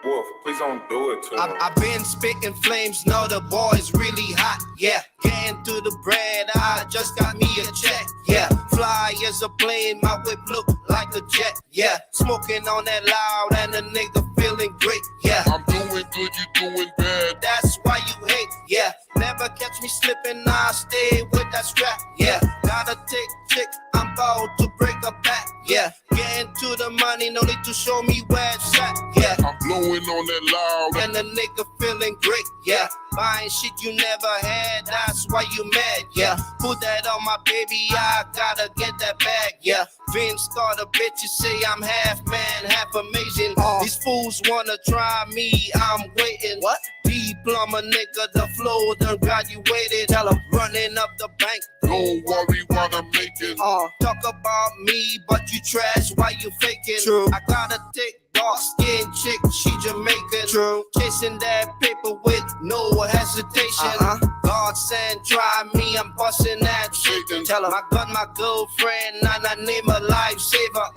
Wolf, please don't do it to him. I've been spitting flames, know the boy's really hot, yeah. Getting to the bread, I just got me a check, yeah. Fly as a plane, my whip look like a jet, yeah. Smoking on that loud and a nigga feeling great, yeah. I'm doing good, you doing bad. That's why you hate, yeah. Never catch me slipping, I stay with that strap, yeah. Got a tick, chick, I'm about to break a back, yeah. Getting to the money, no need to show me where it's at, yeah. I'm blowing on that loud. And the nigga feeling great, yeah. Buying shit you never had, that's why you mad, yeah. Put that on my baby, I gotta get that bag, yeah. Vince Carter, bitches say I'm half man, half amazing. These fools wanna try me, I'm waiting. What? D-plumber nigga, the flow done graduated. Tell 'em running up the bank. Don't worry what I'm making. Talk about me, but you trash, why you faking? True. I got a thick, dark skin chick, she Jamaican. True. Chasing that paper with no hesitation. God send, try me, I'm busting that shit. Tell 'em I got my girlfriend, and I name her lifesaver.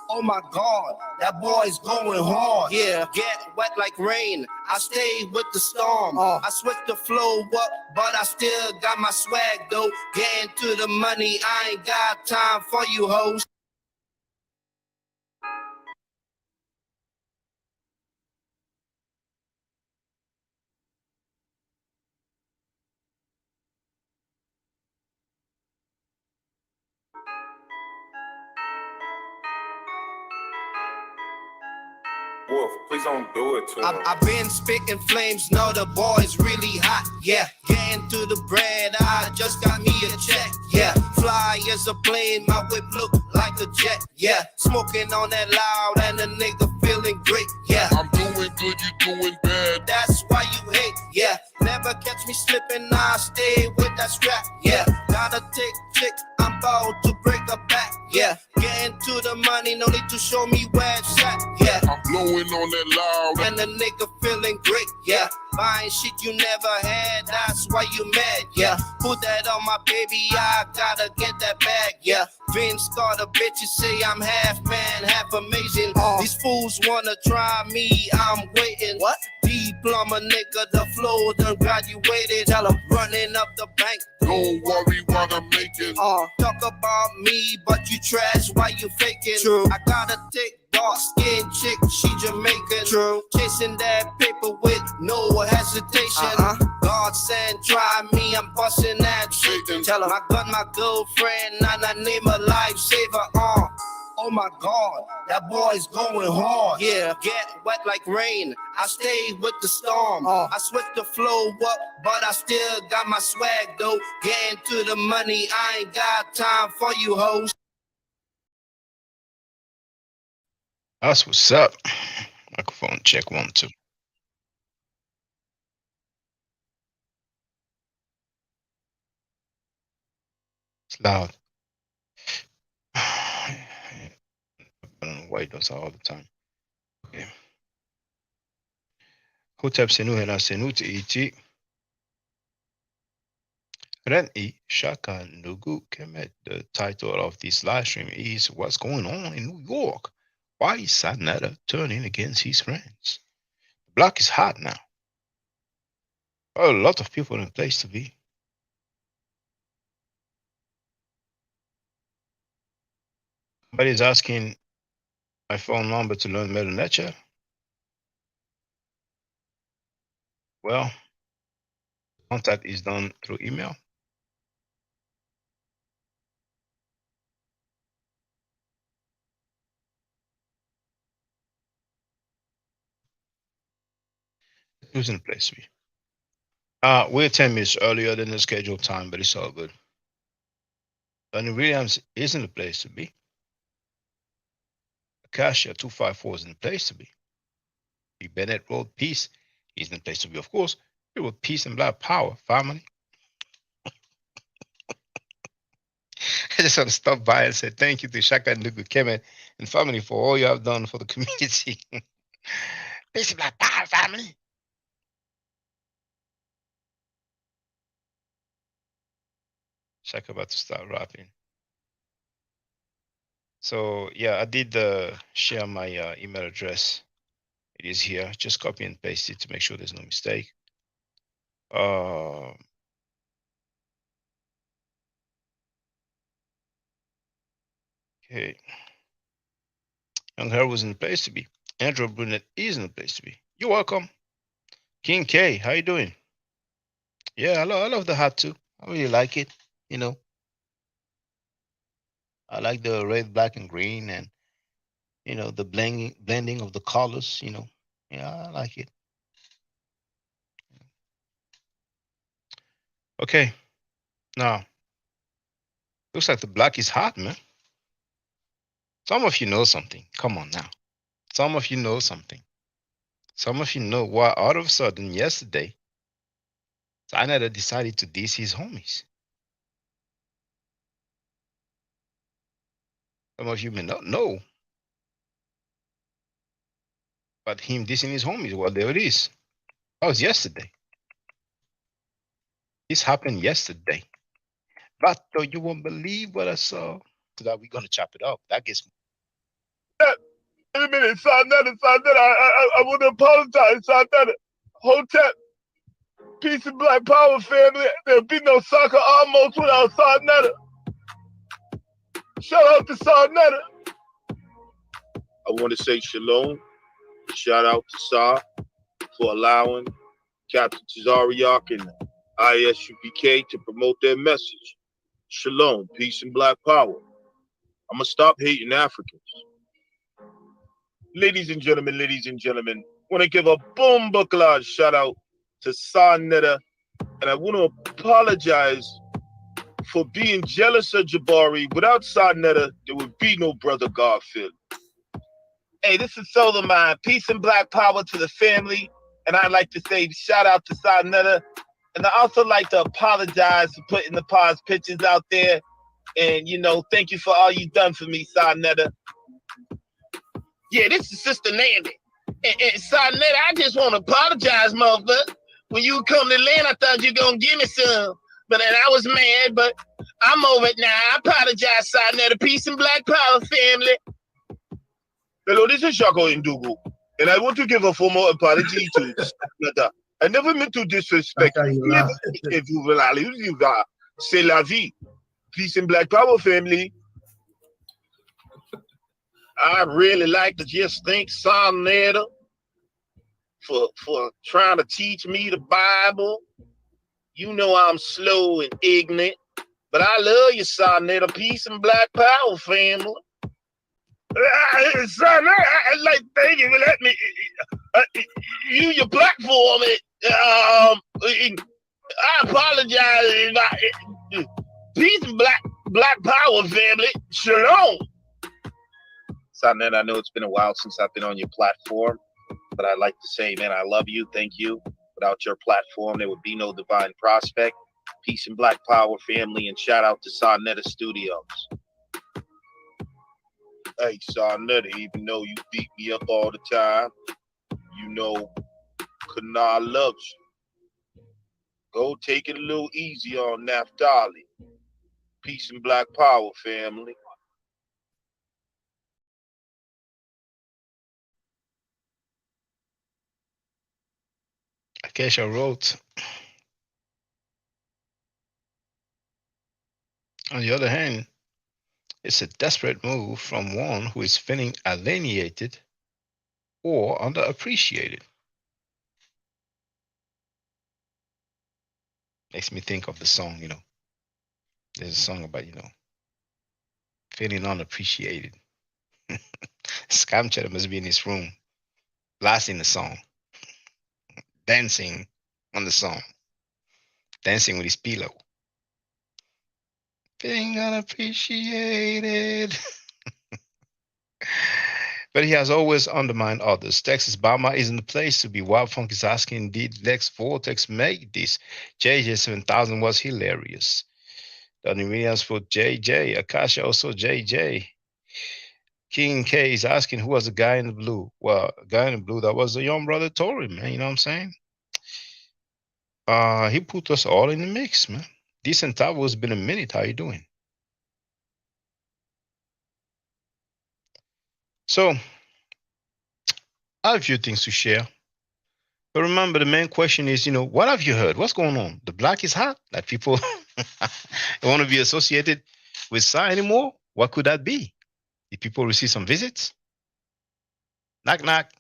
Oh my God, that boy's going hard. Yeah, get wet like rain. I stay with the storm. I switch the flow up, but I still got my swag though. Getting to the money, I ain't got time for you hoes. Wolf, please don't do it to him. I've been spitting flames, know the boy's really hot, yeah. Getting to the bread, I just got me a check, yeah. Fly as a plane, my whip look like a jet, yeah. Smoking on that loud and a nigga feeling great, yeah. I'm doing good, you doing bad. That's why you hate, yeah. Never catch me slipping, I stay with that strap, yeah. Got a tick, chick, I'm about to break a back, yeah. Getting to the money, no need to show me where it's at, yeah. I'm blowing on that loud. And the nigga feeling great, yeah. Buying shit you never had, that's why you mad, yeah. Put that on my baby, I gotta get that bag, yeah. Vince Carter, bitches say I'm half man, half amazing. These fools wanna try me, I'm waiting. What? D-plumber nigga, the flow done graduated. Tell 'em running up the bank. Don't worry what I'm making. Talk about me, but you trash, why you faking? True. I got a thick, dark skin chick, she Jamaican. True. Chasing that paper with no hesitation. God send, try me, I'm busting that shit. Tell 'em I got my girlfriend, and I name her lifesaver. Oh my God, that boy's going hard. Yeah, get wet like rain. I stay with the storm. I switch the flow up, but I still got my swag though. Getting to the money, I ain't got time for you hoes. That's what's up. Microphone check 1, 2. It's loud. I don't know why it does that all the time. Okay. Hotep Senu Hela Senu Iti. Reni Shaka Nugu Kemet. The title of this live stream is What's Going On in New York? Why is Sadnetta turning against his friends? The block is hot now. A lot of people in a place to be. Somebody's asking my phone number to learn Metal Nature. Well, contact is done through email. Who's in the place to be? We're 10 minutes earlier than the scheduled time, but it's all good. Donnie Williams is in the place to be. Acacia 254 is in the place to be. B. Bennett Road Peace, he's in the place to be, of course. He wrote Peace and Black Power, family. I just want to stop by and say thank you to Shaka Nugu Kemet and family for all you have done for the community. Peace and Black Power, family. Shaka about to start rapping. So yeah, I did share my email address It is here. Just copy and paste it to make sure there's no mistake. Okay. Young Hair was in the place to be. Andrew Brunet is in the place to be. You're welcome. King K, how you doing? Yeah, I love the hat too. I really like it. You know, I like the red, black, and green, and the blending of the colors. Yeah, I like it. Okay, now looks like the black is hot, man. Some of you know something. Come on now. Some of you know something. Some of you know why all of a sudden yesterday, Sinetta decided to diss his homies. Some of you may not know. But him dissing his homies, well, there it is. That was yesterday. This happened yesterday. But you won't believe what I saw. That we're gonna chop it up. That gets. Wait a minute, Sinetta. I want to apologize, Sinetta. Hotep, peace and black power, family. There'll be no soccer almost without Sinetta. Shout out to Sinetta. I want to say shalom. Shout out to Sa for allowing Captain Tazariak and ISUPK to promote their message. Shalom, peace and black power. I'm going to stop hating Africans. Ladies and gentlemen, want to give a boom buckla shout out to Sinetta, and I want to apologize for being jealous of Jabari. Without Sinetta, there would be no Brother Garfield. Hey, this is Solar Peace and black power to the family. And I'd like to say shout out to Sinetta. And I also like to apologize for putting the pause pictures out there. And, thank you for all you've done for me, Sinetta. Yeah, this is Sister Nandy. And Sinetta, I just want to apologize, motherfucker. When you come to Atlanta, I thought you were going to give me some. But then I was mad, but I'm over it now. I apologize, Sinetta. Peace and black power, family. Hello, this is Shako Indugu, and I want to give a formal apology to Sinetta. I never meant to disrespect you. C'est la vie. Peace and black power, family. I really like to just thank Sinetta for trying to teach me the Bible. You know I'm slow and ignorant, but I love you, Sinetta. Peace and black power, family. Son, I like thank you for letting me use your platform. I apologize. Peace and black power, family. Shalom. Sonnet, I know it's been a while since I've been on your platform, but I'd like to say, man, I love you. Thank you. Without your platform, there would be no Divine Prospect. Peace and black power, family, and shout out to Sonetta Studios. Hey, Sonetta, even though you beat me up all the time, you know Kana loves you. Go take it a little easy on Naphtali. Peace and black power, family. Acacia wrote, on the other hand, it's a desperate move from one who is feeling alienated or underappreciated. Makes me think of the song, there's a song about, feeling unappreciated. Scam Cheddar must be in his room, blasting the song, dancing on the song, dancing with his pillow. Feeling unappreciated. But he has always undermined others. Texas Bama isn't the place to be. Wild Funk is asking, did Lex Vortex make this? JJ7000 was hilarious. Donnie Williams for JJ. Akasha also JJ. King K is asking, who was the guy in the blue? Well, guy in the blue, that was the young brother Tory, man. You know what I'm saying? He put us all in the mix, man. Decent Tavo, it's been a minute. How you doing? So, I have a few things to share. But remember, the main question is, what have you heard? What's going on? The black is hot. That people don't want to be associated with Psy anymore. What could that be? Did people receive some visits? Knock, knock.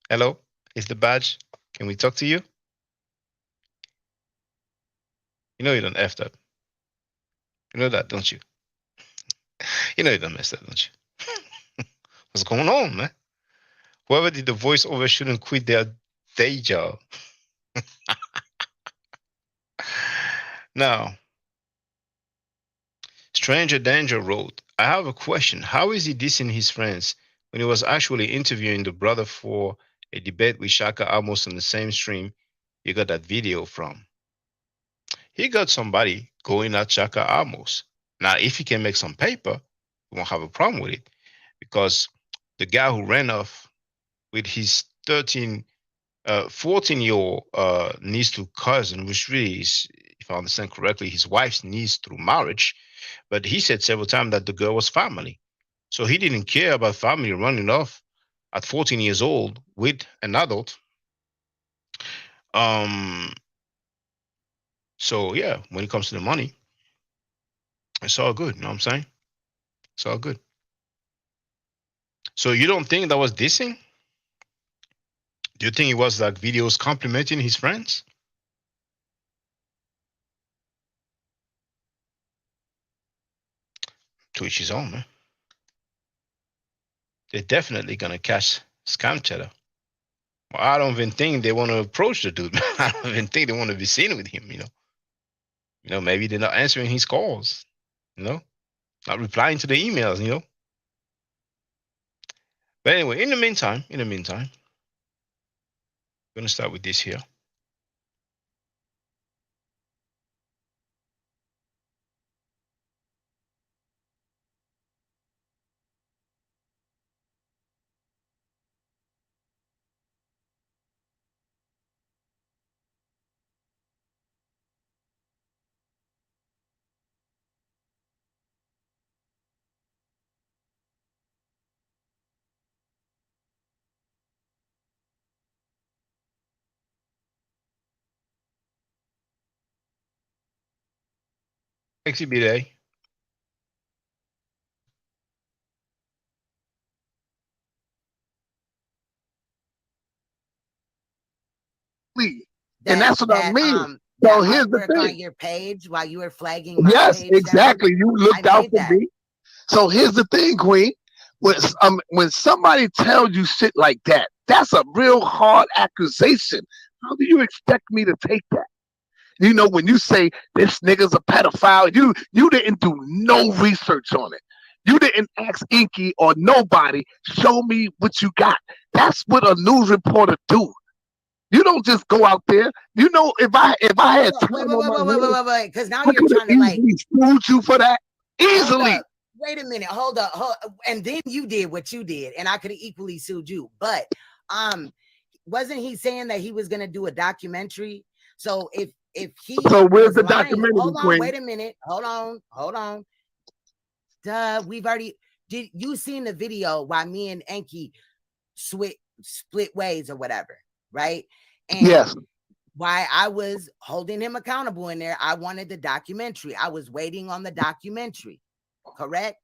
Hello, it's the badge. Can we talk to you? You know you done effed up. You know that, don't you? You know you done messed up, don't you? What's going on, man? Whoever did the voiceover shouldn't quit their day job. Now, Stranger Danger wrote, I have a question. How is he dissing his friends when he was actually interviewing the brother for a debate with Shaka Amos on the same stream you got that video from? He got somebody going at Shaka Amos. Now, if he can make some paper, we won't have a problem with it, because the guy who ran off with his 14-year-old niece to cousin, which really is, if I understand correctly, his wife's niece through marriage, but he said several times that the girl was family. So he didn't care about family running off at 14 years old with an adult. So yeah, when it comes to the money, it's all good. You know what I'm saying? It's all good. So you don't think that was dissing? Do you think it was like videos complimenting his friends? To each his own, man. They're definitely gonna catch Scam Cheddar. Well, I don't even think they want to approach the dude. I don't even think they want to be seen with him, maybe they're not answering his calls, not replying to the emails, But anyway, in the meantime, I'm gonna start with this here. Exhibit A. And that's what I mean. So here's the thing. On your page while you were flagging my yes, page exactly. down, You looked out for me. So here's the thing, Queen. When somebody tells you shit like that, that's a real hard accusation. How do you expect me to take that? When you say this nigga's a pedophile, you didn't do no research on it. You didn't ask Inky or nobody, show me what you got. That's what a news reporter do. You don't just go out there. If I had wait, because now you're trying to like exclude you for that easily. Wait a minute, hold up, and then you did what you did, and I could have equally sued you. But wasn't he saying that he was gonna do a documentary? So if he where's the documentary? Hold on, wait a minute, hold on. Duh, did you seen the video while me and Enki split ways or whatever, right? And yes. Why I was holding him accountable in there, I wanted the documentary. I was waiting on the documentary, correct?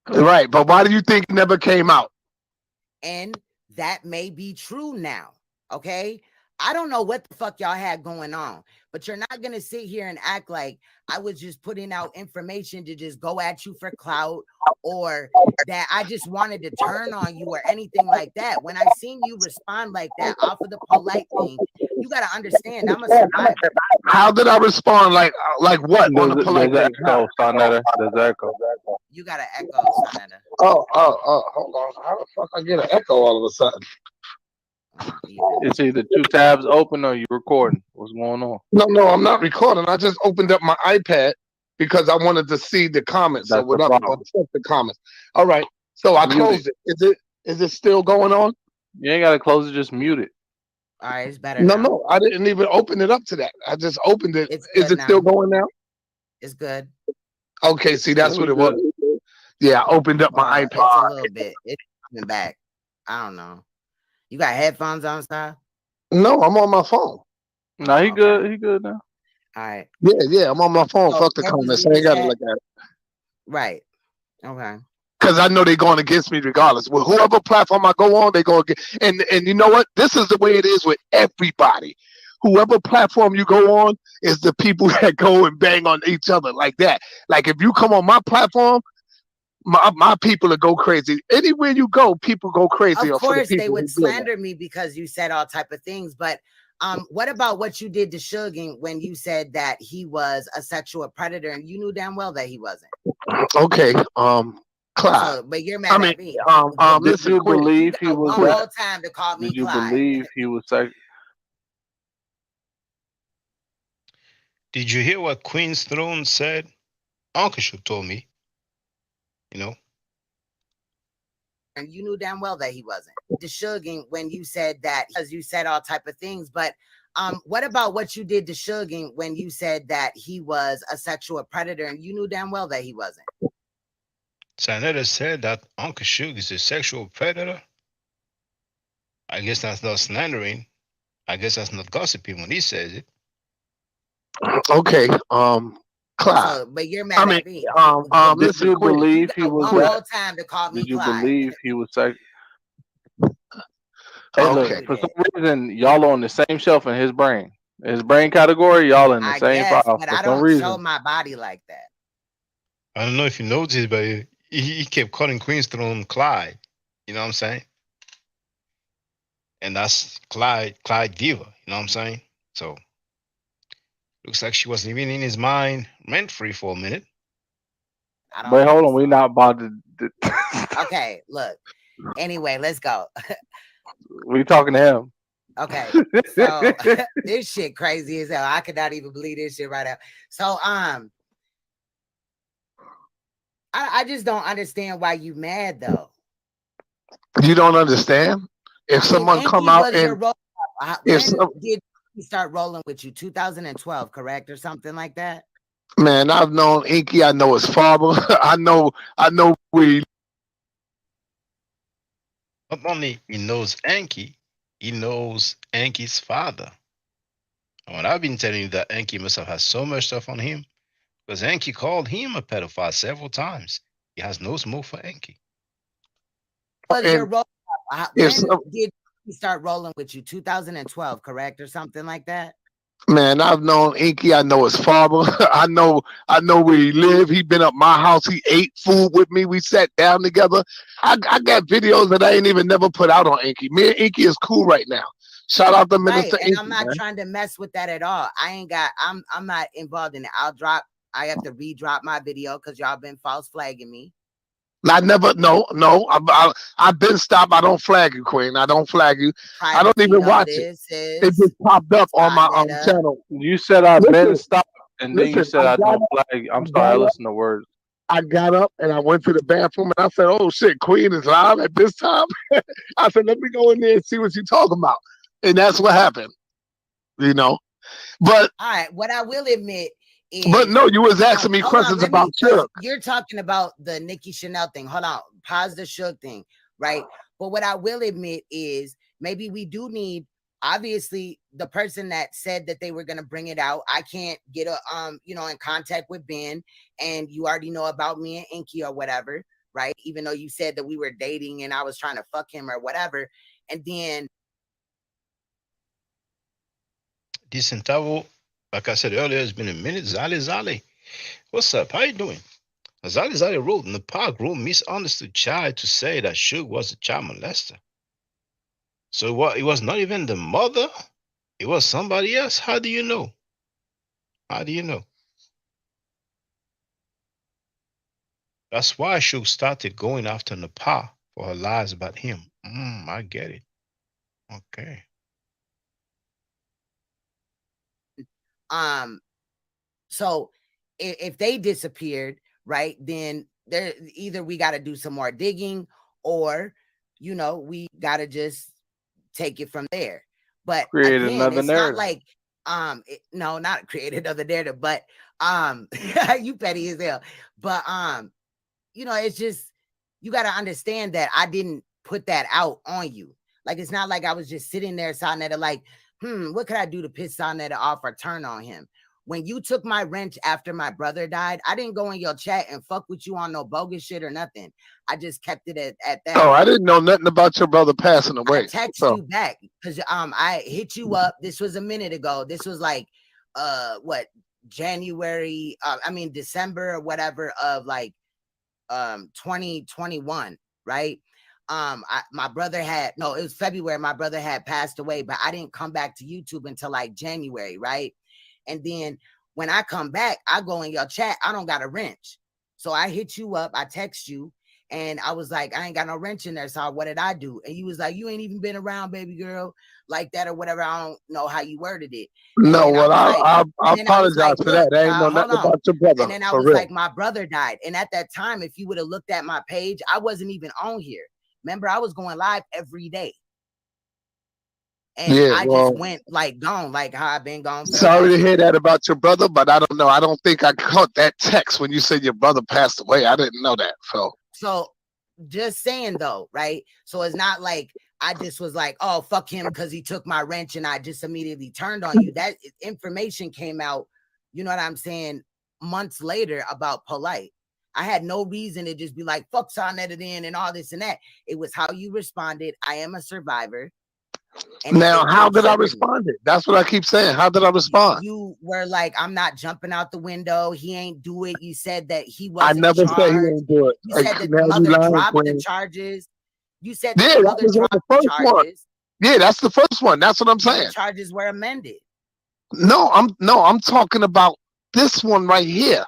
Right, but why do you think it never came out? And that may be true now, okay? I don't know what the fuck y'all had going on, but you're not going to sit here and act like I was just putting out information to just go at you for clout, or that I just wanted to turn on you or anything like that. When I seen you respond like that off of the polite thing, you got to understand I'm a survivor. How did I respond? Like what? On the polite thing? Echo, Sonetta. There's echo. You got to echo, Sonetta. Oh, hold on. How the fuck I get an echo all of a sudden? It's either two tabs open or you recording. What's going on? No, I'm not recording. I just opened up my iPad because I wanted to see the comments. That's or whatever. Check the comments. All right. So I closed it. Is it still going on? You ain't gotta close it, just mute it. All right, it's better. No, I didn't even open it up to that. I just opened it. Is it now. Still going now? It's good. Okay, see, that's what it was. Yeah, I opened up my iPad. It's a little bit. It's coming back. I don't know. You got headphones on, style? No, I'm on my phone. No, he Okay. good. He good now. All right. Yeah, I'm on my phone. So Fuck the what was comments. you I ain't just gotta at? look at it. Right. Okay. Because I know they're going against me regardless. With whoever platform I go on, they go against. And you know what? This is the way it is with everybody. Whoever platform you go on is the people that go and bang on each other like that. Like if you come on my platform, my people will go crazy. Anywhere you go, people go crazy. Of For the course, they people would who do that. slander me because you said all type of things. But what about what you did to Suge when you said that he was a sexual predator and you knew damn well that he wasn't? Okay, Clyde. So, but you're mad at me. Did Listen, you Queen. believe he One was more that? time to call me Did you Clyde. believe he was Did you hear what Queen's Throne said? Uncle Shook told me. You know, And you knew damn well that he wasn't. To Suge when you said that, because you said all type of things. But what about what you did to Suge when you said that he was a sexual predator and you knew damn well that he wasn't? Sanetta said that Uncle Shook is a sexual predator. I guess that's not slandering. I guess that's not gossiping when he says it. Okay, Clyde. So, but you're mad at me. Did Listen, you Queen. believe he One was more that? time to call me Did you Clyde. believe he was sex? Hey, look, Okay. for some reason, y'all on the same shelf in his brain. His brain category, y'all in the I same guess, file. but For I some don't reason. show my body like that. I don't know if you noticed, but he kept calling Queen's Throne Clyde. You know what I'm saying? And that's Clyde Diva. You know what I'm saying? So looks like she wasn't even in his mind rent free for a minute. I don't But hold think on, we not about to. Okay, look. Anyway, let's go. We talking to him. Okay, so this shit crazy as hell. I could not even believe this shit right now. So I just don't understand why you mad though. You don't understand? If someone Enki come out was your and role. if When did he start rolling with you? 2012, correct, or something like that? man, I've known Inky, I know his father. I know where he Not only he knows Enki, he knows Enki's father. And I've been telling you that Enki must have had so much stuff on him because Enki called him a pedophile several times. He has no smoke for Enki. Was your and role? if When some, did he start rolling with you? 2012, correct, or something like that? man, I've known Inky, I know his father. I know where he lived. He been up my house. He ate food with me. We sat down together. I got videos that I ain't even never put out on Inky. Me and Inky is cool right now. Shout out to Right, Minister and Inky, I'm not man. trying to mess with that at all. I'm not involved in it. I have to redrop my video because y'all been false flagging me. I never, no. I've been stopped. I don't flag you, Queen. I don't flag you. I don't even watch it. It just popped up on my channel. You said I've been Listen, stopped, and then you listen, said I I got don't up, flag. I'm I sorry, I got up, listen to words. I got up and I went to the bathroom and I said, "Oh shit, Queen is live at this time." I said, "Let me go in there and see what you're talking about," and that's what happened. You know, but all right. What I will admit is, but no, you was asking me questions about Suge. You're talking about the Nicki Chanel thing. Hold on, pause the Suge thing, right? But what I will admit is maybe we do need. Obviously, the person that said that they were going to bring it out, I can't get in contact with Ben, and you already know about me and Inky or whatever, right? Even though you said that we were dating and I was trying to fuck him or whatever, and then Decentavo, like I said earlier, it's been a minute. Zali, what's up? How you doing? Zali wrote in the park room misunderstood child to say that Suge was a child molester. So what? It was not even the mother. It was somebody else. How do you know? How do you know? That's why Suge started going after Napa for her lies about him. I get it. Okay. So if they disappeared, right, then there either we got to do some more digging or we got to just take it from there. But create again, another it's narrative. not like no, not create another narrative, but you petty as hell. But it's just you got to understand that I didn't put that out on you. Like, it's not like I was just sitting there, Sonetta, like, what could I do to piss Sonetta off or turn on him? When you took my wrench after my brother died, I didn't go in your chat and fuck with you on no bogus shit or nothing. I just kept it at that. Oh, I didn't know nothing about your brother passing away. I text you back because I hit you up. This was a minute ago. This was like what, January, December or whatever of like 2021, right? My brother it was February. My brother had passed away, but I didn't come back to YouTube until like January, right? And then when I come back, I go in your chat. I don't got a wrench. So I hit you up. I text you. And I was like, I ain't got no wrench in there. So what did I do? And you was like, you ain't even been around, baby girl, like that or whatever. I don't know how you worded it. No, well, I apologize for that. I ain't know nothing about your brother. And then I was like, my brother died. And at that time, if you would have looked at my page, I wasn't even on here. Remember, I was going live every day. And I just went like gone, like how I've been gone. Sorry to hear that about your brother, but I don't know. I don't think I caught that text when you said your brother passed away. I didn't know that. So just saying though, right? So it's not like I just was like, oh, fuck him because he took my wrench and I just immediately turned on you. That information came out, you know what I'm saying, months later about Polite. I had no reason to just be like, fuck Sonetta in and all this and that. It was how you responded. I am a survivor. And now, how did I respond? That's what I keep saying. How did I respond? You were like, I'm not jumping out the window. He ain't do it. You said that he wasn't. I never said he ain't do it. You said that the mother dropped the charges. You said that the mother dropped the charges. Yeah, that's the first one. That's what I'm saying. The charges were amended. No, I'm talking about this one right here.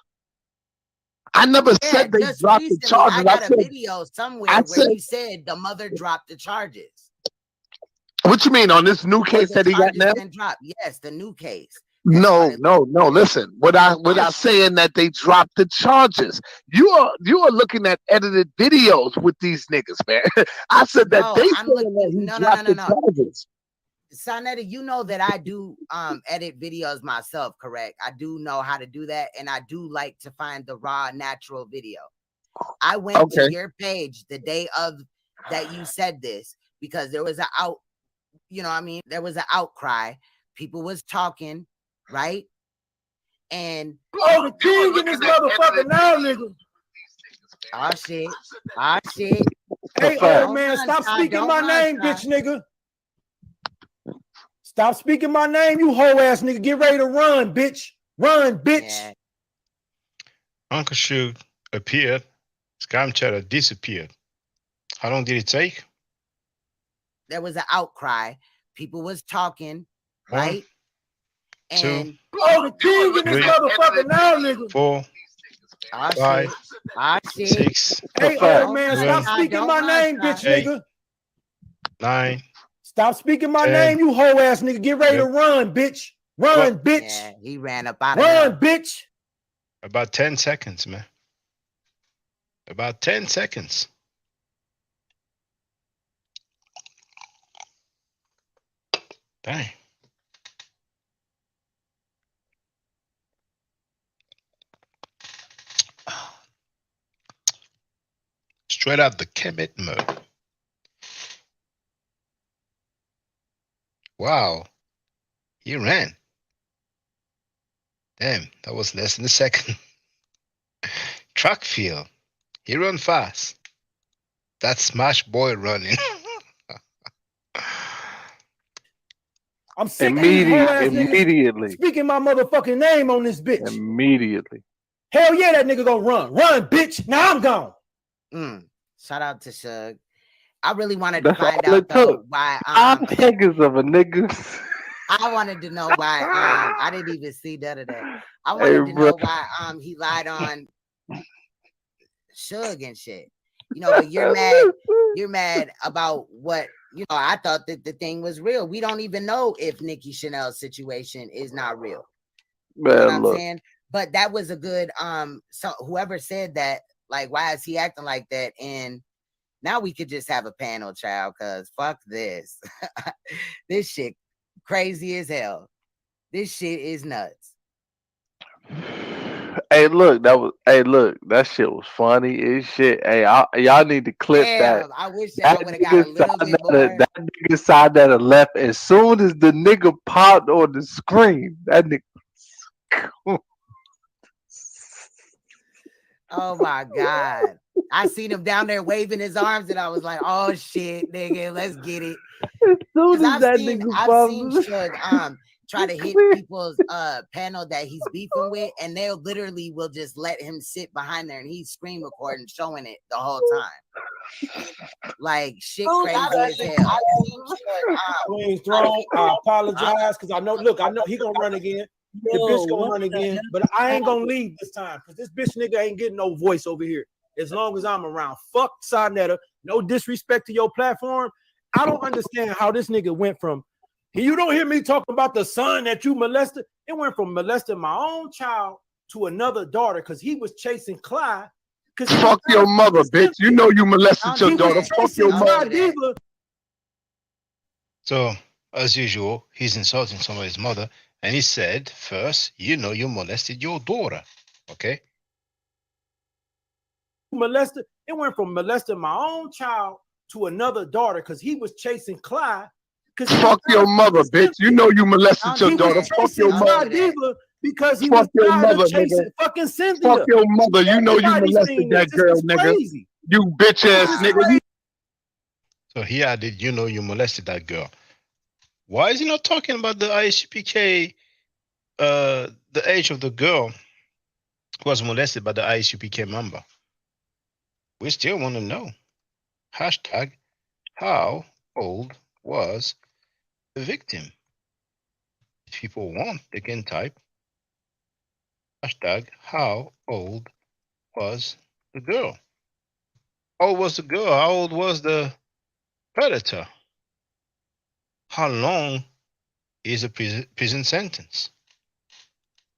I never said they dropped the charges. I got a video somewhere where you said the mother dropped the charges. What you mean on this new case that he got now? Yes, the new case. No. Listen, what I saying that they dropped the charges. You are looking at edited videos with these niggas, man. I said that they saying that he dropped the charges. Sonetta, you know that I do edit videos myself, correct? I do know how to do that, and I do like to find the raw, natural video. I went to your page the day of that you said this because there was there was an outcry. People was talking, right? And the king in this motherfucker now, nigga. Oh shit. Hey, old man, stop speaking my name, bitch nigga. Stop speaking my name, you hoe ass nigga. Get ready to run, bitch. Run, bitch. Yeah. Uncle Suge appeared. Scam Chatter disappeared. How long did it take? There was an outcry. People was talking, right? Two. The king in this motherfucker now, nigga. 4, 5, 6. Hey, old man, stop speaking my name, bitch nigga. 9. Stop speaking my name, you hoe ass nigga. Get ready to run, bitch. Run, bitch. Yeah, he ran up out of bitch. About 10 seconds, man. About 10 seconds. Dang. Straight out the Kemet mode. Wow. He ran. Damn, that was less than a second. Track field. He run fast. That's Smash Boy running. I'm sick immediately. Speaking my motherfucking name on this bitch. Immediately. Hell yeah, that nigga gonna run. Run, bitch. Now I'm gone. Shout out to Suge. I really wanted to find out why I'm niggas of a nigga. I wanted to know why I didn't even see that of that. I wanted to know why he lied on Suge and shit. You know, but you're mad about what, you know, I thought that the thing was real. We don't even know if Nikki Chanel's situation is not real. Man, you know what I'm saying? But that was a good so whoever said that, like, why is he acting like that? And now we could just have a panel, child, because fuck this. This shit crazy as hell. This shit is nuts. Hey, Hey, look, that shit was funny as shit. Hey, y'all need to clip that. Damn, I wish that I would have got a little bit more. That nigga side that left as soon as the nigga popped on the screen. That nigga. Oh my God. I seen him down there waving his arms and I was like, oh shit, nigga, let's get it. As soon as I've that seen nigga Suge try to hit people's panel that he's beefing with, and they'll literally will just let him sit behind there and he's screen recording, showing it the whole time. Like shit crazy as hell. Queen's Throne, I apologize because I know he gonna run again. The bitch gonna run again, but I ain't gonna leave this time because this bitch nigga ain't getting no voice over here as long as I'm around. Fuck Sarnetta. No disrespect to your platform. I don't understand how this nigga went from. You don't hear me talking about the son that you molested. It went from molesting my own child to another daughter because he was chasing Clyde. Fuck your mother, bitch. You know you molested your daughter. Fuck your mother. So, as usual, he's insulting somebody's mother. And he said, first, you know you molested your daughter. Okay? Molested. It went from molesting my own child to another daughter because he was chasing Clyde. Fuck your mother, bitch. You know you molested your daughter. Fuck your mother. Because he Fuck was your tired mother, of chasing nigga. fucking Cynthia. Fuck your mother. You know you Everybody's molested seen that this. girl, This is nigga. crazy. You bitch ass nigga. So he added, you know you molested that girl. Why is he not talking about the ISUPK, the age of the girl who was molested by the ISUPK member? We still want to know. Hashtag, how old was the victim? If people want, they can type hashtag, how old was the girl? How old was the girl? How old was the predator? How long is a prison sentence?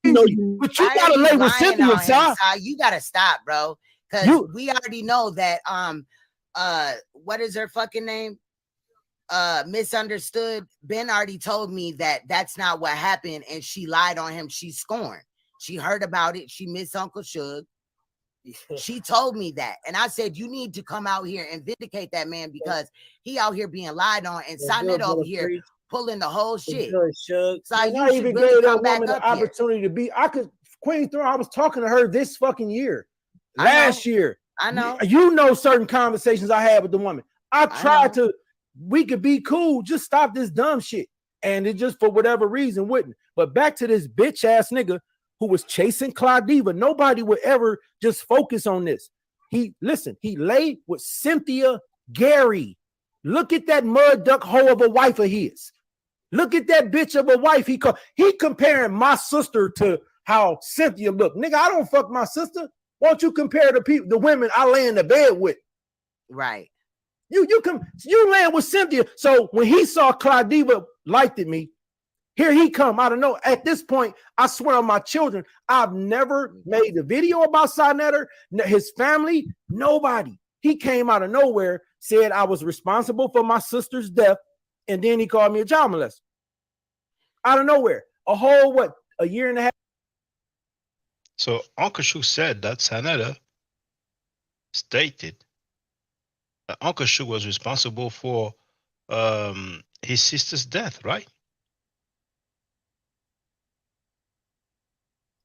But you gotta lay with Cynthia, Si. You gotta stop, bro. Because we already know that what is her fucking name? Misunderstood. Ben already told me that that's not what happened, and she lied on him. She scorned. She heard about it. She missed Uncle Suge. She told me that, and I said you need to come out here and vindicate that man because he out here being lied on and Sonnet over here pulling the whole shit. So I even gave that woman the opportunity to be. Queen Throne. I was talking to her this fucking year, last year. I know. You know certain conversations I had with the woman. I tried to. We could be cool. Just stop this dumb shit, and it just for whatever reason wouldn't. But back to this bitch ass nigga who was chasing Claudiva. Nobody would ever just focus on this. He laid with Cynthia Gary. Look at that mud duck hoe of a wife of his. Look at that bitch of a wife. He comparing my sister to how Cynthia looked. Nigga, I don't fuck my sister. Why don't you compare the women I lay in the bed with? Right. You laying with Cynthia. So when he saw Claudiva liked me, here he come out of nowhere. At this point, I swear on my children, I've never made a video about Sarnetta, his family, nobody. He came out of nowhere, said I was responsible for my sister's death, and then he called me a child molester. Out of nowhere. A year and a half. So Uncle Suge said that Sarnetta stated that Uncle Suge was responsible for his sister's death, right?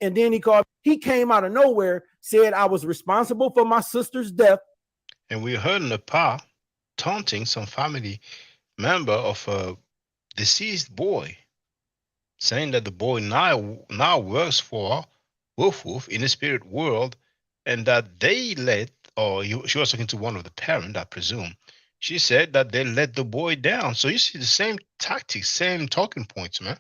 And then he came out of nowhere, said I was responsible for my sister's death. And we heard Nepal taunting some family member of a deceased boy, saying that the boy now works for Wolf Wolf in the spirit world, and that they she was talking to one of the parents, I presume. She said that they let the boy down. So you see the same tactics, same talking points, man.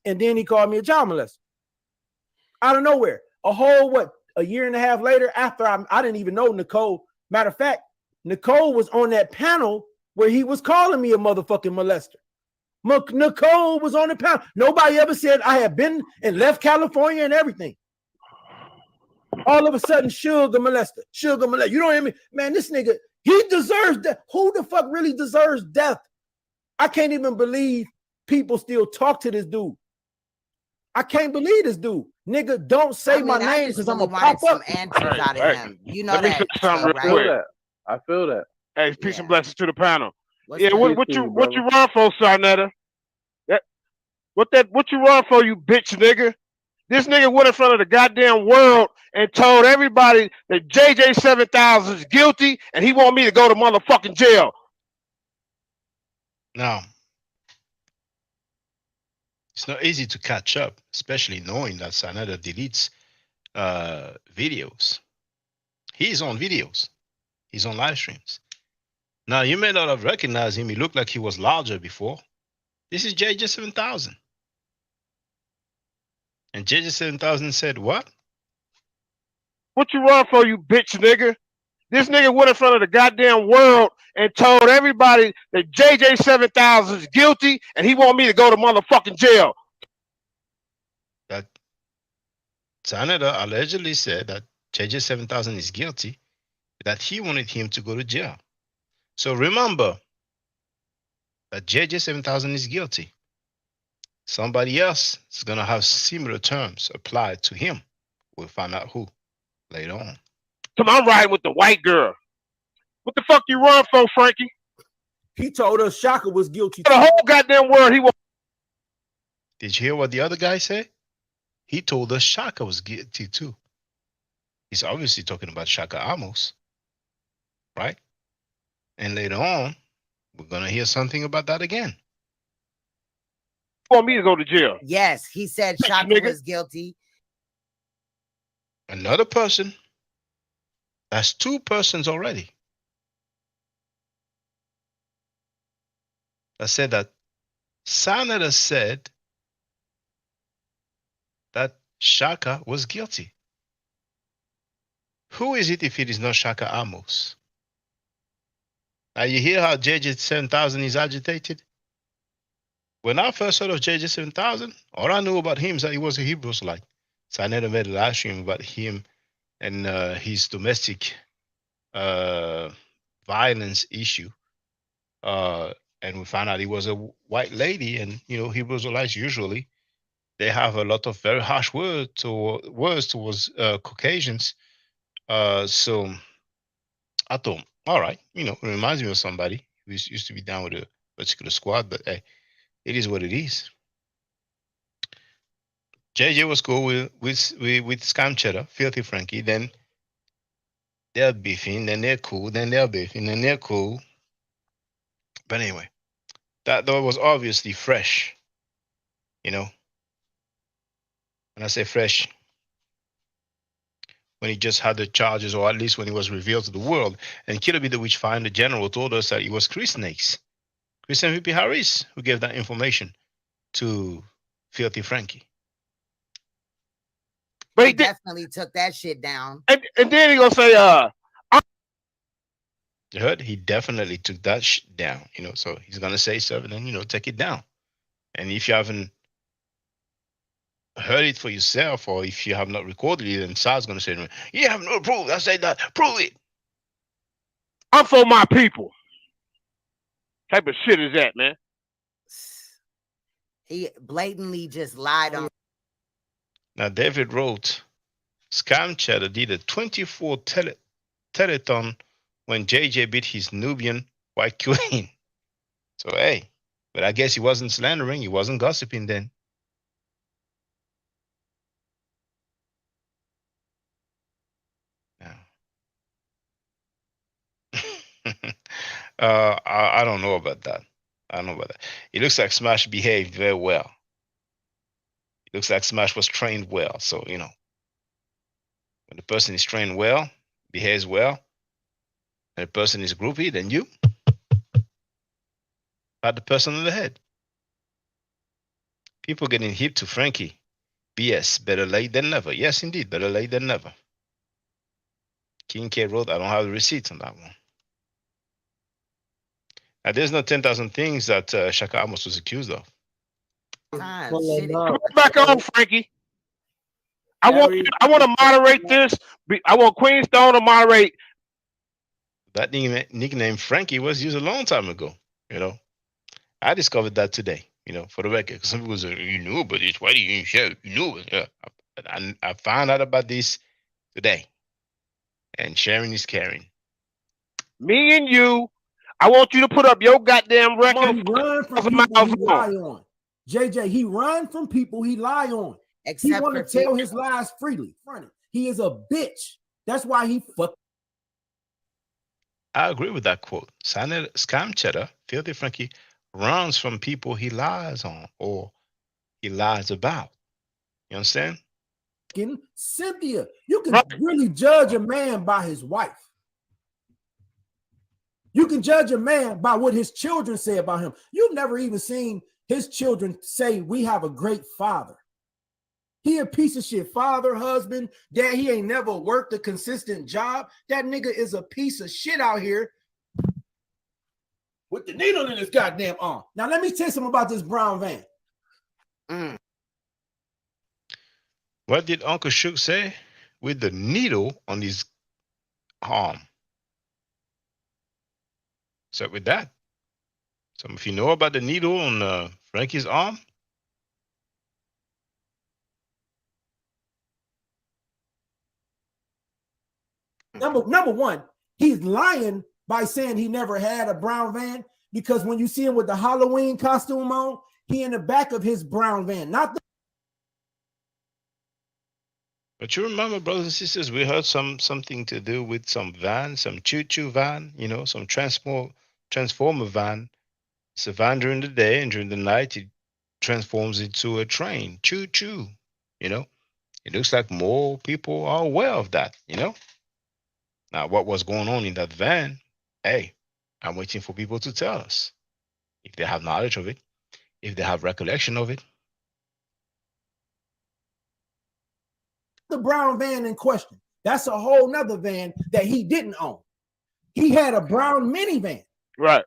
And then he called me a child molester. Out of nowhere. A year and a half later, after I didn't even know Nicole. Matter of fact, Nicole was on that panel where he was calling me a motherfucking molester. Nicole was on the panel. Nobody ever said I had been and left California and everything. All of a sudden, Suge a molester. Suge a molester. You don't hear me? Man, this nigga, he deserves death. Who the fuck really deserves death? I can't even believe people still talk to this dude. I can't believe this dude. Nigga, don't say my name because I'm gonna pop some up. answers out of Hey, him. You know let me that. say something so, real right? quick. I feel that. Hey, peace Yeah. and blessings to the panel. What's Yeah, that? what you run for, Sarnetta? What you run for, you bitch nigga? This nigga went in front of the goddamn world and told everybody that JJ 7000 is guilty and he want me to go to motherfucking jail. Now, it's not easy to catch up, especially knowing that Sarnetta deletes videos. He's on videos. He's on live streams. Now, you may not have recognized him. He looked like he was larger before. This is JJ 7000. And JJ 7000 said, what? What you run for, you bitch nigga? This nigga went in front of the goddamn world and told everybody that JJ 7000 is guilty and he want me to go to motherfucking jail. That Sarnetta allegedly said that JJ 7000 is guilty, that he wanted him to go to jail. So remember that JJ 7000 is guilty. Somebody else is going to have similar terms applied to him. We'll find out who later on. Come on, I'm riding with the white girl. What the fuck you run for, Frankie? He told us Shaka was guilty. The whole goddamn world he was. Did you hear what the other guy said? He told us Shaka was guilty too. He's obviously talking about Shaka Amos, right? And later on, we're going to hear something about that again. Want me to go to jail? Yes, he said Shaka was guilty. Another person. That's two persons already. I said that Sarnetta said that Shaka was guilty. Who is it if it is not Shaka Amos? Now you hear how JJ 7000 is agitated? When I first heard of JJ 7000, all I knew about him is that he was a Hebrew Israelite. Sarnetta made a live stream about him and his domestic violence issue. And we found out he was a white lady, and Hebrew Israelites usually they have a lot of very harsh words towards Caucasians. So I thought, all right, it reminds me of somebody who used to be down with a particular squad, but hey, it is what it is. JJ was cool with Scam Cheddar, Filthy Frankie. Then they're beefing, then they're cool, then they're beefing, then they're cool. But anyway, that was obviously fresh. When I say fresh, when he just had the charges, or at least when he was revealed to the world. And Killer B the Witchfinder General told us that it was Chris Snakes, Chris MVP Harris, who gave that information to Filthy Frankie. But he definitely took that shit down. And then he gonna say, you heard? He definitely took that shit down. So he's gonna say something and take it down. And if you haven't heard it for yourself, or if you have not recorded it, then Sa's gonna say to me, "You have no proof." I say that. Prove it. I'm for my people. Type of shit is that, man? He blatantly just lied on. Now David wrote, Scam Cheddar did a 24 telethon when JJ beat his Nubian white queen. So hey, but I guess he wasn't slandering, he wasn't gossiping then. I don't know about that. It looks like Smash behaved very well. It looks like Smash was trained well. So, when the person is trained well, behaves well, and the person is groupie, then you pat the person on the head. People getting hip to Frankie. BS, better late than never. Yes, indeed, better late than never. King K wrote, I don't have the receipts on that one. Now, there's no 10,000 things that Shaka Amos was accused of. Come back on, Frankie. I want to moderate this. I want Queen Stone to moderate. That nickname Frankie was used a long time ago. I discovered that today. you know, for the record. 'Cause some people say, you knew about this, why do you didn't share? You knew it. Yeah. I found out about this today. And sharing is caring. Me and you, I want you to put up your goddamn record. He run from people he lie on. JJ, he run from people he lie on. He want to tell his lies freely. He is a bitch. That's why he fuck. I agree with that quote. Scam Cheddar, Filthy Frankie, runs from people he lies on or he lies about. You understand? Cynthia, you can really judge a man by his wife. You can judge a man by what his children say about him. You've never even seen his children say, we have a great father. He a piece of shit father, husband, dad. He ain't never worked a consistent job. That nigga is a piece of shit out here with the needle in his goddamn arm. Now, let me tell you something about this brown van. What did Uncle Shook say? With the needle on his arm. So with that, some of you know about the needle on Frankie's arm. Number one, he's lying by saying he never had a brown van, because when you see him with the Halloween costume on, he in the back of his brown van, not the. But you remember, brothers and sisters, we heard something to do with some van, some choo-choo van, you know, some transformer van. It's a van during the day, and during the night it transforms into a train. Choo-choo, you know. It looks like more people are aware of that, you know. Now, what was going on in that van? Hey, I'm waiting for people to tell us if they have knowledge of it, if they have recollection of it. The brown van in question. That's a whole nother van that he didn't own. He had a brown minivan. Right.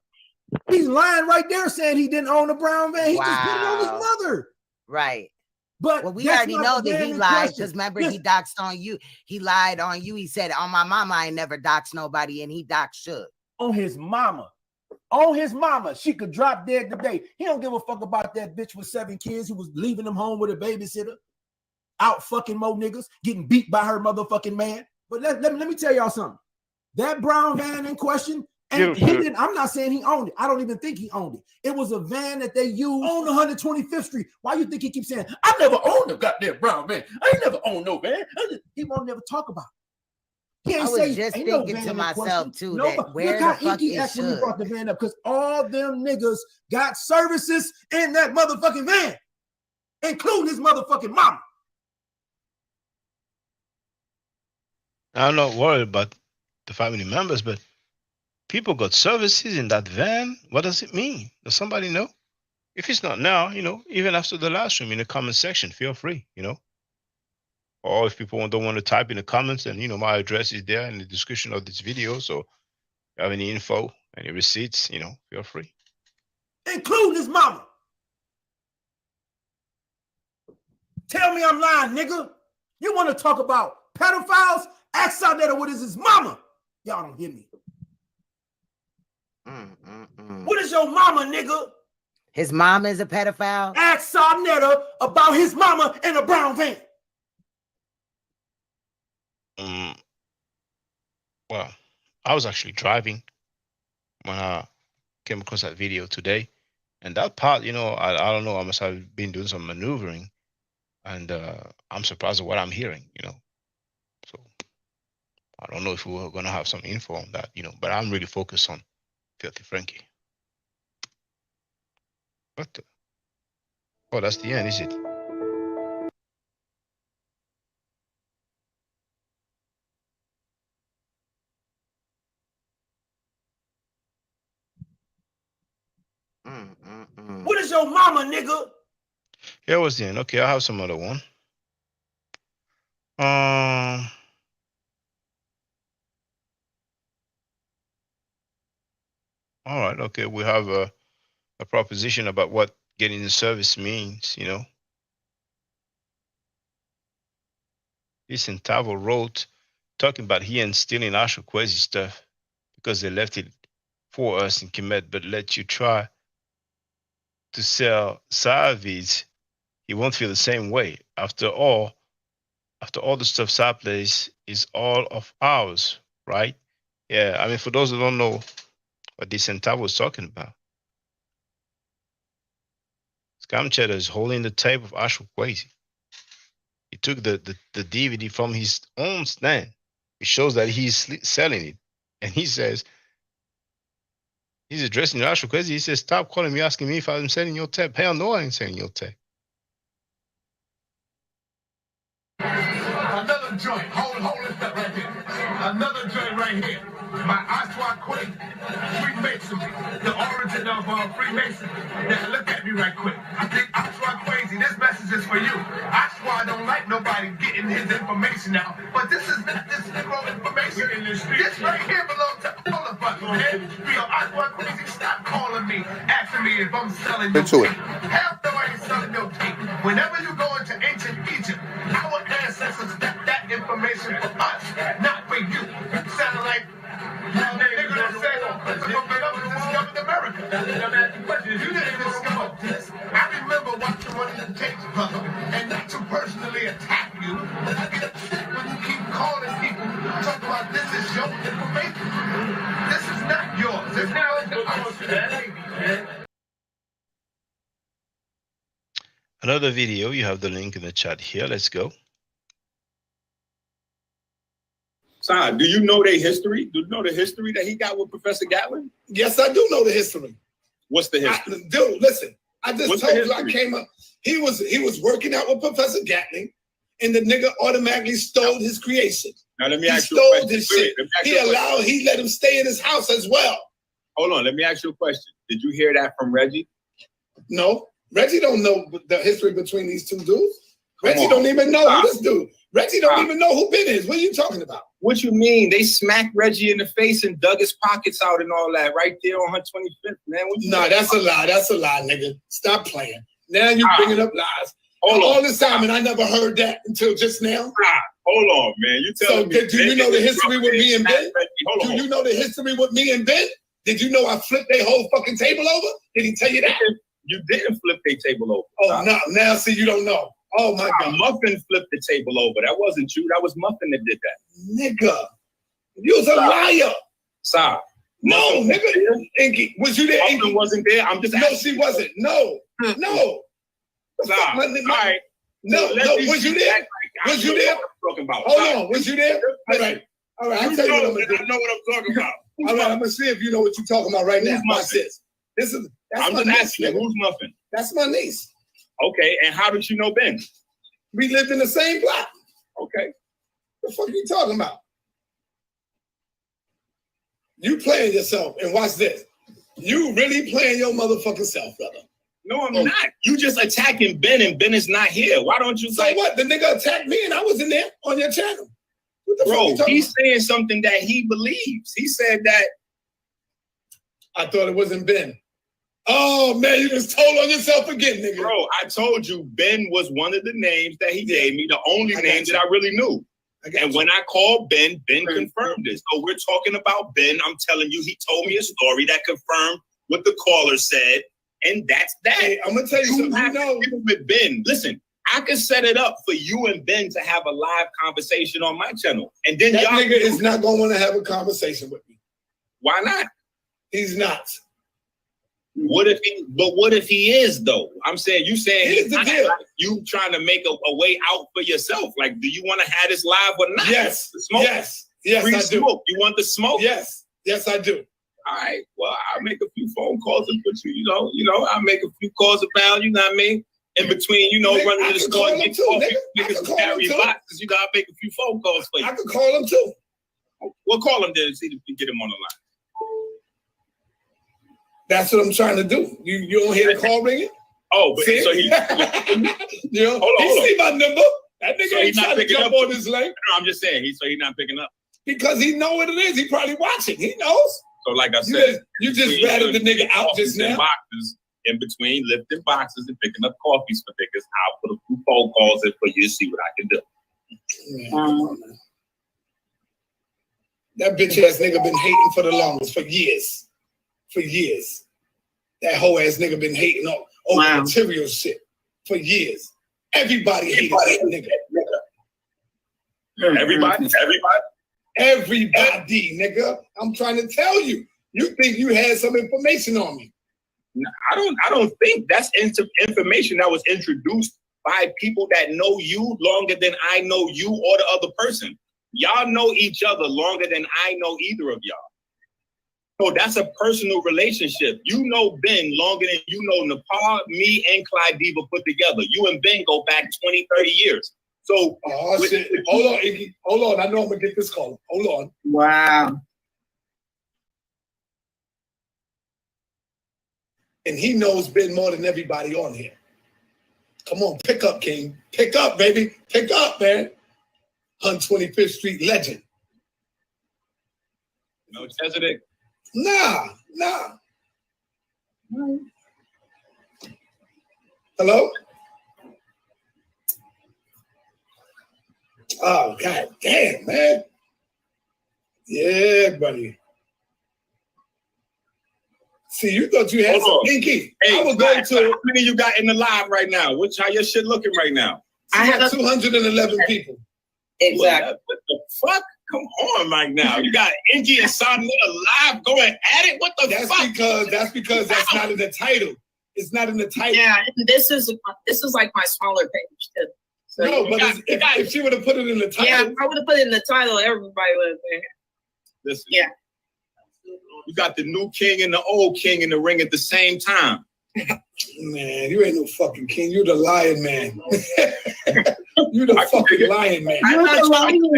He's lying right there saying he didn't own a brown van. He just put it on his mother. Right. But well, we already know that he lied, because remember, he doxed on you. He lied on you. He said, on my mama, I ain't never doxed nobody, and he doxed Shook. On his mama. On his mama. She could drop dead today. He don't give a fuck about that bitch with 7 kids who was leaving them home with a babysitter. Out fucking more niggas, getting beat by her motherfucking man. But let me tell y'all something. That brown van in question, and he didn't, I'm not saying he owned it. I don't even think he owned it. It was a van that they used on 125th Street. Why you think he keeps saying, I never owned a goddamn brown van? I ain't never owned no van. He won't never talk about it. He ain't I was just thinking to myself too, that where the fuck is Shook? Brought the van up, because all them niggas got services in that motherfucking van, including his motherfucking mama. I'm not worried about the family members, but people got services in that van. What does it mean? Does somebody know? If it's not now, you know, even after the live stream, in the comment section, feel free, you know. Or if people don't want to type in the comments, then, you know, my address is there in the description of this video. So if you have any info, any receipts, you know, feel free. Including his mama. Tell me I'm lying, nigga. You want to talk about pedophiles? Ask out there what is his mama. Y'all don't hear me. What is your mama, nigga? His mama is a pedophile? Ask Sarnetta about his mama in a brown van. Well, I was actually driving when I came across that video today. And that part, you know, I don't know, I must have been doing some maneuvering. And I'm surprised at what I'm hearing, you know. So I don't know if we're going to have some info on that, you know, but I'm really focused on Filthy Frankie. But, oh, that's the end, is it? What is your mama, nigga? Here was the end. Okay, I have some other one. All right, okay, we have a proposition about what getting the service means, you know. Listen, Tavo wrote, talking about he and stealing Asha Kwesi stuff because they left it for us in Kemet, but let you try to sell Savage, he won't feel the same way. After all the stuff Sa plays is all of ours, right? Yeah, I mean, for those who don't know what this Centavo was talking about, Scam Cheddar is holding the tape of Ashwa Crazy. He took the DVD from his own stand. It shows that he's selling it. And he says, he's addressing Ashwa Crazy. He says, stop calling me, asking me if I'm selling your tape. Hell no, I ain't selling your tape. Another joint. Hold this up right here. Another joint right here. My Ashwa Crazy, Freemasonry, the origin of Freemasonry. Now look at me right quick. I think Ashwa Crazy, this message is for you. Ashwa don't like nobody getting his information out, but this is not this Negro information in the street. This right here belongs to all of us, okay? Yo, Ashwa Crazy, stop calling me, asking me if I'm selling your tape. Hell no, I ain't selling your tape. Whenever you go into ancient Egypt, our ancestors left that information for us, not for you. Sound like they're gonna say, discovered America. You didn't discover this. I remember watching one of the tapes, brother, and not to personally attack you, but I get upset when you keep calling people, talking about this is your information. This is not yours. It's not. Another video, you have the link in the chat here. Let's go. Son, do you know their history? Do you know the history that he got with Professor Gatlin? Yes, I do know the history. What's the history? Dude, listen. I just told you I came up. He was working out with Professor Gatling, and the nigga automatically stole his creation. Now let me ask you a question. He let him stay in his house as well. Hold on, let me ask you a question. Did you hear that from Reggie? No. Reggie don't know the history between these two dudes. Reggie don't even know who this dude. Reggie don't even know who Ben is. What are you talking about? What you mean? They smacked Reggie in the face and dug his pockets out and all that right there on her 25th, man. No, that's a lie. That's a lie, nigga. Stop playing. Now you bringing up lies. All this time, and I never heard that until just now. Hold on, man. You tell me. Do you know the history with me and Ben? Do you know the history with me and Ben? Did you know I flipped their whole fucking table over? Did he tell you that? You didn't flip their table over. Oh, no. Now, see, you don't know. Oh, my God. Muffin flipped the table over. That wasn't you. That was Muffin that did that. Nigga. You was a liar. Stop. No, nigga. Inky, was you there, Inky? Wasn't there. I'm just No, she wasn't. No. No. Stop. All right. No, was you there? Was you there? Hold on. Was you there? All right. All right. I'll tell you what I'm going to do. I know what I'm talking about. All right. I'm going to see if you know what you're talking about right now. Watch this. I'm just asking you, who's Muffin? That's my niece. Okay, and how did you know Ben? We lived in the same block. Okay. The fuck are you talking about? You playing yourself, and watch this. You really playing your motherfucking self, brother. No, I'm not. You just attacking Ben, and Ben is not here. Why don't you say what? The nigga attacked me, and I wasn't there on your channel. What the Bro, fuck he's saying something that he believes. He said that. I thought it wasn't Ben. Oh, man, you just told on yourself again, nigga. Bro, I told you Ben was one of the names that he gave me, the only name that I really knew. And when I called Ben, Ben confirmed this. So we're talking about Ben. I'm telling you, he told me a story that confirmed what the caller said. And that's that. Hey, I'm going to tell you something. You know, with Ben, listen, I could set it up for you and Ben to have a live conversation on my channel. And then that nigga is not going to want to have a conversation with me. Why not? He's not. What if he is though? I'm saying here's the deal. You trying to make a way out for yourself. Like, do you want to have this live or not? Yes. Smoke? Yes. Yes, Free I do. smoke. You want the smoke? Yes. Yes, I do. All right. Well, I'll make a few phone calls and put you, I'll make a few calls about, you know what I mean? In between, running to the store and get coffee, niggas carry boxes, you gotta make a few phone calls for you. I could call him too. Well, call him then and see if you get him on the line. That's what I'm trying to do. You don't hear the call ringing? Oh, but see? So he, hold on. See my number? That nigga ain't trying to jump on his leg. No, I'm just saying, he's not picking up. Because he know what it is. He probably watching. He knows. So like I said, you just ratted the nigga out just now. Boxes in between lifting boxes and picking up coffees for niggas. I'll put a few phone calls in for you to see what I can do. That bitch ass nigga been hating for the longest, for years. For years. That whole ass nigga been hating over material shit for years. Everybody hated that nigga. Everybody, nigga. I'm trying to tell you. You think you had some information on me? I don't think that's information that was introduced by people that know you longer than I know you or the other person. Y'all know each other longer than I know either of y'all. So that's a personal relationship. You know Ben longer than you know Nepal, me, and Clyde Diva put together. You and Ben go back 20, 30 years. So shit. Hold on, Iggy. Hold on. I know I'm gonna get this call. Hold on. Wow. And he knows Ben more than everybody on here. Come on, pick up, King. Pick up, baby. Pick up, man. 125th Street legend. No Chesedek? Nah. Hello? Oh, god damn, man. Yeah, buddy. See, you thought you had some pinky. Hey, I was going to. How many you got in the live right now? How your shit looking right now? I have 211 people. Exactly. What the fuck? Come on, right now. You got Inky and Sonny live going at it? What the fuck? That's because that's not in the title. It's not in the title. Yeah, this is like my smaller page too. So no, but if she would have put it in the title. Yeah, if I would have put it in the title, everybody would have been. Listen. Yeah. You got the new king and the old king in the ring at the same time. Man, you ain't no fucking king. You the lion man. You the fucking lion man. I thought you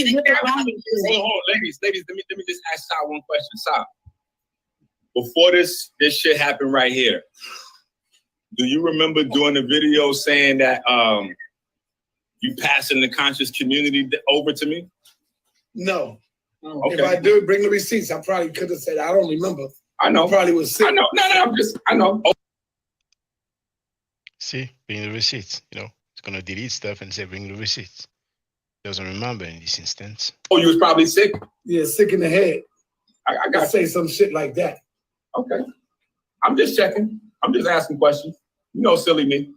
didn't care about me. Hold on, ladies, let me just ask Sa one question. Sa, before this shit happened right here, do you remember doing a video saying that you passing the conscious community over to me? No. Okay. If I do, bring the receipts. I probably could have said, I don't remember. I know. I probably was sick. I know. No, I know. Oh. See, bring the receipts. You know, it's gonna delete stuff and say bring the receipts. Doesn't remember in this instance. Oh, you was probably sick? Yeah, sick in the head. I got to say some shit like that. Okay. I'm just checking. I'm just asking questions. You know, silly me.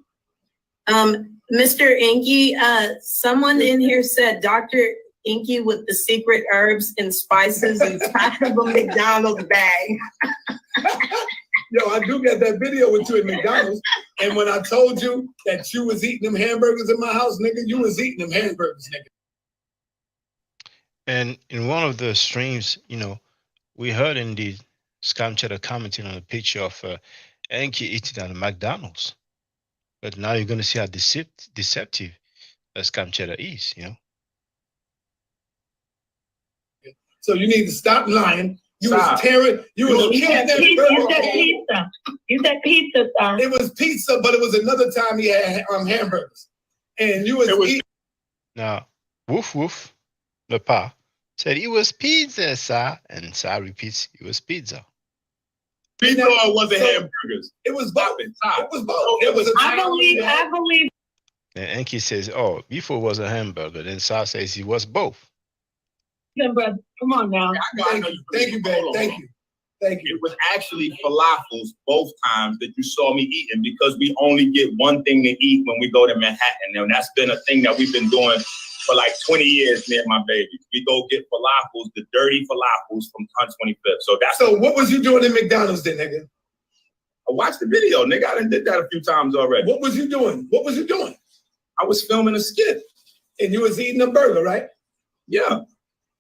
Mr. Inky, someone in here said Dr. Inky with the secret herbs and spices inside of a McDonald's bag. Yo, I do get that video with you at McDonald's. And when I told you that you was eating them hamburgers in my house, nigga, you was eating them hamburgers, nigga. And in one of the streams, you know, we heard indeed Scam Cheddar commenting on a picture of Enki eating at McDonald's. But now you're going to see how deceptive Scam Cheddar is, you know. So you need to stop lying. You was tearing. You was tearing that pizza. You said pizza, sir. It was pizza, but it was another time he had hamburgers, and you was eating. Now, woof woof, le pa said it was pizza, sir, and sir repeats it was pizza. Pizza or was it hamburgers? It was both. It was both. It was. I believe. And Enki says, "Oh, before it was a hamburger." Then Sar says it was both. Yeah, brother, come on now. Thank you, babe. Thank you. Thank you. It was actually falafels both times that you saw me eating because we only get one thing to eat when we go to Manhattan. And that's been a thing that we've been doing for like 20 years, me and my baby. We go get falafels, the dirty falafels from 125th. So what was you doing in McDonald's then, nigga? I watched the video, nigga. I done did that a few times already. What was you doing? What was you doing? I was filming a skit. And you was eating a burger, right? Yeah.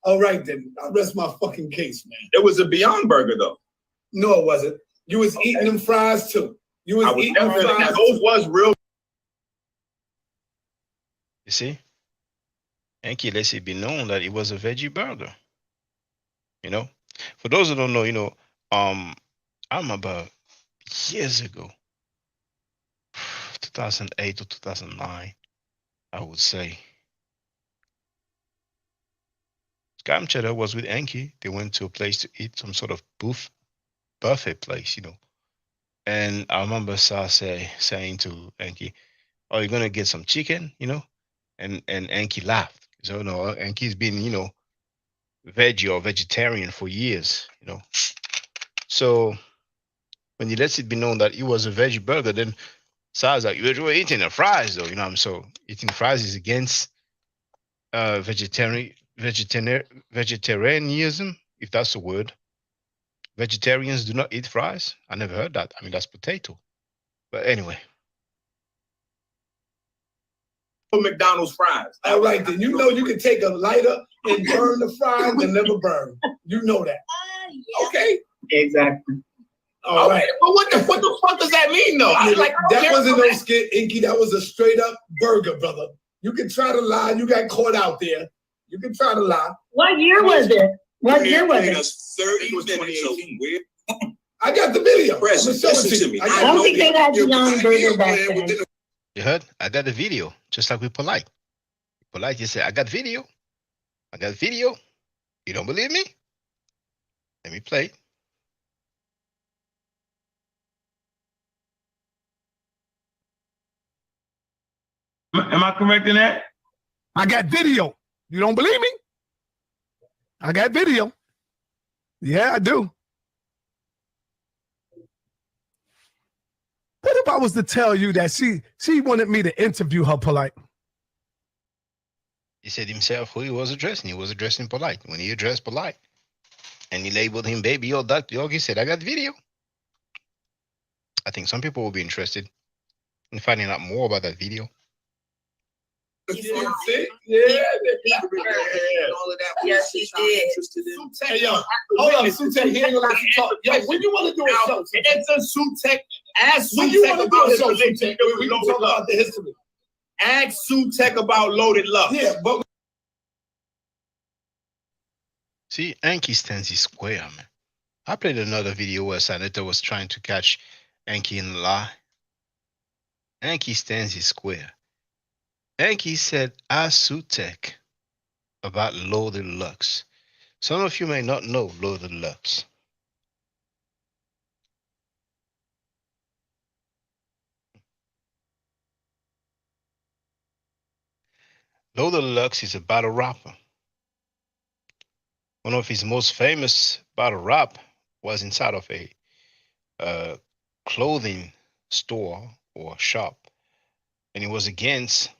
All right, then. I'll rest my fucking case, man. It was a Beyond Burger, though. No, it wasn't. You was eating them fries, too. You was eating them fries. Those was real. You see? Enki lets it be known that it was a veggie burger. You know? For those who don't know, you know, I remember years ago, 2008 or 2009, I would say, Scam Cheddar was with Enki. They went to a place to eat, some sort of buffet place, you know. And I remember Sa saying to Enki, "Oh, you're gonna get some chicken, you know?" And Enki laughed. So no, Enki's been, you know, veggie or vegetarian for years, you know. So when he lets it be known that it was a veggie burger, then Sa's like, you were eating the fries though, you know what I'm saying? So eating fries is against vegetarianism, if that's the word. Vegetarians do not eat fries. I never heard that. I mean, that's potato. But anyway. McDonald's fries. All right, then you know you can take a lighter and burn the fries and never burn. You know that. Yeah. Okay. Exactly. All right. But what the fuck does that mean though? That wasn't no skit, Inky. That was a straight up burger, brother. You can try to lie. You got caught out there. You can try to lie. What year was it? What year was it? 30 minutes. So I got the video. Listen to me. I don't think they had Beyond Burger back then. You heard? I got the video, just like with Polite. Polite, you say, I got video. I got video. You don't believe me? Let me play. Am I correct in that? I got video. You don't believe me? I got video. Yeah, I do. What if I was to tell you that she wanted me to interview her, Polite? He said himself who he was addressing. He was addressing Polite. When he addressed Polite and he labeled him baby or Dr. York, he said, I got video. I think some people will be interested in finding out more about that video. Yeah. Yes, he did. Hey, yo, hold on, Sutek. He ain't gonna let you talk. Yo, when you want to do a show? Answer Sutek. Ask When you Sutek want to do about a his show, relationship Sutek, with we can Loaded talk Love. about the history. Ask Sutek about Loaded Love. Yeah, but See, Anki stands his square, man. I played another video where Sanetta was trying to catch Anki in a lie. Anki stands his square. Anki said, ask Sutek about Loaded Lux. Some of you may not know Loaded Lux. Loaded Lux is a battle rapper. One of his most famous battle rap was inside of a clothing store or shop. And it was against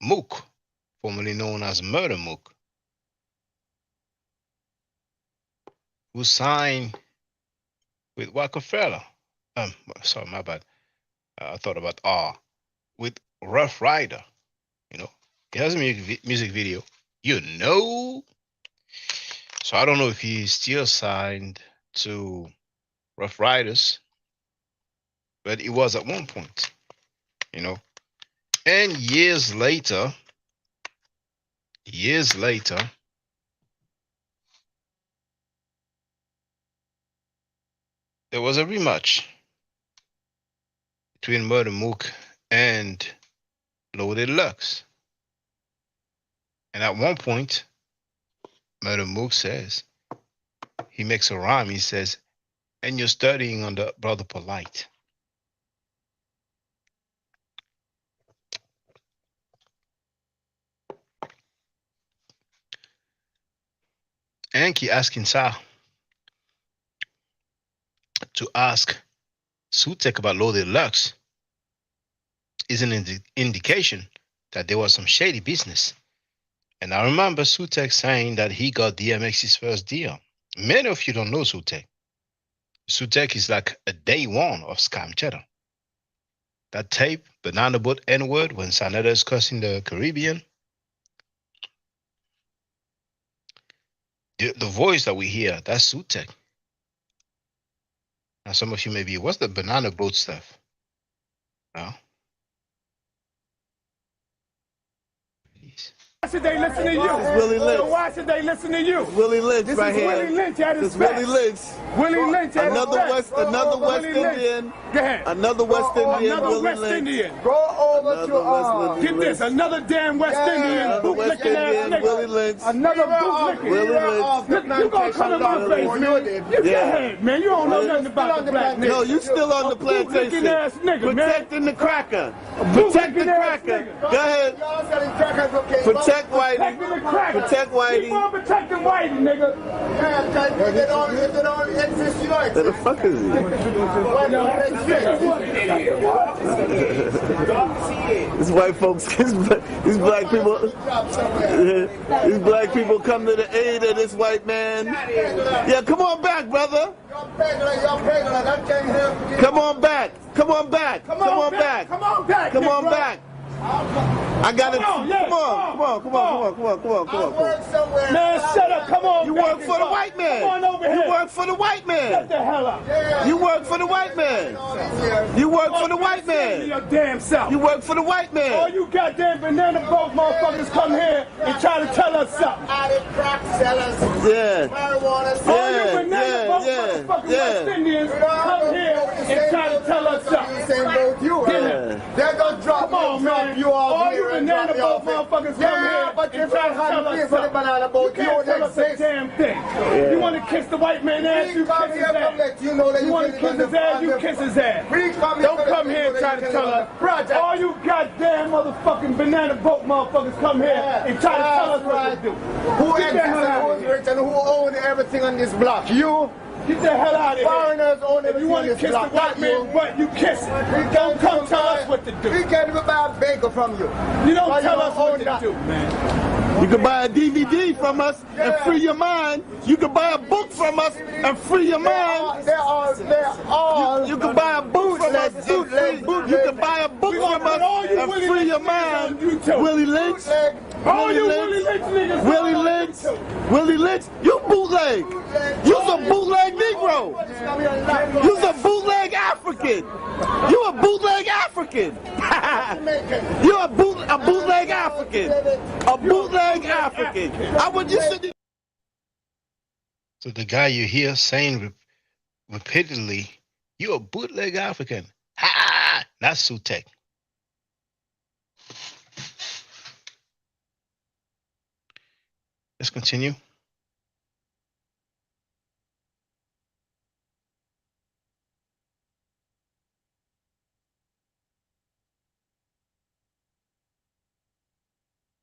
Mook, formerly known as Murder Mook, who signed with Rockefeller. Sorry, my bad. I thought about R. With Rough Rider. You know, he has a music video. You know. So I don't know if he's still signed to Rough Riders, but it was at one point, you know. And years later, there was a rematch between Murder Mook and Loaded Lux. And at one point, Murder Mook says, he makes a rhyme, he says, and you're studying under Brother Polite. Anki asking Sa to ask Sutek about Loaded Lux is an indication that there was some shady business. And I remember Sutek saying that he got DMX's first deal. Many of you don't know Sutek. Sutek is like a day one of Scam Cheddar. That tape, Banana Boat N-word, when Sanetta is cussing the Caribbean. The voice that we hear, that's Sutek. Now some of you may be, what's the Banana Boat stuff? No? Why should they listen to you? It's Willie Lynch. So why should they listen to you? Willie Lynch This right is here. Willie Lynch at his It's best. Willie Lynch. Willie Lynch at Another his West, best. another West Willie Lynch. Indian. Go ahead. Another West Indian. Another Willie West Lynch. Indian. go over Another West Get Indian. this, another damn West Indian Another West bootlicking ass Indian. nigga. Willie Lynch. Another bootlicking. Willie Lynch. You gonna come in my face, man? You Yeah. get head, man. You don't know nothing about the black nigga. No, you still on the plantation. Ass nigga, Protecting the cracker. Protect the cracker. Go ahead. Protect Whitey. Protect Whitey. Keep on protecting Whitey, nigga. Where the fuck is he? These white folks, these black people, these black people come to the aid of this white man. Yeah, come on back, brother. Come on back. Come on back. Come on back. Come on back. Come on back. I got it. Come on. Man, shut up. Come on. You work for the white man. Come on over here. You work for the white man. Shut the hell up. You work for the white man. You work for the white man. Your damn self. You work for the white man. All you goddamn banana boat motherfuckers come here and try to tell us something. Yeah. All you banana boat motherfucking West Indians come here and try to tell us something. They're gonna drop you all you banana boat motherfuckers come here but and try to tell us something. banana boat. You can't tell us a damn thing. You want to kiss the white man ass, you kiss his ass. You want to kiss his ass, you kiss his ass. Don't come here and try to tell us. All you goddamn motherfucking banana boat motherfuckers come here and try to tell us what to do. Who exists and who's rich and who owns everything on this block? You? Get the hell out of here. Foreigners own everything. You want to kiss the white man's butt, you kiss it. Don't come tell us what to do. We can't even buy a bagel from you. You don't tell us what to do, man. You can buy a DVD from us and free your mind. You can buy a book from us and free your mind. They're all. You can buy a book from us. You can buy a book from us and free your mind. Willie Lynch. Willie Lynch. Willie Lynch. You bootleg. You's a bootleg Negro. You's a bootleg African. You a bootleg African. You a bootleg African. A bootleg African. I would you should. So the guy you hear saying repeatedly, "You a bootleg African." Ha! That's Sutek. Let's continue.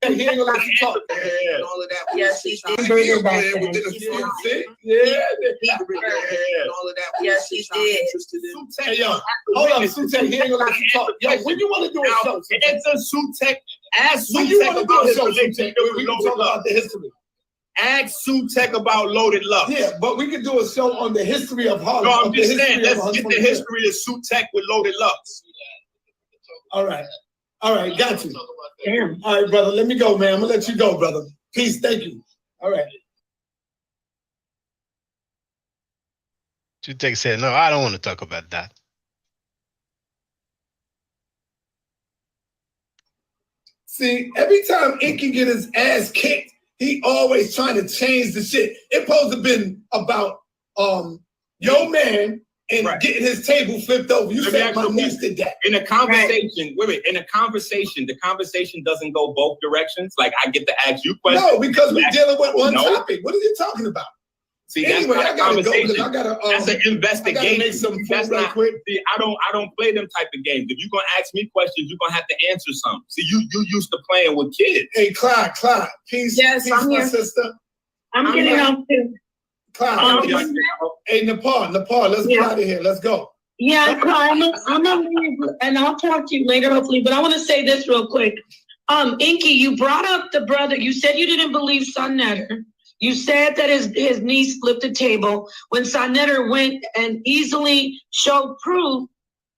He ain't gonna let you talk. All of that. Yes, he did. Hey, yo, hold on, Sutek, he ain't gonna let you talk. Yo, when you want to do a show? It's a Sutek. Ask When you Sutek want to do about a show, Sutek. Sutek, we can talk about the history. Ask Sutek about Loaded Lux. Yeah, but we could do a show on the history of Harlem. No, I'm just saying, let's get the history of Sutek with Loaded Lux. All right, got you. All right, brother, let me go, man. I'm gonna let you go, brother. Peace, thank you. All right. Sutek said, "No, I don't want to talk about that." See, every time Inky get his ass kicked, he always trying to change the shit. It supposed to have been about your man and getting his table flipped over. You said my niece did that. In a conversation, in a conversation, the conversation doesn't go both directions. Like I get to ask you questions. No, because we're dealing with one topic. What are you talking about? See, anyway, that's not a conversation. That's an I investigation. gotta make some That's food right not. quick. See, I don't play them type of games. If you're gonna ask me questions, you're gonna have to answer something. See, you used to playing with kids. Hey, Clyde, peace. Yes, peace, I'm my here. sister. I'm getting off too. Clyde, hey, Nepal, let's get out of here. Let's go. Yeah, I'm gonna leave, and I'll talk to you later, hopefully. But I want to say this real quick. Inky, you brought up the brother. You said you didn't believe Son Netter. You said that his niece flipped the table when Son Netter went and easily showed proof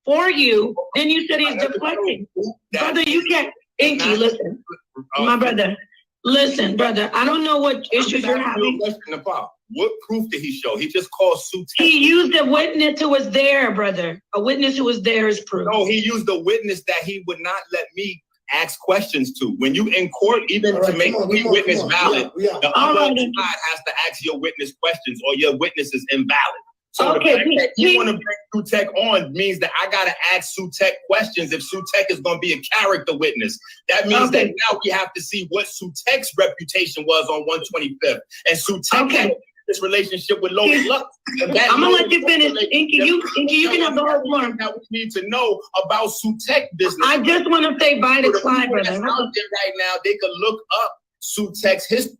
for you. Then you said he's deflecting. Brother, you can't. Inky, listen, my brother. Listen, brother. I don't know what issues you're having. What proof did he show? He just called Sutek. He used a witness who was there, brother. A witness who was there is proof. No, he used a witness that he would not let me ask questions to. When you in court, even to make the witness valid, the other side has to ask your witness questions or your witness is invalid. So Okay, the fact that please. you want to bring Sutek on means that I gotta ask Sutek questions if Sutek is gonna be a character witness. That means that now we have to see what Sutek's reputation was on 125th. And Sutek this relationship with Loaded Lux. I'm gonna let you finish. Inky, you can have the whole floor. That we need to know about Sutek business. I just want to say bye to Clyde, brother. Out there right now, they could look up Sutek's history.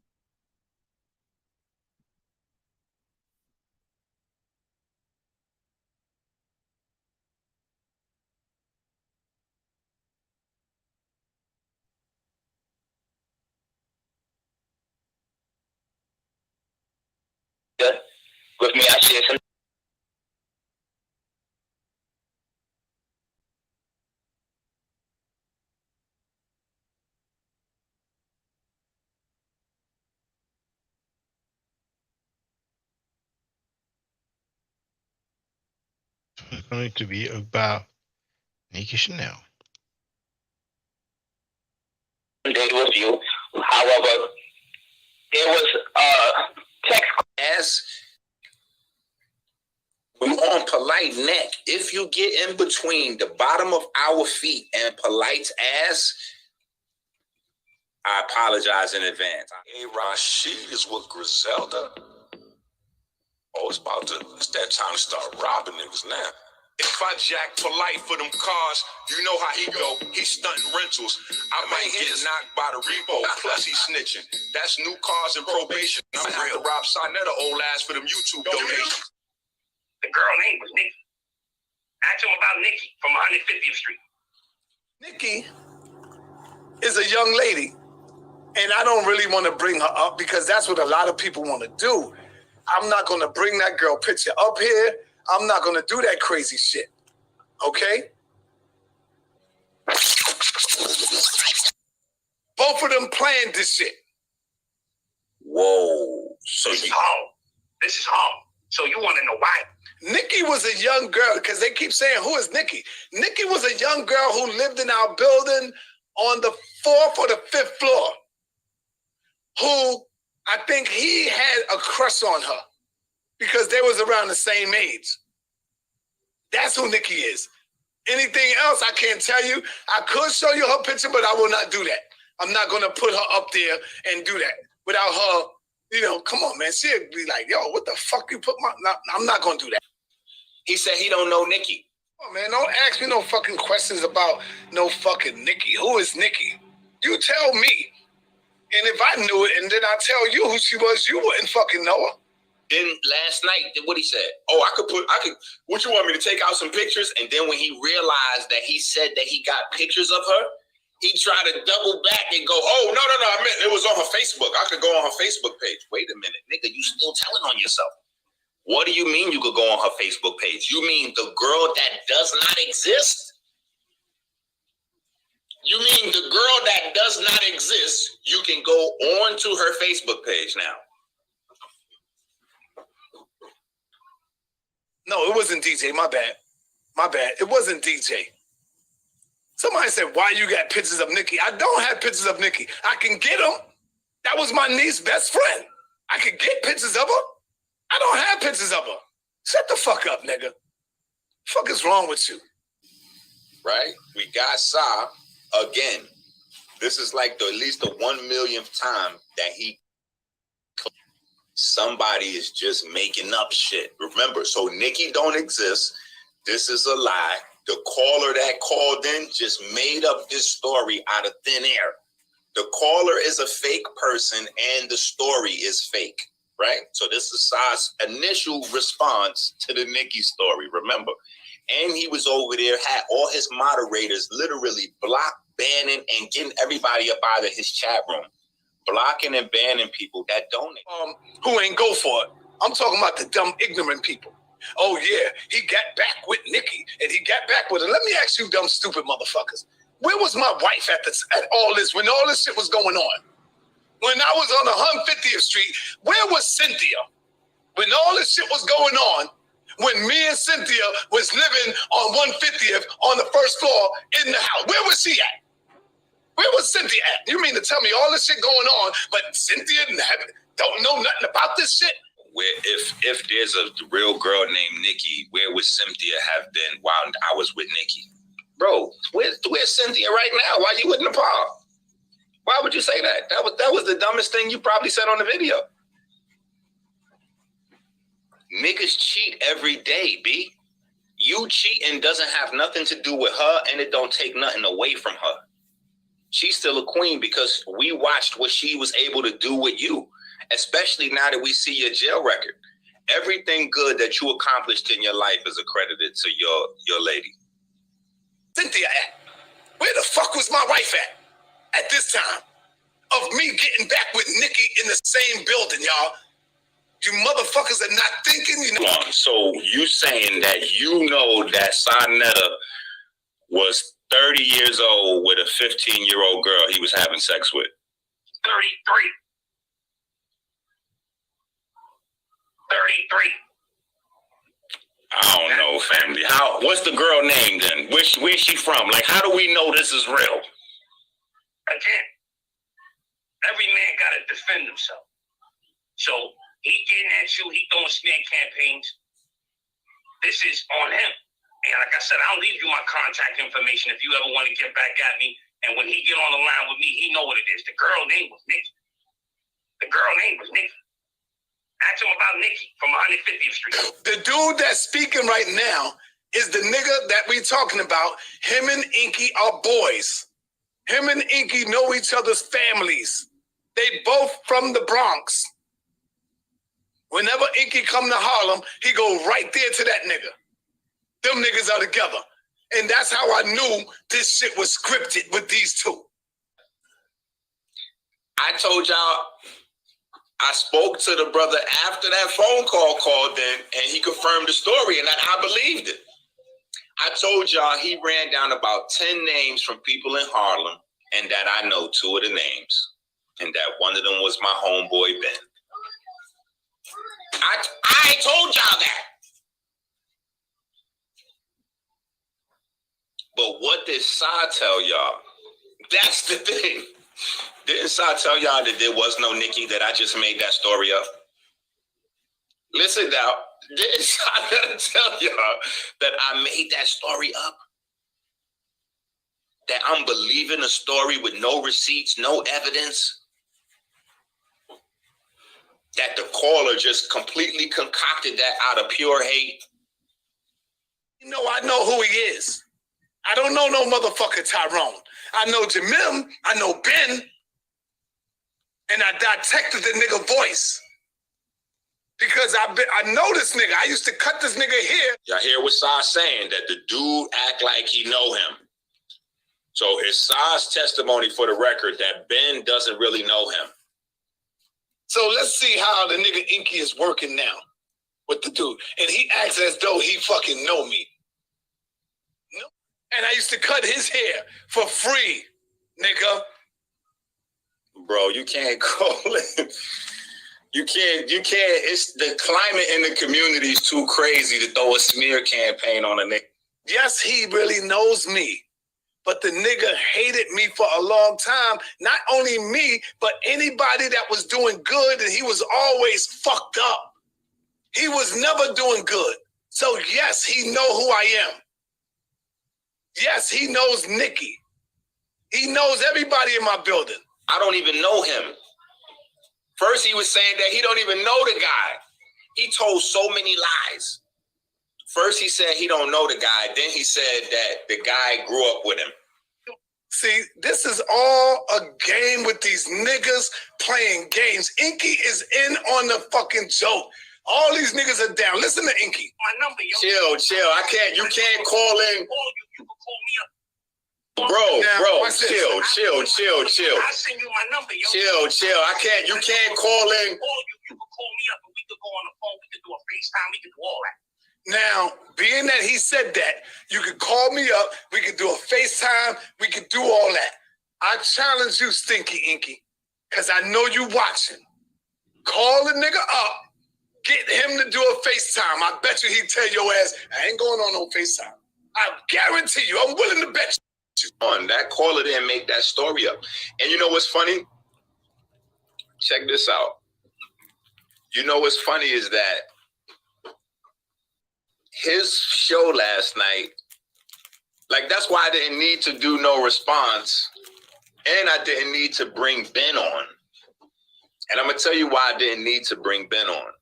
With me, I share some. It's going to be about Nicki Chanel. Day with you. However, there was text as we on Polite neck. If you get in between the bottom of our feet and Polite's ass, I apologize in advance. Hey, Rashid is with Griselda. Oh, it's that time to start robbing niggas now. If I jack Polite for them cars, you know how he go. He stunting rentals. I might get knocked by the repo. Plus he snitching. That's new cars and probation. I'm real. Rob Sarnetta old ass for them YouTube donations. The girl name was Nikki. Ask him about Nikki from 150th Street. Nikki is a young lady, and I don't really want to bring her up because that's what a lot of people want to do. I'm not going to bring that girl picture up here. I'm not going to do that crazy shit. Okay? Both of them planned this shit. Whoa. So this is home. This is home. So you want to know why? Nikki was a young girl, because they keep saying, who is Nikki? Nikki was a young girl who lived in our building on the 4th or the 5th floor, who I think he had a crush on her because they was around the same age. That's who Nikki is. Anything else, I can't tell you. I could show you her picture, but I will not do that. I'm not going to put her up there and do that without her, come on, man. She'd be like, yo, what the fuck you put my... No, I'm not going to do that. He said he don't know Nikki. Oh, man, don't ask me no fucking questions about no fucking Nikki. Who is Nikki? You tell me. And if I knew it and then I tell you who she was, you wouldn't fucking know her. Then last night, what he said? Oh, I could, what you want me to take out some pictures? And then when he realized that he said that he got pictures of her, he tried to double back and go, oh, no, I meant it was on her Facebook. I could go on her Facebook page. Wait a minute, nigga, you still telling on yourself. What do you mean you could go on her Facebook page? You mean the girl that does not exist? You mean the girl that does not exist, you can go on to her Facebook page now? No, it wasn't DJ. My bad. It wasn't DJ. Somebody said, why you got pictures of Nikki? I don't have pictures of Nikki. I can get them. That was my niece's best friend. I could get pictures of her. I don't have pictures of her. Shut the fuck up, nigga. Fuck is wrong with you? Right? We got Sa again. This is like at least the 1 millionth time that somebody is just making up shit. Remember, so Nikki don't exist. This is a lie. The caller that called in just made up this story out of thin air. The caller is a fake person and the story is fake, right? So this is Sa's initial response to the Nikki story, remember? And he was over there, had all his moderators literally block, banning, and getting everybody up out of his chat room. Blocking and banning people that donate. Who ain't go for it. I'm talking about the dumb, ignorant people. Oh, yeah, he got back with Nikki, and he got back with her. Let me ask you dumb, stupid motherfuckers. Where was my wife at all this, when all this shit was going on? When I was on 150th Street, where was Cynthia? When all this shit was going on, when me and Cynthia was living on 150th on the first floor in the house, where was she at? Where was Cynthia at? You mean to tell me all this shit going on, but Cynthia don't know nothing about this shit? where if there's a real girl named Nikki, where would Cynthia have been while I was with Nikki? Bro, where's Cynthia right now? Why you with Nepal? Why would you say that? That was the dumbest thing you probably said on the video. Niggas cheat every day, B. You cheating doesn't have nothing to do with her, and it don't take nothing away from her. She's still a queen because we watched what she was able to do with you, especially now that we see your jail record. Everything good that you accomplished in your life is accredited to your lady. Cynthia at? Where the fuck was my wife at this time? Of me getting back with Nikki in the same building, y'all. You motherfuckers are not thinking, you know. So you saying that you know that Sonetta was 30 years old with a 15-year-old girl he was having sex with? 33. 33. I don't know, family. What's the girl name then? Where's she from? Like, how do we know this is real? Again, every man got to defend himself. So he getting at you, he throwing smear campaigns. This is on him. And like I said, I'll leave you my contact information if you ever want to get back at me. And when he get on the line with me, he know what it is. The girl name was Nikki. The girl name was Nikki. Ask him about Nikki from 150th Street. The dude that's speaking right now is the nigga that we talking about. Him and Inky are boys. Him and Inky know each other's families. They both from the Bronx. Whenever Inky come to Harlem, he go right there to that nigga. Them niggas are together. And that's how I knew this shit was scripted with these two. I told y'all, I spoke to the brother after that phone call called in, and he confirmed the story, and I believed it. I told y'all he ran down about 10 names from people in Harlem, and that I know 2 of the names, and that one of them was my homeboy, Ben. I told y'all that. But what did Sa tell y'all? That's the thing. Didn't Sa tell y'all that there was no Nikki, that I just made that story up? Listen now, didn't Sa tell y'all that I made that story up? That I'm believing a story with no receipts, no evidence? That the caller just completely concocted that out of pure hate? You know, I know who he is. I don't know no motherfucker Tyrone. I know Jamim, I know Ben, and I detected the nigga voice. Because I know this nigga. I used to cut this nigga here. Y'all hear what Sa's saying, that the dude act like he know him. So it's Sa's testimony for the record that Ben doesn't really know him. So let's see how the nigga Inky is working now with the dude. And he acts as though he fucking know me. No. And I used to cut his hair for free, nigga. Bro, you can't call it. You can't. It's the climate in the community is too crazy to throw a smear campaign on a nigga. Yes, he really knows me. But the nigga hated me for a long time. Not only me, but anybody that was doing good, and he was always fucked up. He was never doing good. So yes, he know who I am. Yes, he knows Nikki. He knows everybody in my building. I don't even know him. First, he was saying that he don't even know the guy. He told so many lies. First, he said he don't know the guy. Then he said that the guy grew up with him. See, this is all a game with these niggas playing games. Inky is in on the fucking joke. All these niggas are down. Listen to Inky. My number, yo. Chill. You can't call in. You can call me up. Bro, chill. I send you my number, yo. Chill. You can't call in. You can call me up and we could go on the phone. We could do a FaceTime. We could do all that. Now, being that he said that, you could call me up, we could do a FaceTime, we could do all that. I challenge you, Stinky Inky, because I know you watching. Call the nigga up, get him to do a FaceTime. I bet you he'd tell your ass, I ain't going on no FaceTime. I guarantee you, I'm willing to bet you. On that caller didn't make that story up. And you know what's funny? Check this out. You know what's funny is that his show last night, like that's why I didn't need to do no response, and I didn't need to bring Ben on. And I'm gonna tell you why I didn't need to bring Ben on.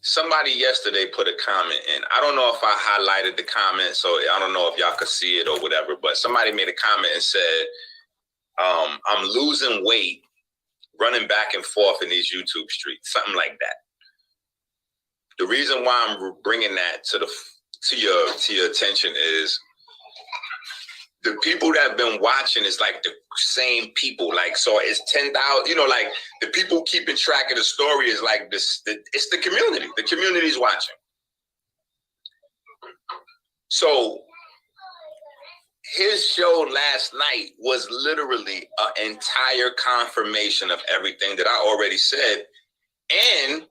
Somebody yesterday put a comment in. I don't know if I highlighted the comment, so I don't know if y'all could see it or whatever, but somebody made a comment and said, I'm losing weight running back and forth in these YouTube streets, something like that. The reason why I'm bringing that to your attention is the people that have been watching is like the same people. Like, so it's 10,000, you know, like the people keeping track of the story is like this, it's the community. The community's watching. So his show last night was literally an entire confirmation of everything that I already said. And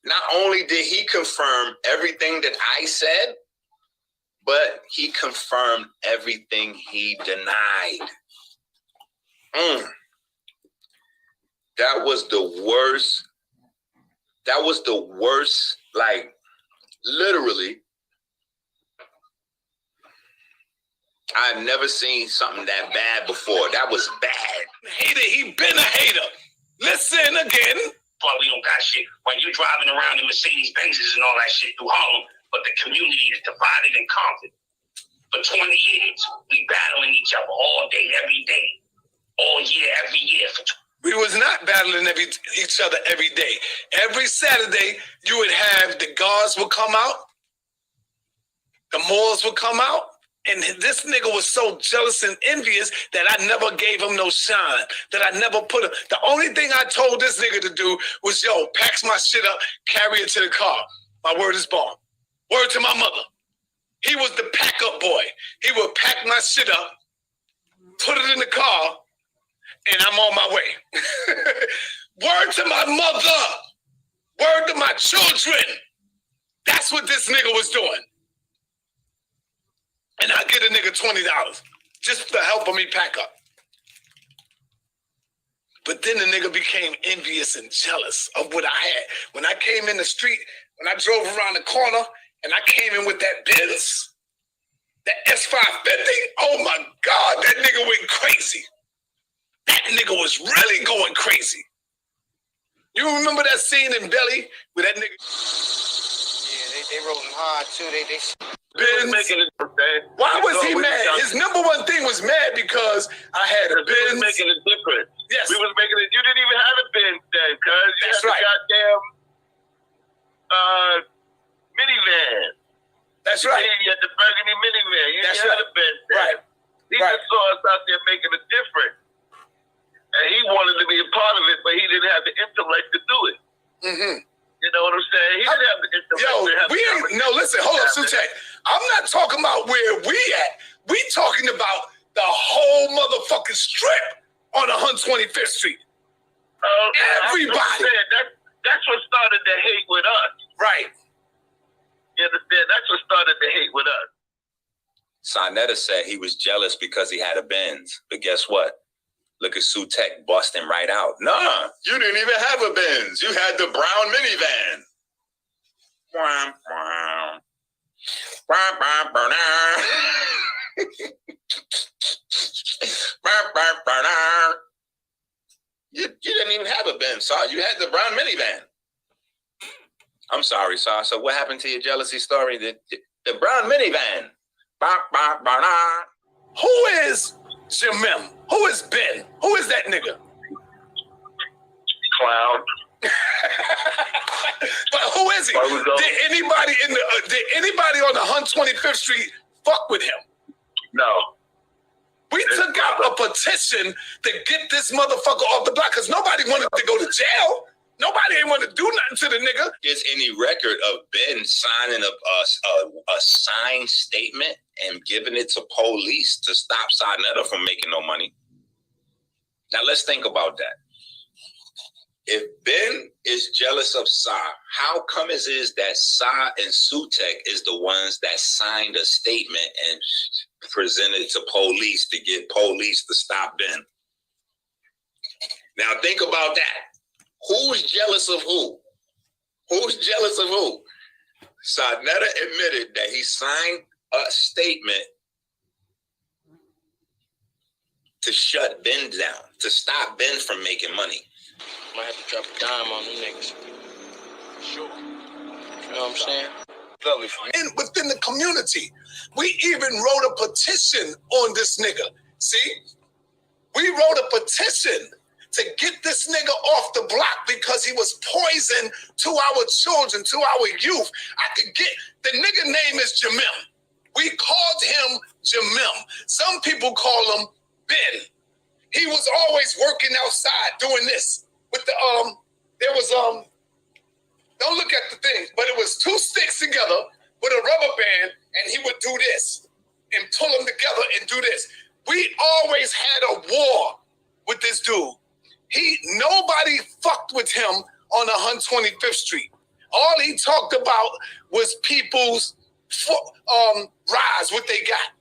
not only did he confirm everything that I said, but he confirmed everything he denied. That was the worst. That was the worst, like, literally. I've never seen something that bad before. That was bad. Hater, he been a hater. Listen again. Boy, we don't got shit. When you driving around in Mercedes Benzes and all that shit through Harlem, but the community is divided and conquered. For 20 years, we battling each other all day, every day, all year, every year. We was not battling each other every day. Every Saturday, you would have the guards would come out, the Moors would come out, and this nigga was so jealous and envious that I never gave him no shine, that I never put him. The only thing I told this nigga to do was, yo, packs my shit up, carry it to the car. My word is bond. Word to my mother. He was the pack-up boy. He would pack my shit up, put it in the car, and I'm on my way. Word to my mother. Word to my children. That's what this nigga was doing. And I get a nigga $20 just to help me pack up. But then the nigga became envious and jealous of what I had. When I came in the street, when I drove around the corner, and I came in with that Benz, that S550, oh my God, that nigga went crazy. That nigga was really going crazy. You remember that scene in Belly with that nigga? Yeah, they rolling hard too. They Benz. Why was he mad? His number one thing was mad because I had a Benz. We was making a difference. Yes. We was making it. You didn't even have a Benz then, cuz you That's had right. the goddamn minivan. That's right. You had the burgundy minivan. You That's had right. a Benz then. Right. He just saw us out there making a difference. And he wanted to be a part of it, but he didn't have the intellect to do it. Mm-hmm. You know what I'm saying? He didn't have the intellect to have we ain't, no, listen, hold up, Sutek. I'm not talking about where we at. We talking about the whole motherfucking strip on 125th Street. Everybody. That's what started the hate with us. Right. You understand? That's what started the hate with us. Sonetta said he was jealous because he had a Benz. But guess what? Look at Sutek busting right out. Nah, you didn't even have a Benz. You had the brown minivan. Wah, wah. Wah, wah, wah, wah. Wah, wah, wah, wah. You didn't even have a Benz, Saw. You had the brown minivan. I'm sorry, Saw. So what happened to your jealousy story? The brown minivan. Bah, bah, bah, bah. Who is Jamim? Who is Ben? Who is that nigga? Clown. But who is he? Did anybody on the 125th Street fuck with him? No. We took out a petition to get this motherfucker off the block because nobody wanted to go to jail. Nobody ain't want to do nothing to the nigga. There's any record of Ben signing a signed statement and giving it to police to stop Sonetta from making no money? Now let's think about that. If Ben is jealous of Sa, how come it is that Sa and Sutek is the ones that signed a statement and presented it to police to get police to stop Ben? Now think about that. Who's jealous of who? Who's jealous of who? Sarnetta admitted that he signed a statement to shut Ben down, to stop Ben from making money. Might have to drop a dime on them niggas. Sure. You know what I'm saying? And within the community, we even wrote a petition on this nigga. See? We wrote a petition to get this nigga off the block because he was poison to our children, to our youth. I could get, the nigga name is Jamil. We called him Jamil. Some people call him Ben. He was always working outside doing this with the, don't look at the thing, but it was two sticks together with a rubber band, and he would do this and pull them together and do this. We always had a war with this dude. Nobody fucked with him on 125th Street. All he talked about was people's rise, what they got.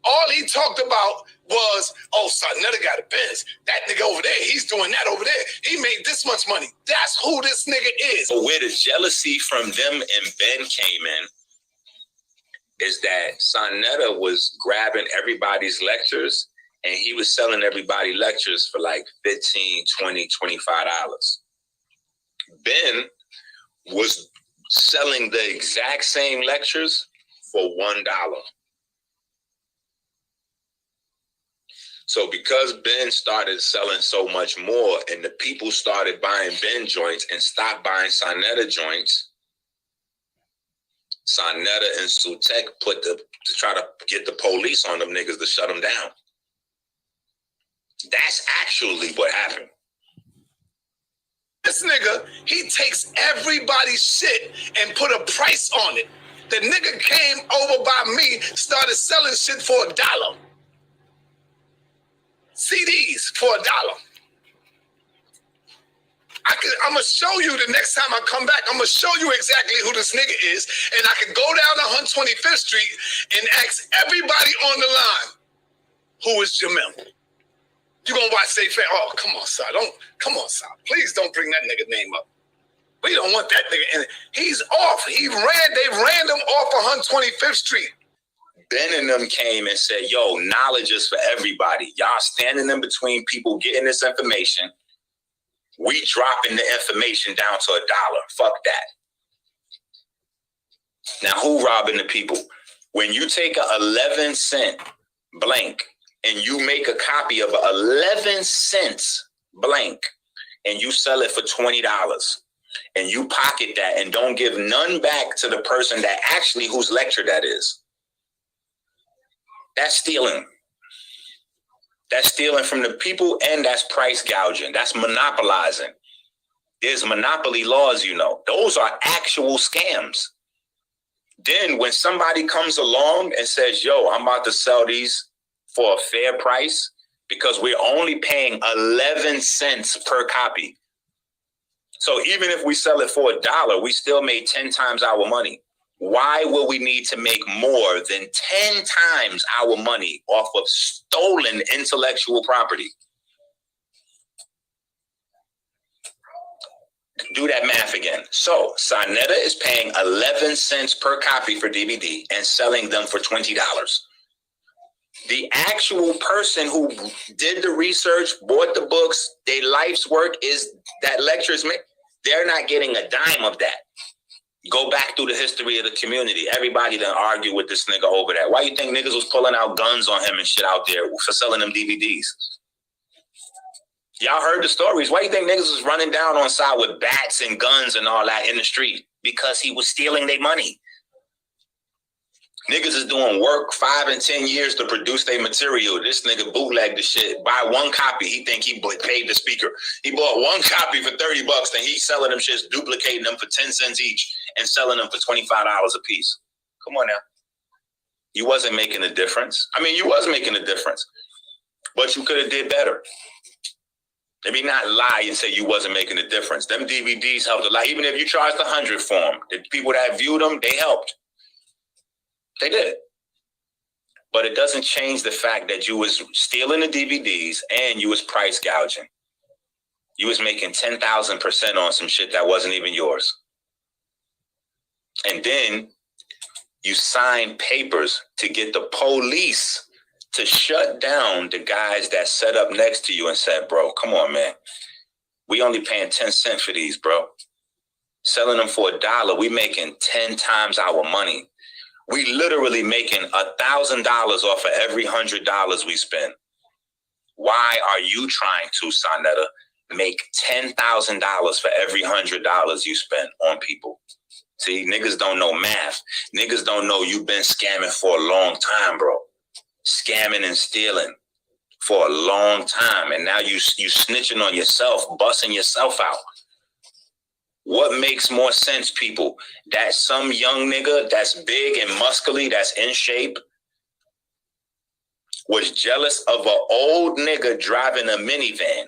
All he talked about was, oh, Sarnetta got a Benz. That nigga over there, he's doing that over there. He made this much money. That's who this nigga is. But where the jealousy from them and Ben came in is that Sarnetta was grabbing everybody's lectures and he was selling everybody lectures for like $15, $20, $25. Ben was selling the exact same lectures for $1. So because Ben started selling so much more and the people started buying Ben joints and stopped buying Sarnetta joints, Sarnetta and Sutek to try to get the police on them niggas to shut them down. That's actually what happened. This nigga, he takes everybody's shit and put a price on it. The nigga came over by me, started selling shit for $1. CDs for $1. I'm gonna show you the next time I come back. I'm gonna show you exactly who this nigga is, and I can go down to 125th Street and ask everybody on the line, who is Jamil? You gonna watch they say, oh, come on, son. Come on, son. Please don't bring that nigga name up. We don't want that nigga. And he's off. They ran him off 125th Street. Ben and them came and said, yo, knowledge is for everybody. Y'all standing in between people getting this information. We dropping the information down to $1. Fuck that. Now, who robbing the people? When you take a 11-cent blank and you make a copy of 11 cents blank and you sell it for $20 and you pocket that and don't give none back to the person that actually whose lecture that is, that's stealing. That's stealing from the people, and that's price gouging. That's monopolizing. There's monopoly laws, you know. Those are actual scams. Then when somebody comes along and says, yo, I'm about to sell these for a fair price because we're only paying 11 cents per copy. So even if we sell it for $1, we still made 10 times our money. Why will we need to make more than 10 times our money off of stolen intellectual property? Do that math again. So Sarnetta is paying 11 cents per copy for DVD and selling them for $20. The actual person who did the research, bought the books, their life's work is that lectures, they're not getting a dime of that. Go back through the history of the community. Everybody done argue with this nigga over that. Why you think niggas was pulling out guns on him and shit out there for selling them DVDs? Y'all heard the stories. Why you think niggas was running down on side with bats and guns and all that in the street? Because he was stealing their money. Niggas is doing work 5 and 10 years to produce their material. This nigga bootlegged the shit. Buy one copy, he think he paid the speaker. He bought one copy for $30 and he's selling them shits, duplicating them for 10 cents each and selling them for $25 a piece. Come on now. You wasn't making a difference. I mean, you was making a difference, but you could have did better. Let me not lie and say you wasn't making a difference. Them DVDs helped a lot. Even if you charged $100 for them, the people that viewed them, they helped. They did. But it doesn't change the fact that you was stealing the DVDs and you was price gouging. You was making 10,000% on some shit that wasn't even yours. And then you signed papers to get the police to shut down the guys that set up next to you and said, bro, come on, man. We only paying 10 cents for these, bro. Selling them for $1, we making 10 times our money. We literally making $1,000 off of every $100 we spend. Why are you trying to, Sonetta, make $10,000 for every $100 you spend on people? See, niggas don't know math. Niggas don't know you've been scamming for a long time, bro. Scamming and stealing for a long time. And now you snitching on yourself, busting yourself out. What makes more sense, people? That some young nigga that's big and muscly, that's in shape, was jealous of an old nigga driving a minivan.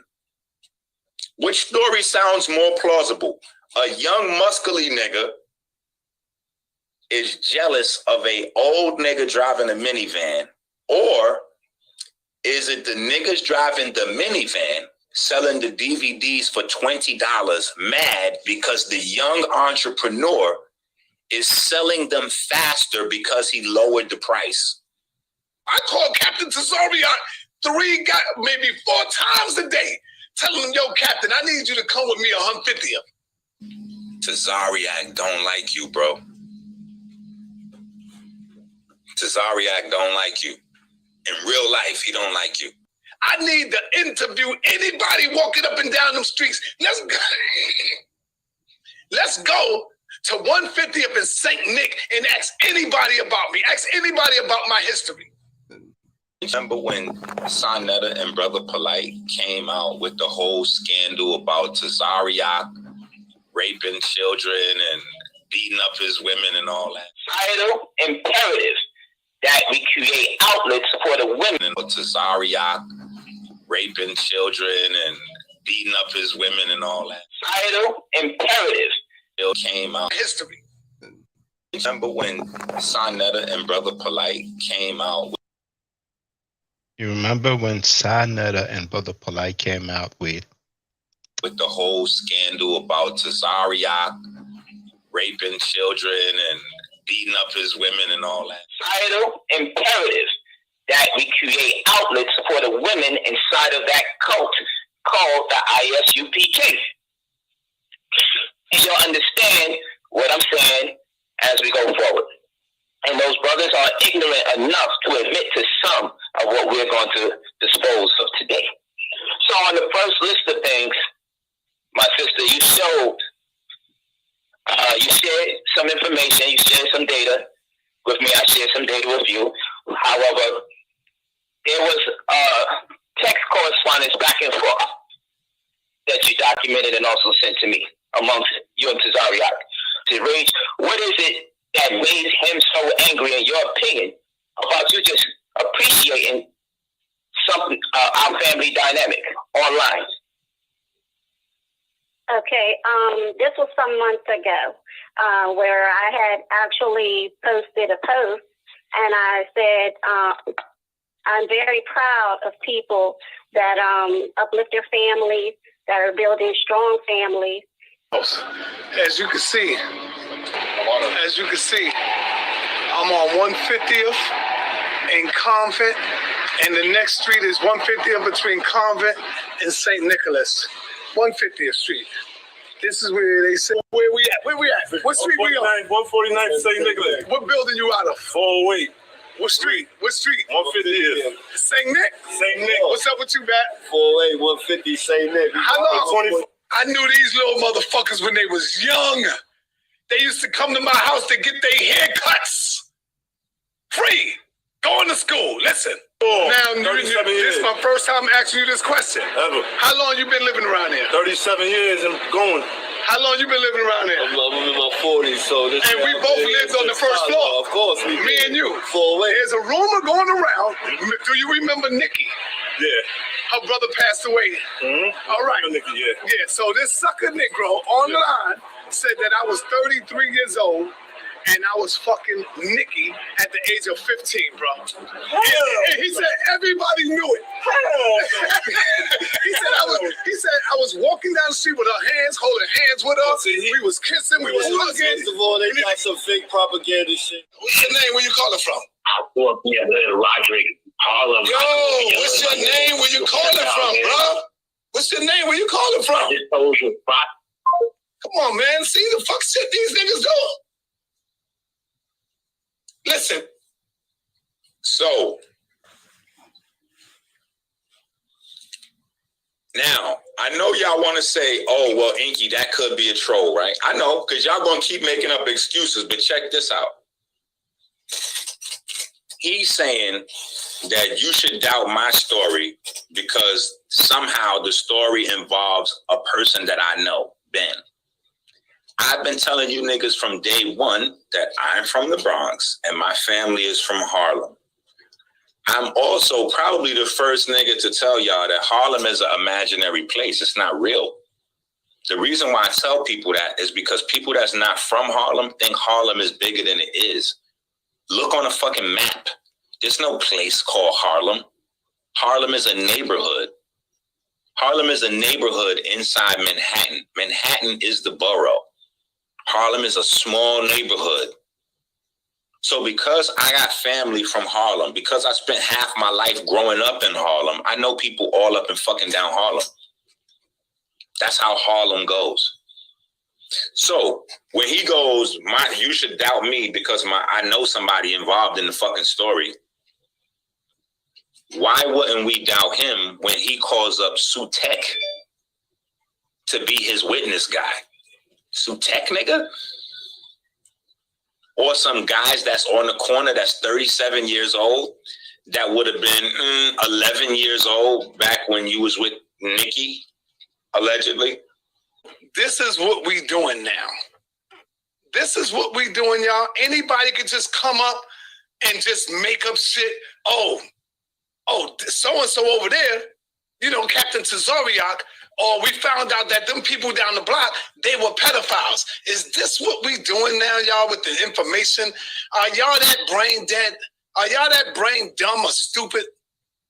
Which story sounds more plausible? A young muscly nigga is jealous of an old nigga driving a minivan, or is it the niggas driving the minivan selling the DVDs for $20 mad because the young entrepreneur is selling them faster because he lowered the price? I call Captain Tazariak maybe 4 times a day, telling him, yo, Captain, I need you to come with me 150th. Tazariak don't like you, bro. Tazariak don't like you. In real life, he don't like you. I need to interview anybody walking up and down them streets. Let's go to 150th and St. Nick and ask anybody about me. Ask anybody about my history. Remember when Sonetta and Brother Polite came out with the whole scandal about Tazariak raping children and beating up his women and all that? Societal imperative that we create outlets for the women. Tazariak raping children and beating up his women and all that. Societal imperative. It came out. History. Remember when Sonetta and Brother Polite came out with... You remember when Sonetta and Brother Polite came out with the whole scandal about Tazariak raping children and beating up his women and all that? Societal imperative that we create outlets for the women inside of that cult called the ISUPK. And you'll understand what I'm saying as we go forward. And those brothers are ignorant enough to admit to some of what we're going to dispose of today. So on the first list of things, my sister, you showed, you shared some information, you shared some data with me, I shared some data with you. However, there was text correspondence back and forth that you documented and also sent to me amongst you and Tazariak. Rage, what is it that made him so angry, in your opinion, about you just appreciating something, our family dynamic online? Okay, this was some months ago where I had actually posted a post and I said, I'm very proud of people that uplift their families, that are building strong families. As you can see, I'm on 150th in Convent, and the next street is 150th between Convent and St. Nicholas. 150th Street. This is where they say, where we at? What street we on? 149th St. Nicholas. What building you out of? 408. What street? 150th. St. Nick? St. Nick. What's up with you, Bat? 408, 150, St. Nick. How long? I knew these little motherfuckers when they was young. They used to come to my house to get their haircuts. Free. Going to school. Listen. Now, this is my first time asking you this question. Ever. How long you been living around here? 37 years and going. How long you been living around here? I'm in my 40s, so this. And we both lived on the first floor. Of course, we Me did. and you. 408. There's a rumor going around. Do you remember Nikki? Yeah. Her brother passed away. Mm-hmm. All right. Nikki, yeah. Yeah, so this sucker Negro online said that I was 33 years old and I was fucking Nikki at the age of 15, bro. And he said everybody knew it. He said He said I was walking down the street with her hands, holding hands with her. We was kissing, we was hugging. First of all, they got some fake propaganda shit. What's your name? Where you calling from? I grew up near Little Roderick, Harlem. Yo, what's your name? Where you calling from, bro? What's your name? Where you calling from? I just told you, Come on, man. See the fuck shit these niggas doing. Listen. So now I know y'all want to say, "Oh, well, Inky, that could be a troll, right?" I know, because y'all gonna keep making up excuses. But check this out. He's saying that you should doubt my story because somehow the story involves a person that I know, Ben. I've been telling you niggas from day one that I'm from the Bronx and my family is from Harlem. I'm also probably the first nigga to tell y'all that Harlem is an imaginary place. It's not real. The reason why I tell people that is because people that's not from Harlem think Harlem is bigger than it is. Look on a fucking map. There's no place called Harlem. Harlem is a neighborhood. Harlem is a neighborhood inside Manhattan. Manhattan is the borough. Harlem is a small neighborhood. So because I got family from Harlem, because I spent half my life growing up in Harlem, I know people all up and fucking down Harlem. That's how Harlem goes. So when he goes, you should doubt me because I know somebody involved in the fucking story. Why wouldn't we doubt him when he calls up Sutek to be his witness guy? Sutek, nigga? Or some guys that's on the corner that's 37 years old that would have been 11 years old back when you was with Nikki, allegedly. This is what we doing now. This is what we doing, y'all. Anybody could just come up and just make up shit. Oh, so-and-so over there, Captain Tazariak, or we found out that them people down the block, they were pedophiles. Is this what we doing now, y'all, with the information? Are y'all that brain dead? Are y'all that brain dumb or stupid?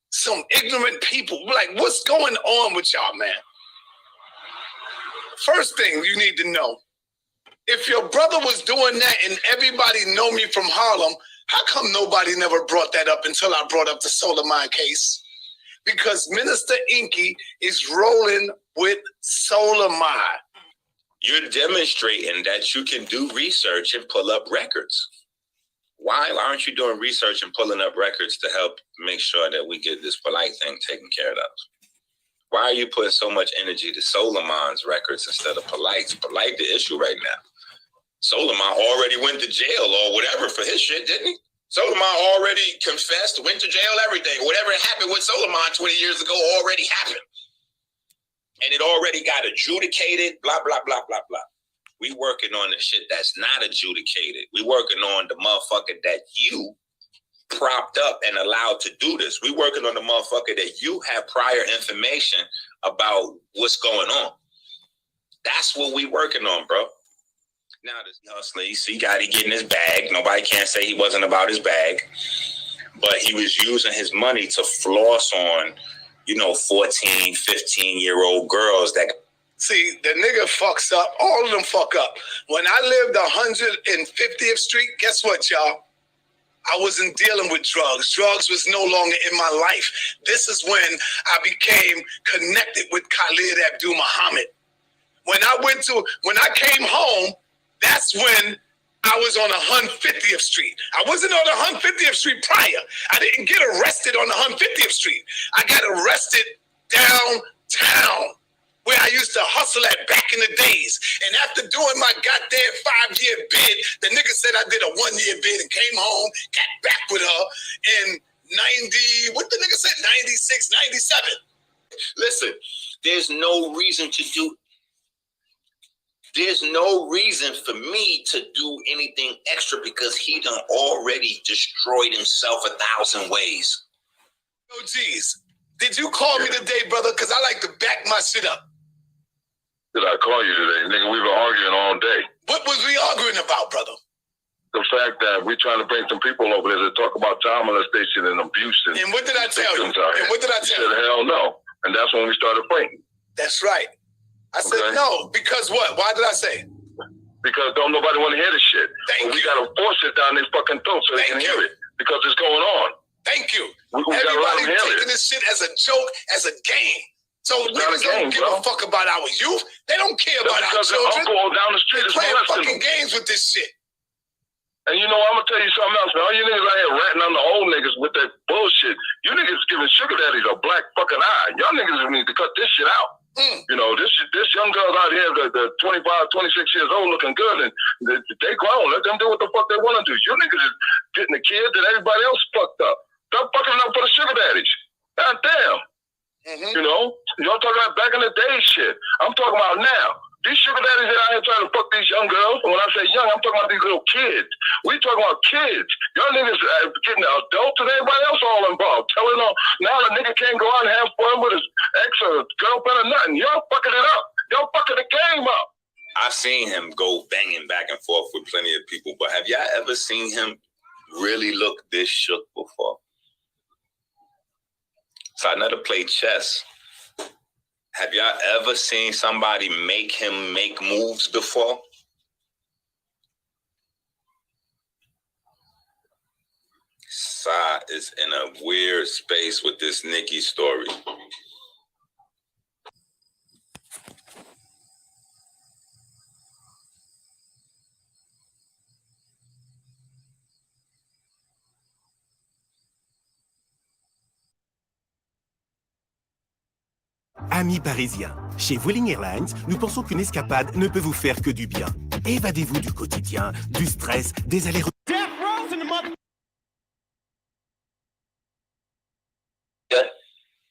Some ignorant people. Like, what's going on with y'all, man? First thing you need to know, if your brother was doing that and everybody know me from Harlem, how come nobody never brought that up until I brought up the Solar Mind case? Because Minister Inky is rolling with Solar Mind. You're demonstrating that you can do research and pull up records. Why aren't you doing research and pulling up records to help make sure that we get this Polite thing taken care of? Why are you putting so much energy to Solar Mind's records instead of Polite's? Polite the issue right now. Solar Mind already went to jail or whatever for his shit, didn't he? Solar Mind already confessed, went to jail, everything. Whatever happened with Solar Mind 20 years ago already happened. And it already got adjudicated, blah, blah, blah, blah, blah. We working on the shit that's not adjudicated. We working on the motherfucker that you propped up and allowed to do this. We working on the motherfucker that you have prior information about what's going on. That's what we working on, bro. Now this hustler, you see, he getting his bag. Nobody can say he wasn't about his bag, but he was using his money to floss on, 14, 15-year-old girls that. See, the nigga fucks up. All of them fuck up. When I lived 150th Street, guess what, y'all? I wasn't dealing with drugs. Drugs was no longer in my life. This is when I became connected with Khalid Abdul Muhammad. When I came home, that's when I was on 150th Street. I wasn't on 150th Street prior. I didn't get arrested on 150th Street. I got arrested downtown, where I used to hustle at back in the days. And after doing my goddamn 5-year bid, the nigga said I did a 1-year bid and came home, got back with her in 96, 97. Listen, there's no reason for me to do anything extra because he done already destroyed himself 1,000 ways. Oh, geez. Did you call me today, brother? Because I like to back my shit up. Did I call you today? Nigga, we've been arguing all day. What was we arguing about, brother? The fact that we're trying to bring some people over there to talk about child molestation and abuse. And what did I tell you? And what did I tell you? You said, hell no. And that's when we started fighting. That's right. I said no, because what? Why did I say? Because don't nobody want to hear this shit. Thank we gotta force it down their fucking throat so they can hear it. Because it's going on. Thank you. We gotta let Everybody them hear taking it. this shit as a joke, as a game. So It's not a niggas don't game, give bro. a fuck about our youth. They don't care That's about our because their children. uncle down the street They're is playing molesting fucking them. games with this shit. And you know, I'm gonna tell you something else, man. All you niggas out here ratting on the old niggas with that bullshit. You niggas giving sugar daddies a black fucking eye. Y'all niggas need to cut this shit out. You know, this young girls out here, the 25, 26 years old looking good, and they grown. Let them do what the fuck they want to do. You niggas is getting the kids and everybody else fucked up. Stop fucking up for the sugar daddies. God damn. You know, y'all talking about back in the day shit. I'm talking about now. These sugar daddies that out here trying to fuck these young girls, and when I say young, I'm talking about these little kids. We talking about kids. Y'all niggas getting the adults and everybody else all involved. Telling them now the nigga can't go out and have fun with his ex or girlfriend or nothing. Y'all fucking it up. Y'all fucking the game up. I've seen him go banging back and forth with plenty of people, but have y'all ever seen him really look this shook before? So I know to play chess. Have y'all ever seen somebody make him make moves before? Sa is in a weird space with this Nicki story. Amis parisiens, chez Vueling Airlines, nous pensons qu'une escapade ne peut vous faire que du bien. Évadez-vous du quotidien, du stress, des allers-retours.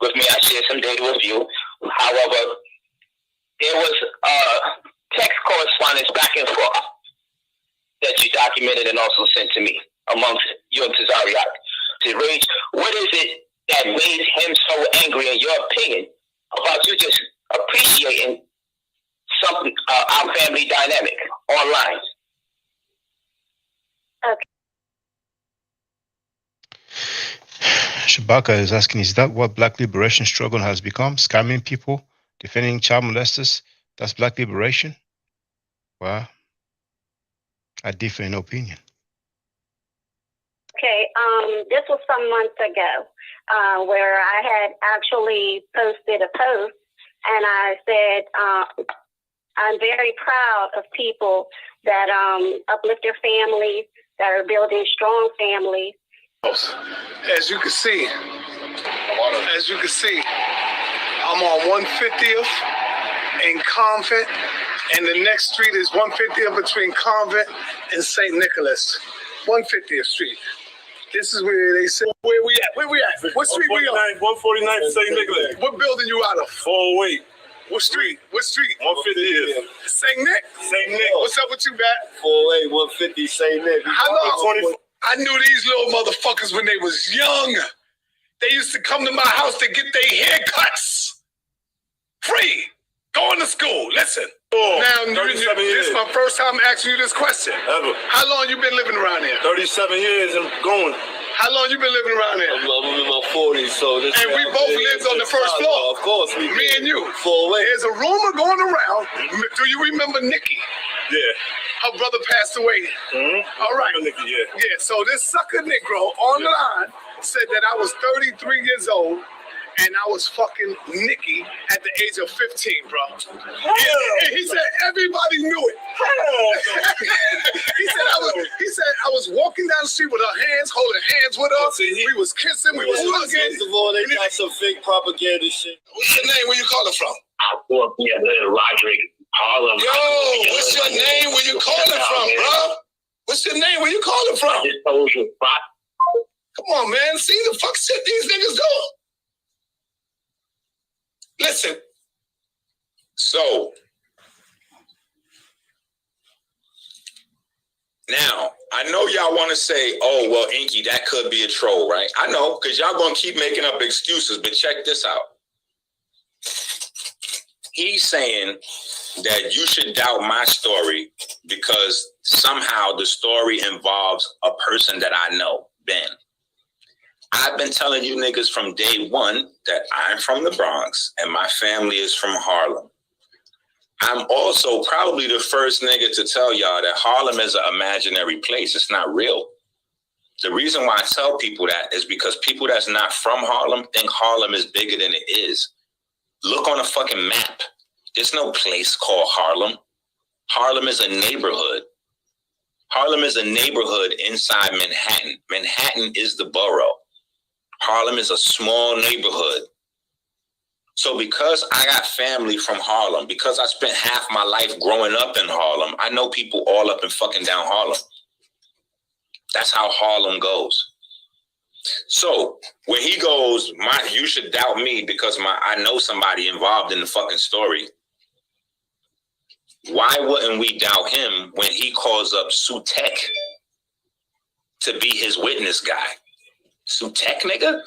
With me, I shared some data with you. However, there was text correspondence back and forth that you documented and also sent to me amongst you and Tazariak. Rage, what is it that made him so angry, in your opinion, about you just appreciating something, our family dynamic online? Shabaka is asking, is that what Black Liberation struggle has become? Scamming people, defending child molesters? That's Black Liberation? Well, I differ in opinion. Okay, this was some months ago where I had actually posted a post and I said, I'm very proud of people that uplift their families, that are building strong families. As you can see, I'm on 150th and Convent, and the next street is 150th between Convent and St. Nicholas. 150th Street. This is where they say, where we at? What street we on? 149th St. Nicholas. What building you out of? 408. What street? 150th. St. Nick? St. Nick. What's up with you, Matt? 408, 150 St. Nick. How long? I knew these little motherfuckers when they was young. They used to come to my house to get their haircuts. Free. Going to school. Listen. Now, this is my first time asking you this question. Ever. How long you been living around here? 37 years and going. How long you been living around here? I'm in my 40s, so this. And we both lived on the first floor. Of course, we Me and you. 408. There's a rumor going around. Do you remember Nikki? Yeah. Her brother passed away. All right. Nikki, yeah. Yeah, so this sucker Negro on the line said that I was 33 years old and I was fucking Nikki at the age of 15, bro. And he said everybody knew it. he said I was walking down the street with her hands, holding hands with her. We was kissing, we was hugging. First of all, they got some fake propaganda shit. What's your name? Where you calling from? I grew up near Roderick, Harlem. Yo, what's your name? Where you calling from, bro? What's your name? Where you calling from? I just told you, Come on, man. See the fuck shit these niggas doing. Listen. So now I know y'all want to say, "Oh, well, Inky, that could be a troll," right? I know, because y'all gonna keep making up excuses. But check this out. He's saying that you should doubt my story because somehow the story involves a person that I know, Ben. I've been telling you niggas from day one that I'm from the Bronx and my family is from Harlem. I'm also probably the first nigga to tell y'all that Harlem is an imaginary place. It's not real. The reason why I tell people that is because people that's not from Harlem think Harlem is bigger than it is. Look on a fucking map. There's no place called Harlem. Harlem is a neighborhood. Harlem is a neighborhood inside Manhattan. Manhattan is the borough. Harlem is a small neighborhood. So because I got family from Harlem, because I spent half my life growing up in Harlem, I know people all up and fucking down Harlem. That's how Harlem goes. So when he goes, you should doubt me because I know somebody involved in the fucking story. Why wouldn't we doubt him when he calls up Sutek to be his witness guy? Sutek, nigga?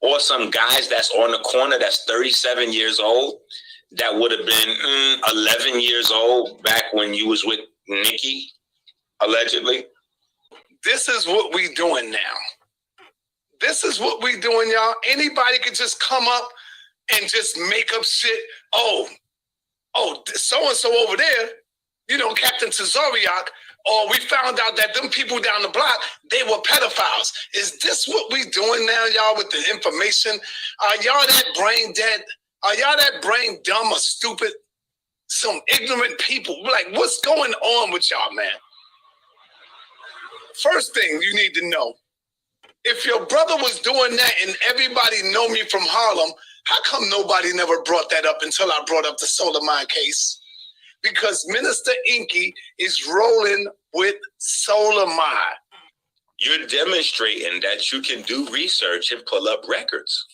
Or some guys that's on the corner that's 37 years old that would have been 11 years old back when you was with Nikki, allegedly. This is what we doing now. This is what we doing, y'all. Anybody could just come up and just make up shit. Oh, so-and-so over there, you know, Captain Tazariak, or we found out that them people down the block, they were pedophiles. Is this what we doing now, y'all, with the information? Are y'all that brain dead? Are y'all that brain dumb or stupid? Some ignorant people. Like, what's going on with y'all, man? First thing you need to know, if your brother was doing that and everybody know me from Harlem, how come nobody never brought that up until I brought up the Soleimani case? Because Minister Inky is rolling with Soleimani. You're demonstrating that you can do research and pull up records.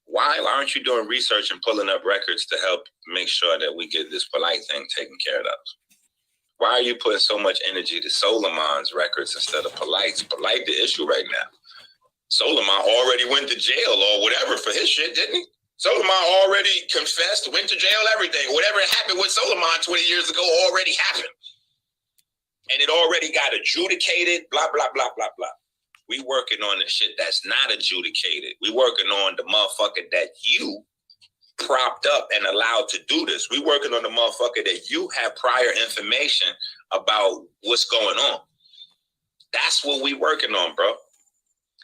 Why aren't you doing research and pulling up records to help make sure that we get this polite thing taken care of? Why are you putting so much energy to Soleimani's records instead of Polite's? Polite the issue right now. Soleimani already went to jail or whatever for his shit, didn't he? Soleimani already confessed, went to jail, everything. Whatever happened with Soleimani 20 years ago already happened. And it already got adjudicated, blah, blah, blah, blah, blah. We working on the shit that's not adjudicated. We working on the motherfucker that you propped up and allowed to do this. We working on the motherfucker that you have prior information about what's going on. That's what we working on, bro.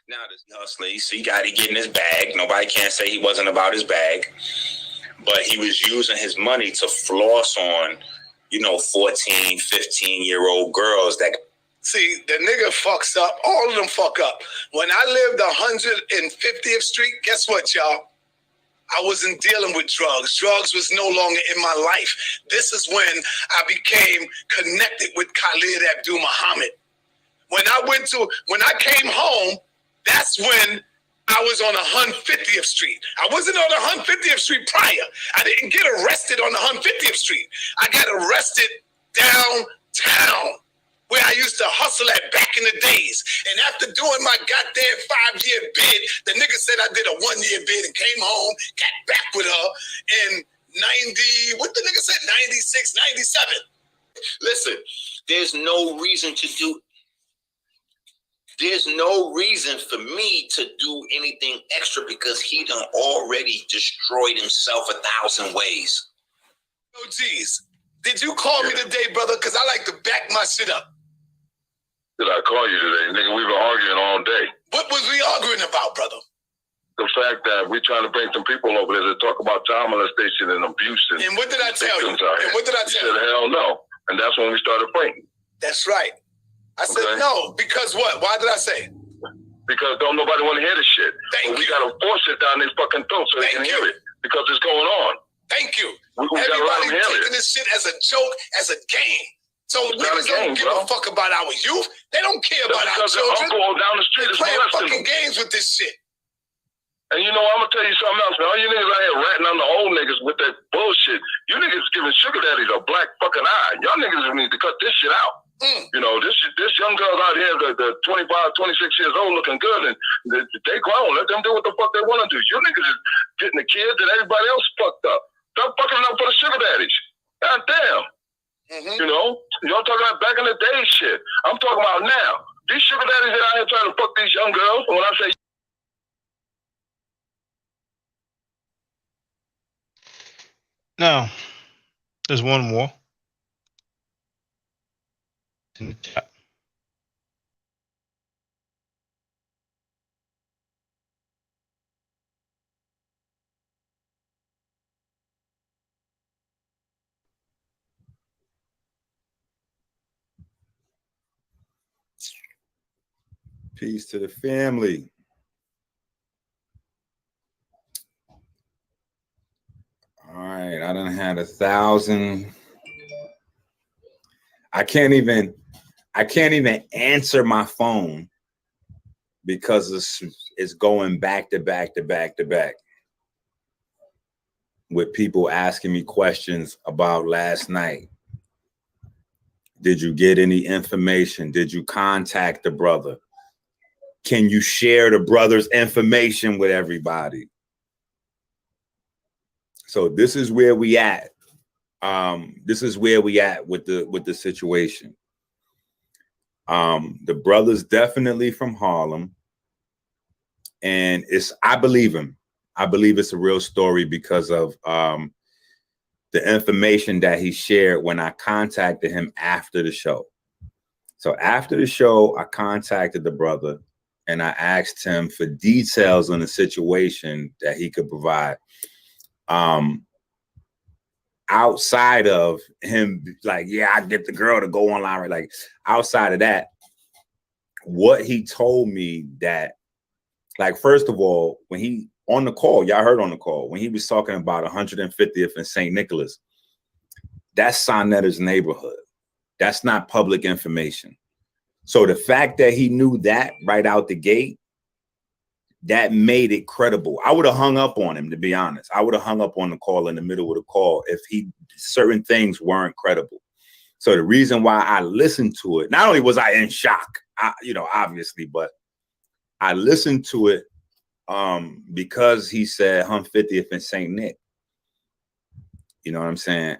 Now this hustler, you see, got to get in his bag. Nobody can't say he wasn't about his bag, but he was using his money to floss on, 14, 15-year-old girls that. See, the nigga fucks up. All of them fuck up. When I lived 150th Street, guess what, y'all? I wasn't dealing with drugs. Drugs was no longer in my life. This is when I became connected with Khalid Abdul Muhammad. When I came home, that's when I was on 150th Street. I wasn't on 150th Street prior. I didn't get arrested on 150th Street. I got arrested downtown, where I used to hustle at back in the days. And after doing my goddamn 5-year bid, the nigga said I did a 1-year bid and came home, got back with her in 90, what the nigga said, 96, 97. Listen, there's no reason for me to do anything extra because he done already destroyed himself 1,000 ways. Oh, geez. Did you call me today, brother? Because I like to back my shit up. Did I call you today? Nigga, we've been arguing all day. What was we arguing about, brother? The fact that we're trying to bring some people over there to talk about child molestation and abuse. And what did I tell you? You said, hell no. And that's when we started fighting. That's right. I said no, because what? Why did I say? Because don't nobody want to hear this shit. We got to force it down their fucking throat so they can hear it. Because it's going on. Thank you. Everybody taking this shit as a joke, as a game. So niggas don't give a fuck about our youth. They don't care about our children. Uncle down the street is playing molesting fucking games with this shit. And I'm gonna tell you something else, man. All you niggas out here ratting on the old niggas with that bullshit. You niggas giving sugar daddies a black fucking eye. Y'all niggas need to cut this shit out. This young girl out here, the 25, 26 years old, looking good, and they grown. Let them do what the fuck they want to do. You niggas is getting the kids and everybody else fucked up. Stop fucking up for the sugar daddies. God damn. Y'all talking about back in the day shit. I'm talking about now. These sugar daddies that out here trying to fuck these young girls. And when I say Now, there's one more in the chat. Peace to the family. All right, I done had 1,000. I can't even answer my phone because it's going back to back to back to back with people asking me questions about last night. Did you get any information? Did you contact the brother? Can you share the brother's information with everybody? So this is where we at. This is where we at with the situation. The brother's definitely from Harlem, and I believe him. I believe it's a real story because of the information that he shared when I contacted him after the show. So after the show, I contacted the brother and I asked him for details on the situation that he could provide. Outside of him, like, yeah, I get the girl to go online, right? Like, outside of that, what he told me that, like, first of all, when he on the call, y'all heard on the call, when he was talking about 150th and St. Nicholas, that's Sonetta's neighborhood. That's not public information. So the fact that he knew that right out the gate, that made it credible. I would have hung up on him, to be honest. I would have hung up on the call in the middle of the call if certain things weren't credible. So the reason why I listened to it, not only was I in shock, obviously, but I listened to it because he said 150th and St. Nick. You know what I'm saying?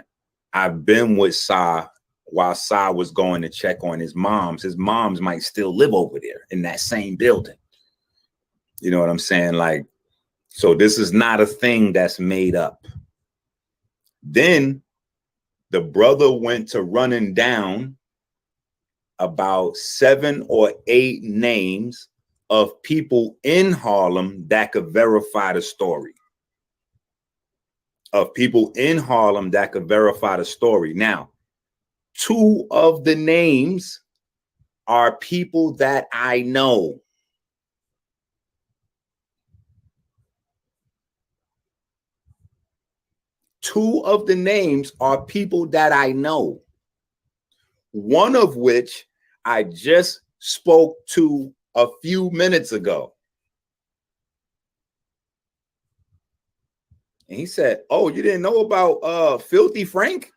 I've been with Sa while Sa was going to check on his moms. His moms might still live over there in that same building. You know what I'm saying? Like, so this is not a thing that's made up. Then the brother went to running down about 7 or 8 names of people in Harlem that could verify the story. Of people in Harlem that could verify the story. Now, 2 of the names are people that I know. Two of the names are people that I know. One of which I just spoke to a few minutes ago. And he said, oh, you didn't know about Filthy Frank?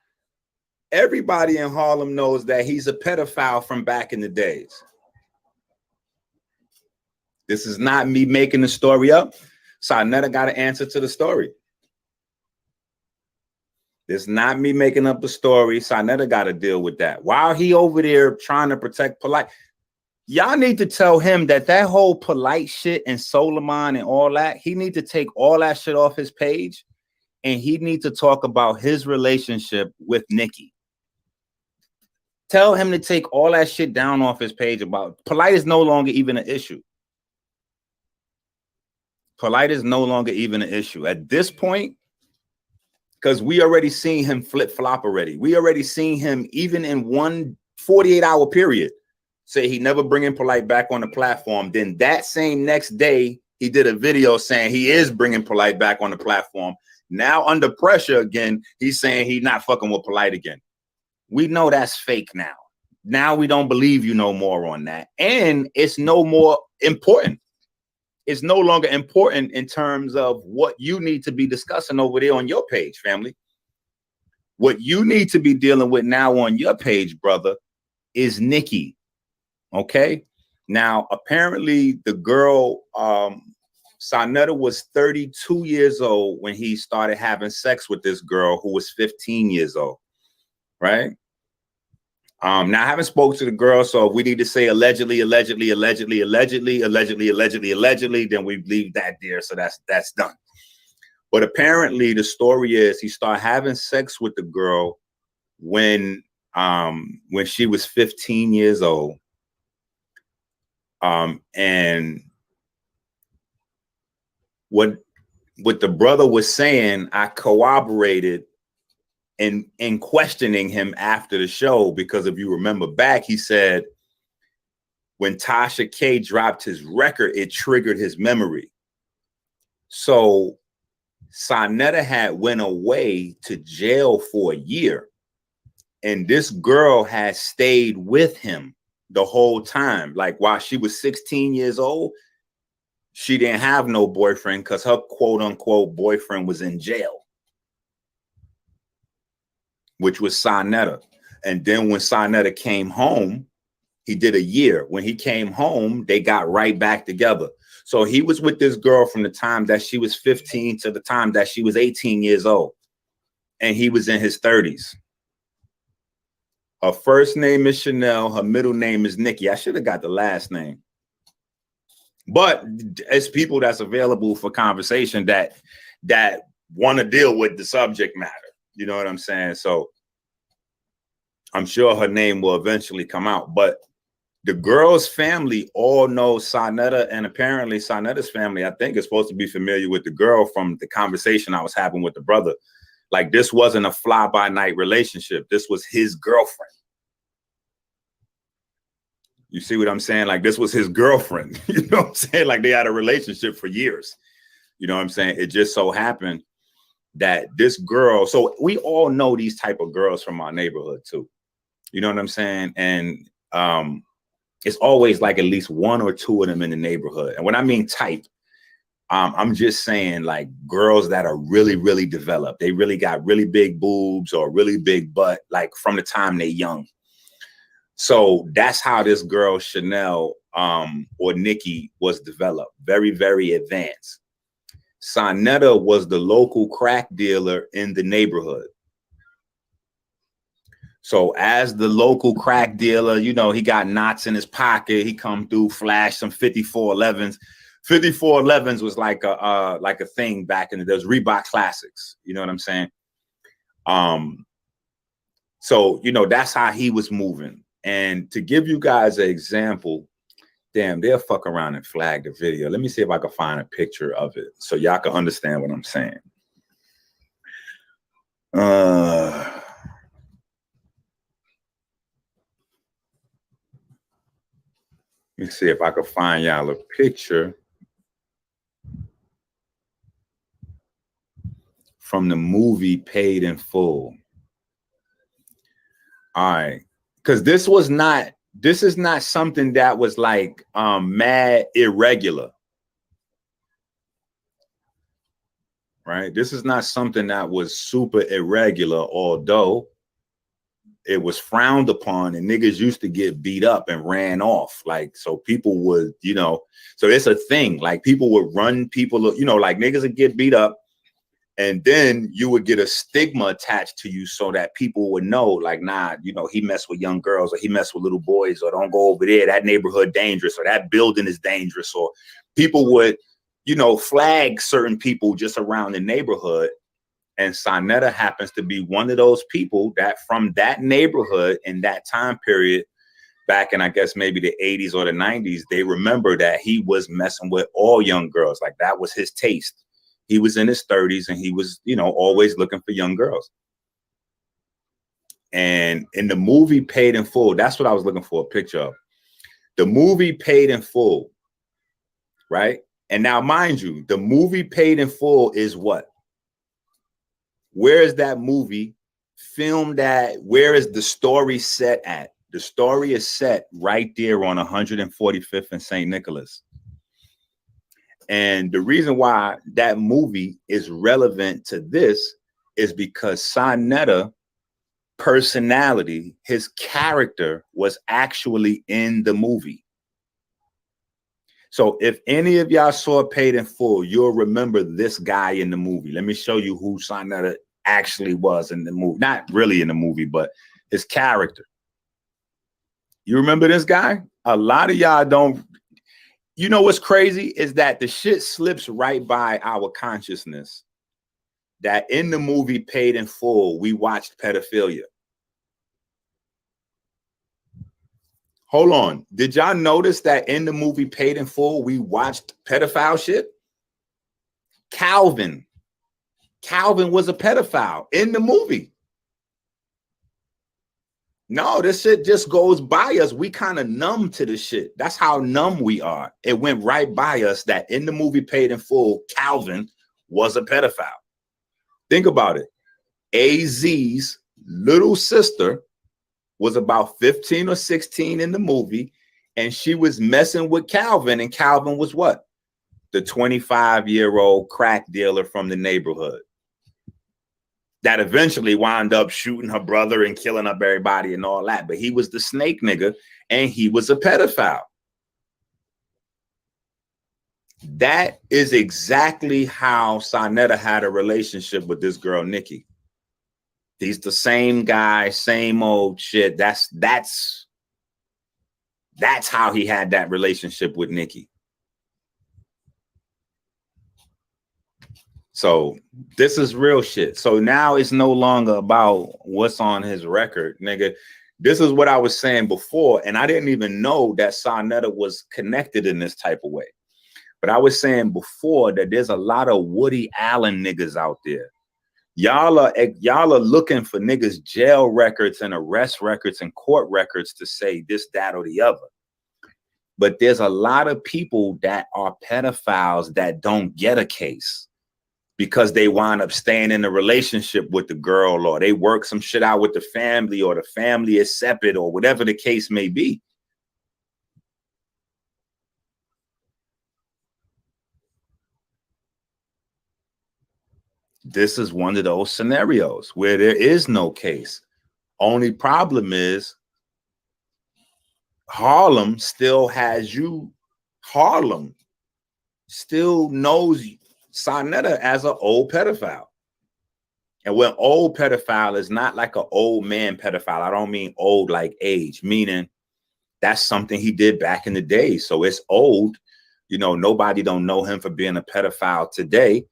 Everybody in Harlem knows that he's a pedophile from back in the days. This is not me making the story up. Sonetta got an answer to the story. It's not me making up the story. Sonetta got to deal with that. While he over there trying to protect Polite, y'all need to tell him that whole Polite shit and Solomon and all that, he need to take all that shit off his page, and he need to talk about his relationship with Nikki. Tell him to take all that shit down off his page about Polite is no longer even an issue. Polite is no longer even an issue at this point. Because we already seen him flip-flop already. We already seen him, even in one 48-hour period, say he never bringing Polite back on the platform. Then that same next day, he did a video saying he is bringing Polite back on the platform. Now under pressure again, he's saying he's not fucking with Polite again. We know that's fake now. Now we don't believe you no more on that. And it's no more important. It's no longer important in terms of what you need to be discussing over there on your page, family. What you need to be dealing with now on your page, brother, is Nikki. Okay? Now, apparently the girl, Sonetta was 32 years old when he started having sex with this girl who was 15 years old, right? Now I haven't spoke to the girl, so if we need to say allegedly, then we leave that there. So that's done. But apparently the story is he started having sex with the girl when she was 15 years old. And what the brother was saying, I corroborated in questioning him after the show, because if you remember back, he said when Tasha K dropped his record, it triggered his memory. So Sonetta had went away to jail for a year, and this girl had stayed with him the whole time. Like while she was 16 years old, she didn't have no boyfriend because her quote unquote boyfriend was in jail, which was Sonetta. And then when Sonetta came home, he did a year. When he came home, they got right back together. So he was with this girl from the time that she was 15 to the time that she was 18 years old. And he was in his 30s. Her first name is Chanel. Her middle name is Nikki. I should have got the last name. But it's people that's available for conversation that want to deal with the subject matter. You know what I'm saying? So I'm sure her name will eventually come out. But the girl's family all know Sonetta, and apparently Sonetta's family, I think, is supposed to be familiar with the girl from the conversation I was having with the brother. Like, this wasn't a fly-by-night relationship. This was his girlfriend. You see what I'm saying? Like, this was his girlfriend. You know what I'm saying? Like, they had a relationship for years. You know what I'm saying? It just so happened that this girl, so we all know these type of girls from our neighborhood too. You know what I'm saying? And it's always like at least one or two of them in the neighborhood. And when I mean type, I'm just saying like girls that are really, really developed. They really got really big boobs or really big butt, like from the time they're young. So that's how this girl, Chanel, or Nikki, was developed. Very, very advanced. Sonetta was the local crack dealer in the neighborhood. So as the local crack dealer, you know, he got knots in his pocket. He come through, flash some 5411s. 5411s was like a thing back in the days. Reebok Classics. You know what I'm saying? So, you know, that's how he was moving. And to give you guys an example, damn, they'll fuck around and flag the video. Let me see if I can find a picture of it so y'all can understand what I'm saying. Let me see if I can find y'all a picture from the movie Paid in Full. All right. Because this is not something that was like mad irregular. Right? This is not something that was super irregular, although it was frowned upon and niggas used to get beat up and ran off. Like, so people would, you know, so it's a thing. Like people would run people, you know, like niggas would get beat up. And then you would get a stigma attached to you so that people would know, like, nah, you know, he messed with young girls or he messed with little boys, or don't go over there. That neighborhood dangerous, or that building is dangerous. Or people would, you know, flag certain people just around the neighborhood. And Sonetta happens to be one of those people that from that neighborhood in that time period, back in, I guess, maybe the 80s or the 90s, they remember that he was messing with all young girls. Like that was his taste. He was in his 30s and he was, you know, always looking for young girls. And in the movie Paid in Full, that's what I was looking for a picture of. The movie Paid in Full, right? And now, mind you, the movie Paid in Full is what? Where is that movie filmed at? Where is the story set at? The story is set right there on 145th and St. Nicholas. And the reason why that movie is relevant to this is because Sonetta personality, his character was actually in the movie. So if any of y'all saw Paid in Full, you'll remember this guy in the movie. Let me show you who Sonetta actually was in the movie. Not really in the movie, but his character. You remember this guy? A lot of y'all don't. You know what's crazy is that the shit slips right by our consciousness that in the movie Paid in Full, we watched pedophilia. Hold on. Did y'all notice that in the movie Paid in Full, we watched pedophile shit? Calvin was a pedophile in the movie. No, this shit just goes by us. We kind of numb to the shit. That's how numb we are. It went right by us that in the movie Paid in Full, Calvin was a pedophile. Think about it. AZ's little sister was about 15 or 16 in the movie, and she was messing with Calvin, and Calvin was what? The 25-year-old crack dealer from the neighborhood that eventually wound up shooting her brother and killing up everybody and all that. But he was the snake nigga, and he was a pedophile. That is exactly how Sonetta had a relationship with this girl, Nikki. He's the same guy, same old shit. That's how he had that relationship with Nikki. So this is real shit. So now it's no longer about what's on his record, nigga. This is what I was saying before, and I didn't even know that Sonetta was connected in this type of way. But I was saying before that there's a lot of Woody Allen niggas out there. Y'all are looking for niggas jail records and arrest records and court records to say this, that, or the other. But there's a lot of people that are pedophiles that don't get a case because they wind up staying in a relationship with the girl, or they work some shit out with the family, or the family is separate, or whatever the case may be. This is one of those scenarios where there is no case. Only problem is Harlem still has you. Harlem still knows Sonetta as an old pedophile. And when old pedophile is not like an old man pedophile, I don't mean old like age, meaning that's something he did back in the day. So it's old. You know, nobody don't know him for being a pedophile today,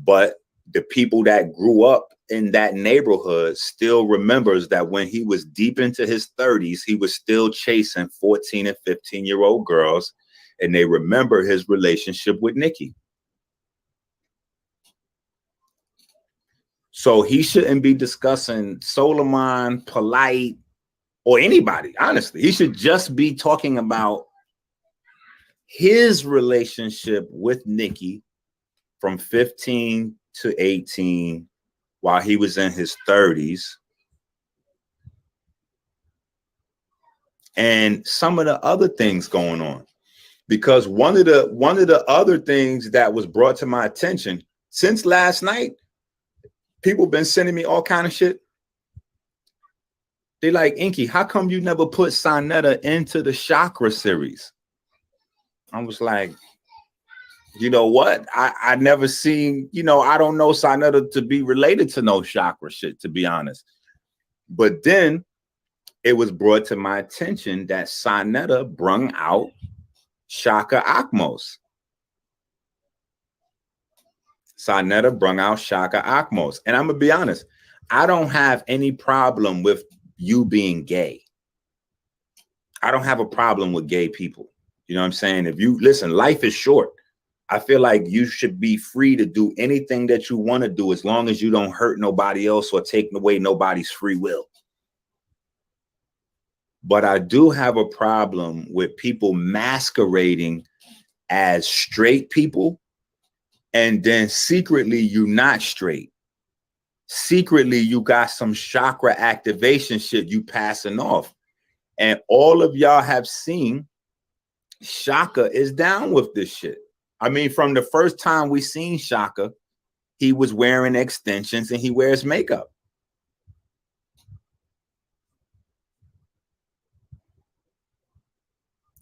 but the people that grew up in that neighborhood still remembers that when he was deep into his 30s, he was still chasing 14 and 15-year-old girls, and they remember his relationship with Nikki. So he shouldn't be discussing Solomon, Polite, or anybody, honestly. He should just be talking about his relationship with Nikki from 15 to 18 while he was in his 30s. And some of the other things going on. Because one of the other things that was brought to my attention since last night, people been sending me all kind of shit. They like, Inky, how come you never put Sonetta into the Chakra series? I was like, you know what? I never seen, you know, I don't know Sonetta to be related to no Chakra shit, to be honest. But then it was brought to my attention that Sonetta brung out Shaka Akmos. Sonetta brung out Shaka Akmos. And I'm going to be honest, I don't have any problem with you being gay. I don't have a problem with gay people. You know what I'm saying? If you listen, life is short. I feel like you should be free to do anything that you want to do as long as you don't hurt nobody else or take away nobody's free will. But I do have a problem with people masquerading as straight people, and then secretly you're not straight. Secretly you got some chakra activation shit you passing off. And all of y'all have seen Shaka is down with this shit. I mean, from the first time we seen Shaka, he was wearing extensions and he wears makeup.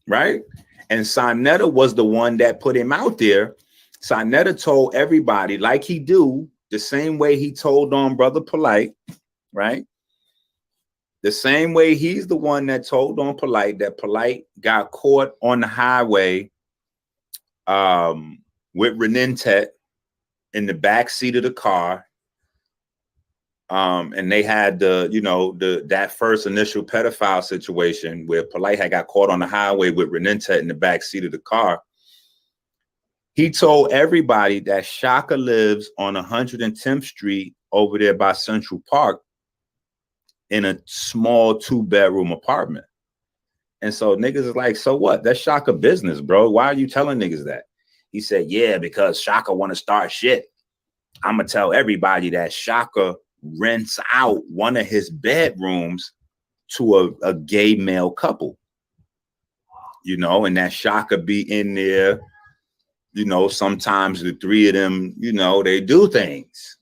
Right? And Sonetta was the one that put him out there. Sonetta told everybody, like he do, the same way he told on Brother Polite, right? The same way he's the one that told on Polite that Polite got caught on the highway with Renentet in the back seat of the car. And they had that first initial pedophile situation where Polite had got caught on the highway with Renentet in the back seat of the car. He told everybody that Shaka lives on 110th Street over there by Central Park in a small 2-bedroom apartment. And so niggas is like, so what? That's Shaka business, bro. Why are you telling niggas that? He said, yeah, because Shaka want to start shit. I'm going to tell everybody that Shaka rents out one of his bedrooms to a gay male couple, and that Shaka be in there, sometimes the three of them, they do things.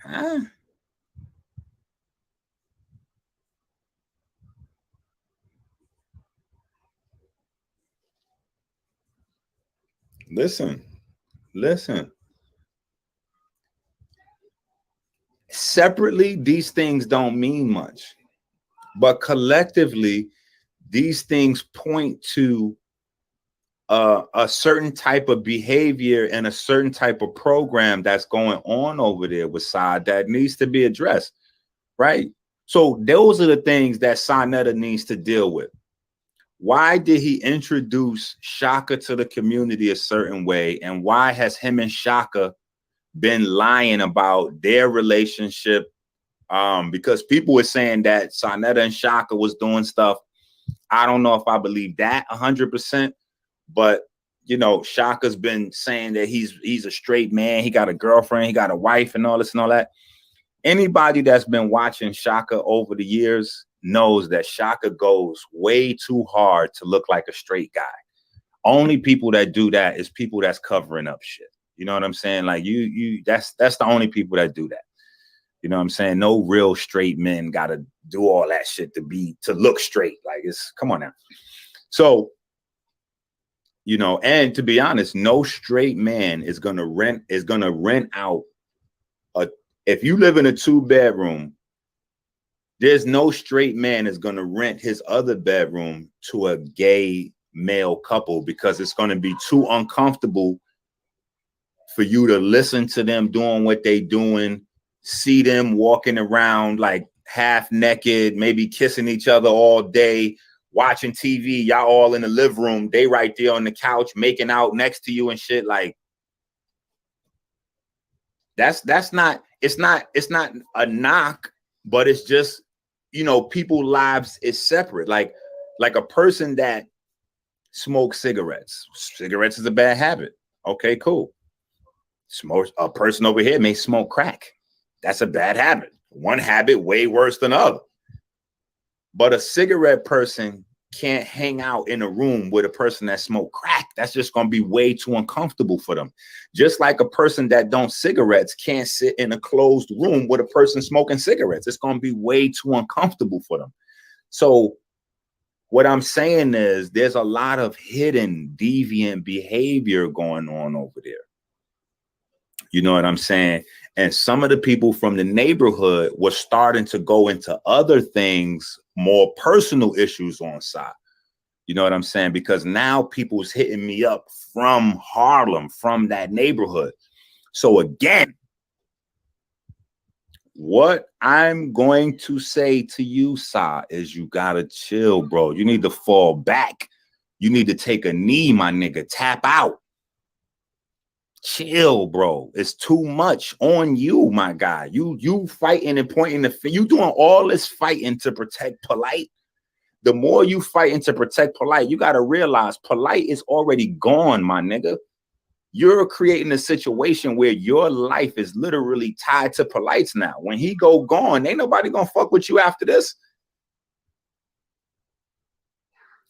Huh? Listen. Separately, these things don't mean much, but collectively, these things point to a certain type of behavior and a certain type of program that's going on over there with Saad that needs to be addressed, right? So those are the things that Sonetta needs to deal with. Why did he introduce Shaka to the community a certain way? And why has him and Shaka been lying about their relationship? Because people were saying that Sonetta and Shaka was doing stuff. I don't know if I believe that 100%, but Shaka's been saying that he's a straight man. He got a girlfriend, he got a wife and all this and all that. Anybody that's been watching Shaka over the years knows that Shaka goes way too hard to look like a straight guy. Only people that do that is people that's covering up shit. You know what I'm saying? Like that's the only people that do that. You know what I'm saying? No real straight men got to do all that shit to look straight. Like come on now. So, and to be honest, no straight man is going to rent out if you live in a 2-bedroom, there's no straight man is going to rent his other bedroom to a gay male couple because it's going to be too uncomfortable for you to listen to them doing what they doing, see them walking around like half naked, maybe kissing each other all day, watching TV, y'all all in the living room, they right there on the couch making out next to you and shit. Like it's not a knock, but it's just, people's lives is separate. Like a person that smokes cigarettes. Cigarettes is a bad habit. Okay, cool. A person over here may smoke crack. That's a bad habit. One habit way worse than the other. But a cigarette person can't hang out in a room with a person that smoke crack. That's just going to be way too uncomfortable for them. Just like a person that don't cigarettes can't sit in a closed room with a person smoking cigarettes. It's going to be way too uncomfortable for them. So what I'm saying is there's a lot of hidden deviant behavior going on over there. You know what I'm saying? And some of the people from the neighborhood were starting to go into other things, more personal issues on side. You know what I'm saying? Because now people's hitting me up from Harlem, from that neighborhood. So again, what I'm going to say to you, Sa, is you gotta chill, bro. You need to fall back. You need to take a knee, my nigga. Tap out. Chill, bro. It's too much on you, my guy. You fighting and pointing the finger. You doing all this fighting to protect Polite. The more you fighting to protect Polite, you got to realize Polite is already gone, my nigga. You're creating a situation where your life is literally tied to Polite's now. When he go gone, ain't nobody gonna fuck with you after this.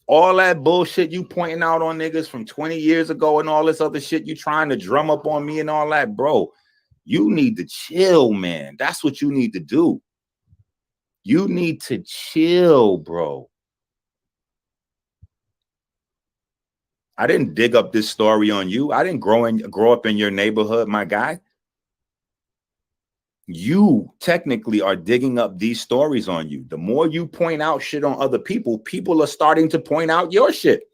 All that bullshit you pointing out on niggas from 20 years ago and all this other shit you trying to drum up on me and all that, bro. You need to chill, man. That's what you need to do. You need to chill, bro. I didn't dig up this story on you. I didn't grow up in your neighborhood, my guy. You technically are digging up these stories on you. The more you point out shit on other people, people are starting to point out your shit.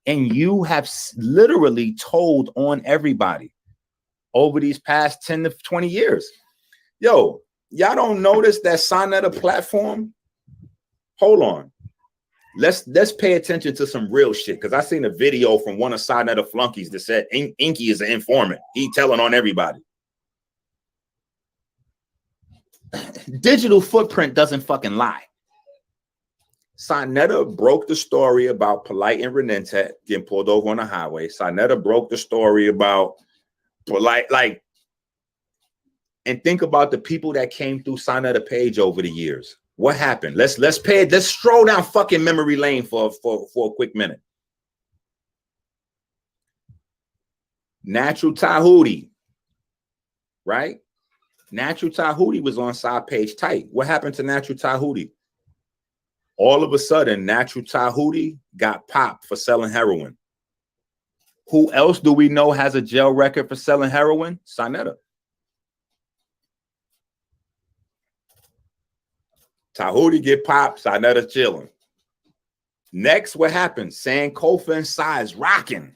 And you have literally told on everybody over these past 10 to 20 years. Yo, y'all don't notice that Sonetta platform? Hold on. Let's pay attention to some real shit, because I seen a video from one of Sonetta flunkies that said Inky is an informant. He telling on everybody. Digital footprint doesn't fucking lie. Sonetta broke the story about Polite and Renentet getting pulled over on the highway. Sonetta broke the story about Polite, like, and think about the people that came through Sonetta page over the years. What happened? Let's stroll down fucking memory lane for a quick minute. Natural Tahuti, right? Natural Tahuti was on side page tight. What happened to Natural Tahuti? All of a sudden, Natural Tahuti got popped for selling heroin. Who else do we know has a jail record for selling heroin? Sonetta. Tahuti get popped, Sonetta chilling. Next, what happens? Sankofa and Size rocking.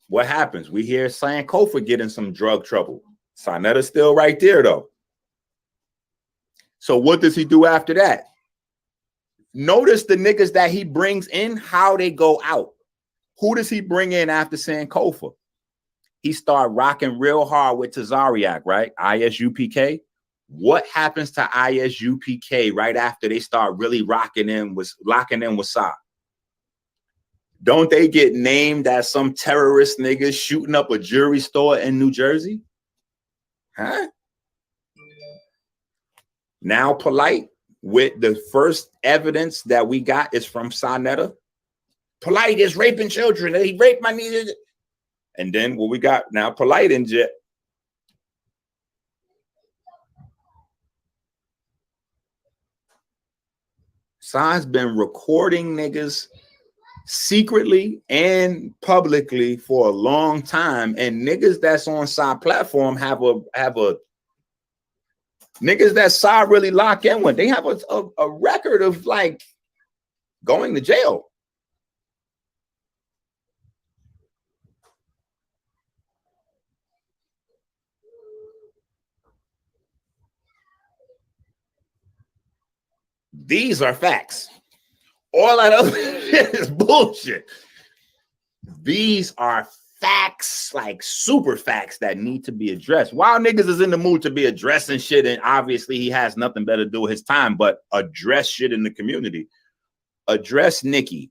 What happens? We hear Sankofa getting some drug trouble. Sonetta's still right there, though. So what does he do after that? Notice the niggas that he brings in, how they go out. Who does he bring in after Sankofa? He started rocking real hard with Tazariak, right? ISUPK. What happens to ISUPK right after they start really locking in with Sa? Don't they get named as some terrorist niggas shooting up a jewelry store in New Jersey? Huh? Now Polite, with the first evidence that we got is from Sonetta. Polite is raping children. He raped my niece. And then what we got now, Polite in jet. Sa's been recording niggas secretly and publicly for a long time, and niggas that's on Sa platform have a niggas that Sa really lock in with. They have a record of like going to jail. These are facts. All that other shit is bullshit. These are facts, like super facts that need to be addressed. While niggas is in the mood to be addressing shit, and obviously he has nothing better to do with his time, but address shit in the community. Address Nikki,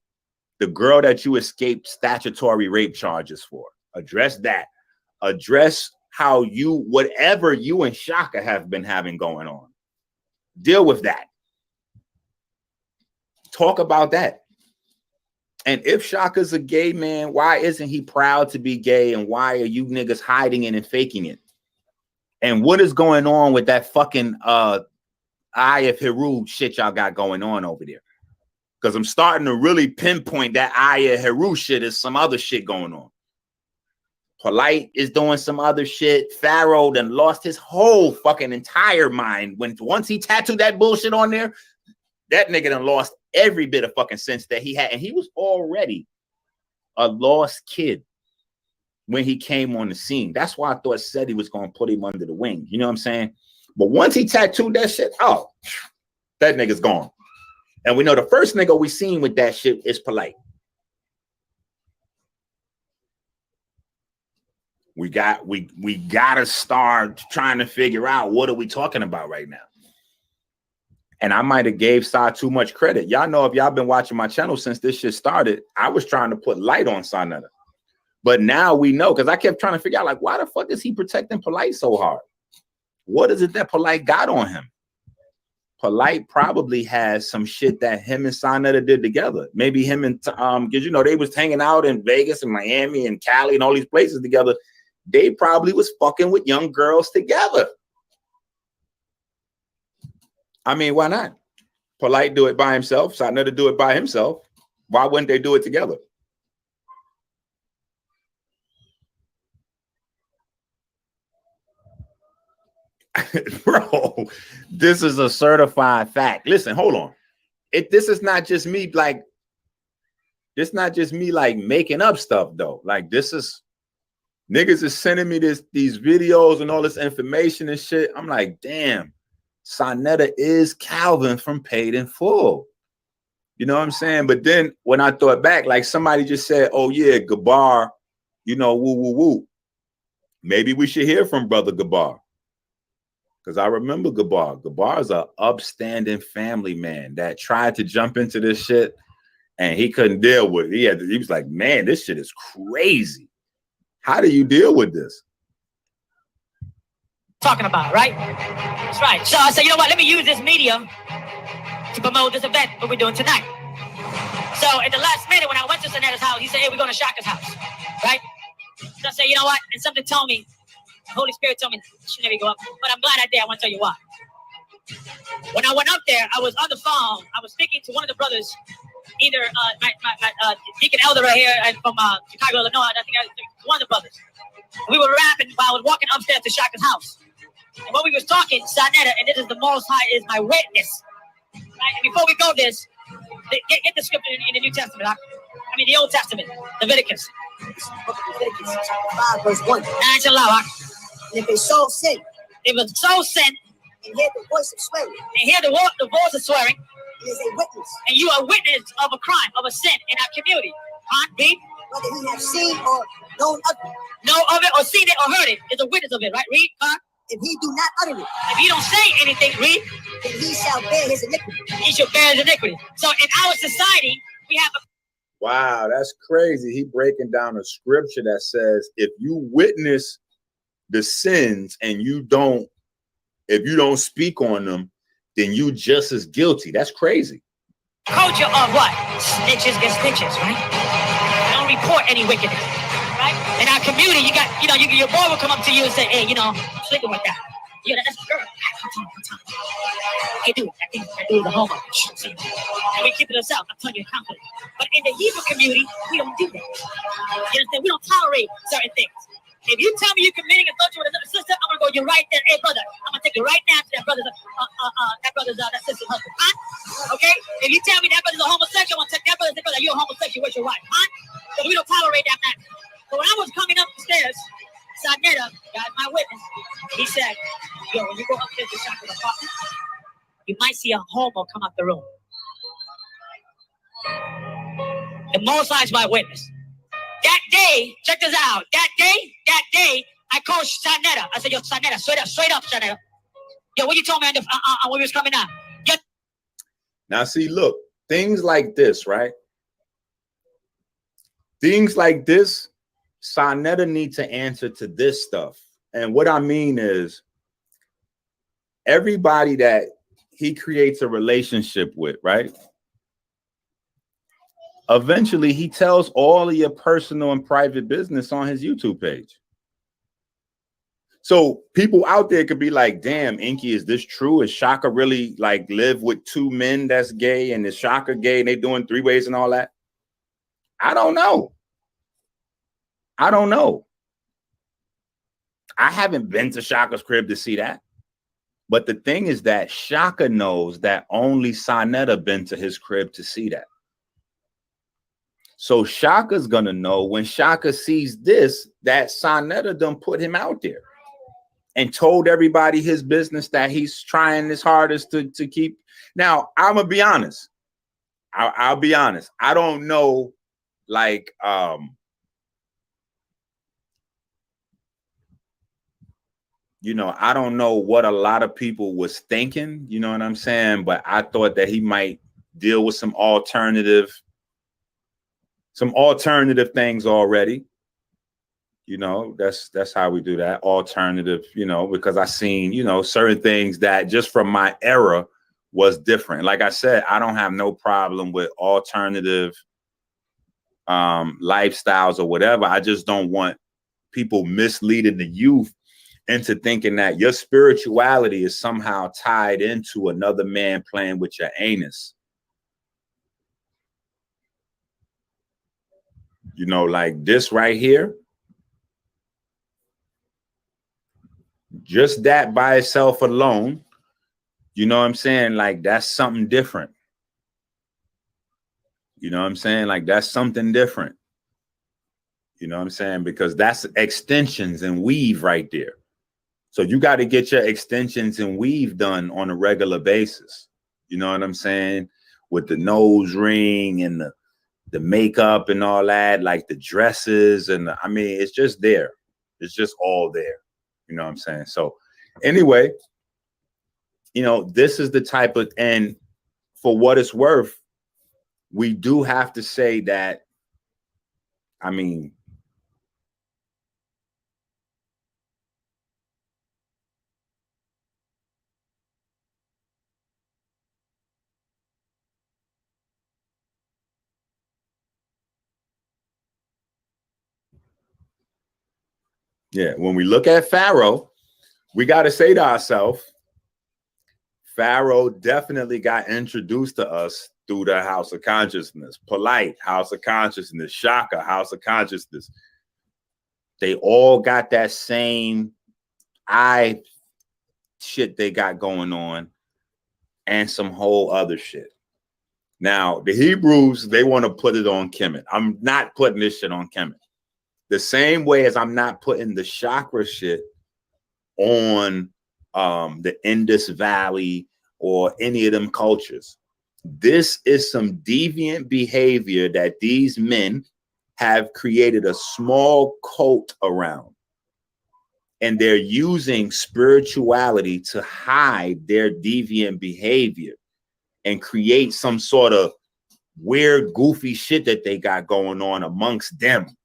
the girl that you escaped statutory rape charges for. Address that. Address how whatever you and Shaka have been having going on. Deal with that. Talk about that. And if Shaka's a gay man, why isn't he proud to be gay? And why are you niggas hiding it and faking it? And what is going on with that fucking Eye of Heru shit y'all got going on over there? Because I'm starting to really pinpoint that Eye of Heru shit is some other shit going on. Polite is doing some other shit. Pharaoh done lost his whole fucking entire mind. Once he tattooed that bullshit on there, that nigga done lost every bit of fucking sense that he had. And he was already a lost kid when he came on the scene. That's why I thought Seti was going to put him under the wing. You know what I'm saying? But once he tattooed that shit, oh, that nigga's gone. And we know the first nigga we seen with that shit is Polite. We gotta start trying to figure out what are we talking about right now. And I might have gave Sa too much credit. Y'all know, if y'all been watching my channel since this shit started, I was trying to put light on Sonetta. But now we know, because I kept trying to figure out, like, why the fuck is he protecting Polite so hard? What is it that Polite got on him? Polite probably has some shit that him and Sonetta did together. Maybe him and, because, you know, they was hanging out in Vegas and Miami and Cali and all these places together. They probably was fucking with young girls together. I mean, why not? Polite do it by himself. Sonetta do it by himself. Why wouldn't they do it together? Bro, this is a certified fact. Listen, hold on. This is not just me like making up stuff though. Like this is niggas is sending me these videos and all this information and shit. I'm like, damn, Sonetta is Calvin from Paid in Full. You know what I'm saying? But then when I thought back, like somebody just said, oh yeah, Gabar, you know, woo woo woo. Maybe we should hear from Brother Gabar. Because I remember Gabar. Gabar is an upstanding family man that tried to jump into this shit and he couldn't deal with it. He was like, man, this shit is crazy. How do you deal with this? Talking about, right? That's right. So I said, you know what? Let me use this media to promote this event what we're doing tonight. So at the last minute, when I went to Sonetta's house, he said, hey, we're going to Shaka's house, right? So I said, you know what? And something told me, the Holy Spirit told me, should never go up. But I'm glad I did. I want to tell you why. When I went up there, I was on the phone. I was speaking to one of the brothers, either my Deacon Elder right here and from Chicago, Illinois. I think I was one of the brothers. We were rapping while I was walking upstairs to Shaka's house. And when we was talking, Sonetta, and this is the Most High is my witness. Right? And before we go this, get the scripture in the New Testament. I mean the Old Testament, Leviticus. Leviticus 5 verse 1. That's a law. And if a soul sin, if a soul sin, and hear the voice of swearing, and hear the voice of swearing, he is a witness. And you are a witness of a crime, of a sin in our community. Read. Whether he have seen or known of it. Know of it or seen it or heard it is a witness of it, right? Read. If he do not utter it. If you don't say anything, read. Then he shall bear his iniquity. He shall bear his iniquity. So in our society, we have a wow, that's crazy. He breaking down a scripture that says if you witness the sins and if you don't speak on them, then you just as guilty. That's crazy. Culture of what? Snitches get stitches, right? Don't report any wickedness, right? In our community, you got, your boy will come up to you and say, hey, I'm sleeping with that. That's a girl. Hey, dude, that dude is a homo. And we keep it ourselves. I'm telling you, confident. But in the Hebrew community, we don't do that. You understand? We don't tolerate certain things. If you tell me you're committing adultery with another sister, I'm gonna go. You're right there, hey brother. I'm gonna take you right now to that sister's husband, huh? Okay? If you tell me that brother's a homosexual, I'm gonna take that brother and say, brother, you're a homosexual. Where's your wife, huh? So we don't tolerate that man. So when I was coming up the stairs, Sonetta, God, my witness, he said, yo, when you go upstairs to Shaka's apartment, you might see a homo come out the room. The Most High is my witness. That day, check this out. That day, I called Sonetta. I said, yo, Sonetta, straight up, Sonetta. Yo, what you told me when we was coming out? Now, see, look, things like this, right? Things like this, Sonetta need to answer to this stuff. And what I mean is everybody that he creates a relationship with, right? Eventually, he tells all of your personal and private business on his YouTube page. So people out there could be like, damn, Inky, is this true? Is Shaka really like live with two men that's gay? And is Shaka gay and they doing three ways and all that? I don't know. I haven't been to Shaka's crib to see that. But the thing is that Shaka knows that only Sonetta been to his crib to see that. So Shaka's gonna know when Shaka sees this, that Sonetta done put him out there and told everybody his business that he's trying his hardest to keep. Now, I'm gonna be honest. I'll be honest. I don't know, like, I don't know what a lot of people was thinking, you know what I'm saying? But I thought that he might deal with some alternative things already. That's how we do that. Alternative, because I seen, certain things that just from my era was different. Like I said, I don't have no problem with alternative lifestyles or whatever. I just don't want people misleading the youth into thinking that your spirituality is somehow tied into another man playing with your anus. Like this right here, Just that by itself alone, you know what I'm saying? Like, that's something different. You know what I'm saying? Like, that's something different. You know what I'm saying? Because that's extensions and weave right there. So you got to get your extensions and weave done on a regular basis. You know what I'm saying? With the nose ring and the makeup and all that, like the dresses. And I mean, it's just there. It's just all there. You know what I'm saying? So anyway, you know, this is the type of, and for what it's worth, we do have to say that, I mean, yeah, when we look at Pharaoh, we got to say to ourselves, Pharaoh definitely got introduced to us through the House of Consciousness. Polite, House of Consciousness. Shaka, House of Consciousness. They all got that same eye shit they got going on and some whole other shit. Now, the Hebrews, they want to put it on Kemet. I'm not putting this shit on Kemet. The same way as I'm not putting the chakra shit on the Indus Valley or any of them cultures. This is some deviant behavior that these men have created a small cult around. And they're using spirituality to hide their deviant behavior and create some sort of weird, goofy shit that they got going on amongst them.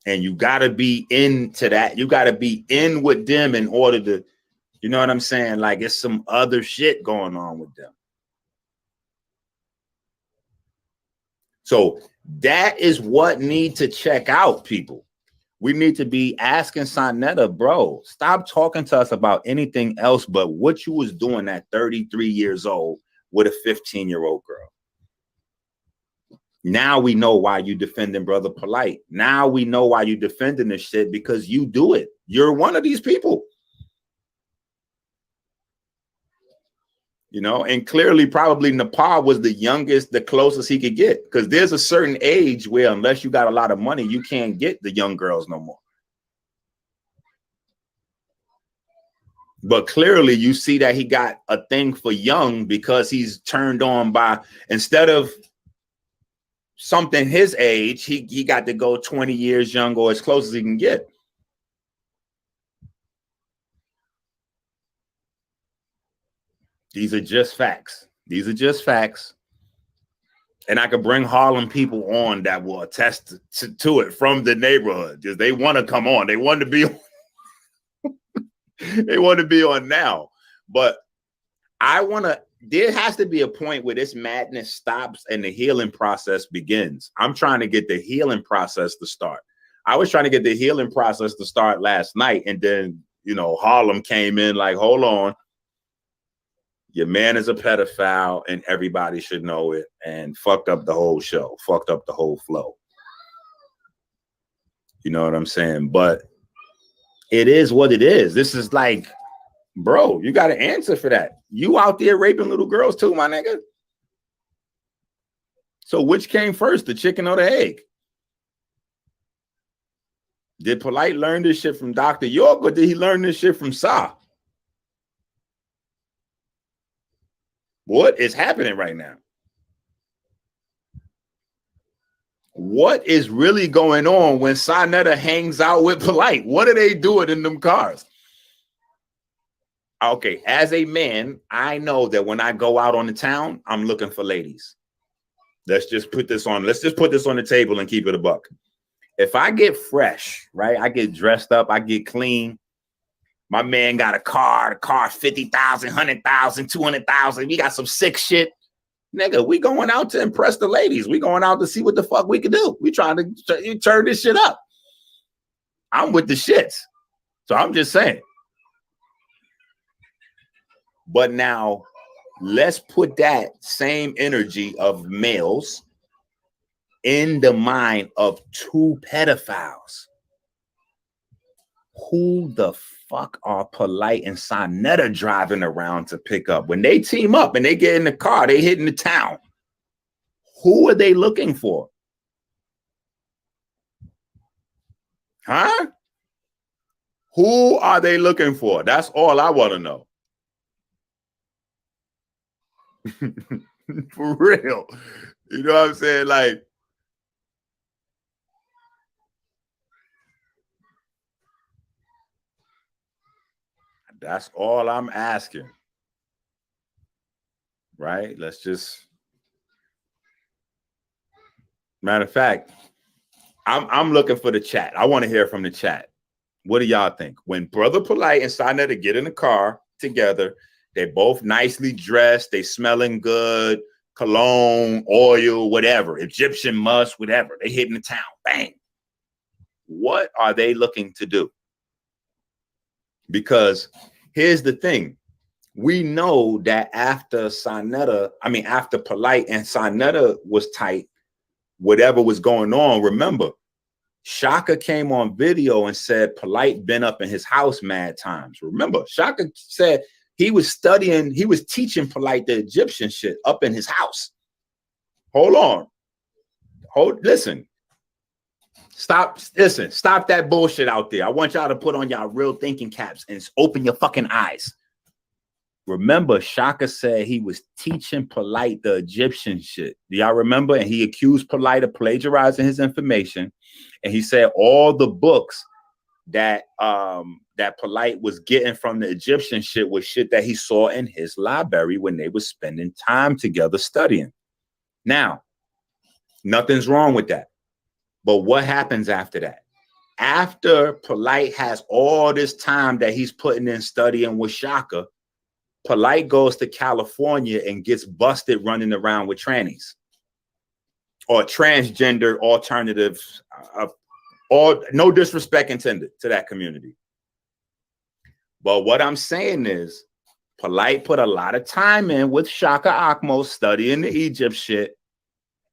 And you got to be into that. You got to be in with them in order to, you know what I'm saying? Like, it's some other shit going on with them. So that is what need to check out, people. We need to be asking Sonetta, bro, stop talking to us about anything else but what you was doing at 33 years old with a 15-year-old girl. Now we know why you defending Brother Polite. Now we know why you defending this shit, because you do it. You're one of these people. You know, and clearly probably Nepal was the youngest, the closest he could get, because there's a certain age where unless you got a lot of money, you can't get the young girls no more. But clearly you see that he got a thing for young because he's turned on by, instead of something his age, he got to go 20 years young or as close as he can get. These are just facts. These are just facts. And I could bring Harlem people on that will attest to it from the neighborhood, because they want to come on. They want to be on. They want to be on now. But I want to, there has to be a point where this madness stops and the healing process begins. I'm trying to get the healing process to start. I was trying to get the healing process to start last night. And then, you know, Harlem came in like, hold on. Your man is a pedophile and everybody should know it, and fucked up the whole show, fucked up the whole flow. You know what I'm saying? But it is what it is. This is like, bro, you got to answer for that. You out there raping little girls too, my nigga. So which came first, the chicken or the egg? Did Polite learn this shit from Dr. York, or did he learn this shit from Sa? What is happening right now? What is really going on when Sonetta hangs out with Polite? What are they doing in them cars? Okay, as a man, I know that when I go out on the town, I'm looking for ladies. Let's just put this on. Let's just put this on the table and keep it a buck. If I get fresh, right? I get dressed up, I get clean. My man got a car 50,000, 100,000, 200,000. We got some sick shit. Nigga, we going out to impress the ladies. We going out to see what the fuck we can do. We trying to turn this shit up. I'm with the shits. So I'm just saying. But now let's put that same energy of males in the mind of two pedophiles. who the fuck are Polite and Sonetta driving around to pick up? When they team up and they get in the car, they hitting the town. Who are they looking for? Huh? Who are they looking for? That's all I want to know. For real. You know what I'm saying? Like, that's all I'm asking. Right? Let's just. Matter of fact, I'm looking for the chat. I want to hear from the chat. What do y'all think? When Brother Polite and Sonetta get in the car together, they both nicely dressed, they smelling good, cologne, oil, whatever, Egyptian musk, whatever. They hitting the town. Bang. What are they looking to do? Because here's the thing. We know that after Polite and Sonetta was tight, whatever was going on, remember, Shaka came on video and said Polite been up in his house mad times. Remember, Shaka said he was teaching Polite the Egyptian shit up in his house. Hold on. Listen. Stop that bullshit out there. I want y'all to put on y'all real thinking caps and open your fucking eyes. Remember, Shaka said he was teaching Polite the Egyptian shit. Do y'all remember? And he accused Polite of plagiarizing his information. And he said all the books that Polite was getting from the Egyptian shit was shit that he saw in his library when they were spending time together studying. Now, nothing's wrong with that. But what happens after that? After Polite has all this time that he's putting in studying with Shaka, Polite goes to California and gets busted running around with trannies or transgender alternatives, or no disrespect intended to that community. But what I'm saying is Polite put a lot of time in with Shaka Akmo studying the Egypt shit.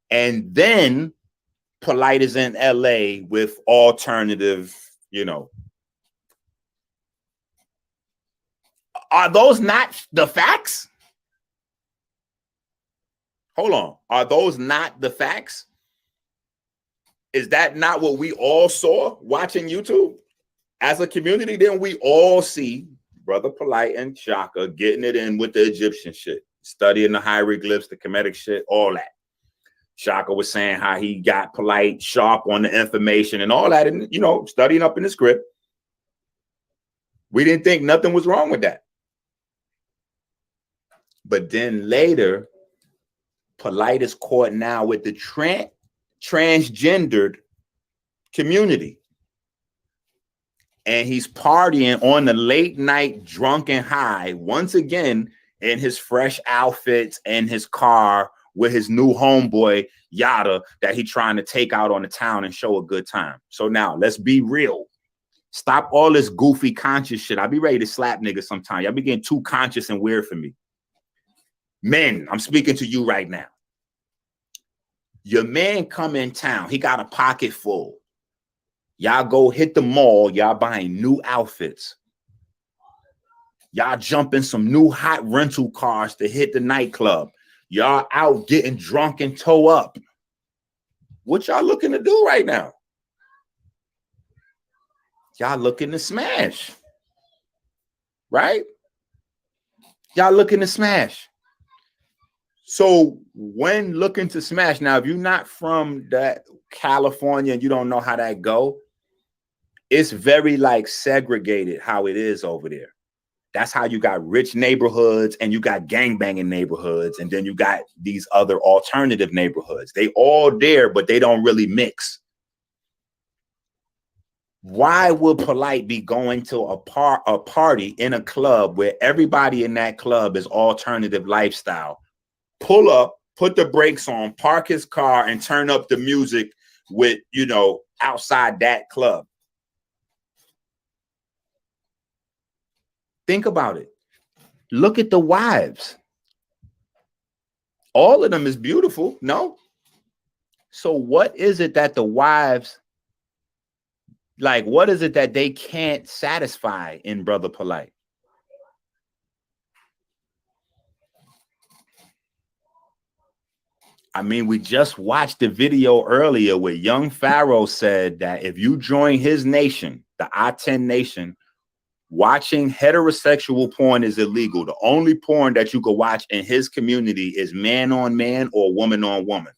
And then Polite is in LA with alternative, Are those not the facts? Hold on. Are those not the facts? Is that not what we all saw watching YouTube? As a community, then we all see Brother Polite and Shaka getting it in with the Egyptian shit, studying the hieroglyphs, the Kemetic shit, all that. Shaka was saying how he got Polite sharp on the information and all that, and studying up in the script. We didn't think nothing was wrong with that. But then later, Polite is caught now with the transgendered community. And he's partying on the late night drunken high, once again, in his fresh outfits and his car with his new homeboy, Yada, that he trying to take out on the town and show a good time. So now, let's be real. Stop all this goofy conscious shit. I be ready to slap niggas sometimes. Y'all be getting too conscious and weird for me. Men, I'm speaking to you right now. Your man come in town. He got a pocket full. Y'all go hit the mall. Y'all buying new outfits. Y'all jumping some new hot rental cars to hit the nightclub. Y'all out getting drunk and toe up. What y'all looking to do right now? Y'all looking to smash. Right? Y'all looking to smash. So when looking to smash, now, if you're not from that California and you don't know how that go, it's very segregated how it is over there. That's how you got rich neighborhoods and you got gangbanging neighborhoods. And then you got these other alternative neighborhoods. They all there, but they don't really mix. Why would Polite be going to a party in a club where everybody in that club is alternative lifestyle? Pull up, put the brakes on, park his car, and turn up the music with, outside that club. Think about it. Look at the wives. All of them is beautiful, no? So what is it that the wives Like, what is it that they can't satisfy in Brother Polite? I mean, we just watched the video earlier where Young Pharaoh said that if you join his nation, the I-10 nation, watching heterosexual porn is illegal. The only porn that you can watch in his community is man on man or woman on woman.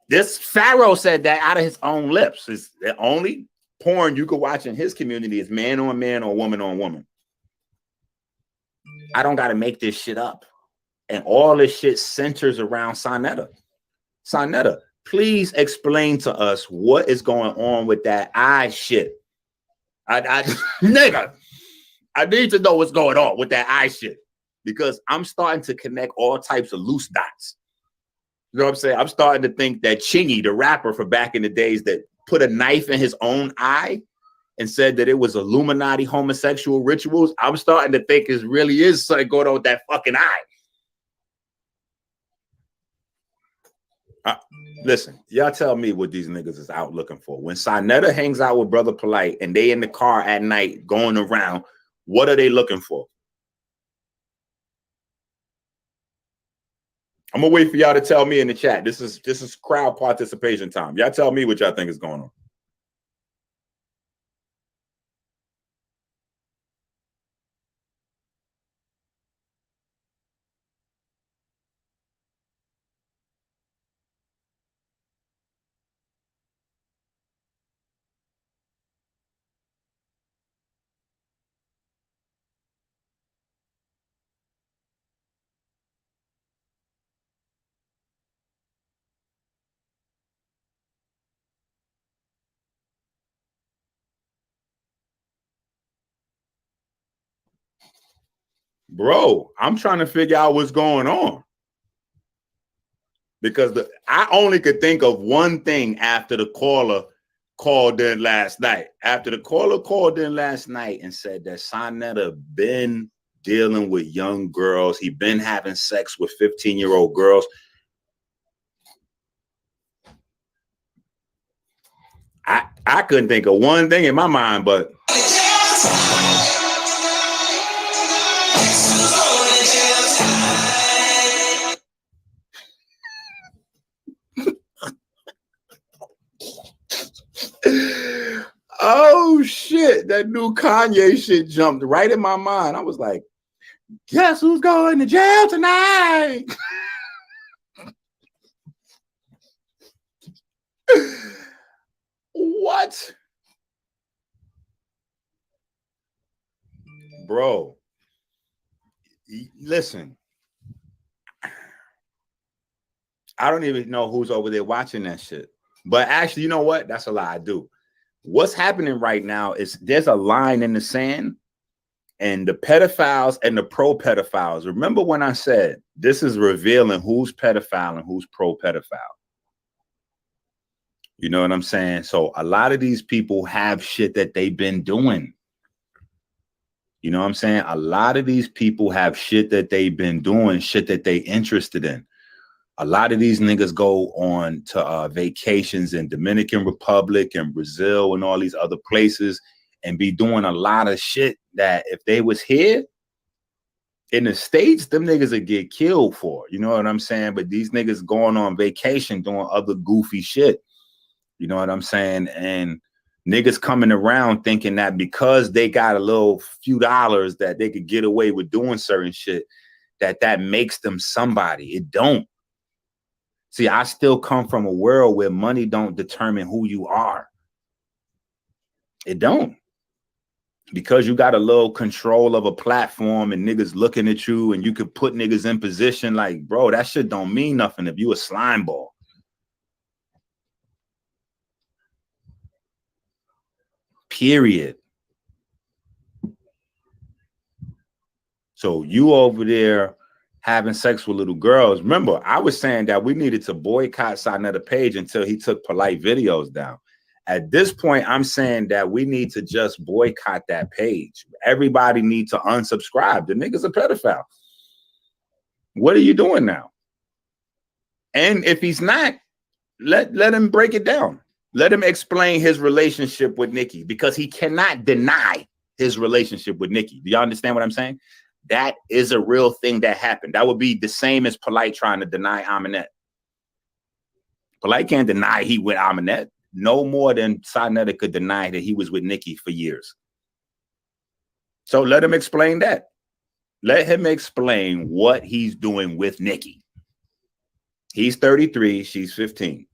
This Pharaoh said that out of his own lips. Is the only porn you can watch in his community is man on man or woman on woman. I don't got to make this shit up. And all this shit centers around Sonetta. Sonetta, please explain to us what is going on with that eye shit. Nigga, I need to know what's going on with that eye shit, because I'm starting to connect all types of loose dots. You know what I'm saying? I'm starting to think that Chingy, the rapper from back in the days that put a knife in his own eye and said that it was Illuminati homosexual rituals, I'm starting to think it really is something going on with that fucking eye. Listen, y'all tell me what these niggas is out looking for. When Sonetta hangs out with Brother Polite and they in the car at night going around, what are they looking for? I'm gonna wait for y'all to tell me in the chat. This is crowd participation time. Y'all tell me what y'all think is going on. Bro, I'm trying to figure out what's going on, because I only could think of one thing after the caller called in last night. After the caller called in last night and said that Sonetta been dealing with young girls, he been having sex with 15-year-old girls. I couldn't think of one thing in my mind, but oh shit, that new Kanye shit jumped right in my mind. I was like, guess who's going to jail tonight? What? Bro, listen, I don't even know who's over there watching that shit. But actually, you know what? That's a lie. I do. What's happening right now is there's a line in the sand, and the pedophiles and the pro-pedophiles. Remember when I said this is revealing who's pedophile and who's pro-pedophile? You know what I'm saying? So a lot of these people have shit that they've been doing. You know what I'm saying? A lot of these people have shit that they've been doing, shit that they interested in. A lot of these niggas go on to vacations in Dominican Republic and Brazil and all these other places and be doing a lot of shit that if they was here in the States, them niggas would get killed for. You know what I'm saying? But these niggas going on vacation doing other goofy shit. You know what I'm saying? And niggas coming around thinking that because they got a little few dollars that they could get away with doing certain shit, that makes them somebody. It don't. See, I still come from a world where money don't determine who you are. It don't. Because you got a little control of a platform and niggas looking at you and you could put niggas in position, like, bro, that shit don't mean nothing if you a slime ball. Period. So you over there having sex with little girls. Remember, I was saying that we needed to boycott Sonetta Page until he took Polite videos down. At this point, I'm saying that we need to just boycott that page. Everybody needs to unsubscribe. The nigga's a pedophile. What are you doing now? And if he's not, let him break it down. Let him explain his relationship with Nikki, because he cannot deny his relationship with Nikki. Do y'all understand what I'm saying? That is a real thing that happened. That would be the same as Polite trying to deny Aminette. Polite can't deny he with Aminette no more than Sa Neter could deny that he was with Nikki for years. So let him explain that. Let him explain what he's doing with Nikki. He's 33, she's 15.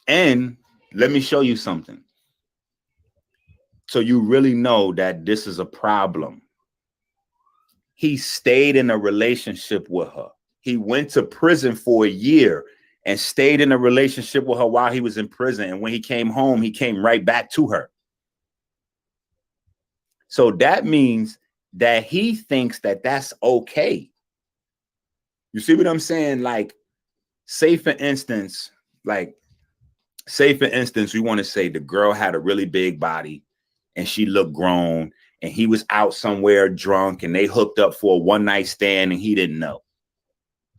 And let me show you something, so you really know that this is a problem. He stayed in a relationship with her. He went to prison for a year and stayed in a relationship with her while he was in prison. And when he came home, he came right back to her. So that means that he thinks that that's okay. You see what I'm saying? Like, say for instance, we want to say the girl had a really big body and she looked grown, and he was out somewhere drunk and they hooked up for a one-night stand and he didn't know.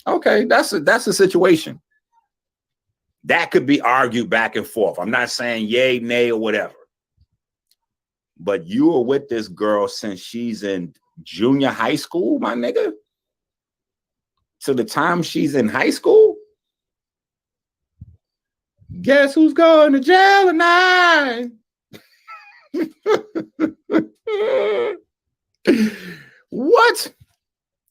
Okay, that's a situation. That could be argued back and forth. I'm not saying yay, nay, or whatever. But you were with this girl since she's in junior high school, my nigga. So the time she's in high school, guess who's going to jail tonight? What?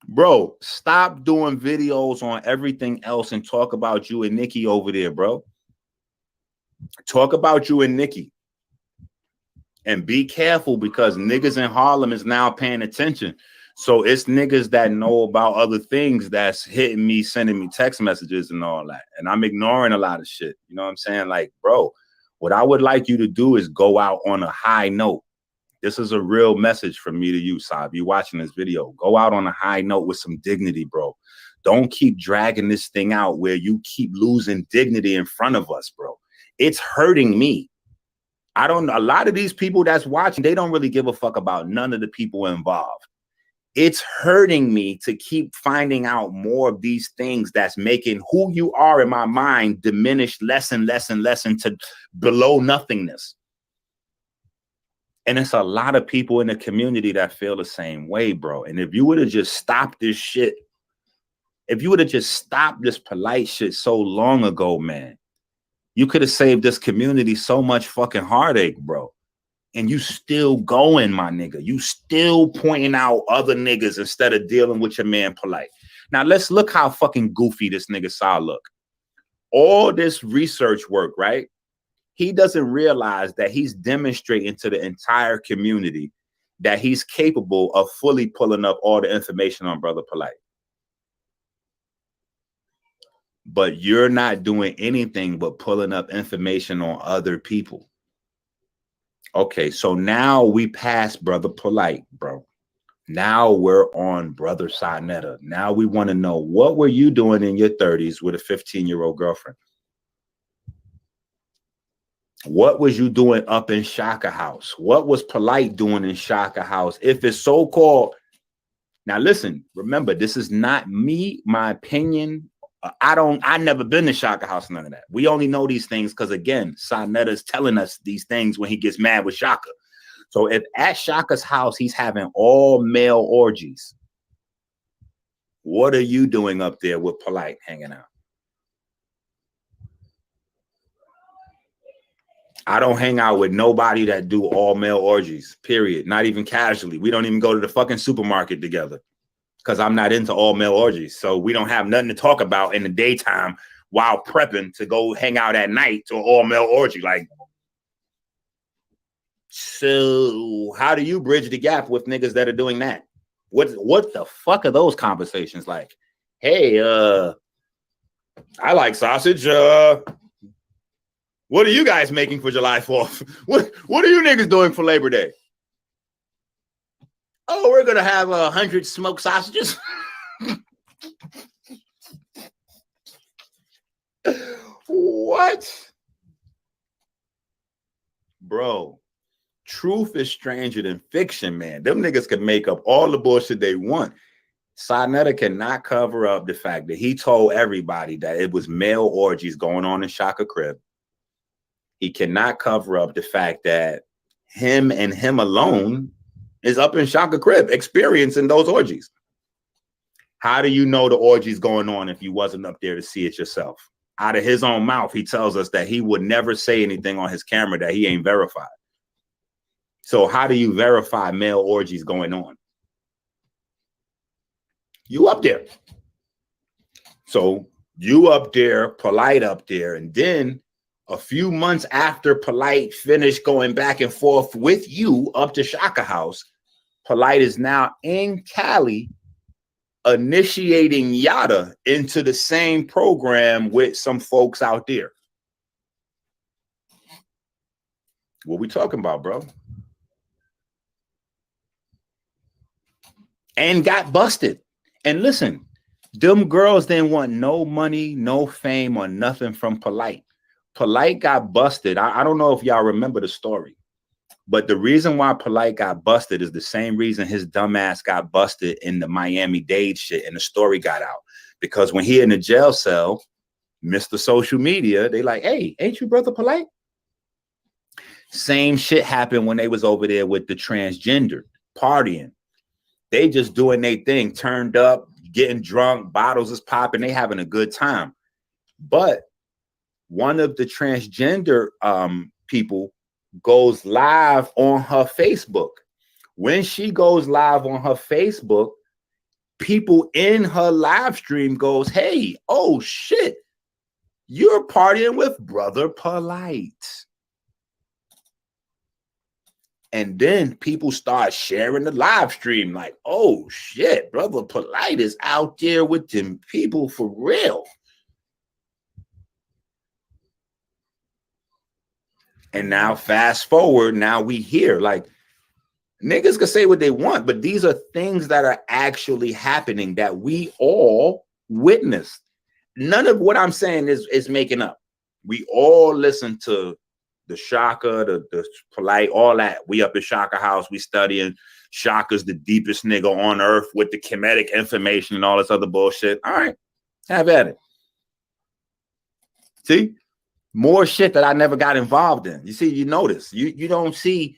Bro, stop doing videos on everything else and talk about you and Nikki over there, bro. Talk about you and Nikki. And be careful, because niggas in Harlem is now paying attention. So it's niggas that know about other things that's hitting me, sending me text messages and all that. And I'm ignoring a lot of shit. You know what I'm saying? Like, bro, what I would like you to do is go out on a high note. This is a real message from me to you, Saab. You watching this video. Go out on a high note with some dignity, bro. Don't keep dragging this thing out where you keep losing dignity in front of us, bro. It's hurting me. A lot of these people that's watching, they don't really give a fuck about none of the people involved. It's hurting me to keep finding out more of these things that's making who you are in my mind diminish less and less and less into below nothingness. And it's a lot of people in the community that feel the same way, bro. And if you would have just stopped this shit, if you would have just stopped this Polite shit so long ago, man, you could have saved this community so much fucking heartache, bro. And you still going, my nigga. You still pointing out other niggas instead of dealing with your man Polite. Now, let's look how fucking goofy this nigga Sa look. All this research work, right? He doesn't realize that he's demonstrating to the entire community that he's capable of fully pulling up all the information on Brother Polite. But you're not doing anything but pulling up information on other people. Okay, so now we passed Brother Polite, bro. Now we're on Brother Sa Neter. Now we want to know, what were you doing in your 30s with a 15-year-old girlfriend? What was you doing up in Shaka House? What was Polite doing in Shaka House? If it's so-called... Now listen, remember, this is not me, my opinion. I never been to Shaka House, none of that. We only know these things because, again, Sa Neter is telling us these things when he gets mad with Shaka. So if at Shaka's house he's having all male orgies, what are you doing up there with Polite hanging out? I don't hang out with nobody that do all male orgies, period. Not even casually. We don't even go to the fucking supermarket together because I'm not into all male orgies. So we don't have nothing to talk about in the daytime while prepping to go hang out at night to an all male orgy. Like, so how do you bridge the gap with niggas that are doing that? What the fuck are those conversations like? Hey, I like sausage. What are you guys making for July 4th? What are you niggas doing for Labor Day? Oh, we're gonna have 100 smoked sausages. What? Bro, truth is stranger than fiction, man. Them niggas can make up all the bullshit they want. Sarnetta cannot cover up the fact that he told everybody that it was male orgies going on in Shaka Crib. He cannot cover up the fact that him and him alone is up in Shaka Crib experiencing those orgies. How do you know the orgies going on if you wasn't up there to see it yourself? Out of his own mouth, he tells us that he would never say anything on his camera that he ain't verified. So how do you verify male orgies going on? You up there. So you up there, Polite up there, and then a few months after Polite finished going back and forth with you up to Shaka House, Polite is now in Cali initiating Yada into the same program with some folks out there. What we talking about, bro? And got busted. And listen, them girls didn't want no money, no fame, or nothing from Polite. Polite got busted. I don't know if y'all remember the story, but the reason why Polite got busted is the same reason his dumbass got busted in the Miami-Dade shit, and the story got out. Because when he in the jail cell, Mr. Social Media, they like, hey, ain't you brother Polite? Same shit happened when they was over there with the transgender partying. They just doing their thing, turned up, getting drunk, bottles is popping, they having a good time. But one of the transgender people goes live on her Facebook. When she goes live on her Facebook, people in her live stream goes, hey, oh shit, you're partying with Brother Polite. And then people start sharing the live stream like, oh shit, Brother Polite is out there with them people for real. And now fast forward, now we hear like niggas can say what they want, but these are things that are actually happening that we all witnessed. None of what I'm saying is making up. We all listen to the Shaka, the Polite, all that. We up at Shaka House, we studying. Shaka's the deepest nigga on earth with the Kemetic information and all this other bullshit. All right, have at it. See? More shit that I never got involved in. You see, you notice. You don't see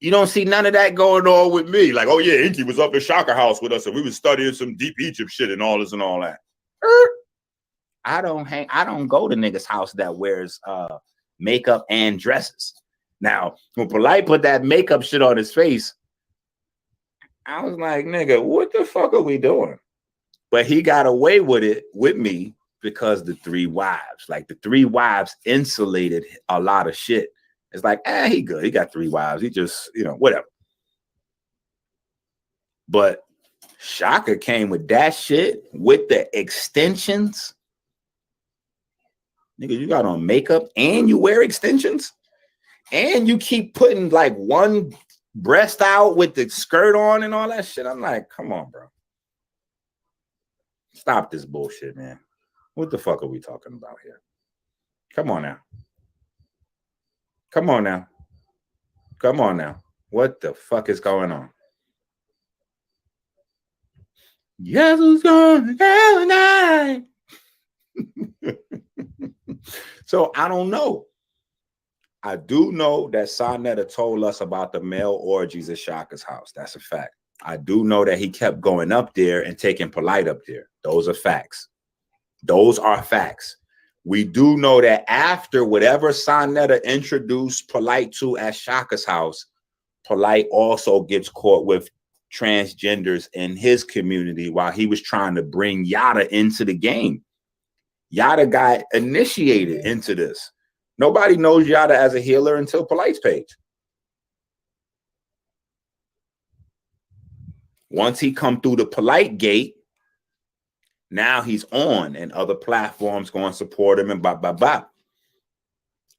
none of that going on with me. Like, oh yeah, Inky was up at Shaka House with us and we was studying some deep Egypt shit and all this and all that. I don't go to niggas' house that wears makeup and dresses. Now, when Polite put that makeup shit on his face, I was like, nigga, what the fuck are we doing? But he got away with it with me because the three wives, like the three wives insulated a lot of shit. It's like, he good. He got three wives. He just, whatever. But Shaka came with that shit with the extensions. Nigga, you got on makeup and you wear extensions and you keep putting like one breast out with the skirt on and all that shit. I'm like, come on, bro. Stop this bullshit, man. What the fuck are we talking about here? Come on now. Come on now. Come on now. What the fuck is going on? Yes, who's going to night? So I don't know. I do know that Sarnetta told us about the male orgies at Shaka's house. That's a fact. I do know that he kept going up there and taking Polite up there. Those are facts. Those are facts. We do know that after whatever Sarnetta introduced Polite to at Shaka's house, Polite also gets caught with transgenders in his community while he was trying to bring Yada into the game. Yada got initiated into this. Nobody knows Yada as a healer until Polite's page. Once he come through the Polite gate, now he's on and other platforms going to support him and blah, blah, blah.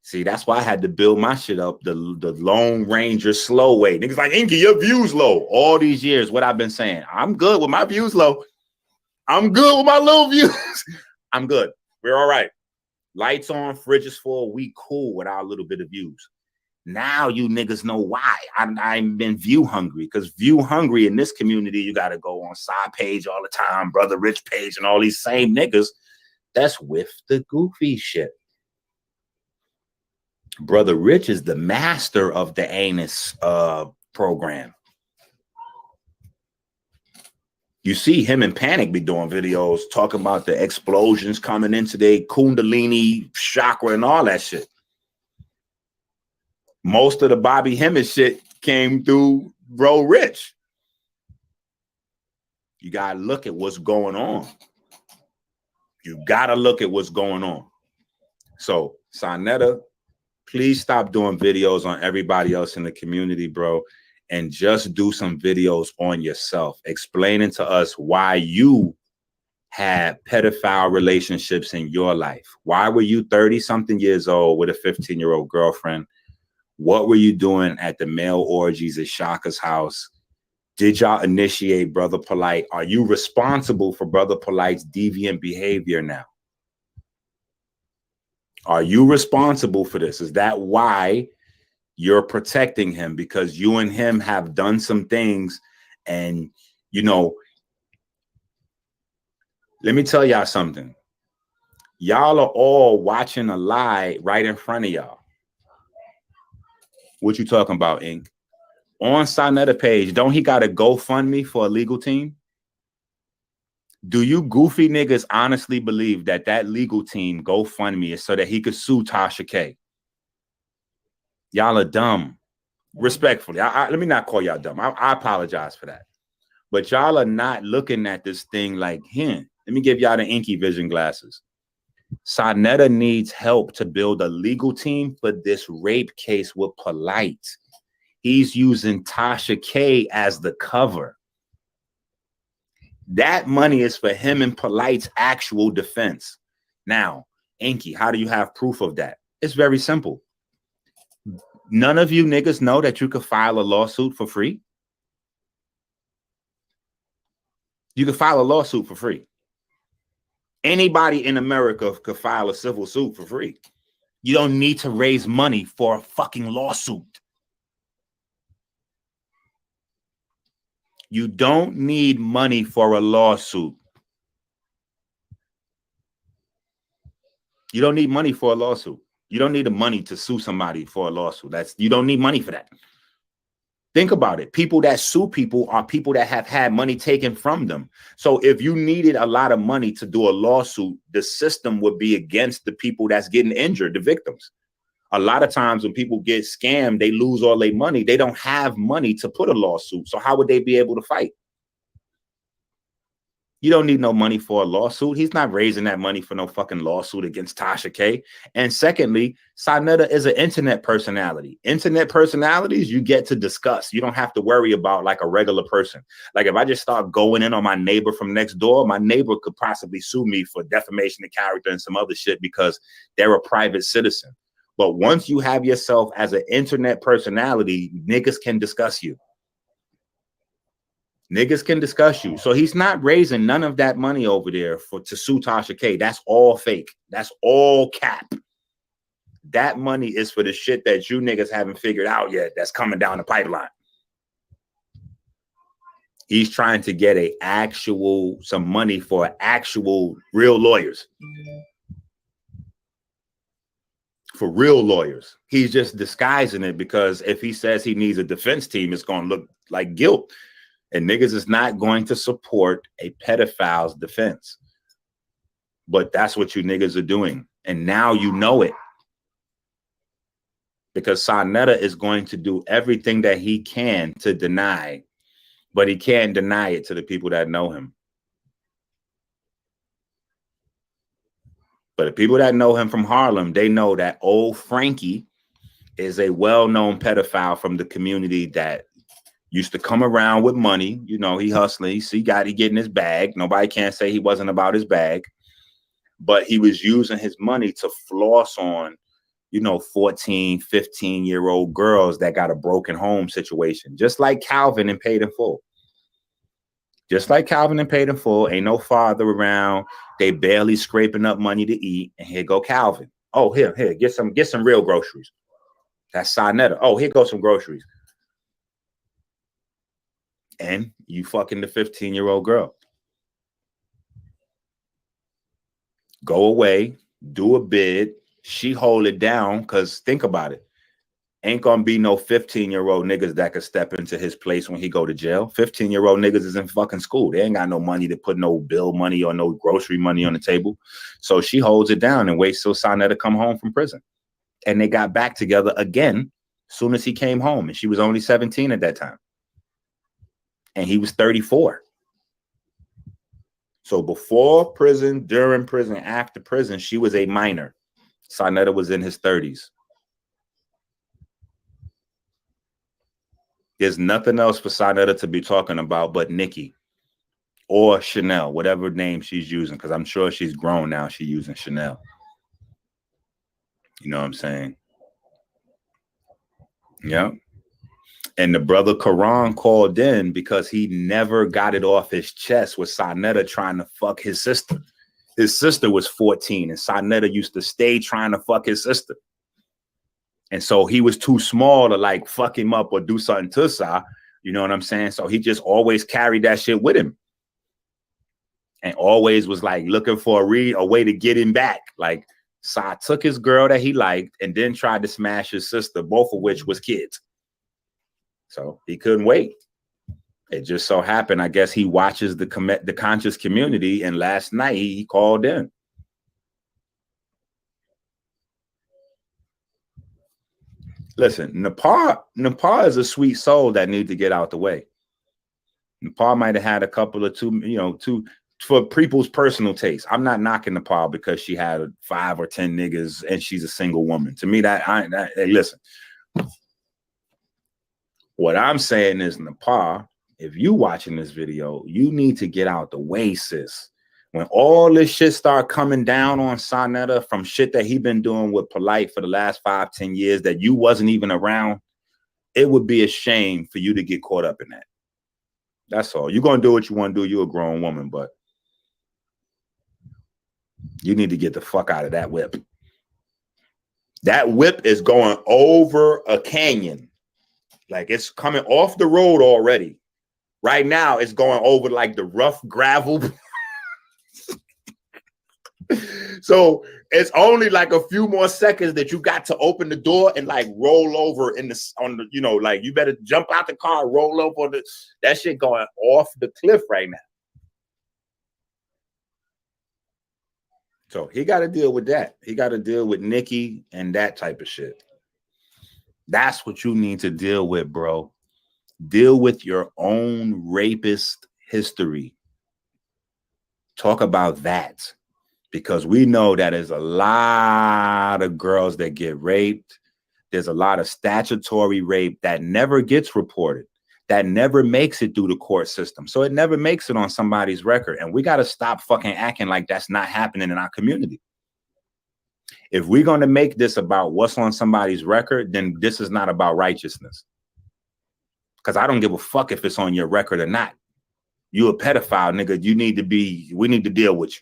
See, that's why I had to build my shit up the Lone Ranger slow way. Niggas like, Inky, your views low. All these years, what I've been saying. I'm good with my views low. I'm good with my low views. I'm good. We're all right. Lights on, fridge is full. We cool with our little bit of views. Now you niggas know why I've been view hungry, because view hungry in this community, you got to go on side page all the time, Brother Rich page, and all these same niggas that's with the goofy shit. Brother Rich is the master of the anus program. You see him and Panic be doing videos talking about the explosions coming into their Kundalini chakra and all that shit. Most of the Bobby Hemmett shit came through Bro Rich. You gotta look at what's going on. You gotta look at what's going on. So, Sonetta, please stop doing videos on everybody else in the community, bro, and just do some videos on yourself, explaining to us why you had pedophile relationships in your life. Why were you 30-something years old with a 15-year-old girlfriend? What were you doing at the male orgies at Shaka's house? Did y'all initiate Brother Polite? Are you responsible for Brother Polite's deviant behavior now? Are you responsible for this? Is that why you're protecting him? Because you and him have done some things, and, you know, let me tell y'all something. Y'all are all watching a lie right in front of y'all. What you talking about, Ink? On Sonetta page, don't he got a GoFundMe for a legal team? Do you goofy niggas honestly believe that that legal team GoFundMe is so that he could sue Tasha K? Y'all are dumb. Respectfully, let me not call y'all dumb. I apologize for that. But y'all are not looking at this thing like him. Let me give y'all the Inky vision glasses. Sonetta needs help to build a legal team for this rape case with Polite. He's using Tasha K as the cover. That money is for him and Polite's actual defense. Now, Inky, how do you have proof of that? It's very simple. None of you niggas know that you could file a lawsuit for free. You can file a lawsuit for free. Anybody in America could file a civil suit for free. You don't need to raise money for a fucking lawsuit. You don't need money for a lawsuit. You don't need money for a lawsuit. You don't need the money to sue somebody for a lawsuit. You don't need money for that. Think about it. People that sue people are people that have had money taken from them. So if you needed a lot of money to do a lawsuit, the system would be against the people that's getting injured, the victims. A lot of times when people get scammed, they lose all their money. They don't have money to put a lawsuit. So how would they be able to fight? You don't need no money for a lawsuit. He's not raising that money for no fucking lawsuit against Tasha K. And secondly, Sonetta is an internet personality. Internet personalities, you get to discuss. You don't have to worry about like a regular person. Like if I just start going in on my neighbor from next door, my neighbor could possibly sue me for defamation of character and some other shit because they're a private citizen. But once you have yourself as an internet personality, niggas can discuss you. Niggas can discuss you. So he's not raising none of that money over there to sue Tasha K. That's all fake. That's all cap. That money is for the shit that you niggas haven't figured out yet that's coming down the pipeline. He's trying to get some money for actual real lawyers. For real lawyers. He's just disguising it because if he says he needs a defense team, it's going to look like guilt. And niggas is not going to support a pedophile's defense. But that's what you niggas are doing. And now you know it. Because Sonetta is going to do everything that he can to deny. But he can't deny it to the people that know him. But the people that know him from Harlem, they know that old Frankie is a well-known pedophile from the community that used to come around with money. You know, he hustling. He getting his bag. Nobody can say he wasn't about his bag. But he was using his money to floss on, 14, 15-year-old girls that got a broken home situation. Just like Calvin and Paid in Full. Just like Calvin and Paid in Full. Ain't no father around. They barely scraping up money to eat. And here go Calvin. Oh, here, get some real groceries. That's Sonetta. Oh, here goes some groceries. And you fucking the 15-year-old girl. Go away, do a bid. She hold it down because think about it. Ain't gonna be no 15-year-old niggas that could step into his place when he go to jail. 15-year-old niggas is in fucking school. They ain't got no money to put no bill money or no grocery money on the table. So she holds it down and waits till Sonetta come home from prison. And they got back together again as soon as he came home. And she was only 17 at that time. And he was 34. So before prison, during prison, after prison, she was a minor. Sonetta was in his 30s. There's nothing else for Sonetta to be talking about but Nicki or Chanel, whatever name she's using, because I'm sure she's grown now. She's using Chanel. You know what I'm saying? Yeah. And the brother Karan called in because he never got it off his chest with Sonetta trying to fuck his sister. His sister was 14 and Sonetta used to stay trying to fuck his sister. And so he was too small to like fuck him up or do something to Sa. You know what I'm saying? So he just always carried that shit with him. And always was like looking for a way to get him back. Like Sa took his girl that he liked and then tried to smash his sister, both of which was kids. So he couldn't wait. It just so happened, I guess he watches the conscious community, and last night he called in. Listen, Nepal is a sweet soul that needs to get out the way. Nepal might have had a couple of two for people's personal taste. I'm not knocking Nepal because she had 5 or 10 niggas and she's a single woman. To me, hey, listen. What I'm saying is, Nepal, if you watching this video, you need to get out the way, sis. When all this shit start coming down on Sonetta from shit that he been doing with Polite for the last 5-10 years that you wasn't even around, it would be a shame for you to get caught up in that. That's all. You're going to do what you want to do. You're a grown woman, but you need to get the fuck out of that whip. That whip is going over a canyon. Like it's coming off the road already. Right now, it's going over like the rough gravel. So it's only like a few more seconds that you got to open the door and like roll over like you better jump out the car, roll over that shit going off the cliff right now. So he got to deal with that. He got to deal with Nicki and that type of shit. That's what you need to deal with, bro. Deal with your own rapist history. Talk about that. Because we know that there's a lot of girls that get raped. There's a lot of statutory rape that never gets reported, that never makes it through the court system. So it never makes it on somebody's record. And we got to stop fucking acting like that's not happening in our community. If we're going to make this about what's on somebody's record, then this is not about righteousness. Because I don't give a fuck if it's on your record or not. You a pedophile, nigga. We need to deal with you.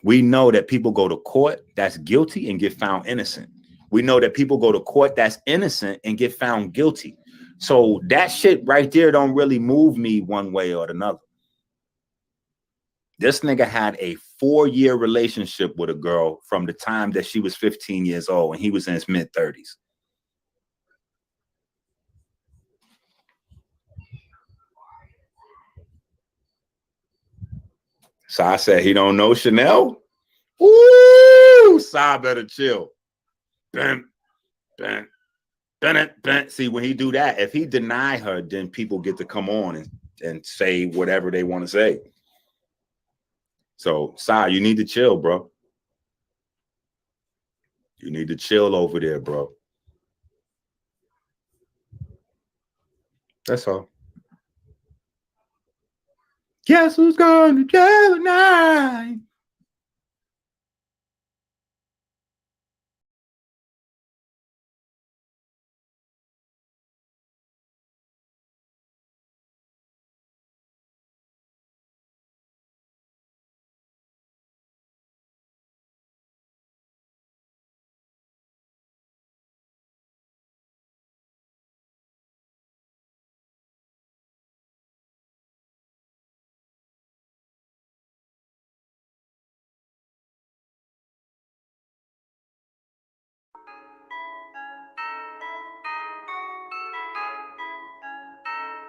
We know that people go to court that's guilty and get found innocent. We know that people go to court that's innocent and get found guilty. So that shit right there don't really move me one way or another. This nigga had a 4-year relationship with a girl from the time that she was 15 years old and he was in his mid-30s. So I said, he don't know Chanel? Woo! Sa better chill. Ben. See, when he do that, if he deny her, then people get to come on and say whatever they want to say. So, Sa, you need to chill, bro. You need to chill over there, bro. That's all. Guess who's going to jail tonight?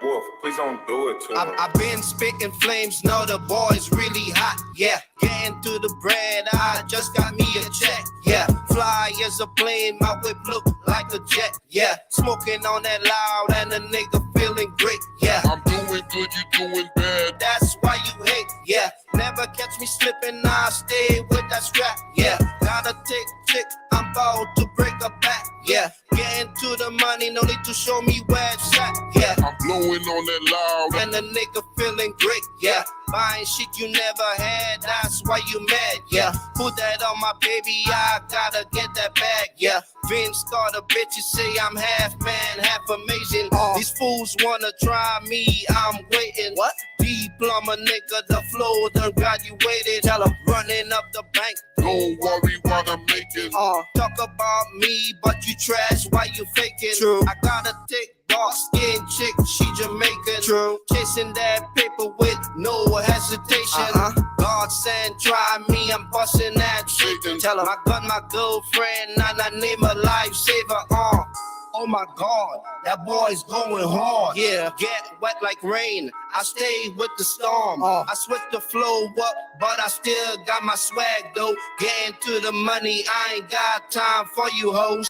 Wolf, please don't do it to him. I've been spitting flames, know the boy's really hot, yeah. Getting to the bread, I just got me a check, yeah. Fly as a plane, my whip look like a jet, yeah. Smoking on that loud and a nigga feeling great, yeah. I'm doing good, you doing bad. That's why you hate, yeah. Never catch me slipping, I stay with that strap, yeah. Got a tick, I'm about to break a back, yeah. Getting to the money, no need to show me where it's at, yeah. I'm blowing on that loud. And the nigga feeling great, yeah. Buying shit you never had, that's why you mad, yeah. Put that on my baby, I gotta get that bag, yeah. Vince Carter bitches say I'm half man, half amazing. These fools wanna try me, I'm waiting. What? D-Plumber nigga, the flow done graduated. Tell 'em running up the bank. Don't worry what I'm making. Talk about me, but you trash, why you faking? True. I got a thick, dark skin chick, she Jamaican. True. Chasing that paper with no hesitation. God send, try me, I'm busting that shit. Tell 'em I got my girlfriend, and I name her lifesaver. Oh my God, that boy's going hard. Yeah, get wet like rain. I stay with the storm. I switch the flow up, but I still got my swag though. Getting to the money, I ain't got time for you hoes.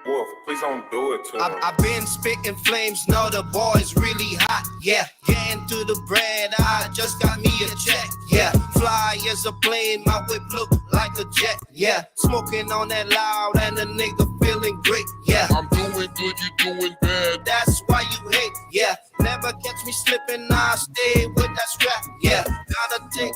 Wolf, please don't do it to him. I've been spitting flames, know the boy's really hot, yeah. Getting to the bread, I just got me a check, yeah. Fly as a plane, my whip look like a jet, yeah. Smoking on that loud and a nigga feeling great, yeah. I'm doing good, you doing bad. That's why you hate, yeah. Never catch me slipping, I stay with that strap, yeah. Got a tick,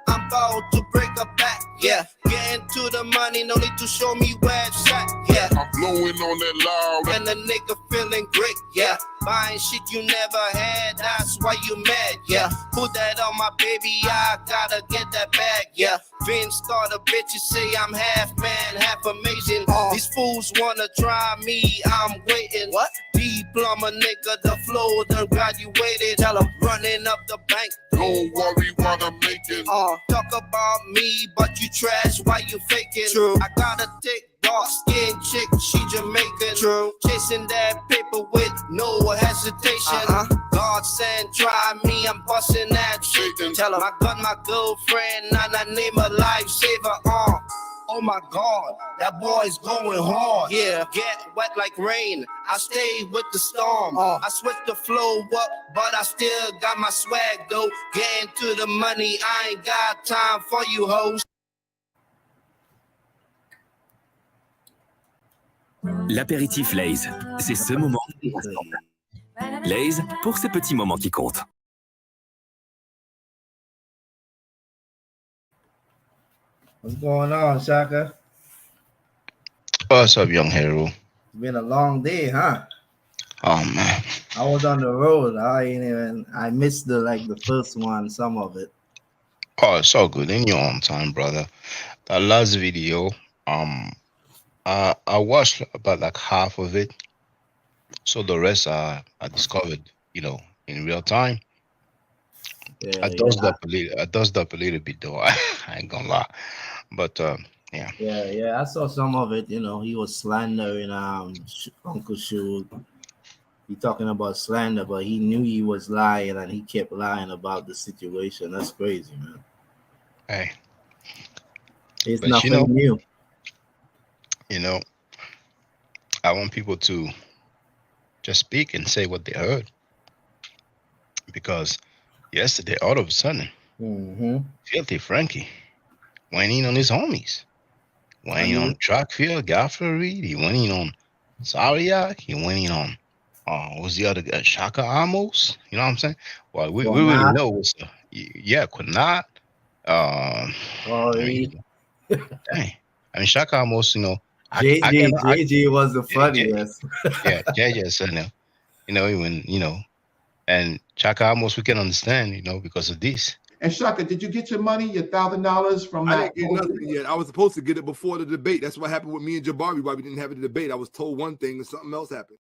I'm about to break a back, yeah. Getting to the money, no need to show me where it's at, yeah. I'm blowing on that loud. And the nigga feeling great, yeah. Buying shit you never had, that's why you mad, yeah. Put that on my baby, I gotta get that bag, yeah. Vince Carter bitches say I'm half man, half amazing. These fools wanna try me, I'm waiting. What? D-Plumber nigga, the flow done graduated. Tell 'em running up the bank. Don't worry what I'm making. Talk about me, but you trash, why you faking? True. I got a thick, dark skin chick, she Jamaican. True. Chasing that paper with no hesitation. God send, try me, I'm busting that shit. Tell 'em I got my girlfriend, and I name her lifesaver. Oh my God, that boy's going hard. Yeah, get wet like rain. I stay with the storm. I switch the flow up, but I still got my swag though. Getting to the money, I ain't got time for you hoes. L'apéritif Lay's, c'est ce moment. Lay's, pour ces petits moments qui comptent. What's going on, Shaka? What's up, young hero? It's been a long day, huh? Oh man, I was on the road. I missed the first one, some of it. oh, it's all good in your own time, brother. That last video, I watched about like half of it, so the rest I discovered, in real time. Yeah, I dozed up a little bit though. I ain't gonna lie, but yeah. Yeah. I saw some of it. He was slandering Uncle Shug. He talking about slander, but he knew he was lying, and he kept lying about the situation. That's crazy, man. Hey, It's but nothing new. I want people to just speak and say what they heard, because yesterday, all of a sudden, Filthy Frankie went in on his homies. Went in on track field, Godfrey Reed. He went in on Zariak. He went in on what was the other guy? Shaka Amos. You know what I'm saying? Well, we really know what's Quinat. Dang. I mean, Shaka Amos, JJ was the funniest. Yeah, JJ said, even, and Chaka Amos we can understand, because of this. And Shaka, did you get your money, your $1,000 from I that? didn't get nothing yet. I was supposed to get it before the debate. That's what happened with me and Jabari, why we didn't have the debate. I was told one thing and something else happened.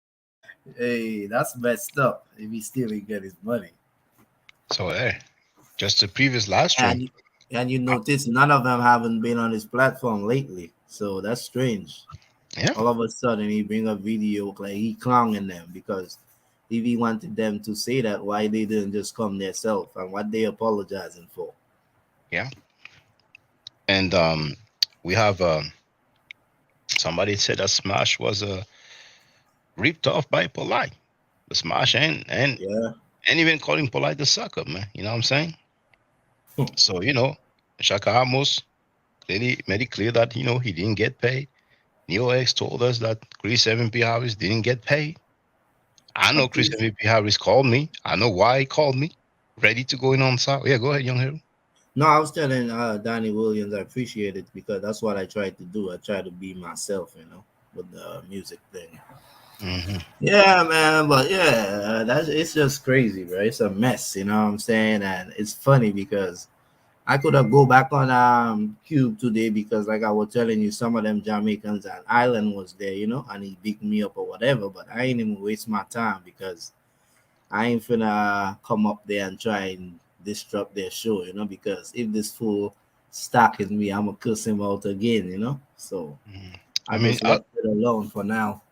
Hey, that's messed up if he still didn't get his money. So, hey, just the previous live stream, And you notice none of them haven't been on his platform lately. So that's strange. Yeah. All of a sudden he bring a video like he clowning them, because if he wanted them to say that, why they didn't just come themselves, and what they apologizing for? Yeah. And we have somebody said that Smash was ripped off by Polite. The Smash and even calling Polite the sucker, man. You know what I'm saying? So, you know, Shaka Amos clearly made it clear that, you know, he didn't get paid. Neo X told us that Chris MVP Harris didn't get paid. I know Chris MVP Harris called me. I know why he called me. Ready to go in on South. Yeah, go ahead, Young Hero. No, I was telling Donnie Williams I appreciate it, because that's what I tried to do. I try to be myself, you know, with the music thing. Mm-hmm. Yeah, man, but yeah, it's just crazy, bro. It's a mess, you know what I'm saying? And it's funny because I could have go back on Cube today, because like I was telling you, some of them Jamaicans and Island was there, you know, and he beat me up or whatever, but I ain't even waste my time, because I ain't finna come up there and try and disrupt their show, you know, because if this fool stalking me, I'm gonna cuss him out again, you know. So I mean, just left it alone for now.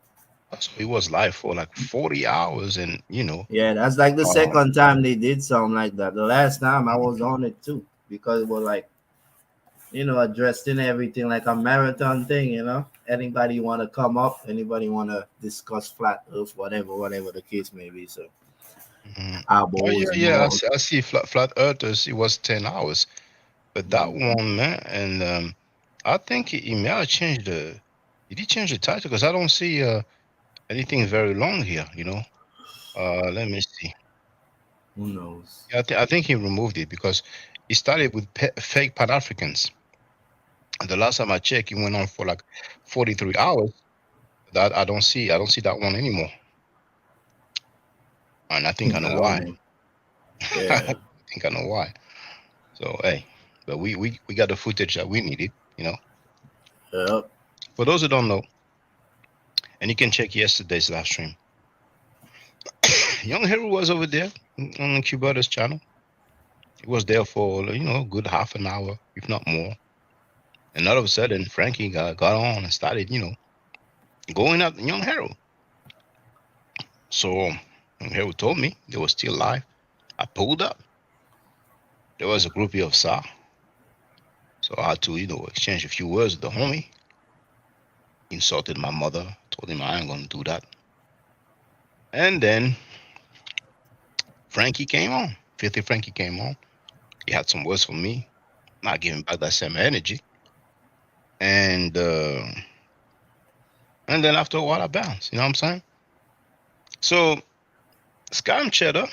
So he was live for like 40 hours, and you know. Yeah, that's like the second time they did something like that. The last time I was on it too, because it was like, you know, addressed in everything like a marathon thing, you know. Anybody want to come up? Anybody want to discuss flat Earth, whatever the case may be. So. I see flat earthers. It was 10 hours, but that one, man, and I think he may have changed did he change the title? Because I don't see anything very long here, you know. Let me see. Who knows? Yeah, I think he removed it, because he started with fake Pan-Africans, and the last time I checked, he went on for like 43 hours. That I don't see that one anymore. And I think I know why. Yeah. I think I know why. So hey, but we got the footage that we needed, you know. Yep. For those who don't know, and you can check yesterday's live stream. Young Hero was over there on Cuba's channel. He was there for, you know, a good half an hour, if not more. And all of a sudden, Frankie got on and started, you know, going at Young Hero. So Hero told me they were still live. I pulled up. There was a groupie of Sa. So I had to, you know, exchange a few words with the homie. Insulted my mother. Told him I ain't gonna do that. And then Frankie came on. Filthy Frankie came on. He had some words for me. Not giving back that same energy. And then after a while I bounced. You know what I'm saying? So Scam Cheddar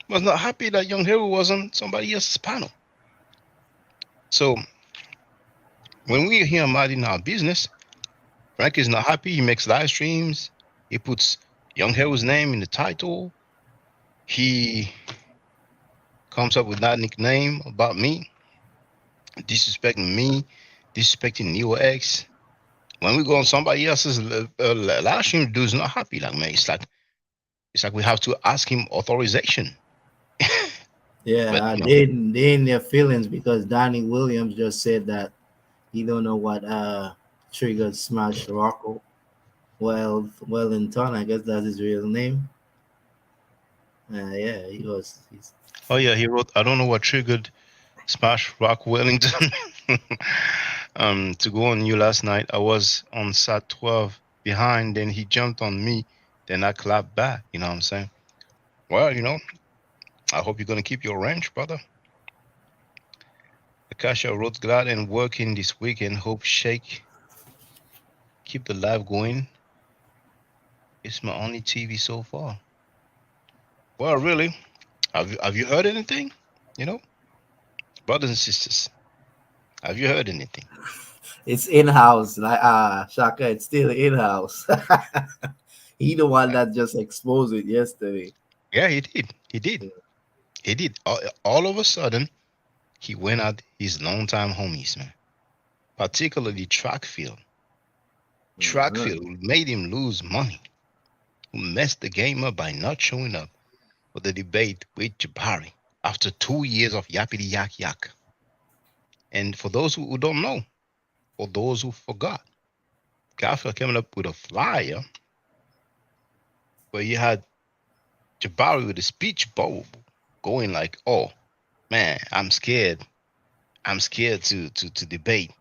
was not happy that Young Hero was on somebody else's panel. So when we hear Mad in our business, Frank is not happy. He makes live streams. He puts Young Hero's name in the title. He comes up with that nickname about me, disrespecting me, disrespecting Neo X. When we go on somebody else's live stream, dude's not happy. Like, man, it's like we have to ask him authorization. Yeah, But, they in their feelings, because Donnie Williams just said that he don't know what triggered Smash Rocco. Wellington, I guess that's his real name. Yeah, he's Oh yeah, he wrote, I don't know what triggered Smash Rock Wellington to go on you last night. I was on sat 12 behind, then he jumped on me, then I clapped back. You know what I'm saying? Well, you know, I hope you're gonna keep your range, brother. Akasha wrote, glad and working this weekend. Hope Shake keep the live going. It's my only TV so far. Well, really, have you heard anything? You know, brothers and sisters, have you heard anything? It's in-house, like Shaka. It's still in-house. He the one that just exposed it yesterday. Yeah, he did. All of a sudden, he went at his longtime homies, man. Particularly track field. Track field made him lose money. Who messed the game up by not showing up for the debate with Jabari after 2 years of yappity yak yak. And for those who don't know, or those who forgot, Garfield came up with a flyer where you had Jabari with a speech bubble going like, oh man, I'm scared to debate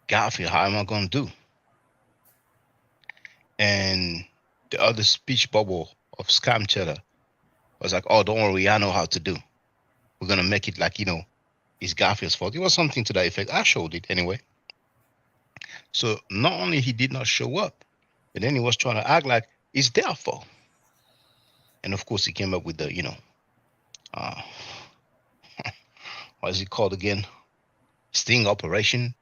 Garfield. How am I gonna do? And the other speech bubble of Scam Cheddar was like, oh, don't worry, I know how to do. We're gonna make it like, it's Garfield's fault. It was something to that effect. I showed it anyway. So not only he did not show up, but then he was trying to act like it's their fault. And of course he came up with the, what is it called again? Sting operation.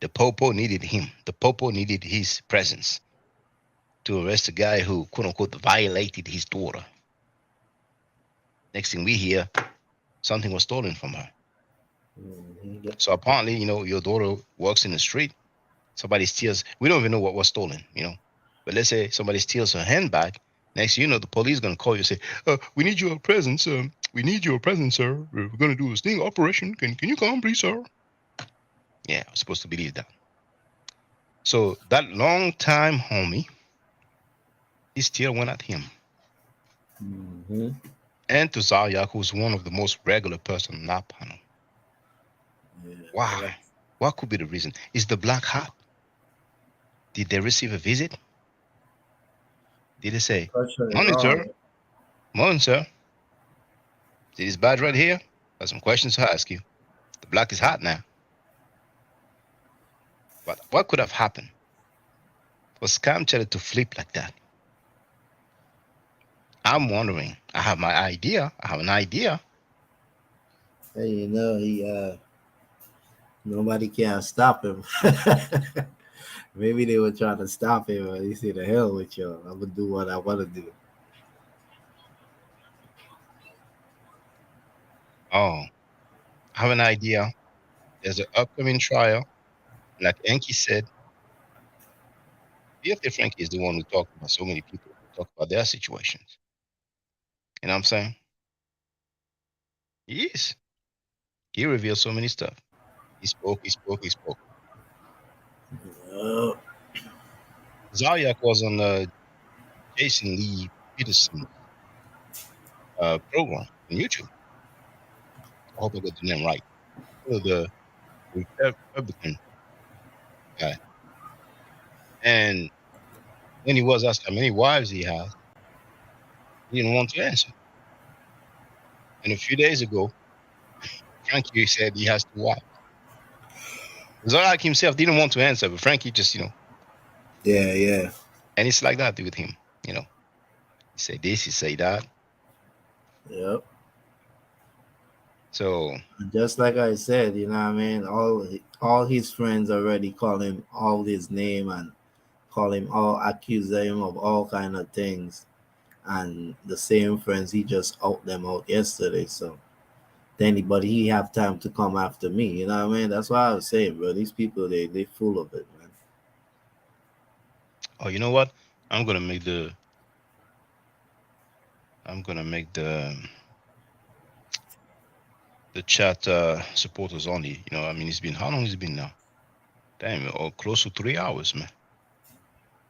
The Popo needed him. The Popo needed his presence to arrest a guy who, quote unquote, violated his daughter. Next thing we hear, something was stolen from her. So apparently, your daughter works in the street. Somebody steals. We don't even know what was stolen, But let's say somebody steals her handbag. Next thing you know, the police going to call you and say, we need your presence. We need your presence, sir. We're going to do a sting operation. Can you come, please, sir? Yeah, I'm supposed to believe that. So that long time homie, he still went at him. And to Zaryak, who's one of the most regular person on that panel. Why? What could be the reason? Is the black hot? Did they receive a visit? Did they say, morning, sir? Morning, sir. See this badge right here? Got some questions to ask you. The black is hot now. But what could have happened for Scam Cheddar to flip like that? I'm wondering. I have an idea. Hey, he nobody can stop him. Maybe they were trying to stop him, but he said, "The hell with you! I'm gonna do what I want to do." Oh, I have an idea. There's an upcoming trial. Like Enki said, BFA Frankie is the one who talked about so many people who talk about their situations. You know what I'm saying? He is. He revealed so many stuff. He spoke. Zaryak was on Jason Lee Peterson program on YouTube. I hope I got the name right. The Republican guy. And when he was asked how many wives he had, he didn't want to answer. And a few days ago, Frankie said he has 2 wives. Zaryak himself didn't want to answer, but Frankie just, Yeah. And it's like that with him, He say this, he say that. Yep. So just like I said, what I mean? All his friends already call him all his name and accuse him of all kind of things. And the same friends, he just out them out yesterday. So anybody he have time to come after me, you know what I mean? That's what I was saying, bro. These people, they full of it, man. Oh, you know what? I'm gonna make the chat supporters only. It's been, how long has it been now? Damn, close to 3 hours, man.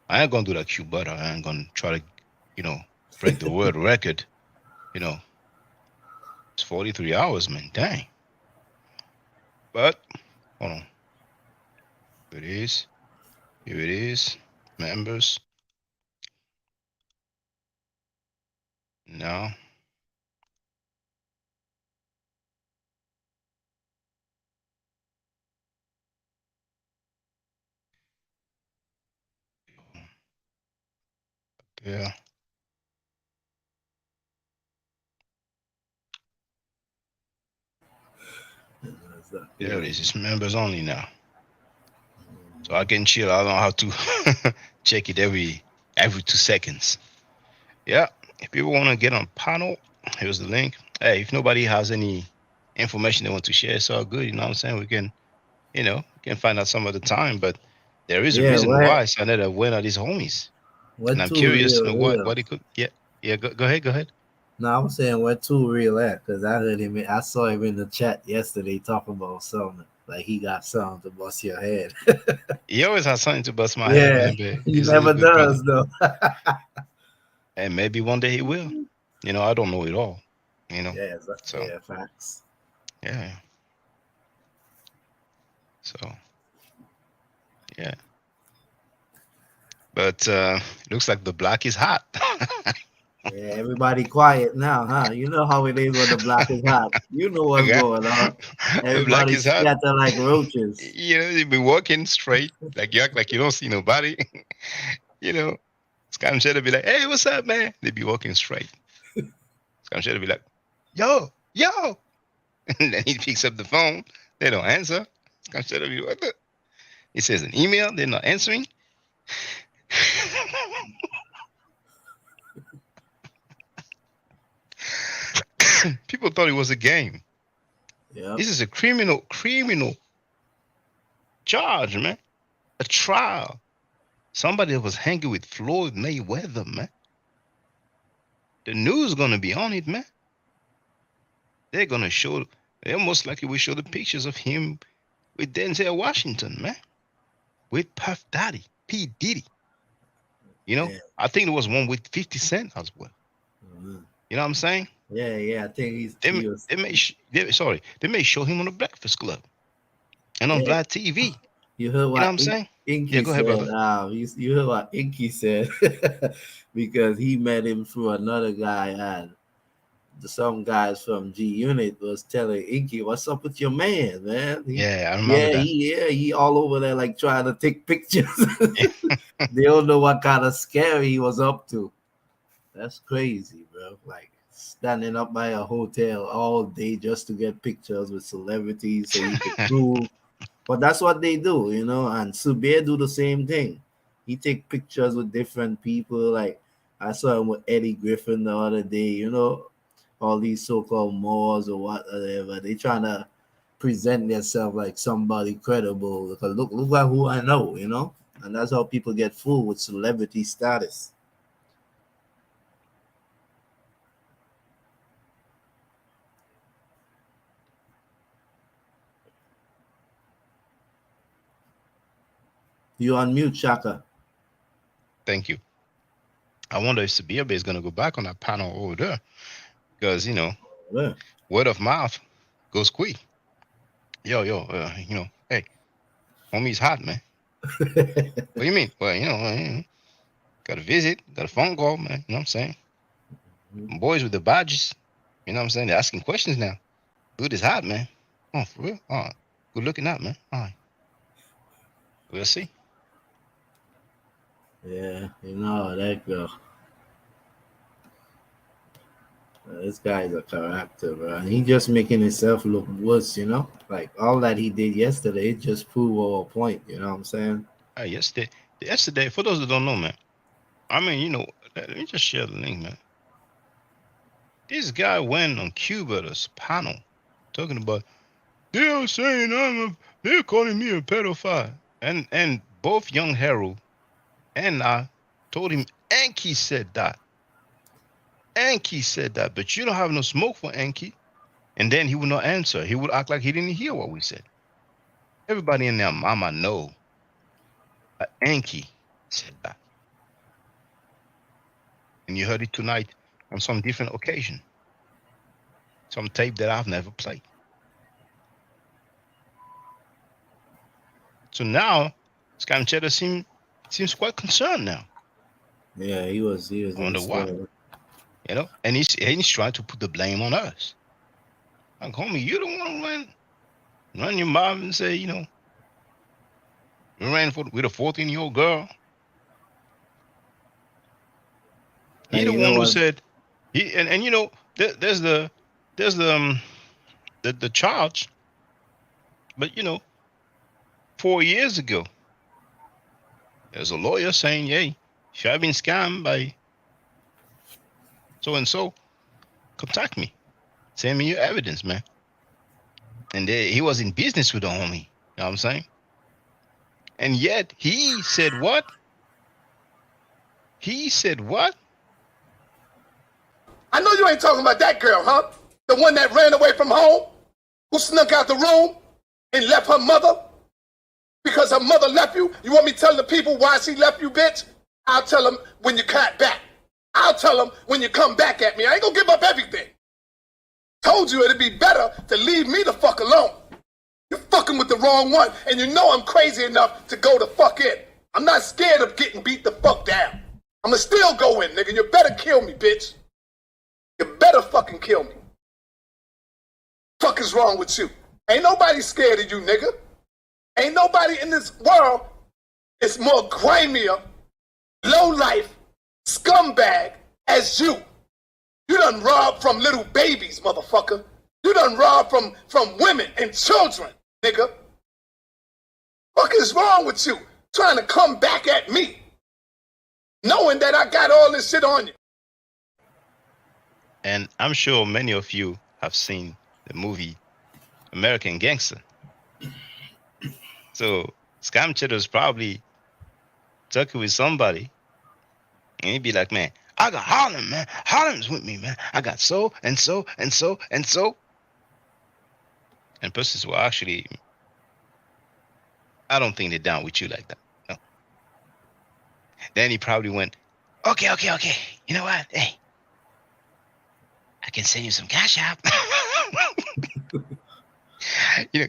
I ain't gonna do that Q butter. I ain't gonna try to, break the world record. It's 43 hours, man. Dang. But hold on. Here it is. Members. Now. Yeah. There it is. It's members only now. So I can chill. I don't have to check it every 2 seconds. Yeah. If people want to get on panel, here's the link. Hey, if nobody has any information they want to share, it's all good. You know what I'm saying? We can, we can find out some of the time, but there is a reason why Sanetta went at these homies. And I'm curious to know what he could. Yeah. Go ahead. No, I'm saying where 2 Real at, because I saw him in the chat yesterday talking about something. Like he got something to bust your head. He always has something to bust my head, Yeah, man. he He's a never good brother. does though. And maybe one day he will. You know, I don't know it all. You know. Yeah, So yeah, facts. yeah. So yeah. But looks like the black is hot. Yeah, everybody quiet now, huh? You know how it is when the black is hot. You know what's Okay. going on. The black Everybody is hot. scatter like roaches. You know, you be walking straight, like you act like you don't see nobody. You know, Scam Shadow be like, "Hey, what's up, man?" They be walking straight. Scam Shadow be like, "Yo, yo," and then he picks up the phone. They don't answer. Scam Shadow be what the? He says an email. They're not answering. People thought it was a game. Yeah. This is a criminal charge, man. A trial. Somebody that was hanging with Floyd Mayweather, man. The news gonna be on it, man. They're gonna show. They most likely will show the pictures of him with Denzel Washington, man. With Puff Daddy, P. Diddy. You know, I think there was one with 50 Cent as well. Mhm. You know what I'm saying? Yeah, I think he was. They may show him on the Breakfast Club and on Yeah. Black TV. You heard what what I'm saying? Inky Yeah, go ahead, said. brother. You heard what Inky said because he met him through another guy, and some guys from G Unit was telling Inky, "What's up with your man, man?" Yeah, I remember that. He all over there like trying to take pictures. They don't know what kind of scare he was up to. That's crazy, bro. Like standing up by a hotel all day just to get pictures with celebrities so you can prove. But that's what they do, you know. And Subir do the same thing. He take pictures with different people. Like I saw him with Eddie Griffin the other day, you know. All these so-called Moors or whatever. They trying to present themselves like somebody credible. Because look at who I know, you know. And that's how people get fooled with celebrity status. You on mute, Shaka. Thank you. I wonder if Sabir is going to go back on that panel over there because, you know, Yeah. word of mouth goes quick. Yo, you know, hey, homie's hot, man. What do you mean? Well, you know, got a visit, got a phone call, man. You know what I'm saying? Boys with the badges, you know what I'm saying? They're asking questions now. Dude is hot, man. Oh, for real? All right. Good looking out, man. All right. We'll see. Yeah, you know how that go. This guy's a character, bro. And he just making himself look worse, you know? Like all that he did yesterday just proved our point, you know what I'm saying? Yesterday, for those that don't know, man, I mean, you know, let me just share the link, man. This guy went on Cuba's panel talking about, they're saying they're calling me a pedophile. And both Young Harold and I told him, Enki said that. Enki said that, but you don't have no smoke for Enki. And then he would not answer. He would act like he didn't hear what we said. Everybody in their mama know that Enki said that. And you heard it tonight on some different occasion. Some tape that I've never played. So now, Scam Cheddar seems quite concerned now. Yeah, he was I wonder why. scared. You know, and he's trying to put the blame on us. Like, homie, you don't want to run your mouth and say, you know, you ran with a 14-year-old girl. He And the you know one who what? said and you know, there's the charge, but you know, 4 years ago, there's a lawyer saying, hey, if I've been scammed by so and so, contact me. Send me your evidence, man. And he was in business with the homie. You know what I'm saying? And yet he said what? He said what? I know you ain't talking about that girl, huh? The one that ran away from home? Who snuck out the room? and left her mother? Because her mother left you? You want me to tell the people why she left you, bitch? I'll tell them when you cut back. I'll tell them when you come back at me. I ain't gonna give up everything. Told you it'd be better to leave me the fuck alone. You're fucking with the wrong one, and you know I'm crazy enough to go the fuck in. I'm not scared of getting beat the fuck down. I'ma still go in, nigga. You better kill me, bitch. You better fucking kill me. Fuck is wrong with you? Ain't nobody scared of you, nigga. Ain't nobody in this world is more grimier, low life, scumbag as you. You done robbed from little babies, motherfucker. You done robbed from women and children, nigga. Fuck is wrong with you? Trying to come back at me, knowing that I got all this shit on you. And I'm sure many of you have seen the movie American Gangster. So Scam Cheddar's probably talking with somebody, and he'd be like, man, I got Harlem, man. Harlem's with me, man. I got so and so and so and so. And persons will actually, I don't think they're down with you like that. No. Then he probably went, okay. You know what? Hey, I can send you some cash out.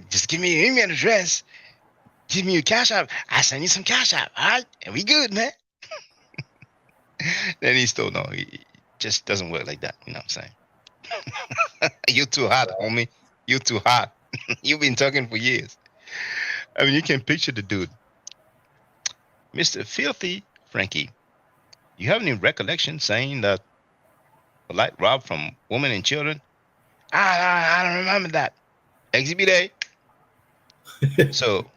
Just give me your email address. Give me your cash out. I send you some cash out. All right? And we good, man. Then he still, no, it just doesn't work like that. You know what I'm saying? You're too hot, homie. You're too hot. You've been talking for years. I mean, you can picture the dude. Mr. Filthy Frankie, you have any recollection saying that polite rob from women and children? I don't remember that. Exhibit A. So,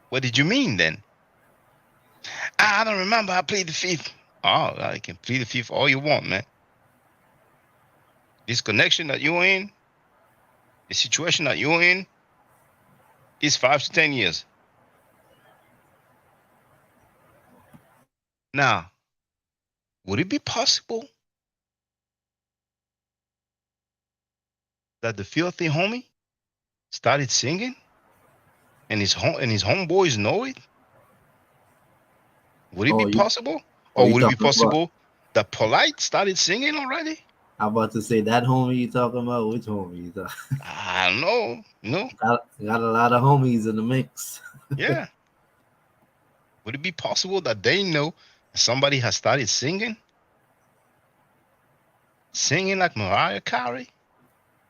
what did you mean then? I don't remember. I plead the fifth. Oh, I can plead the fifth all you want, man. This connection that you're in, the situation that you're in, is 5 to 10 years. Now, would it be possible that the filthy homie started singing and his homeboys know it? Would it be possible? Or would it be possible that Polite started singing already? I'm about to say that homie you talking about? Which homie you talking? I don't know. No. Got a lot of homies in the mix. Yeah. Would it be possible that they know somebody has started singing? Singing like Mariah Carey?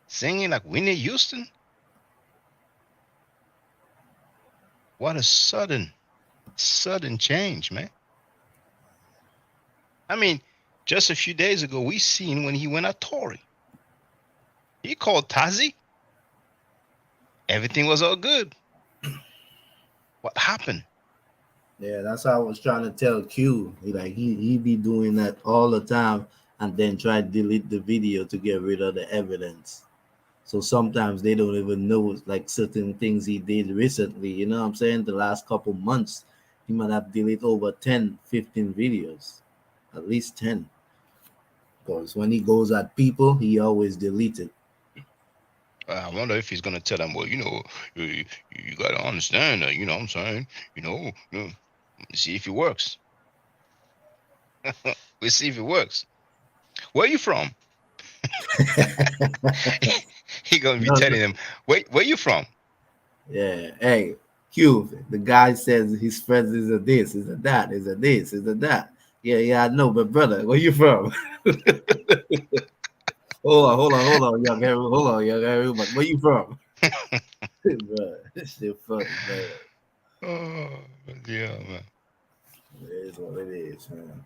Singing like Whitney Houston? What a sudden change, man. I mean, just a few days ago, we seen when he went at Tory. He called Tazi. Everything was all good. What happened? Yeah, that's how I was trying to tell Q. He be doing that all the time and then try to delete the video to get rid of the evidence. So sometimes they don't even know like certain things he did recently. You know what I'm saying? The last couple months, he might have deleted over 10, 15 videos. At least 10. Because when he goes at people, he always deletes it. I wonder if he's gonna tell them, well, you gotta understand that, you know what I'm saying? See if it works. We'll see if it works. Where are you from? He gonna be telling them, wait, where you from? Yeah, hey, Q, the guy says his friends is a this, is a that, is a this, is a that. Yeah, I know, but brother, where you from? hold on, young Harry. Hold on, young Harry. But where you from? Bro, this shit funny, man. Oh, yeah, man. It is what it is, man.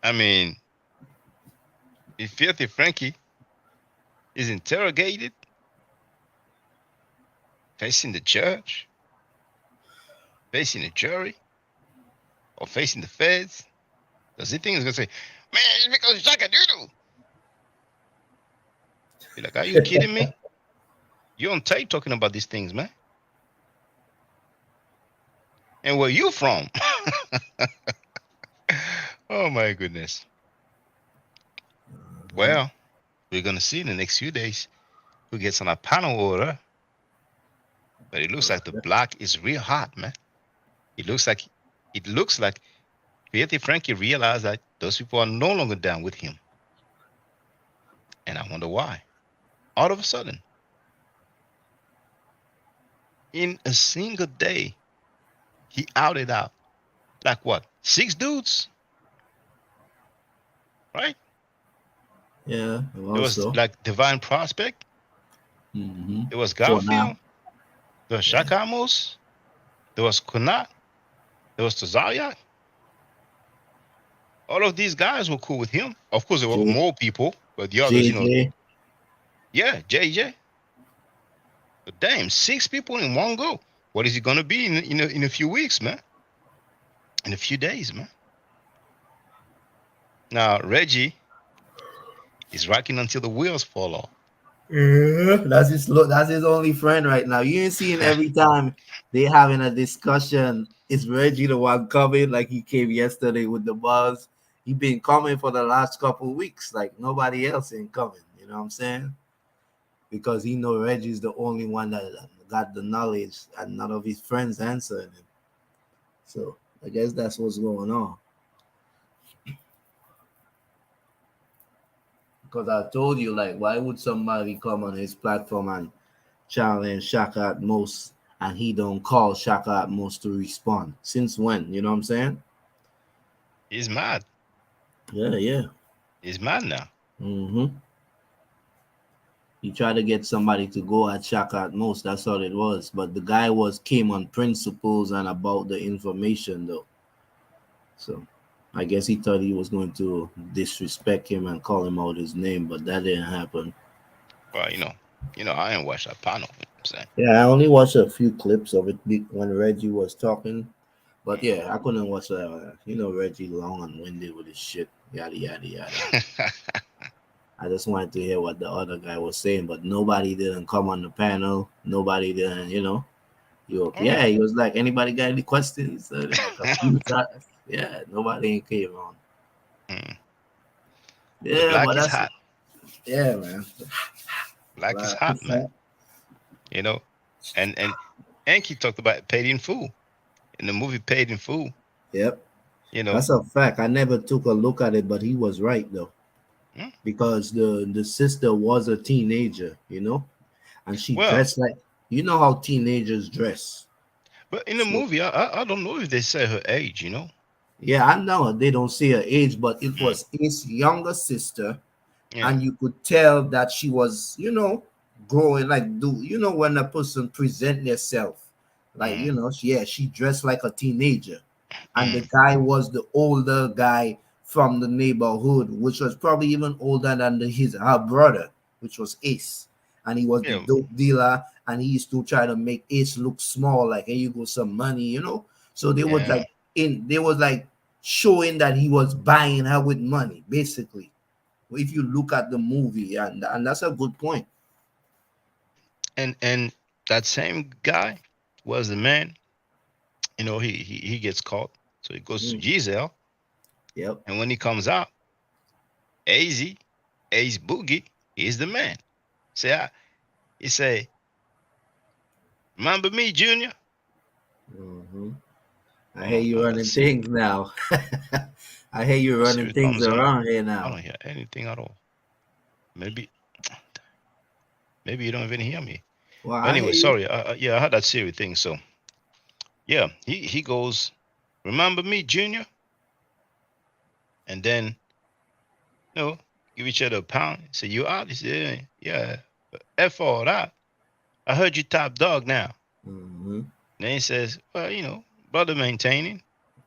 I mean, if Filthy Frankie is interrogated, facing the judge, facing the jury, or facing the feds, does he think he's gonna say, man, it's because Shaka Doodle? Be like, are you kidding me? You're on tape talking about these things, man. And where you from? Oh my goodness. Well, we're gonna see in the next few days who gets on a panel order But it looks like the block is real hot, man. It looks like Creative Frankie realized that those people are no longer down with him. And I wonder why. All of a sudden, in a single day, he outed out like what? 6 dudes? Right? Yeah. It was like Divine Prospect. It was Garfield. There was Shaka Amos. There was Kunat. There was Tazariak. All of these guys were cool with him. Of course, there were more people, but the others, JJ. Yeah, JJ. But damn, 6 people in one go. What is he gonna be in a few weeks, man? In a few days, man. Now Reggie is rocking until the wheels fall off. Yeah, that's his only friend right now. You ain't seeing every time they having a discussion. It's Reggie the one coming, like he came yesterday with the buzz. He been coming for the last couple of weeks, like nobody else ain't coming. You know what I'm saying? Because he know Reggie's the only one that got the knowledge, and none of his friends answering him. So I guess that's what's going on. Because I told you, like, why would somebody come on his platform and challenge Shaka at most, and he don't call Shaka at most to respond? Since when? You know what I'm saying? He's mad. Yeah. He's mad now. He tried to get somebody to go at Shaka at most. That's all it was. But the guy came on principles and about the information, though. So I guess he thought he was going to disrespect him and call him out his name, but that didn't happen. Well, you know, I ain't watched that panel. You know what I'm saying? Yeah, I only watched a few clips of it when Reggie was talking. But yeah, I couldn't watch that. Reggie long and winded with his shit. Yada, yada, yada. I just wanted to hear what the other guy was saying, but nobody didn't come on the panel. Nobody didn't, He was like, anybody got any questions? Yeah, nobody came on. Yeah, Black but is that's hot. Yeah, man. Black is hot, man. And he talked about Paid in Full in the movie Paid in Full. Yep. That's a fact. I never took a look at it, but he was right though. Because the sister was a teenager, and she dressed like how teenagers dress. But in the movie, I don't know if they say her age, Yeah, I know they don't say her age, but it was his younger sister, and you could tell that she was, growing when a person present themselves, like she dressed like a teenager, and the guy was the older guy from the neighborhood, which was probably even older than her brother, which was Ace, and he was the dope dealer, and he used to try to make Ace look small, like here you go, some money, So they was like showing that he was buying her with money, basically. If you look at the movie, and that's a good point. And that same guy was the man, he gets caught, so he goes to Giselle. Yep. And when he comes out, Ace Boogie is the man. He say, remember me, Junior? I hear you running things now. I hear you running things around here now. I don't hear anything at all. Maybe you don't even hear me. Well, anyway, sorry. I heard that Siri thing. So, yeah, he goes, remember me, Junior? And then, give each other a pound. Say, you out? He said, yeah. F all that. I heard you top dog now. Then he says, well, brother maintaining.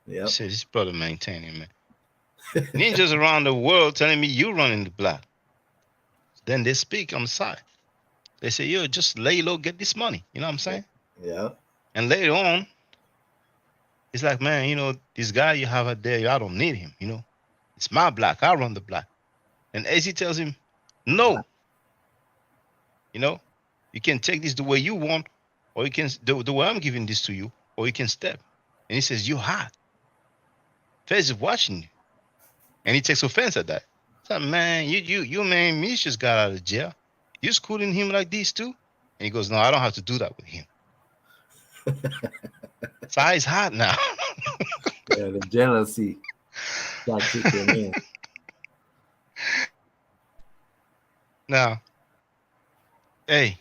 Yeah. He says, this brother maintaining, man. Ninjas around the world telling me you running the block. Then they speak on the side. They say, yo, just lay low, get this money. You know what I'm saying? Yeah. And later on, it's like, man, this guy you have out there, I don't need him, It's my block. I run the block. And AC tells him, no. You can take this the way you want, or you can the way I'm giving this to you, or you can step. And he says, you're hot. Fez is watching you. And he takes offense at that. So, man, you man, me just got out of jail. You schooling him like this too? And he goes, no, I don't have to do that with him. Size hot now. Yeah, the jealousy got kicking in. Now, hey,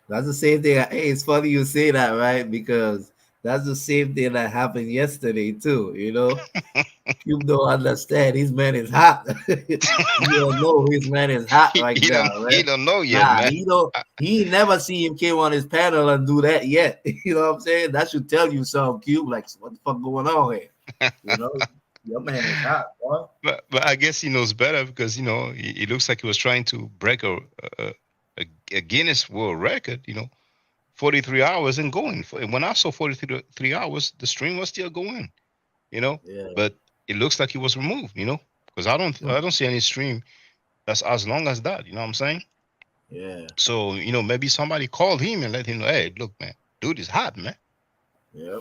that's the same thing. Hey, it's funny you say that, right? Because that's the same thing that happened yesterday too. You know, you don't understand. His man is hot. You don't know his man is hot right now, right? he don't know yet, man. He don't. He never see him came on his panel and do that yet. You know what I'm saying? That should tell you something, Cube. Like, what the fuck going on here? You know, your man is hot, boy. But I guess he knows better because it looks like he was trying to break a Guinness World Record. 43 hours and going. When I saw 43 hours, the stream was still going. Yeah. But it looks like he was removed. Because I don't see any stream that's as long as that. You know what I'm saying? Yeah. So maybe somebody called him and let him know, hey, look, man, dude is hot, man. Yep.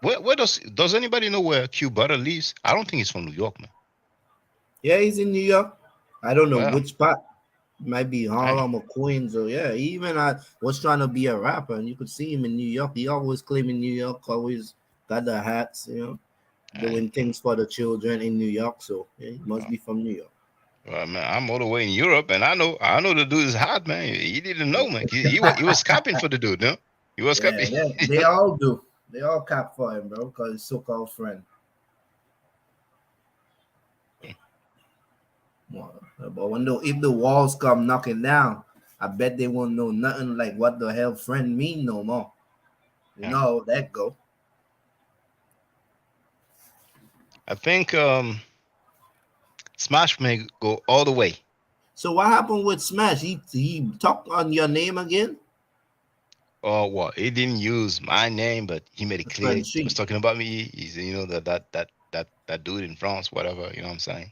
Where does anybody know where Q Butter lives? I don't think he's from New York, man. Yeah, he's in New York. I don't know Wow. which part. Might be Harlem or Queens, or yeah. He even was trying to be a rapper, and you could see him in New York. He always claiming New York, always got the hats, doing things for the children in New York. So yeah, he must be from New York. Well, man, I'm all the way in Europe, and I know the dude is hot, man. He didn't know, man. He was capping for the dude, no? He was capping. Yeah, they all do. They all cap for him, bro, because he's so-called friend. But if the walls come knocking down, I bet they won't know nothing like what the hell friend mean no more. You know how that go. I think Smash may go all the way. So what happened with Smash? He talked on your name again? Oh, well, he didn't use my name, but he made it clear he was talking about me. He's that dude in France, whatever. You know what I'm saying?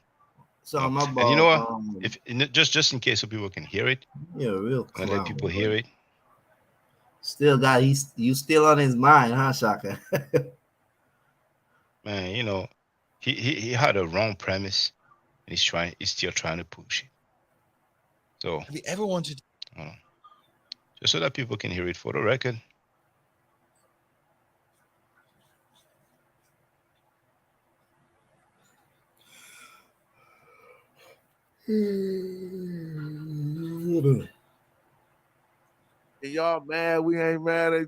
So I'm about, and you know what? If just in case so people can hear it, yeah, real. And let people hear it. Still got you still on his mind, huh, Shaka? Man, he had a wrong premise, and he's still trying to push it. So have you ever wanted? Just so that people can hear it for the record. Y'all mad? We ain't mad at.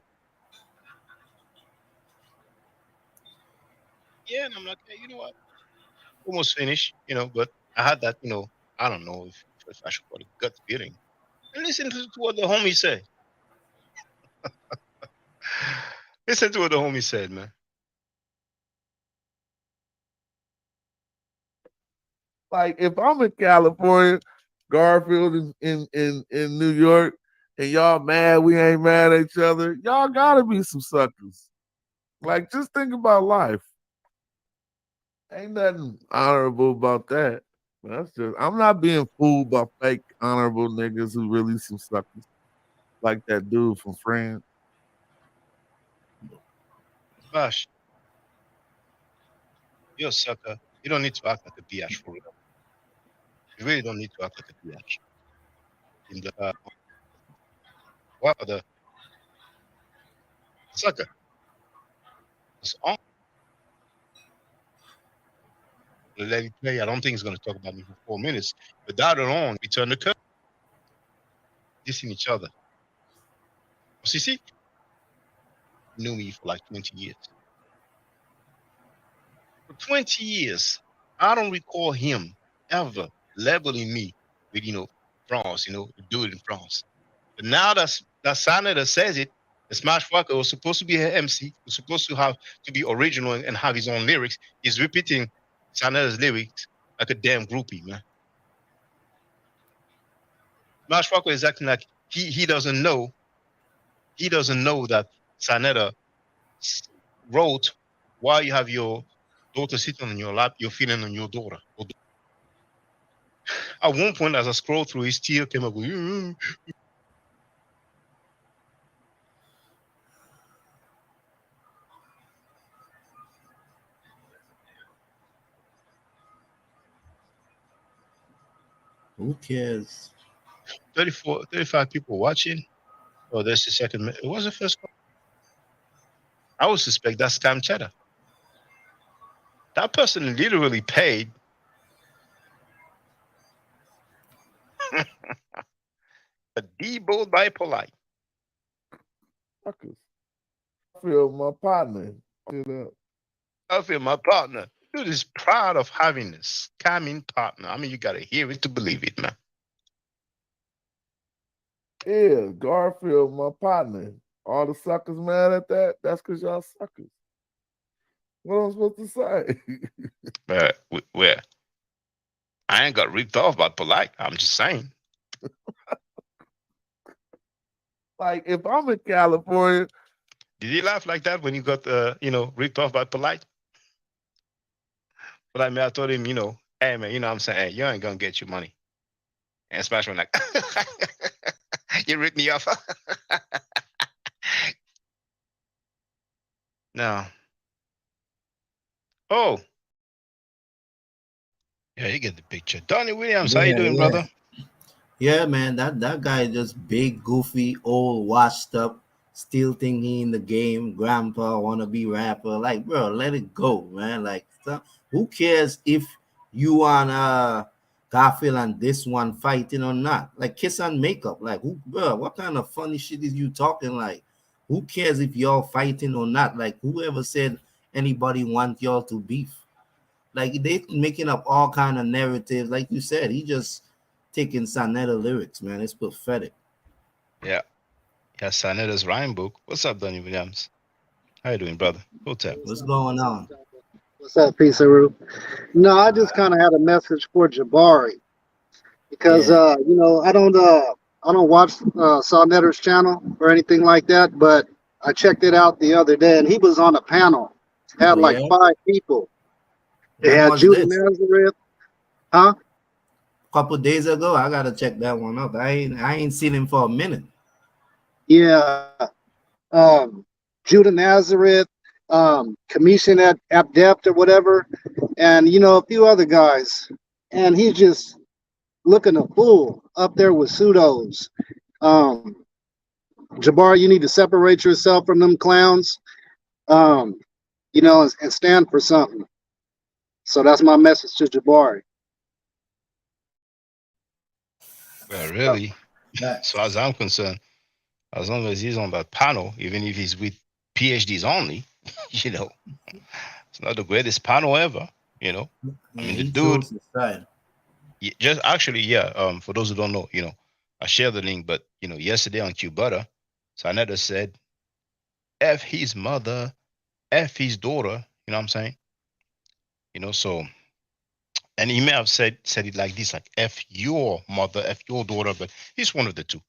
Yeah, and I'm like, hey, you know what? Almost finished, but I had that, I don't know if I should call it gut feeling. And listen to what the homie said. Listen to what the homie said, man. Like, if I'm in California, Garfield is in New York, and y'all mad we ain't mad at each other, y'all gotta be some suckers. Like, just think about life. Ain't nothing honorable about that. That's just, I'm not being fooled by fake honorable niggas who really some suckers. Like that dude from France. Gosh. You're a sucker. You don't need to act like a biatch for real. You really don't need to act like a biatch. In the what are the sucker? It's on. Let it play. I don't think he's going to talk about me for 4 minutes. But that alone, we turn the curve. Dissing each other. CC knew me for like 20 years. For 20 years, I don't recall him ever labeling me with, France, the dude in France. But now that Senator says it, the Smash Walker was supposed to be an MC, was supposed to be original and have his own lyrics. He's repeating Senator's lyrics like a damn groupie, man. Smash Walker is acting like he doesn't know. He doesn't know that Senator wrote while you have your daughter sitting on your lap, you're feeling on your daughter. At one point, as I scrolled through, his tear came up with, Who cares? 35 people watching. Oh, that's the second. It was the first call. I would suspect that's scam cheddar. That person literally paid. A deboed by polite. Suckers. I feel my partner. You know. I feel my partner. Dude is proud of having this scamming partner. I mean, you gotta hear it to believe it, man. Yeah, Garfield, my partner. All the suckers mad at that. That's because y'all suckers. What am I supposed to say? Where? I ain't got ripped off by polite. I'm just saying. Like, if I'm in California. Did you laugh like that when you got, ripped off by polite? But I told him, hey, man, what I'm saying? Hey, you ain't going to get your money. And Smash went like, you ripped me off. No. Oh. Yeah, you get the picture. Donnie Williams, how you doing, brother? Yeah, man, that guy just big, goofy, old, washed up, still think he in the game, grandpa, wanna be rapper. Like, bro, let it go, man. Like, who cares if you on Garfield and this one fighting or not? Like, kiss and makeup. Like, who, bro, what kind of funny shit is you talking? Like, who cares if y'all fighting or not? Like, whoever said anybody want y'all to beef? Like, they making up all kind of narratives. Like you said, he just taking Sanetta lyrics, man. It's pathetic. Yeah. Yeah, Sanetta's rhyme book. What's up, Donnie Williams? How you doing, brother? What's going on? What's up, Peace-a-Roo? No, I just kind of had a message for Jabari because I don't watch Sanetta's channel or anything like that, but I checked it out the other day and he was on a panel. Had like 5 people. They had Judah Nazareth, huh? Couple days ago, I gotta check that one up. I ain't seen him for a minute. Yeah, Judah Nazareth, Commission at Adept or whatever, and a few other guys, and he's just looking a fool up there with pseudos. Jabbar, you need to separate yourself from them clowns, and stand for something. So that's my message to Jabari. Well, really, as far as I'm concerned, as long as he's on that panel, even if he's with PhDs only, it's not the greatest panel ever, I mean, the dude, just actually, for those who don't know, I shared the link, but, yesterday on Q Butter, Sanetta said, F his mother, F his daughter, you know what I'm saying? So, and he may have said it like this, like F your mother, F your daughter, but he's one of the two.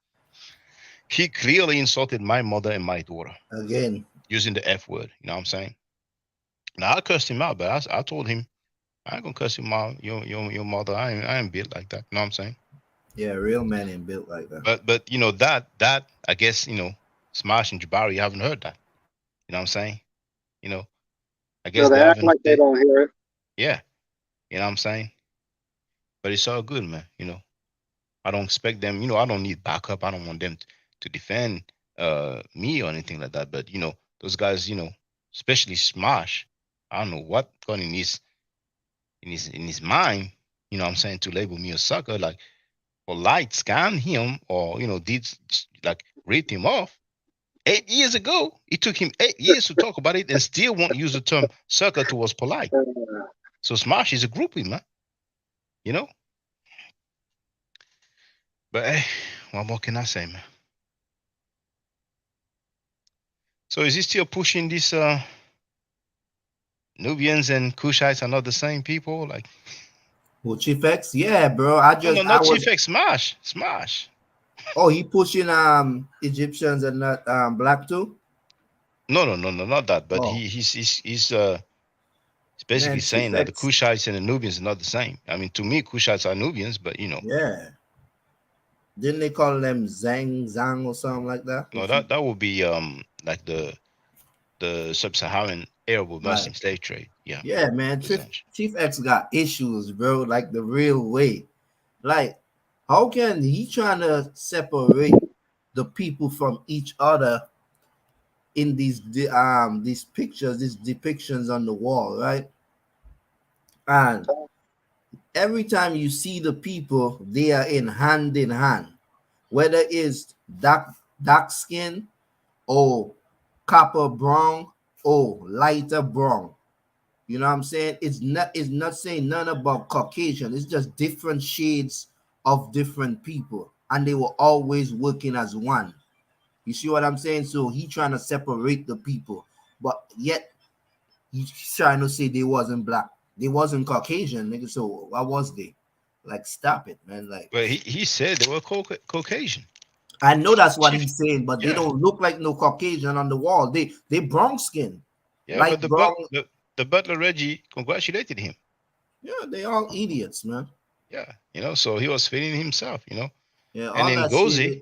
He clearly insulted my mother and my daughter. Again. Using the F word, you know what I'm saying? Now I cursed him out, but I told him, I ain't gonna curse him out, your mother. I ain't built like that, you know what I'm saying? Yeah, real man ain't built like that. But that I guess, Smash and Jabari, you haven't heard that. You know what I'm saying? I guess they act like they don't hear it. Yeah. You know what I'm saying? But it's all good, man. I don't expect them, I don't need backup. I don't want them to defend me or anything like that. But those guys, especially Smash, I don't know what got in his mind, you know what I'm saying, to label me a sucker, like polite scam him or did like rip him off. 8 years ago, it took him 8 years to talk about it and still won't use the term sucker towards polite. So Smash is a groupie, man. But hey, what more can I say, man? So is he still pushing this Nubians and Kushites are not the same people? Like, well, Chief X? Yeah, bro. I was... Chief X, Smash. Oh, he pushing Egyptians and not black too? No, not that. But he's basically saying that the Kushites and the Nubians are not the same. I mean, to me, Kushites are Nubians, but Yeah. Didn't they call them Zang or something like that? No, that would be like the sub-Saharan Arab Muslim slave trade. Yeah. Yeah, man. Chief X got issues, bro. Like the real way. Like, how can he trying to separate the people from each other in these pictures, these depictions on the wall, right? And every time you see the people, they are in hand, whether it's dark skin or copper brown or lighter brown. You know what I'm saying? It's not saying none about Caucasian. It's just different shades of different people, and they were always working as one. You see what I'm saying? So he trying to separate the people, but yet he's trying to say they wasn't black, they wasn't Caucasian, nigga. So why was they? Like, stop it, man. Like, but he said they were Caucasian. I know that's what he's saying, but they don't look like no Caucasian on the wall. They brown skin. Yeah, like but the butler Reggie congratulated him. Yeah, they all idiots, man. Yeah, you know, so he was feeling himself, you know. Yeah, and then Gozi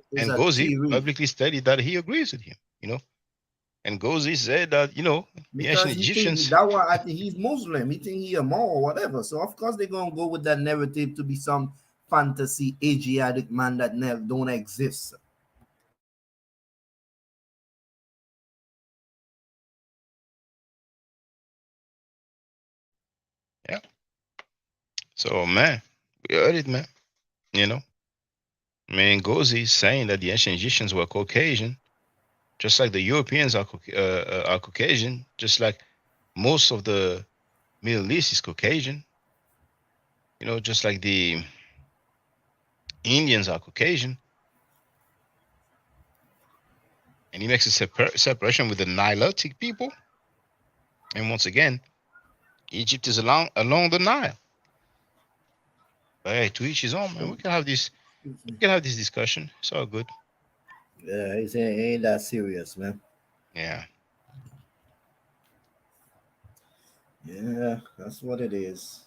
publicly stated that he agrees with him, you know. And Gozi said that, you know, the ancient Egyptians. That one, I think he's Muslim. He think he a Moor or whatever. So of course they're gonna go with that narrative to be some fantasy Asiatic man that never don't exist. Yeah. So man, we heard it, man. You know, I mean, Gozi saying that the ancient Egyptians were Caucasian, just like the Europeans are Caucasian, just like most of the Middle East is Caucasian. You know, just like the Indians are Caucasian. And he makes a separation with the Nilotic people. And once again, Egypt is along the Nile. But hey, to each his own, man. We can have this discussion. It's all good. Yeah, he saying it ain't that serious, man. Yeah. Yeah, that's what it is.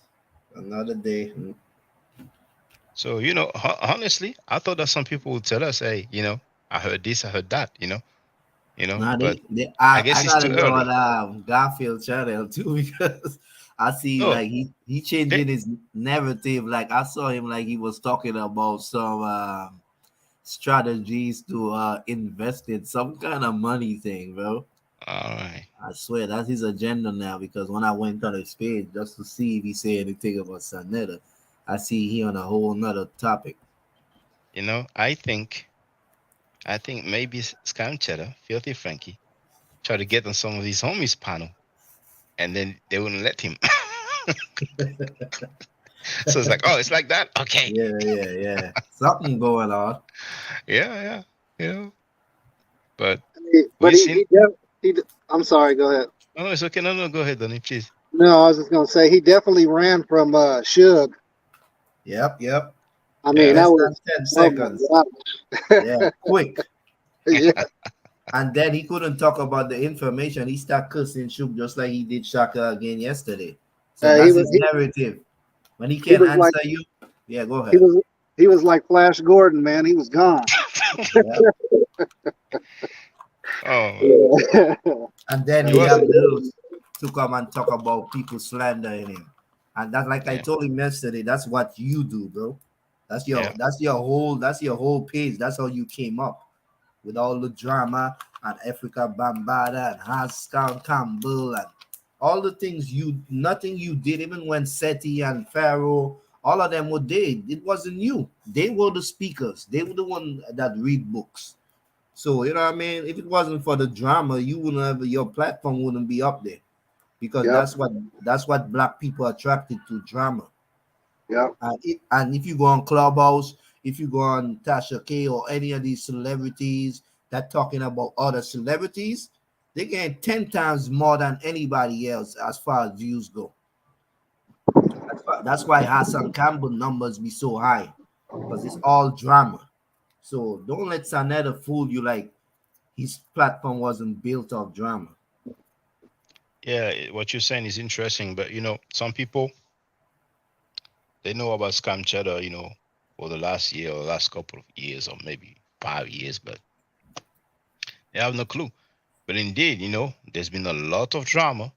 Another day. So, you know, honestly, I thought that some people would tell us, hey, you know, I heard this, I heard that, you know. Nah, but I guess it's too early. On Garfield channel too, because I see like he changing his narrative. Like I saw him like he was talking about some strategies to invest in some kind of money thing, bro. All right. I swear that's his agenda now, because when I went on his page just to see if he said anything about Sanetta, I see he on a whole nother topic. You know, I think maybe Scam Cheddar, Filthy Frankie, try to get on some of these homies panel, and then they wouldn't let him. So it's like, oh, it's like that? Okay. Yeah. Something going on. Yeah. You know. But I'm sorry, go ahead. No, it's okay. No, go ahead, Donnie, please. No, I was just gonna say he definitely ran from Suge. Yep. I mean, that was 10 seconds. Yeah, quick. Yeah. And then he couldn't talk about the information. He started cursing Suge just like he did Shaka again yesterday. So that's his narrative. When he can't answer you, yeah, go ahead. He was like Flash Gordon, man. He was gone. Oh. And then he have those to come and talk about people slandering him. And that's like I told him yesterday, that's what you do, bro. That's your whole page. That's how you came up with all the drama and Africa Bambada and Haskell Campbell and all the things nothing you did, even when Seti and Pharaoh, all of them were dead. It wasn't you. They were the speakers. They were the one that read books. So you know what I mean? If it wasn't for the drama, you wouldn't have, your platform wouldn't be up there. Because that's what black people are attracted to, drama. Yeah. And if you go on Clubhouse, if you go on Tasha K or any of these celebrities that talking about other celebrities, they get 10 times more than anybody else as far as views go. That's why Hassan Campbell numbers be so high, because it's all drama. So don't let Sanetta fool you like his platform wasn't built of drama. Yeah, what you're saying is interesting, but you know, some people, they know about Scam Cheddar, you know, for the last year or last couple of years or maybe 5 years, but they have no clue. But indeed, you know, there's been a lot of drama,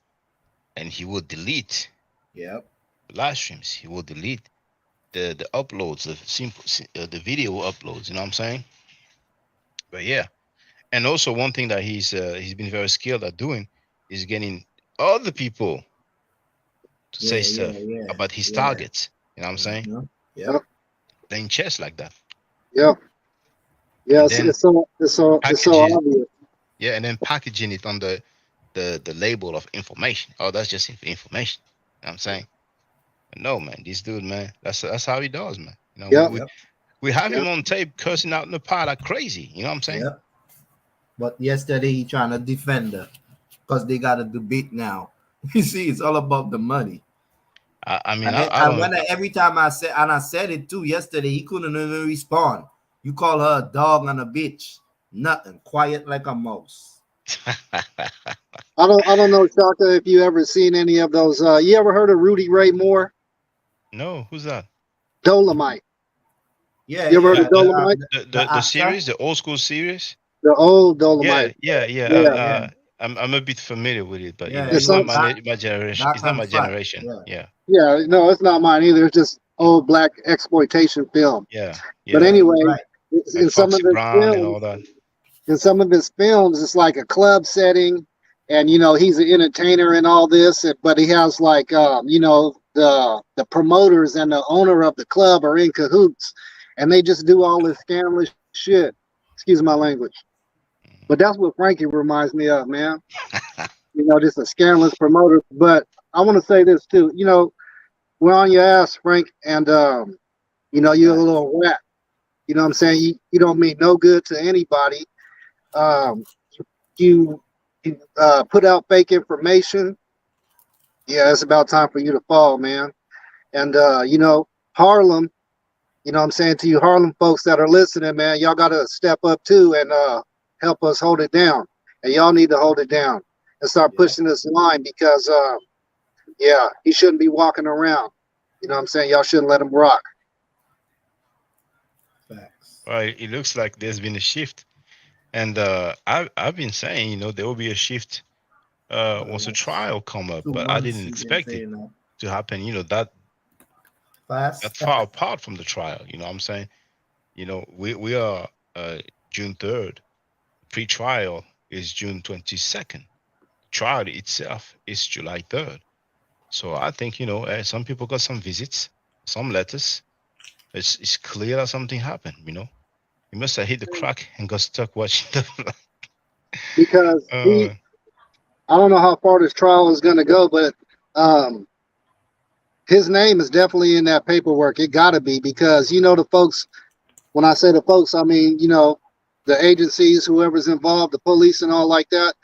and he will delete live streams. He will delete the uploads, the video uploads. You know what I'm saying? But yeah, and also one thing that he's been very skilled at doing is getting other people to say stuff about his targets. You know what I'm saying? Yeah. Playing chess like that. Yep. Yeah, And then it's so obvious. Yeah, and then packaging it on the label of information. Oh, that's just information. You know what I'm saying? But no, man, this dude, man, that's how he does, man. You know, we have him on tape cursing out in the pod like crazy. You know what I'm saying? Yeah. But yesterday he trying to defend her because they got a debate now. You see, it's all about the money. I mean, every time I said it too yesterday, he couldn't even respond. You call her a dog and a bitch, nothing, quiet like a mouse. I don't know, Shaka, if you ever seen any of those. You ever heard of Rudy Ray Moore? No, who's that? Dolomite. Yeah, you ever heard of Dolomite? The series, the old school series. The old Dolomite. Yeah. I'm a bit familiar with it, but it's not my generation. It's not my generation. Yeah. Yeah, no, it's not mine either. It's just old black exploitation film. Yeah. But anyway, in some of his films, it's like a club setting, and he's an entertainer and all this. But he has like the promoters and the owner of the club are in cahoots, and they just do all this scandalous shit. Excuse my language. But that's what Frankie reminds me of, man. Just a scandalous promoter. But I want to say this too. We're on your ass, Frank, and you're a little rat. You know what I'm saying? You don't mean no good to anybody. You put out fake information. Yeah, it's about time for you to fall, man. And Harlem, you know what I'm saying, to you Harlem folks that are listening, man, y'all gotta step up too and help us hold it down. And y'all need to hold it down and start pushing this line because he shouldn't be walking around. You know what I'm saying? Y'all shouldn't let him rock. Well, it looks like there's been a shift. And I've been saying, there will be a shift once a trial come up, but I didn't expect it to happen, that far apart from the trial. You know what I'm saying? We are June 3rd. Pre-trial is June 22nd. Trial itself is July 3rd. So I think, some people got some visits, some letters. It's clear that something happened, He must have hit the crack and got stuck watching the because I don't know how far this trial is going to go, but his name is definitely in that paperwork. It got to be because, the folks, when I say the folks, I mean, the agencies, whoever's involved, the police and all like that,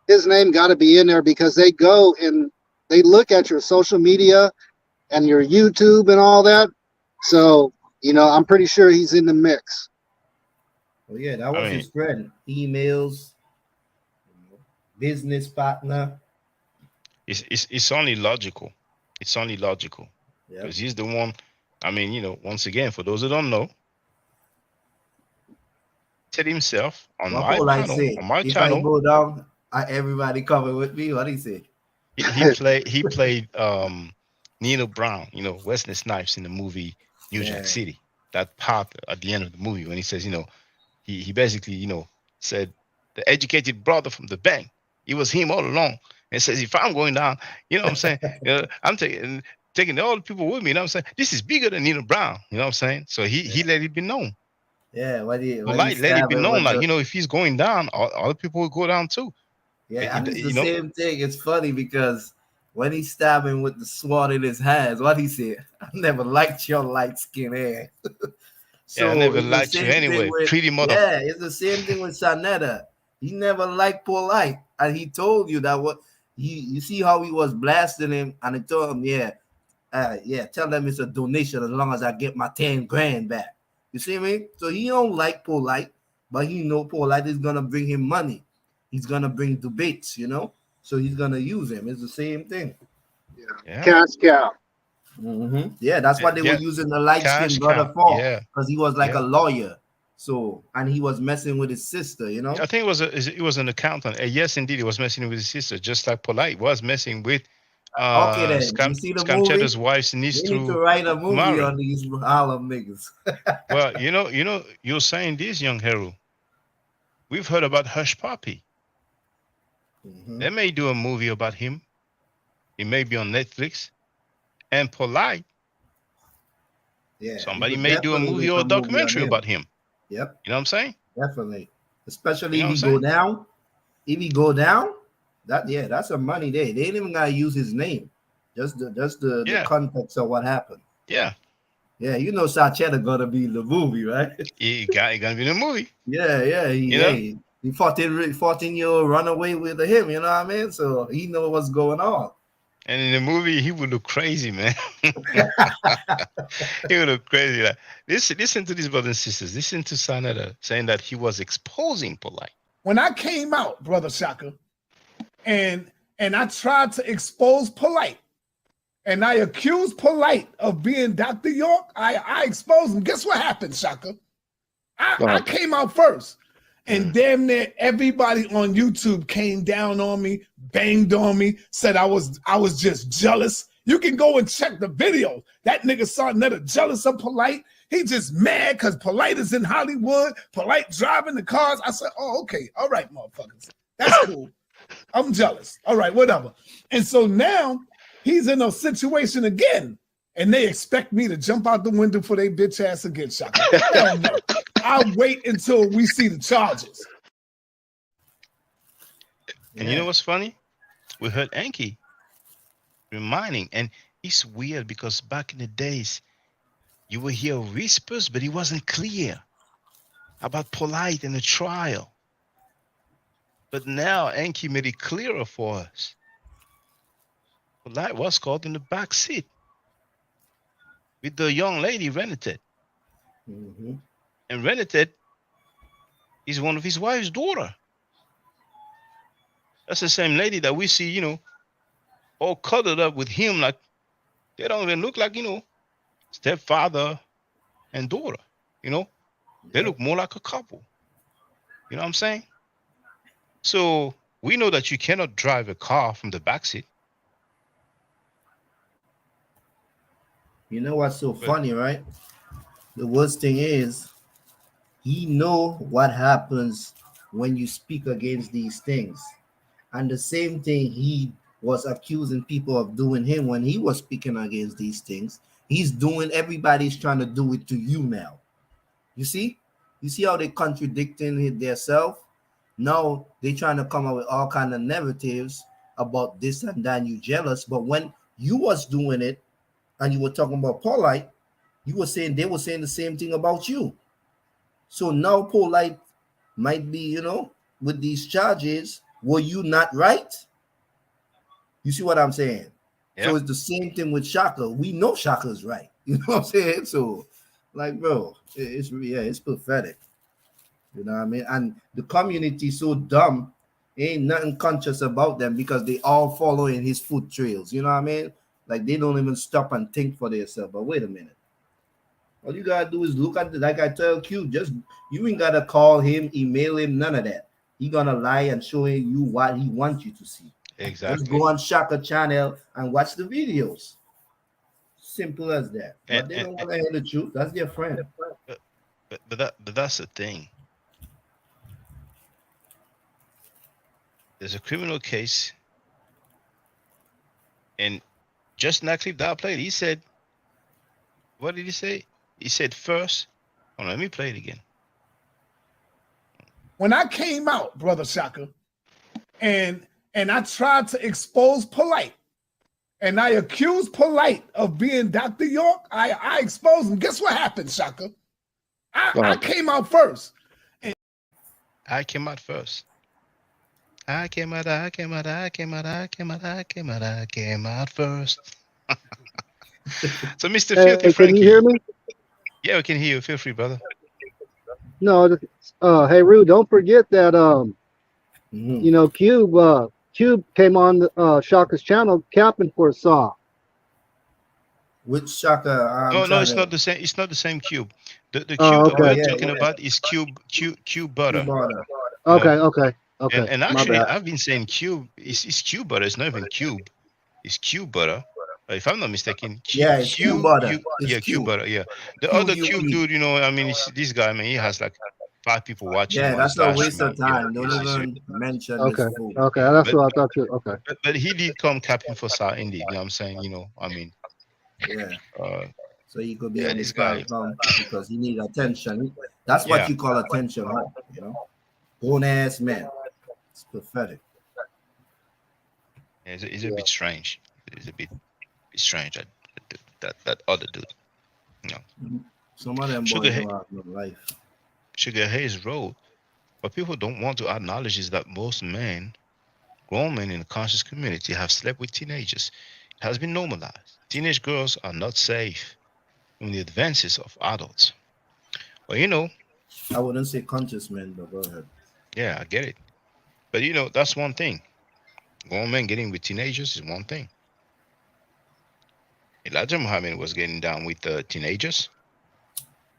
his name got to be in there because they go and they look at your social media and your YouTube and all that. So, I'm pretty sure he's in the mix. Well, yeah, that was his friend. Emails, business partner. It's only logical. It's only logical. Because he's the one, once again, for those who don't know, said himself on my channel. I go down, everybody cover with me. What he say? He played Nino Brown, Wesley Snipes in the movie New Jack City. That part at the end of the movie when he says, he basically, said the educated brother from the bank. It was him all along. And says, if I'm going down, what I'm saying, I'm taking all the people with me. You know what I'm saying? This is bigger than Nino Brown. You know what I'm saying? So he let it be known. Yeah, let it be known, like, if he's going down, other people will go down too. Yeah, and it's the same thing. It's funny because when he stabbed him with the sword in his hands, what he said, I never liked your light skin hair. So I never liked you anyway. Pretty mother. Yeah, it's the same thing with Shanetta. He never liked Polite. And he told you that you see how he was blasting him, and he told him, tell them it's a donation as long as I get my 10 grand back. You see me? So he don't like Polite, but he know Polite is gonna bring him money. He's gonna bring debates, so he's gonna use him. It's the same thing. Yeah. Cash cow. Mm-hmm. Yeah, that's what they were using the light skin brother for, because he was like a lawyer. So, and he was messing with his sister, I think it was an accountant. Yes, indeed, he was messing with his sister, just like Polite was messing with okay, then. You see the Scamchetta's wife's niece. You need to write a movie on these Harlem niggas. Well, you're saying this, young Heru. We've heard about Hush Puppy. Mm-hmm. They may do a movie about him. It may be on Netflix. And Polite. Yeah. Somebody you could may do a definitely movie make or a movie on documentary him. about him. Yep. You know what I'm saying? Definitely. Especially You know if what he I'm go saying? down. If he go down, that's some money there. They ain't even gotta use his name. Just the Yeah. context of what happened. Yeah. Yeah, you know Sachetta gonna be in the movie, right? He gonna be in the movie. Yeah. You know? He 14-year-old runaway with him, you know what I mean? So he know what's going on. And in the movie, he would look crazy, man. He would look crazy. Like, listen to these brothers and sisters. Listen to Sanada saying that he was exposing Polite. When I came out, Brother Shaka, and I tried to expose Polite, and I accused Polite of being Dr. York, I exposed him. Guess what happened, Shaka? I came out first. And damn near everybody on YouTube came down on me, banged on me, said I was just jealous. You can go and check the video. That nigga Sarnetta jealous of Polite. He just mad because Polite is in Hollywood. Polite driving the cars. I said, oh, okay. All right, motherfuckers. That's cool. I'm jealous. All right, whatever. And so now he's in a situation again. And they expect me to jump out the window for their bitch ass again, Shaka. Hell no. I'll wait until we see the charges. And you know what's funny? We heard Enki reminding, and it's weird because back in the days, you would hear whispers, but it wasn't clear about Polite and the trial. But now Enki made it clearer for us. Polite was caught in the back seat with the young lady Renate. Mm-hmm. And Renate is one of his wife's daughter. That's the same lady that we see, all cuddled up with him. Like they don't even look like, stepfather and daughter, They look more like a couple. You know what I'm saying? So we know that you cannot drive a car from the backseat. You know what's so funny, right? The worst thing is he know what happens when you speak against these things. And the same thing he was accusing people of doing him when he was speaking against these things. He's doing, everybody's trying to do it to you now. You see? You see how they contradicting themselves? Now they trying to come up with all kind of narratives about this and that, and you jealous. But when you was doing it and you were talking about Polite, you were saying they were saying the same thing about you. So now Polite might be, with these charges, were you not right? You see what I'm saying? Yep. So it's the same thing with Shaka. We know Shaka's right. You know what I'm saying? So, like, bro, it's pathetic. You know what I mean? And the community so dumb, ain't nothing conscious about them because they all follow in his foot trails. You know what I mean? Like they don't even stop and think for themselves. But wait a minute. All you gotta do is look at like I tell Q, you ain't gotta call him, email him, none of that. He gonna lie and show you what he wants you to see. Exactly. Just go on Shaka channel and watch the videos. Simple as that. But they don't want to hear the truth. That's their friend. But that's the thing. There's a criminal case, and just in that clip that I played, he said, what did he say? He said first, hold on, let me play it again. When I came out, Brother Shaka, and I tried to expose Polite, and I accused Polite of being Dr. York, I exposed him. Guess what happened, Shaka? I came out first. I came out first. I came out first. So, Mr. Filthy Frankie. Can you hear me? Yeah, we can hear you. Feel free, brother. No, hey, Rue, don't forget that, Cube came on Shaka's channel capping for Saw. Which Shaka? No, it's not the same. It's not the same Cube. The Cube that we're talking about is Cube Butter. Okay. And actually, I've been saying Cube. It's Cube Butter. It's not even Cube. It's Cube Butter. If I'm not mistaken, it's Cube Butter. Cube Butter. Yeah. The other Cube dude, it's this guy, man, he has like 5 people watching Yeah, on that's his a live waste stream. of time. You Don't know, even mention Okay. this fool. Okay. That's but, what I thought you. Okay. but he did come capping for South Indy. You know what I'm saying? You know, I mean, Yeah. uh, So he could be yeah, on the this guy. platform because he need attention. That's what Yeah, you call attention, huh? You know, grown ass man. It's pathetic. it's a bit strange. It's a bit strange that other dude. You know, Some of them Sugar boys Hay, don't have no life. Sugar Hayes wrote, what people don't want to acknowledge is that most men, grown men in the conscious community, have slept with teenagers. It has been normalized. Teenage girls are not safe from the advances of adults. Well, you know, I wouldn't say conscious men, but go ahead. yeah, I get it. But you know, that's one thing. Grown men getting with teenagers is one thing. Elijah Muhammad was getting down with teenagers.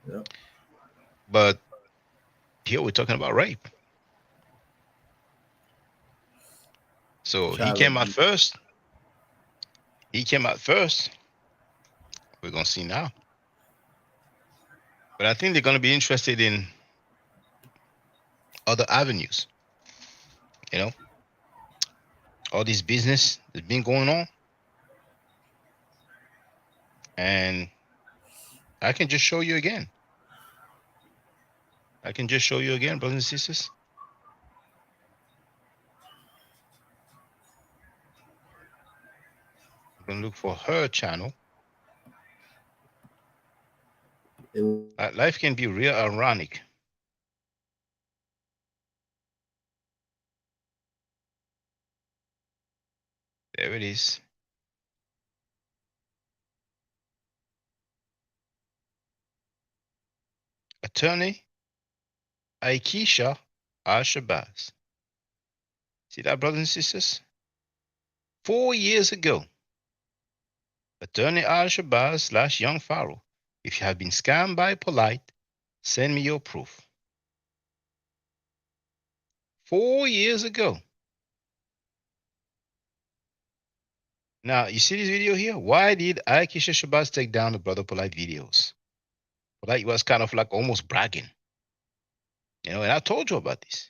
Yeah. But here we're talking about rape. So Child he came out abuse. first. He came out first. We're gonna see now. But I think they're gonna be interested in other avenues. You know, all this business that's been going on. And I can just show you again. I can just show you again, brothers and sisters. I'm gonna look for her channel. Life can be real ironic. There it is. Attorney Aikisha Al-Shabazz. See that, brothers and sisters? 4 years ago, Attorney Al-Shabazz / Young Pharaoh. If you have been scammed by Polite, send me your proof. 4 years ago. Now, you see this video here? Why did Aikisha Shabazz take down the Brother Polite videos? Polite was kind of like almost bragging. You know, and I told you about this.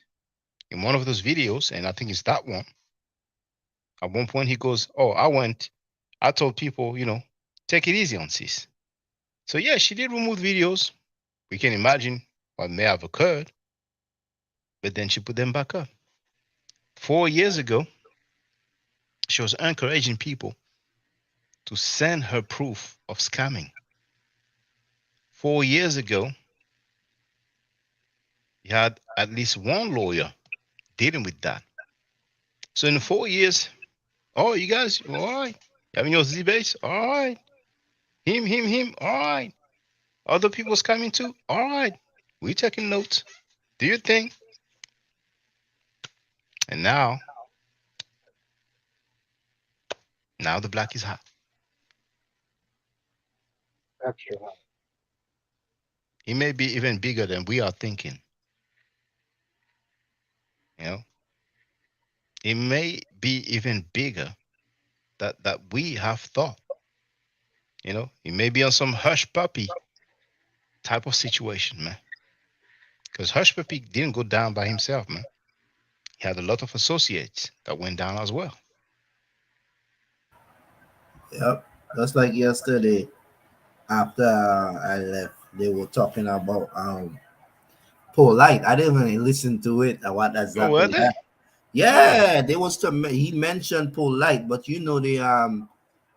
In one of those videos, and I think it's that one, at one point he goes, oh, I told people, you know, take it easy on sis. So yeah, she did remove videos. We can imagine what may have occurred, but then she put them back up. 4 years ago, she was encouraging people to send her proof of scamming. 4 years ago, you had at least one lawyer dealing with that. So in 4 years, oh, you guys, all right. You having your Z-base? All right. Him, all right. Other people's coming too? All right. We taking notes. Do your thing. And now the black is hot. Extra hot. He may be even bigger than we are thinking. You know? It may be even bigger that we have thought. You know, it may be on some hush puppy type of situation, man. Because Hush Puppy didn't go down by himself, man. He had a lot of associates that went down as well. Yep. Just like yesterday, after I left, they were talking about Polite. I didn't even listen to it. What exactly? Oh, were they? Yeah, they was he mentioned Polite, but you know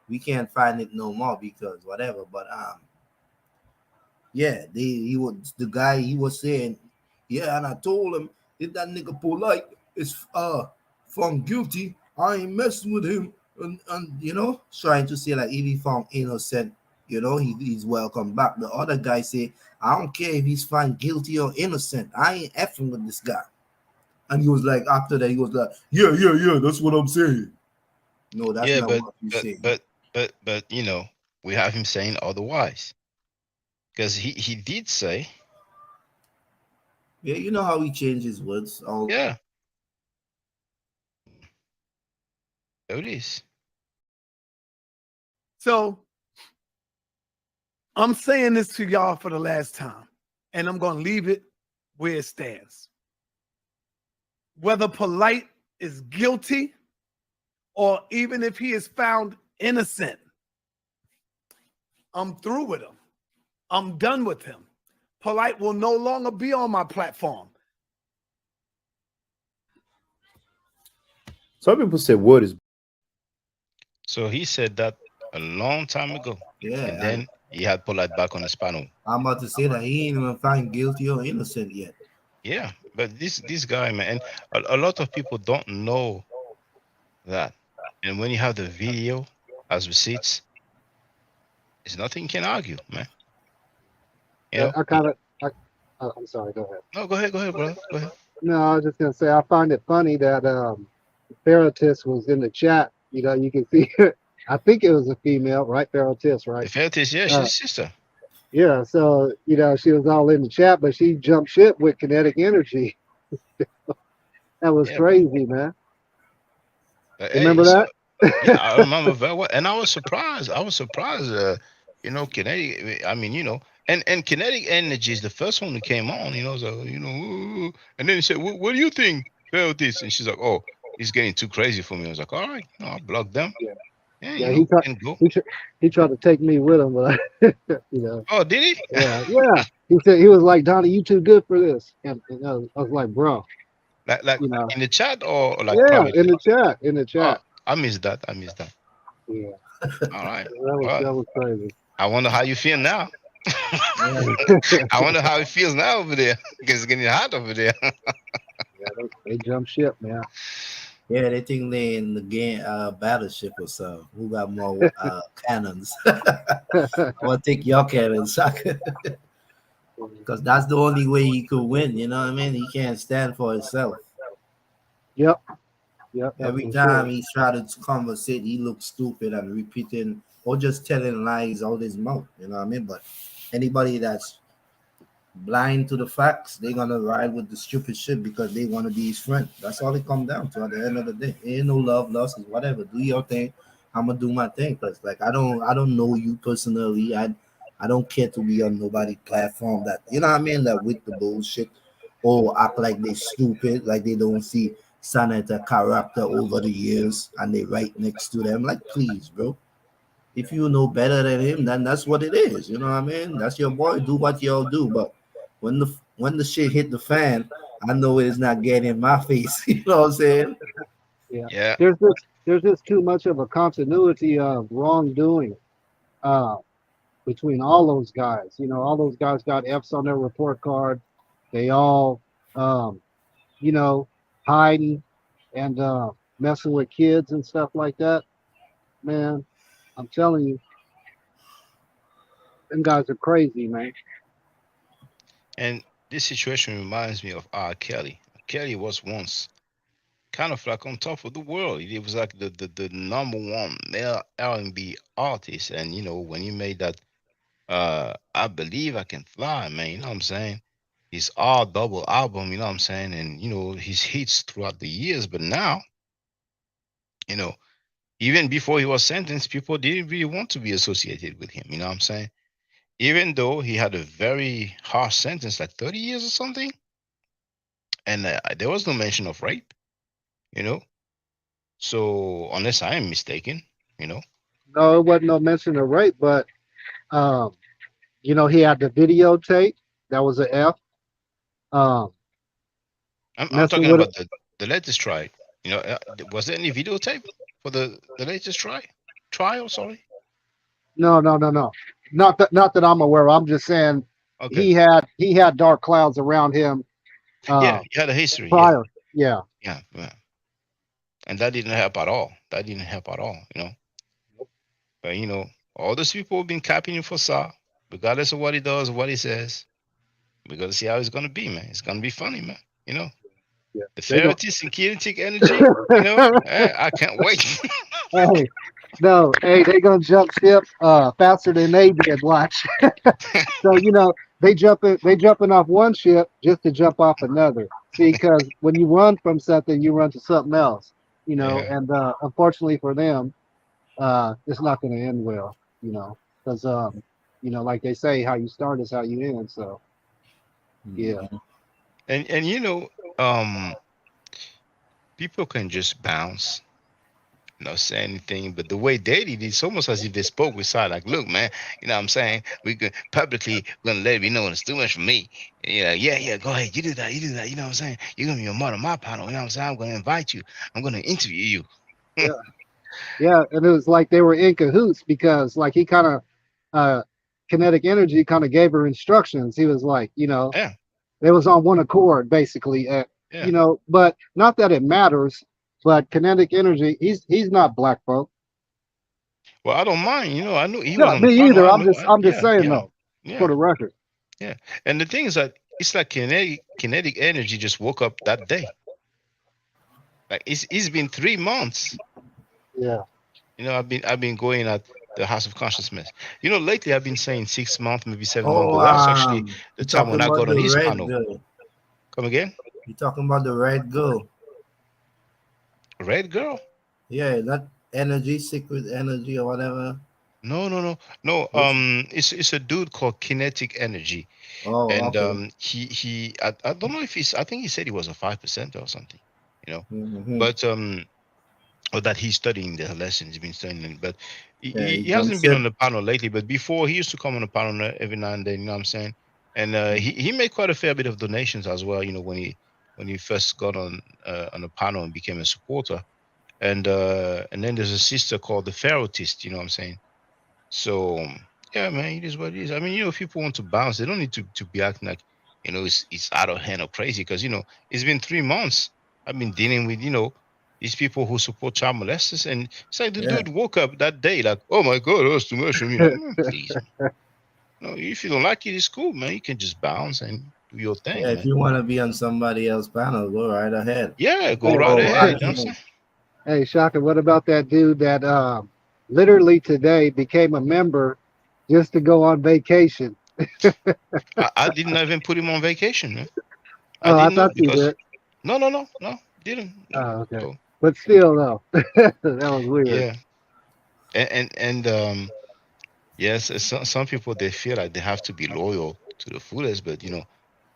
we can't find it no more because whatever. But yeah, he was saying, yeah, and I told him if that nigga Polite is found guilty, I ain't messing with him, and you know, trying to say like if he found innocent, you know, he's welcome back. The other guy say, I don't care if he's found guilty or innocent, I ain't effing with this guy. And he was like, after that, he was like, yeah, that's what I'm saying. No, that's not what you say. But you know, we have him saying otherwise. Because he did say. Yeah, you know how he changed his words. Yeah. There it is. So I'm saying this to y'all for the last time, and I'm gonna leave it where it stands. Whether Polite is guilty or even if he is found innocent, I'm through with him. I'm done with him. Polite will no longer be on my platform. Some people say Wood is. So he said that a long time ago. Yeah. And then he had Polite back on his panel. I'm about to say that he ain't even found guilty or innocent yet. Yeah, but this guy, man, and a lot of people don't know that. And when you have the video as receipts, there's nothing you can argue, man. You know? I'm sorry, go ahead. No, go ahead, brother. Go ahead. No, I was just gonna say I find it funny that Ferratis was in the chat. You know, you can see I think it was a female, right? Ferratis, right? Ferratis, yeah, she's his sister. Yeah, so you know, she was all in the chat, but she jumped ship with kinetic energy. That was crazy, man. Remember that? Yeah, I remember very well. And I was surprised. You know, kinetic, I mean, you know, and kinetic energy is the first one who came on, you know, so, you know, and then he said, what do you think about this? And she's like, oh, he's getting too crazy for me. I was like, all right, no, I'll block them. Yeah, he tried to take me with him, but you know. Oh, did he? Yeah. He said, he was like, Donnie, you too good for this. And I was like, bro. Like you know, in the chat or like in the chat. Oh, I missed that. Yeah. All right. That was crazy. I wonder how you feel now. I wonder how it feels now over there because it's getting hot over there. Yeah, they jumped ship, man. Yeah, they think they in the game battleship or something. Who got more cannons? I want to take your cannons, because that's the only way he could win. You know what I mean? He can't stand for himself. Yep. Every time he tried to conversate, he looked stupid and repeating or just telling lies out his mouth. You know what I mean? But anybody that's blind to the facts, they're gonna ride with the stupid shit because they want to be his friend. That's all it comes down to at the end of the day. Ain't no love, lust, whatever. Do your thing. I'm gonna do my thing. Cause like I don't know you personally. I don't care to be on nobody's platform that, you know what I mean, that with the bullshit or act like they stupid, like they don't see Senator character over the years and they right next to them. Like, please, bro. If you know better than him, then that's what it is. You know what I mean? That's your boy. Do what y'all do. But when the shit hit the fan, I know it is not getting in my face. You know what I'm saying? Yeah. There's just too much of a continuity of wrongdoing between all those guys. You know, all those guys got F's on their report card. They all, you know, hiding and messing with kids and stuff like that. Man, I'm telling you, them guys are crazy, man. And this situation reminds me of R. Kelly. Kelly was once kind of like on top of the world. He was like the number one male R&B artist. And, you know, when he made that, I Believe I Can Fly, man, you know what I'm saying? His double album, you know what I'm saying? And, you know, his hits throughout the years. But now, you know, even before he was sentenced, people didn't really want to be associated with him, you know what I'm saying? Even though he had a very harsh sentence, like 30 years or something. And there was no mention of rape, you know? So, unless I am mistaken, you know? No, it wasn't no mention of rape, but, you know, he had the videotape. That was an F. I'm talking about the latest trial. You know, was there any videotape for the latest trial? Sorry. No. Not that I'm aware of. I'm just saying he had dark clouds around him. Yeah, he had a history. Prior. Yeah. And that didn't help at all. You know. But, you know, all those people have been capping him for SAR, regardless of what he does, what he says. We're going to see how it's going to be, man. It's going to be funny, man. You know? Yeah. The Ferratis and kinetic energy, you know? I can't wait. Hey, they're going to jump ship faster than they did, watch. So, you know, they jumping off one ship just to jump off another. See, because when you run from something, you run to something else, you know, and unfortunately for them, it's not going to end well, you know, because, you know, like they say, how you start is how you end. So, yeah. And people can just bounce, not say anything, but the way they did, it's almost as if they spoke with side, like, look, man, you know what I'm saying? We could publicly gonna let me know it's too much for me. And you're like, yeah, go ahead, you do that, you know what I'm saying? You're gonna be a part of my panel, you know what I'm saying? I'm gonna invite you, I'm gonna interview you. Yeah, and it was like they were in cahoots because like he kind of kinetic energy kind of gave her instructions. He was like, Yeah. they was on one accord basically. Yeah. But not that it matters. But kinetic energy, he's not black folk. Well, I don't mind, I knew he was No, on the me panel. either. I I'm know, just saying though, yeah. for the record. Yeah, and the thing is that it's like kinetic energy just woke up that day. Like it's been 3 months. Yeah. I've been going at the House of Consciousness. Lately I've been saying 6 months, maybe 7 months, Oh, but that's actually the you time when talking I about got on the his red panel. girl? Come again? You talking about the red girl? Red girl? Yeah, that energy, secret energy or whatever. No. It's a dude called Kinetic Energy. Oh, And okay. I don't know if I think he said he was a 5% or something, Mhm. but or that he's studying the lessons, he's been studying, but Yeah, he don't hasn't been say- on the panel lately. But before, he used to come on the panel every now and then, you know what I'm saying? And he made quite a fair bit of donations as well, when he first got on the panel and became a supporter. And then there's a sister called the Pharaohtist, you know what I'm saying? So yeah, man, it is what it is. I mean, if people want to bounce, they don't need to be acting like it's out of hand or crazy, because it's been 3 months. I've been dealing with these people who support child molesters, and it's like the Yeah. dude woke up that day like, oh my god, that's too much for me. Like, man, please, man. No, if you don't like it, it's cool, man. You can just bounce and do your thing, Yeah, man. if you want to be on somebody else's panel, go right ahead. Yeah, go Hey, right ahead. You know what I'm I- saying? Hey, Shaka, what about that dude that literally today became a member just to go on vacation? I didn't even put him on vacation, man. Oh, I didn't know thought you because did. no, didn't. No. Oh, okay. So, But still, though, that was weird. yeah, and yes, some people, they feel like they have to be loyal to the fullest, but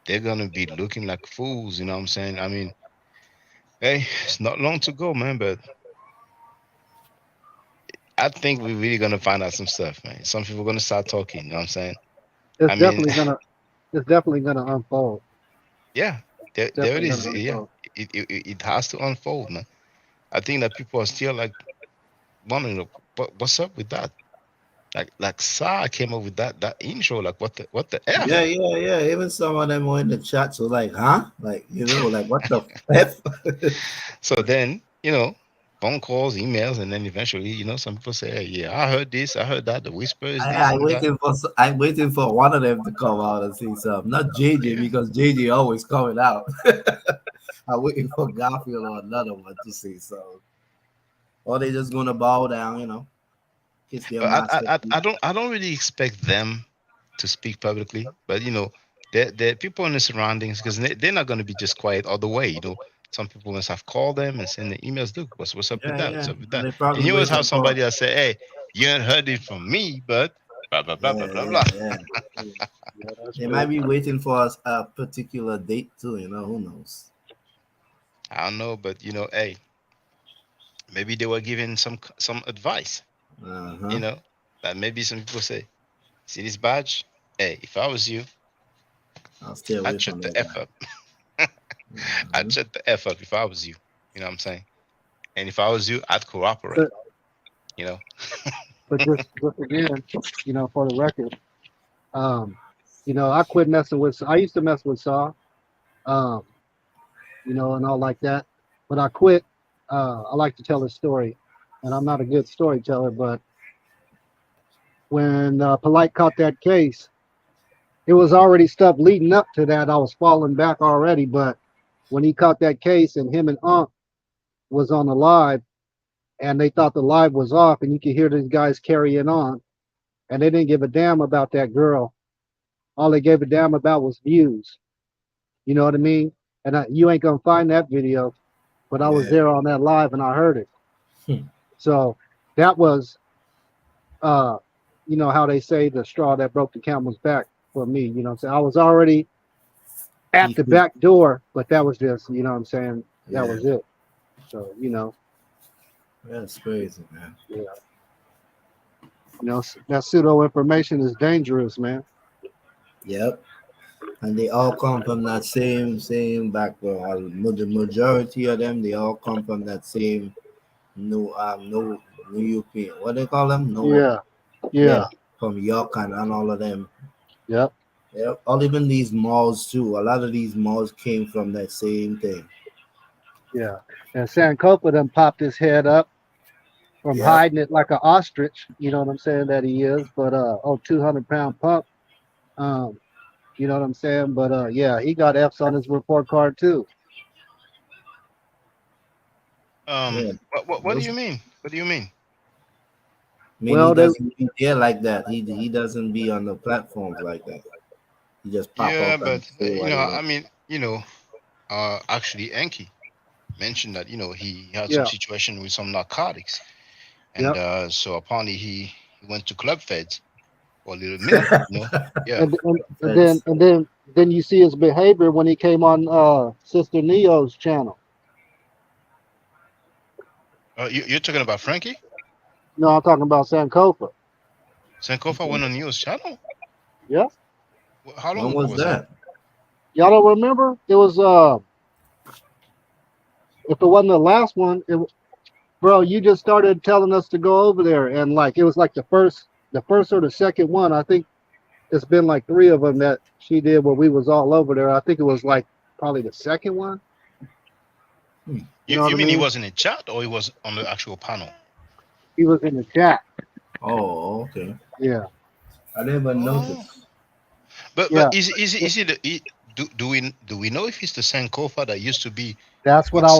they're gonna be looking like fools. You know what I'm saying? I mean, hey, it's not long to go, man, but I think we're really gonna find out some stuff, man. Some people are gonna start talking. You know what I'm saying? It's I mean, definitely gonna unfold. yeah, there it Definitely is. gonna Yeah, unfold. it has to unfold, man. I think that people are still like wondering what's up with that. Like Sa came up with that intro. Like what the F? yeah. Even some of them were in the chat, so like, huh? Like, like what the F? So then, phone calls, emails, and then eventually, some people say, hey, yeah, I heard this, I heard that, the whispers, this I'm and that. waiting for one of them to come out and say something. Not JJ, because JJ always coming out. I'm waiting for Garfield or another one to say something. Or they just gonna bow down, kiss their master. I don't really expect them to speak publicly, but they're people in the surroundings, because they're not going to be just quiet all the way. Some people must have called them and sent the emails. Look, what's up with that? What's up with that? And you always have somebody that say, hey, you ain't heard it from me, but blah blah blah blah blah blah. They might be waiting for a particular date too. Who knows? I don't know, but hey, maybe they were giving some advice. That maybe some people say, see this badge? Hey, if I was you, I'd shut the F up. I'd shut the F up if I was you. You know what I'm saying? And if I was you, I'd cooperate. But just again, for the record, I quit messing with. I used to mess with Saw, and all like that. But I quit. I like to tell a story, and I'm not a good storyteller, but when Polite caught that case, it was already stuff leading up to that. I was falling back already, but when he caught that case and him and Unc was on the live, and they thought the live was off, and you could hear these guys carrying on, and they didn't give a damn about that girl. All they gave a damn about was views. You know what I mean? And you ain't gonna find that video, but I was there on that live and I heard it. So that was, how they say the straw that broke the camel's back for me. I was already at the back door, but that was just, you know what I'm saying? That was it. So, you know. That's crazy, man. Yeah. You know, that pseudo information is dangerous, man. Yep. And they all come from that same background. The majority of them, they all come from that same New European. What they call them? Yeah. From York and all of them. Yep. Yep. All even these malls too. A lot of these malls came from that same thing. Yeah. And Sankofa done popped his head up from hiding it like an ostrich, you know what I'm saying, that he is. But 200-pound pump. You know what I'm saying? But yeah, he got F's on his report card too. What do you mean? What do you mean? I mean, he doesn't be there like that. He doesn't be on the platforms like that. He just pop up. But I mean, actually, Enki mentioned that he had some situation with some narcotics, and so apparently he went to Club Feds for a little minute. And then you see his behavior when he came on Sister Neo's channel. You're talking about Frankie? No, I'm talking about Sankofa. Sankofa went on Neo's channel? Yeah. How long was that? Y'all don't remember? It was if it wasn't the last one, bro, you just started telling us to go over there, and like it was like the first or the second one. I think it's been like 3 of them that she did where we was all over there. I think it was like probably the second one. You mean he was in a chat or he was on the actual panel? He was in the chat. Oh, okay. Yeah. I never noticed. But is he do we know if he's the Sankofa that used to be? That's what I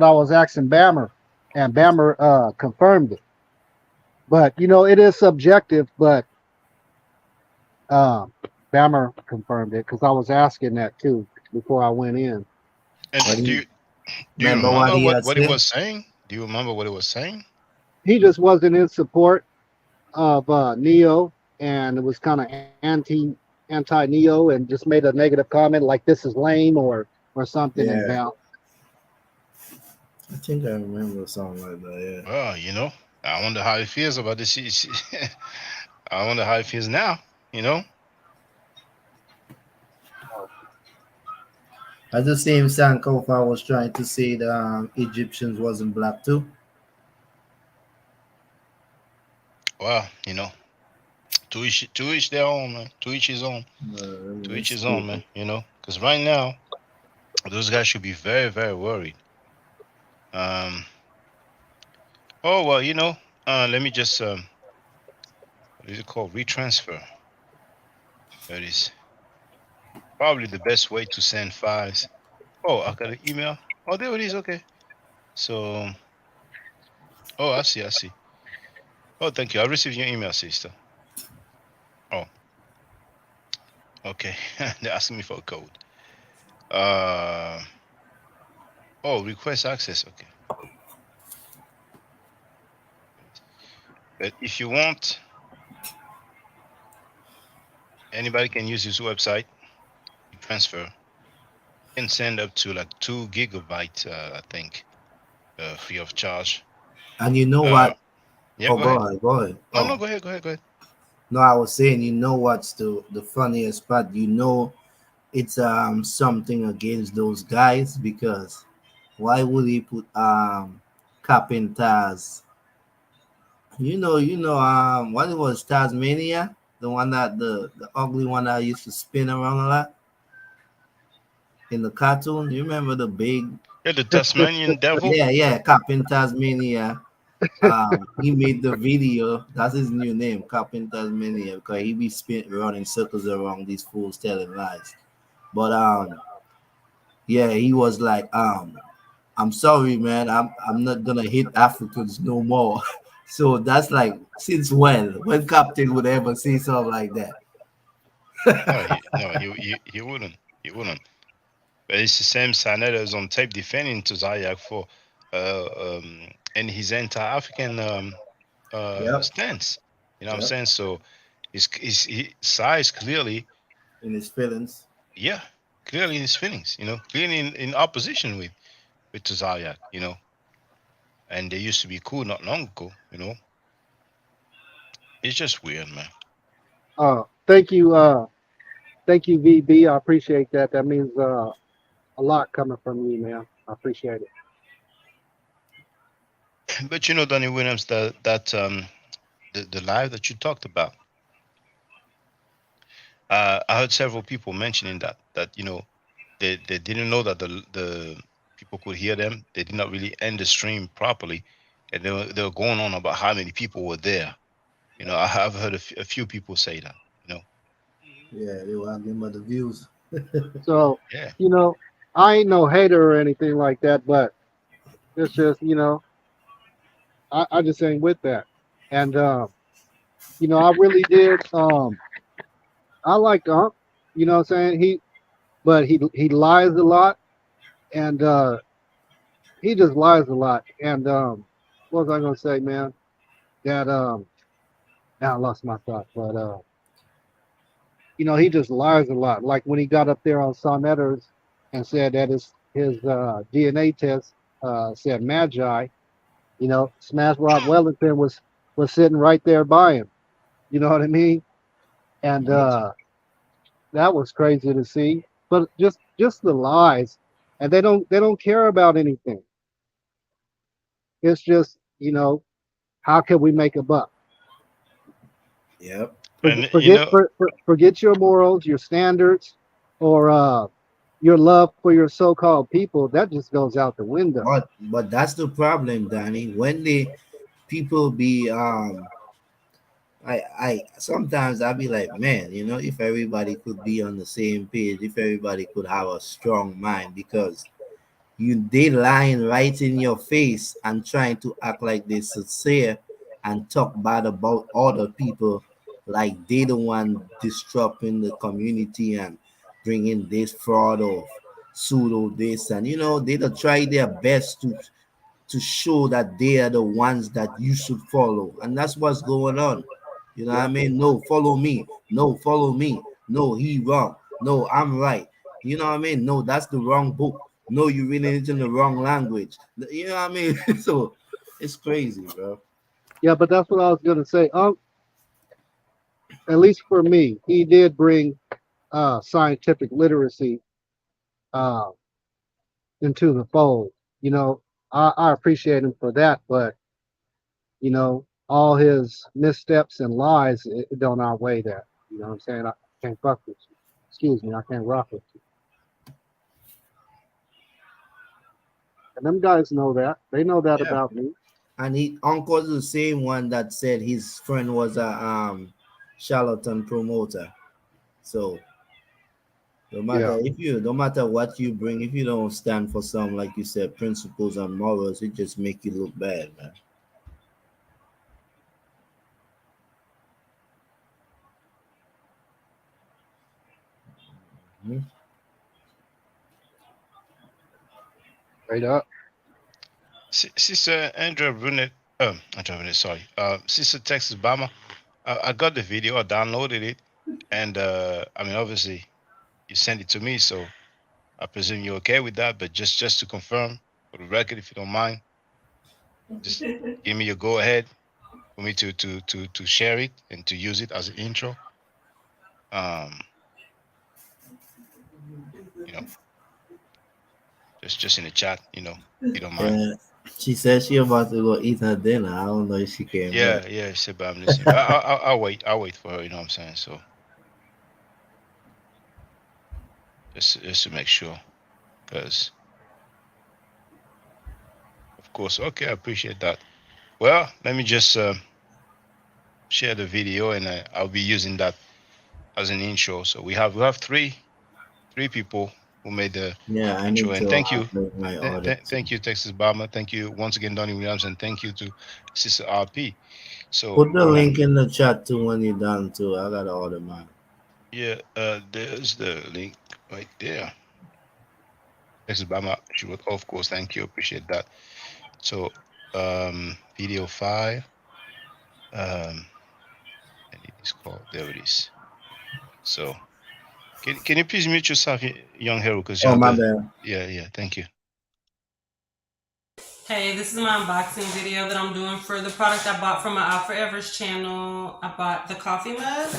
was asking Bammer, and Bammer confirmed it. But it is subjective, but Bammer confirmed it because I was asking that too before I went in. And do you remember what he was saying? Do you remember what he was saying? He just wasn't in support of Neo, and it was kind of anti-Neo, and just made a negative comment like "this is lame" or something. Yeah. About. I think I remember something like that. Yeah. Well, I wonder how he feels about this. I wonder how he feels now. At the same Sankofa was trying to say the Egyptians wasn't black too. Well, to each their own, man. To each his own. To each his own, man. Because right now, those guys should be very, very worried. Let me just what is it called? Retransfer. That is probably the best way to send files. Oh, I got an email. Oh, there it is. Okay. So, I see. Oh, thank you. I received your email, sister. Oh. Okay. They're asking me for a code. Request access. Okay. But if you want, anybody can use this website. Transfer. You can send up to like 2 gigabytes, I think, free of charge. And you know what? Yeah, go ahead. No, go ahead. No, I was saying, what's the funniest part? It's something against those guys, because why would he put Carpenter's? What it was, Tasmania, the one that the ugly one that used to spin around a lot in the cartoon. You remember the big? Yeah, the Tasmanian devil. Yeah, Captain Tasmania. He made the video. That's his new name, Captain Tasmania, because he be running circles around these fools telling lies. But he was like, I'm sorry, man. I'm not gonna hit Africans no more. So that's like, since when Captain would ever say something like that? No, he wouldn't. He wouldn't. But it's the same Sanetta on tape defending to Zayak for and his anti-African stance. You know what I'm saying? So his size clearly in his feelings. Yeah, clearly in his feelings, clearly in opposition with Tazariak, and they used to be cool not long ago, It's just weird, man. Thank you, VB. I appreciate that. That means a lot coming from you, man. I appreciate it. But Donnie Williams, the live that you talked about, I heard several people mentioning that they didn't know that the people could hear them. They did not really end the stream properly, and they were going on about how many people were there. I have heard a few people say that. Yeah, they were arguing about the views. So, yeah. I ain't no hater or anything like that, but it's just, I just ain't with that. And, I really did, I like Unc, you know what I'm saying? But he lies a lot, and he just lies a lot. And what was I gonna say, man? That now I lost my thought, but he just lies a lot. Like when he got up there on Saw Netters and said that his DNA test said Magi, Smash Rob Wellington was sitting right there by him. You know what I mean? And that was crazy to see. But just the lies, and they don't care about anything. It's just how can we make a buck? Yep. Forget your morals, your standards, or your love for your so-called people. That just goes out the window. But that's the problem, Danny. When the people be I sometimes I'll be like, man, if everybody could be on the same page, if everybody could have a strong mind, because they lying right in your face and trying to act like they're sincere and talk bad about other people, like they the one disrupting the community and bringing this fraud or pseudo this, and they don't try their best to show that they are the ones that you should follow, and that's what's going on. You know what I mean? No, follow me. No, follow me. No, he wrong. No, I'm right. You know what I mean? No, that's the wrong book. No, you're reading it in the wrong language. You know what I mean? So it's crazy, bro. Yeah, but that's what I was gonna say. At least for me, he did bring scientific literacy into the fold. I appreciate him for that, but all his missteps and lies, it don't outweigh that. You know what I'm saying? I can't fuck with you. Excuse me, I can't rock with you. And them guys know that. They know that about me. And Uncle's the same one that said his friend was a charlatan promoter. So no matter what you bring, if you don't stand for some, like you said, principles and morals, it just make you look bad, man. Mm-hmm. Straight up. Sister Andrea Brunet, sorry. Sister Texas Bama, I got the video, I downloaded it, and obviously you sent it to me, so I presume you're okay with that, but just to confirm for the record, if you don't mind, just give me your go ahead for me to share it and to use it as an intro. Just in the chat, if you don't mind. She said she about to go eat her dinner. I don't know if she came. Yeah, she said, but I'm listening. I'll wait for her, you know what I'm saying? So just to make sure, because of course, okay, I appreciate that. Well, let me just share the video, and I'll be using that as an intro. So we have three people who made the intro, and thank you, thank you, Texas Bama, thank you once again, Donnie Williams, and thank you to Sister RP. So put the link in the chat too when you're done too. I got to order mine. Yeah, there's the link right there. Texas Bama, she would, of course, thank you, appreciate that. So video 5, and it is called, there it is. So Can you please mute yourself, young hero? Because Oh, my bad. Yeah. Thank you. Hey, this is my unboxing video that I'm doing for the product I bought from my Out Forever's channel. I bought the coffee mug,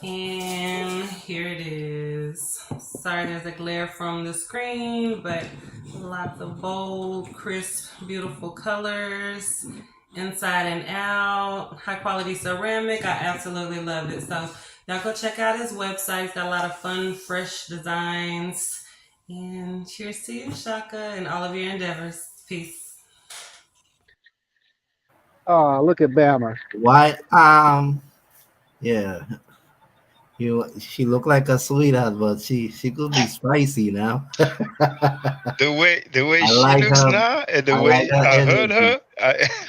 and here it is. Sorry, there's a glare from the screen, but lots of bold, crisp, beautiful colors, inside and out, high quality ceramic. I absolutely love it. So y'all go check out his website. It's got a lot of fun, fresh designs. And cheers to you, Shaka, and all of your endeavors. Peace. Oh, look at Bama. Why? Yeah. She looked like a sweetheart, but she could be spicy now. The way I she like looks her- now, and the I way like her I heard energy. her,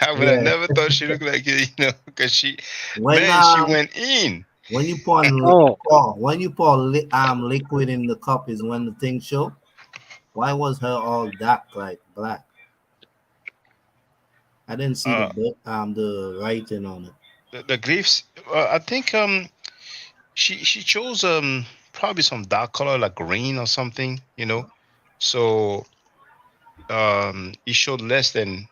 I would have Yeah. never thought she looked like it, because she When, she went in. When you pour liquid in the cup is when the thing show. Why was her all dark like black? I didn't see the writing on it. The glyphs. I think she chose probably some dark color like green or something, So it showed less than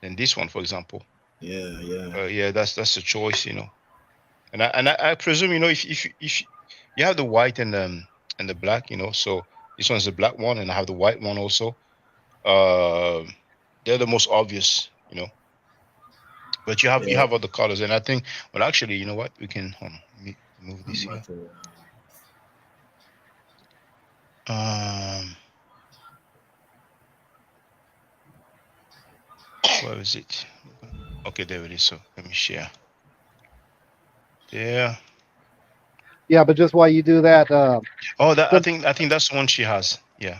this one, for example. Yeah. That's a choice, And I presume, if you have the white and the black, so this one's the black one, and I have the white one also. They're the most obvious, But you have other colors, and I think, well, actually, you know what? We can let me move this here. Where is it? Okay, there it is. So let me share. Yeah. Yeah, but just while you do that, I think that's the one she has. Yeah.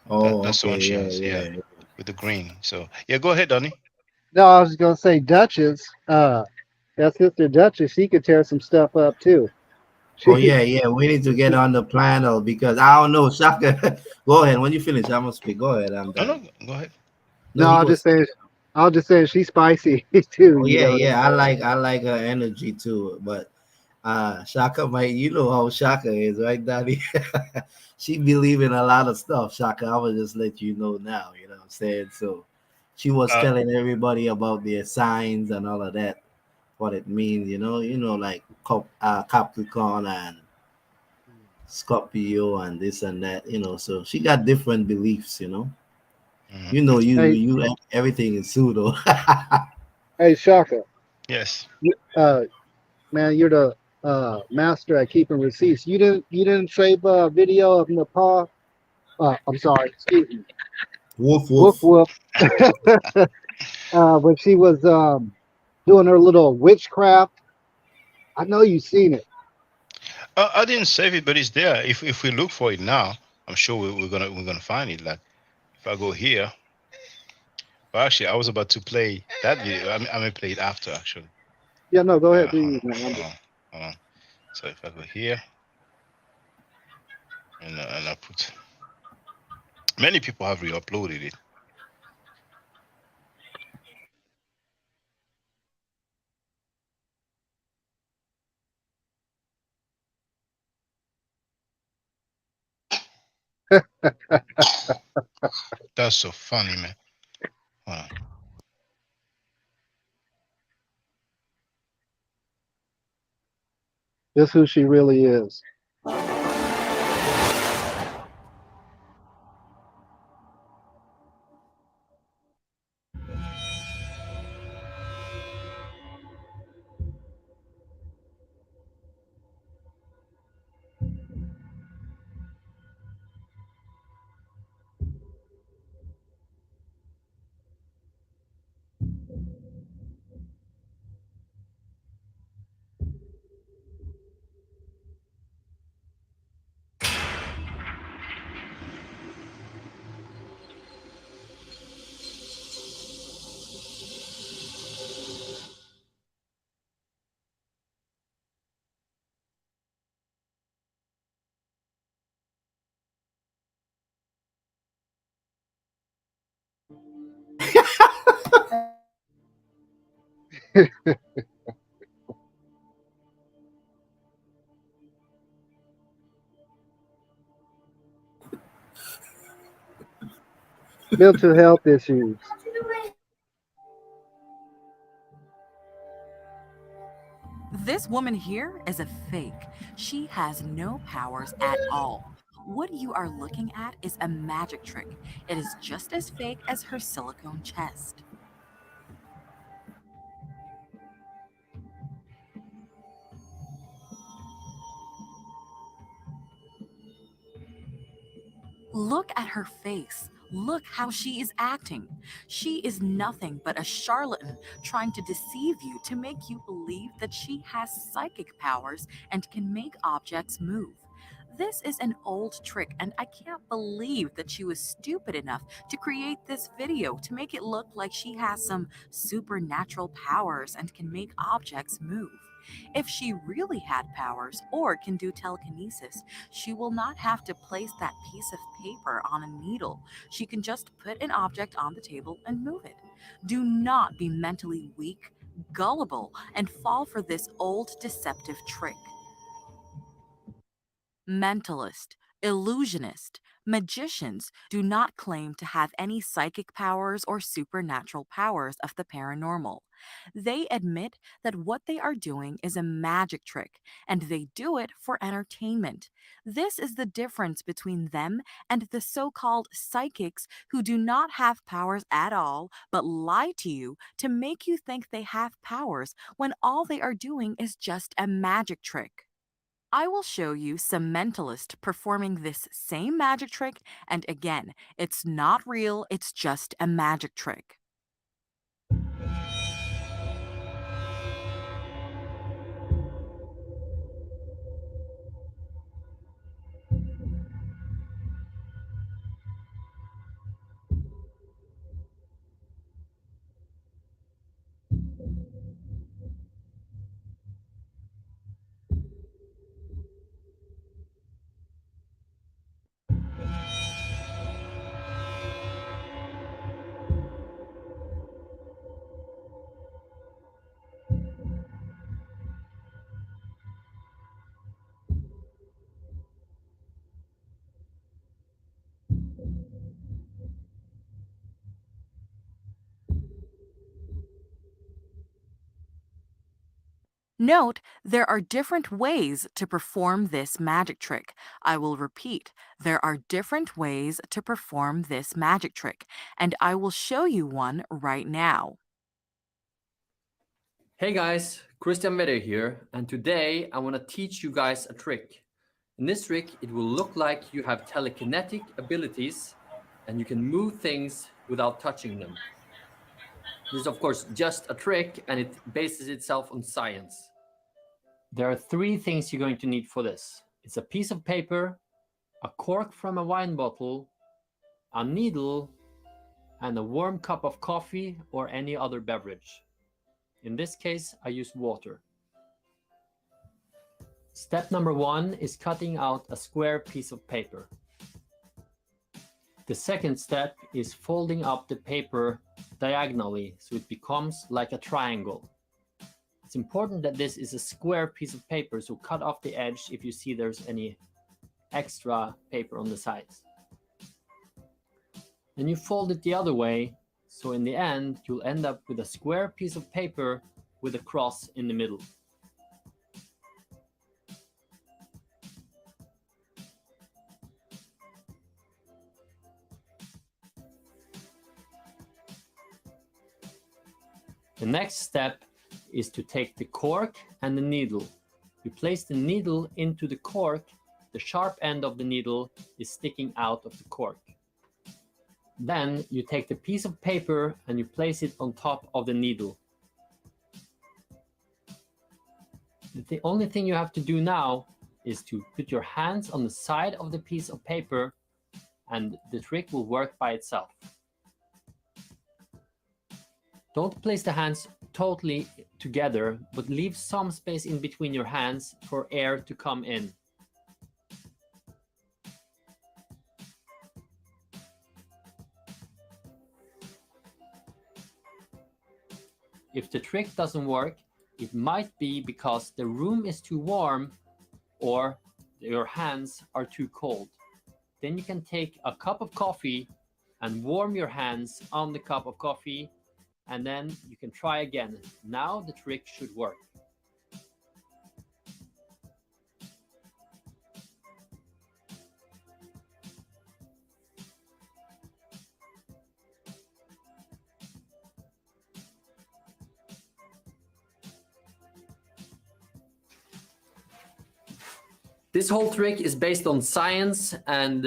Oh, That's the okay, one she yeah, has. yeah, Yeah. yeah. With the green. So yeah, go ahead, Donnie. no, I was gonna say Duchess. That sister Duchess, she could tear some stuff up too. Oh yeah. We need to get on the panel because I don't know. Shaka, go ahead. When you finish, I'm gonna speak. Go ahead. I'm done. No, go ahead. No, he I'll was- just say she's spicy too. Oh you yeah, know what yeah. I'm I saying? like her energy too. But Shaka might, you know how Shaka is, right, Daddy? She believe in a lot of stuff. Shaka, I will just let you know now. You know what I'm saying? So she was telling everybody about their signs and all of that, what it means. Like Capricorn and Scorpio and this and that. So she got different beliefs. Mm-hmm. Everything is pseudo. Hey, Shaka. Yes. Man, you're the master at keeping receipts. You didn't save a video of Nepal. I'm sorry, excuse me. Woof woof. When she was doing her little witchcraft. I know you've seen it. I didn't save it, but it's there. If we look for it now, I'm sure we're gonna find it. Like if I go here. Well, actually, I was about to play that video. I may play it after, actually. Yeah, no, go ahead. Hold on. So if I go here, and I put, many people have re-uploaded it. That's so funny, man. Hold on. Just who she really is. mental health issues. This woman here is a fake. She has no powers at all. What you are looking at is a magic trick. It is just as fake as her silicone chest. Look at her face. Look how she is acting. She is nothing but a charlatan trying to deceive you to make you believe that she has psychic powers and can make objects move. This is an old trick, and I can't believe that she was stupid enough to create this video to make it look like she has some supernatural powers and can make objects move. If she really had powers or can do telekinesis, she will not have to place that piece of paper on a needle. She can just put an object on the table and move it. Do not be mentally weak, gullible, and fall for this old deceptive trick. Mentalist, illusionist, magicians do not claim to have any psychic powers or supernatural powers of the paranormal. They admit that what they are doing is a magic trick, and they do it for entertainment. This is the difference between them and the so-called psychics who do not have powers at all, but lie to you to make you think they have powers when all they are doing is just a magic trick. I will show you some mentalists performing this same magic trick, and again, it's not real, it's just a magic trick. Note, there are different ways to perform this magic trick. I will repeat, there are different ways to perform this magic trick, and I will show you one right now. Hey guys, Christian Vedder here, and today I want to teach you guys a trick. In this trick, it will look like you have telekinetic abilities and you can move things without touching them. This is of course just a trick, and it bases itself on science. There are three things you're going to need for this. It's a piece of paper, a cork from a wine bottle, a needle, and a warm cup of coffee or any other beverage. In this case, I use water. Step number 1 is cutting out a square piece of paper. The second step is folding up the paper diagonally so it becomes like a triangle. It's important that this is a square piece of paper, so cut off the edge if you see there's any extra paper on the sides. Then you fold it the other way, so in the end you'll end up with a square piece of paper with a cross in the middle. The next step is to take the cork and the needle. You place the needle into the cork. The sharp end of the needle is sticking out of the cork. Then you take the piece of paper and you place it on top of the needle. The only thing you have to do now is to put your hands on the side of the piece of paper, and the trick will work by itself. Don't place the hands totally together, but leave some space in between your hands for air to come in. If the trick doesn't work, it might be because the room is too warm or your hands are too cold. Then you can take a cup of coffee and warm your hands on the cup of coffee, and then you can try again. Now the trick should work. This whole trick is based on science, and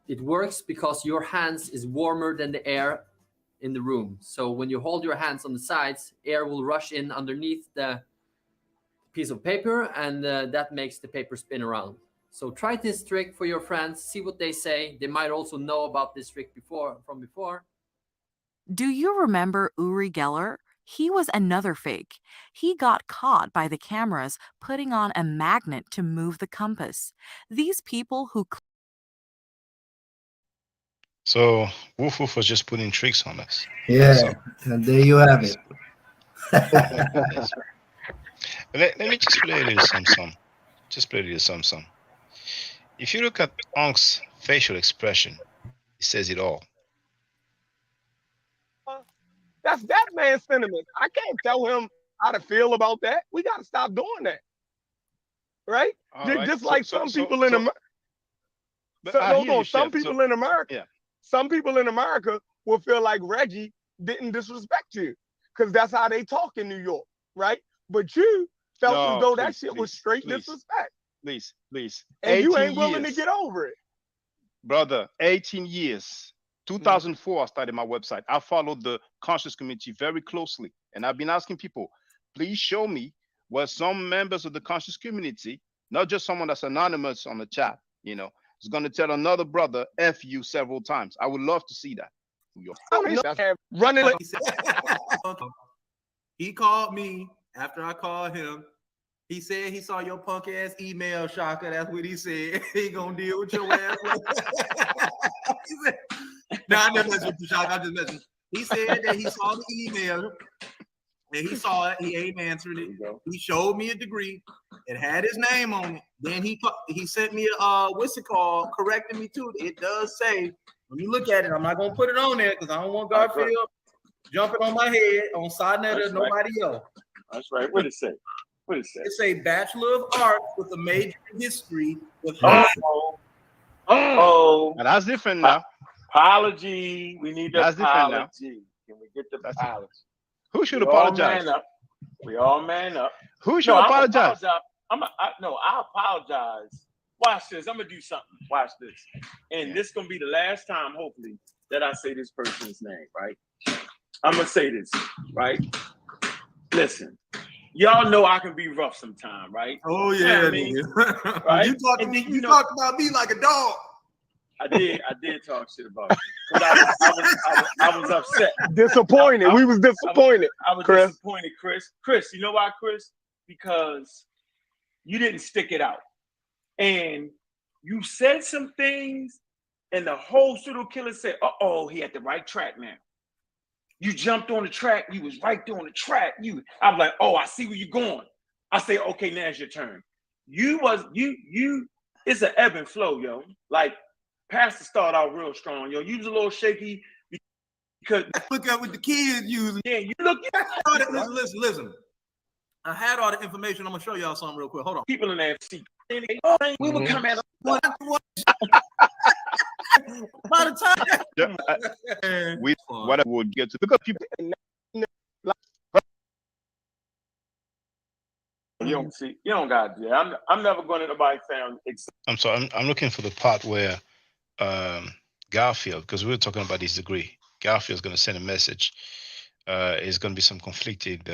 it works because your hands is warmer than the air in the room. So when you hold your hands on the sides, air will rush in underneath the piece of paper, and that makes the paper spin around. So try this trick for your friends, see what they say. They might also know about this trick from before. Do you remember Uri Geller? He was another fake. He got caught by the cameras putting on a magnet to move the compass. These people who... So Woof Woof was just putting tricks on us. Yeah, and there you have it. Let me just play a little some. Just play a little some. If you look at Unc's facial expression, it says it all. That's that man's sentiment. I can't tell him how to feel about that. We got to stop doing that. Right? Just like some people in America. Some people in America. Some people in America will feel like Reggie didn't disrespect you because that's how they talk in New York, right? But you felt as though that shit was straight disrespect. Please. And you ain't willing to get over it. Brother, 18 years. 2004, I started my website. I followed the conscious community very closely. And I've been asking people, please show me where some members of the conscious community, not just someone that's anonymous on the chat, is going to tell another brother F you several times. I would love to see that. He called me after I called him. He said he saw your punk ass email, Shaka. That's what he said. He gonna deal with your ass. He said, no, I'm just messing with you, Shaka. I'm just messing. He said that he saw the email and he saw it. He ain't answered it. He showed me a degree. It had his name on it. Then he sent me a what's it called? Correcting me too. It does say when you look at it. I'm not gonna put it on there because I don't want Garfield jumping on my head on Sodnet or nobody else. That's right. What it say? What it say? It's a Bachelor of Arts with a major in history. With that's different now. Apology. We need the that's apology. Can we get the apology? Who should apologize? We all man up. Who should apologize? I apologize. Watch this. I'm gonna do something. Watch this. And this is gonna be the last time, hopefully, that I say this person's name, right? I'm gonna say this, right? Listen, y'all know I can be rough sometimes, right? Oh yeah, I mean? Right? You talked about me like a dog. I did talk shit about you. I was upset. Disappointed. We was disappointed. I was Chris. Disappointed, Chris. Chris, you know why, Chris? Because you didn't stick it out. And you said some things, and the whole pseudo killer said, uh-oh, he had the right track now. You jumped on the track, you was right there on the track. I'm like, oh, I see where you're going. I say, okay, now it's your turn. It's an ebb and flow, yo. Like, Pastor started out real strong, yo. You was a little shaky because look at what the kids using. Yeah, you look at listen. I had all the information. I'm gonna show y'all something real quick. Hold on. People in the FC. We would come at by the time we whatever would get to because people you don't got to. I'm never going to nobody found. I'm sorry. I'm looking for the part where Garfield, because we were talking about his degree. Garfield's going to send a message. It's going to be some conflicted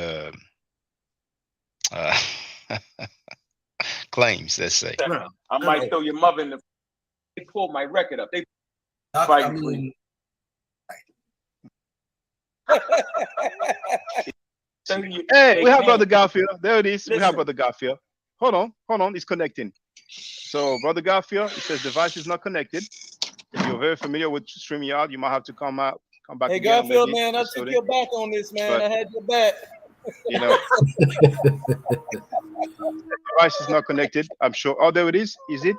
claims. Let's say. I might throw your mother in the. They pulled my record up. They. Hey, we have Brother Garfield. There it is. We have Brother Garfield. Hold on. It's connecting. So, Brother Garfield, it says device is not connected. If you're very familiar with StreamYard, you might have to come back. Hey, Garfield, man, I took your back on this, man. But, I had your back. Device is not connected. I'm sure. Oh, there it is. Is it?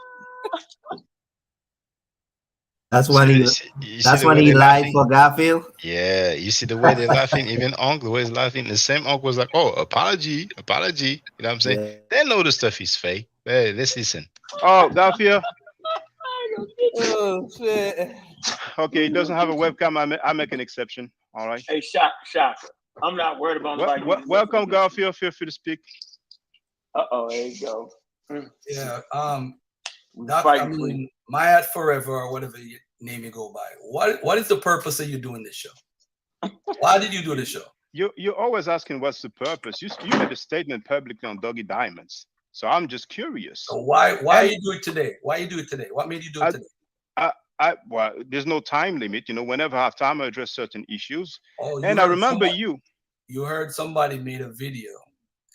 That's when he. You see That's the when way he they're lied laughing? for Garfield. Yeah, you see the way they're laughing. Even Uncle was laughing. The same Uncle was like, "Oh, apology, apology." You know what I'm saying? Yeah. They know the stuff is fake. Hey, let's listen. Oh, Garfield. Oh shit. Okay, he doesn't have a webcam. I make an exception. All right. Hey, Shaka. I'm not worried about nobody. Welcome, Garfield. Feel free to speak. There you go. Yeah. I mean, Mayat Forever or whatever name you go by. What is the purpose of you doing this show? Why did you do this show? You're always asking what's the purpose. You made a statement publicly on Doggy Diamonds, so I'm just curious. So why you do it today? Why you do it today? What made you do it today? Well, there's no time limit. You know, whenever I have time, I address certain issues. Oh, and I remember you heard somebody made a video,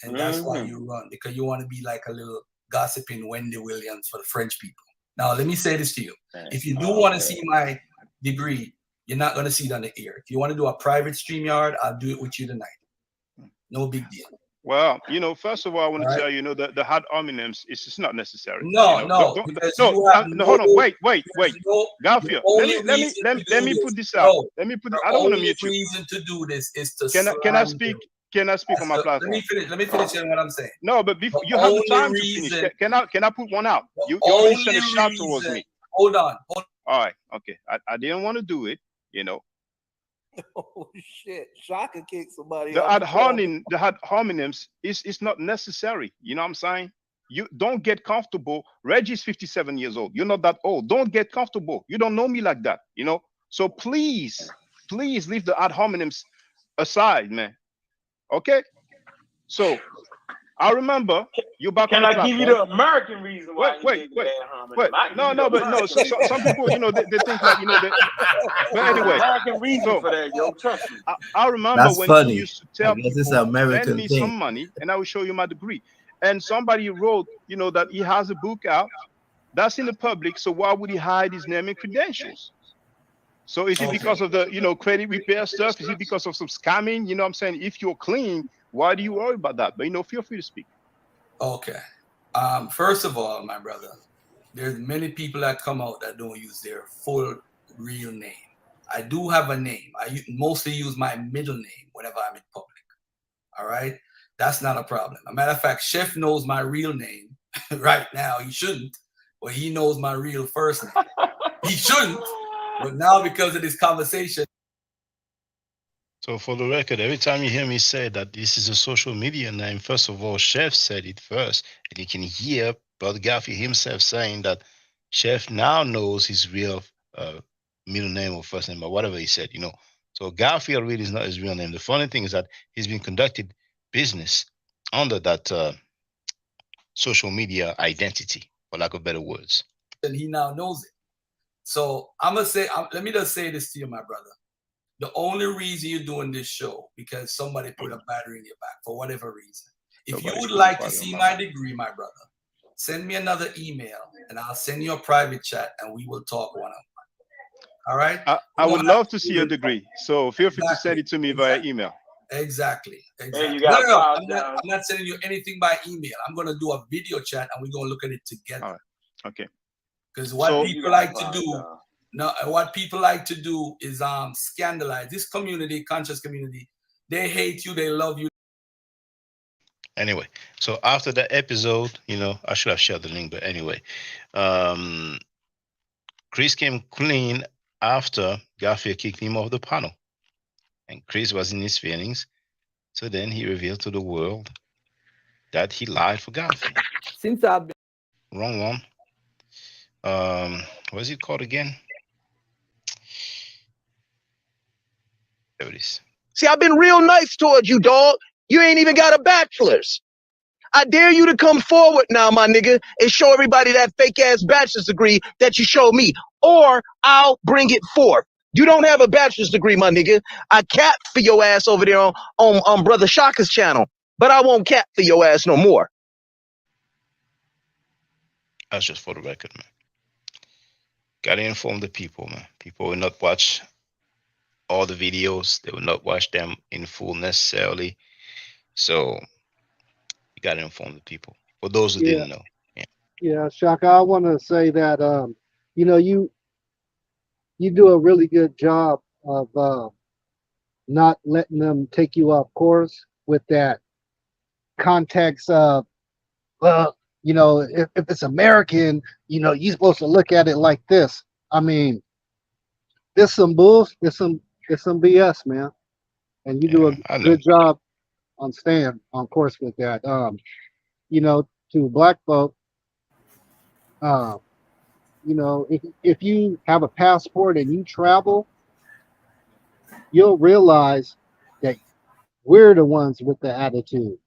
and that's why you run, because you want to be like a little gossiping Wendy Williams for the French people. Now, let me say this to you. If you do want to see my degree, you're not going to see it on the air. If you want to do a private StreamYard, I'll do it with you tonight. No big deal. Well, you know, first of all, I want to tell you, the hard hominins is just not necessary. No, you know? No, hold on, wait. Garfield, let me put this out. Let me put. I don't want to mute you. The reason to do this is to. Can I speak? Can I speak on my platform? Let me finish what I'm saying. No, but before you have the time to finish. Can I put one out? You always send a shot towards me. Hold on. All right, okay. I didn't want to do it, you know. Oh shit! Shaka kicked somebody. The ad hominems is not necessary. You know what I'm saying? You don't get comfortable. Reggie's 57 years old. You're not that old. Don't get comfortable. You don't know me like that, you know. So please leave the ad hominems aside, man. Okay? So I remember you back. Can I give you the American reason why? Wait. No. So, some people, you know, they think like, you know, but anyway. American reason for that, yo. Trust me. I remember That's when funny. you used to tell people, it's an American send me thing. some money and I will show you my degree. And somebody wrote, you know, that he has a book out that's in the public. So why would he hide his name and credentials? So is it because of the, you know, credit repair stuff? Is it because of some scamming? You know what I'm saying? If you're clean, why do you worry about that? But, you know, feel free to speak. Okay. First of all, my brother, there's many people that come out that don't use their full real name. I do have a name. I mostly use my middle name whenever I'm in public. All right? That's not a problem. As a matter of fact, Chef knows my real name right now. He shouldn't, but he knows my real first name. He shouldn't, but now because of this conversation. So for the record, every time you hear me say that this is a social media name, first of all, Chef said it first, and you can hear Brother Garfield himself saying that Chef now knows his real middle name or first name or whatever he said, you know. So Garfield really is not his real name. The funny thing is that he's been conducted business under that social media identity, for lack of better words. And he now knows it. So I'm gonna say, let me just say this to you, my brother. The only reason you're doing this show because somebody put a battery in your back for whatever reason. If you would like to see my degree, my brother, send me another email and I'll send you a private chat and we will talk one-on-one. All right? I would love to see your degree. So feel free to send it to me via email. Exactly. You No, I'm not sending you anything by email. I'm going to do a video chat and we're going to look at it together. All right. Okay. Because what people like to do, what people like to do is scandalize this community, conscious community. They hate you, they love you. Anyway, so after that episode, you know, I should have shared the link, but anyway, Chris came clean after Garfield kicked him off the panel. And Chris was in his feelings. So then he revealed to the world that he lied for Garfield. Since I've been Wrong one. What is it called again? There it is. See, I've been real nice towards you, dog. You ain't even got a bachelor's. I dare you to come forward now, my nigga, and show everybody that fake-ass bachelor's degree that you showed me, or I'll bring it forth. You don't have a bachelor's degree, my nigga. I cap for your ass over there on Brother Shaka's channel, but I won't cap for your ass no more. That's just for the record, man. Gotta inform the people, man. People will not watch all the videos. They will not watch them in full necessarily. So you gotta inform the people. For those who didn't know. Yeah, Shaka, I want to say that, you know, you do a really good job of not letting them take you off course with that context of, well, you know, if it's American, you know, you're supposed to look at it like this. I mean, there's some bulls, there's some BS, man, and you do a I know. good job on staying on course with that. You know, to black folk, you know, if you have a passport and you travel, you'll realize that we're the ones with the attitude.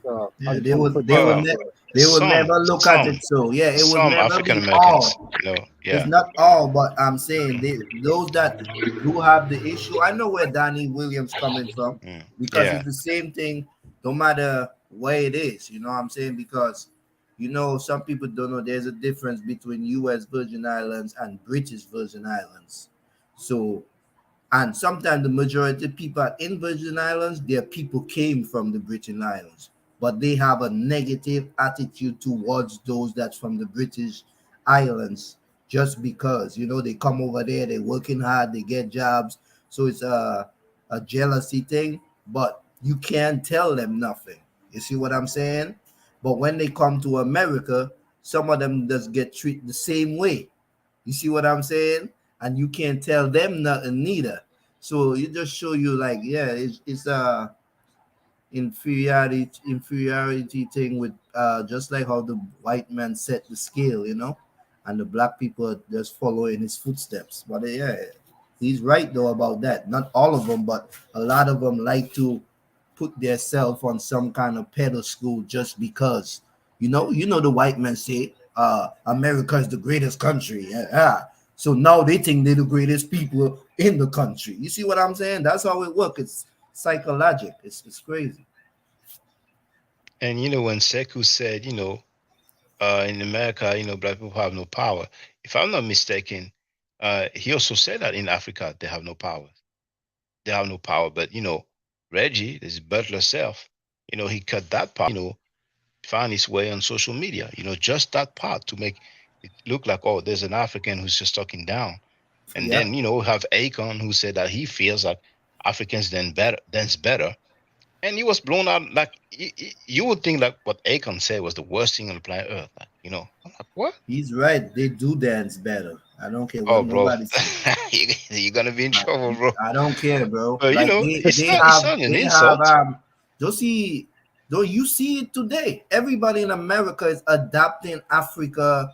So I Yeah, just they want to would put they that would out ne- there. they would Some, never look at it so. Yeah, it would some never African be Americans, all. you know, It's yeah. not all, but I'm saying those that do have the issue. I know where Danny Williams coming from because Yeah. it's the same thing, no matter where it is. You know what I'm saying? Because you know some people don't know there's a difference between U.S. Virgin Islands and British Virgin Islands. So, and sometimes the majority of people are in Virgin Islands, their people came from the Virgin Islands, but they have a negative attitude towards those that's from the British Islands just because, you know, they come over there, they're working hard, they get jobs. So it's a jealousy thing, but you can't tell them nothing. You see what I'm saying? But when they come to America, some of them just get treated the same way. You see what I'm saying? And you can't tell them nothing neither. So it just show you like, yeah, it's a inferiority thing with just like how the white man set the scale, you know, and the black people are just following his footsteps. But yeah, he's right though about that. Not all of them, but a lot of them like to put themselves on some kind of pedestal just because, you know the white man say America is the greatest country. Yeah. So now they think they're the greatest people in the country. You see what I'm saying? That's how it works. It's psychologic. It's crazy. And you know, when Sekou said, you know, in America, you know, black people have no power. If I'm not mistaken, he also said that in Africa they have no power. They have no power. But you know, Reggie, this butler self, you know, he cut that part, you know, found his way on social media, you know, just that part to make it look like, oh, there's an African who's just talking down. And Yeah. then, you know, we have Akon who said that he feels like Africans dance better. And he was blown out. Like you would think like what Akon said was the worst thing on the planet Earth. Like, you know, I'm like, what? He's right. They do dance better. I don't care Oh, what bro, nobody says. you're gonna be in trouble, bro. I don't care, bro. But you Like know, they it's they not have an they have insult. don't you see it today? Everybody in America is adopting Africa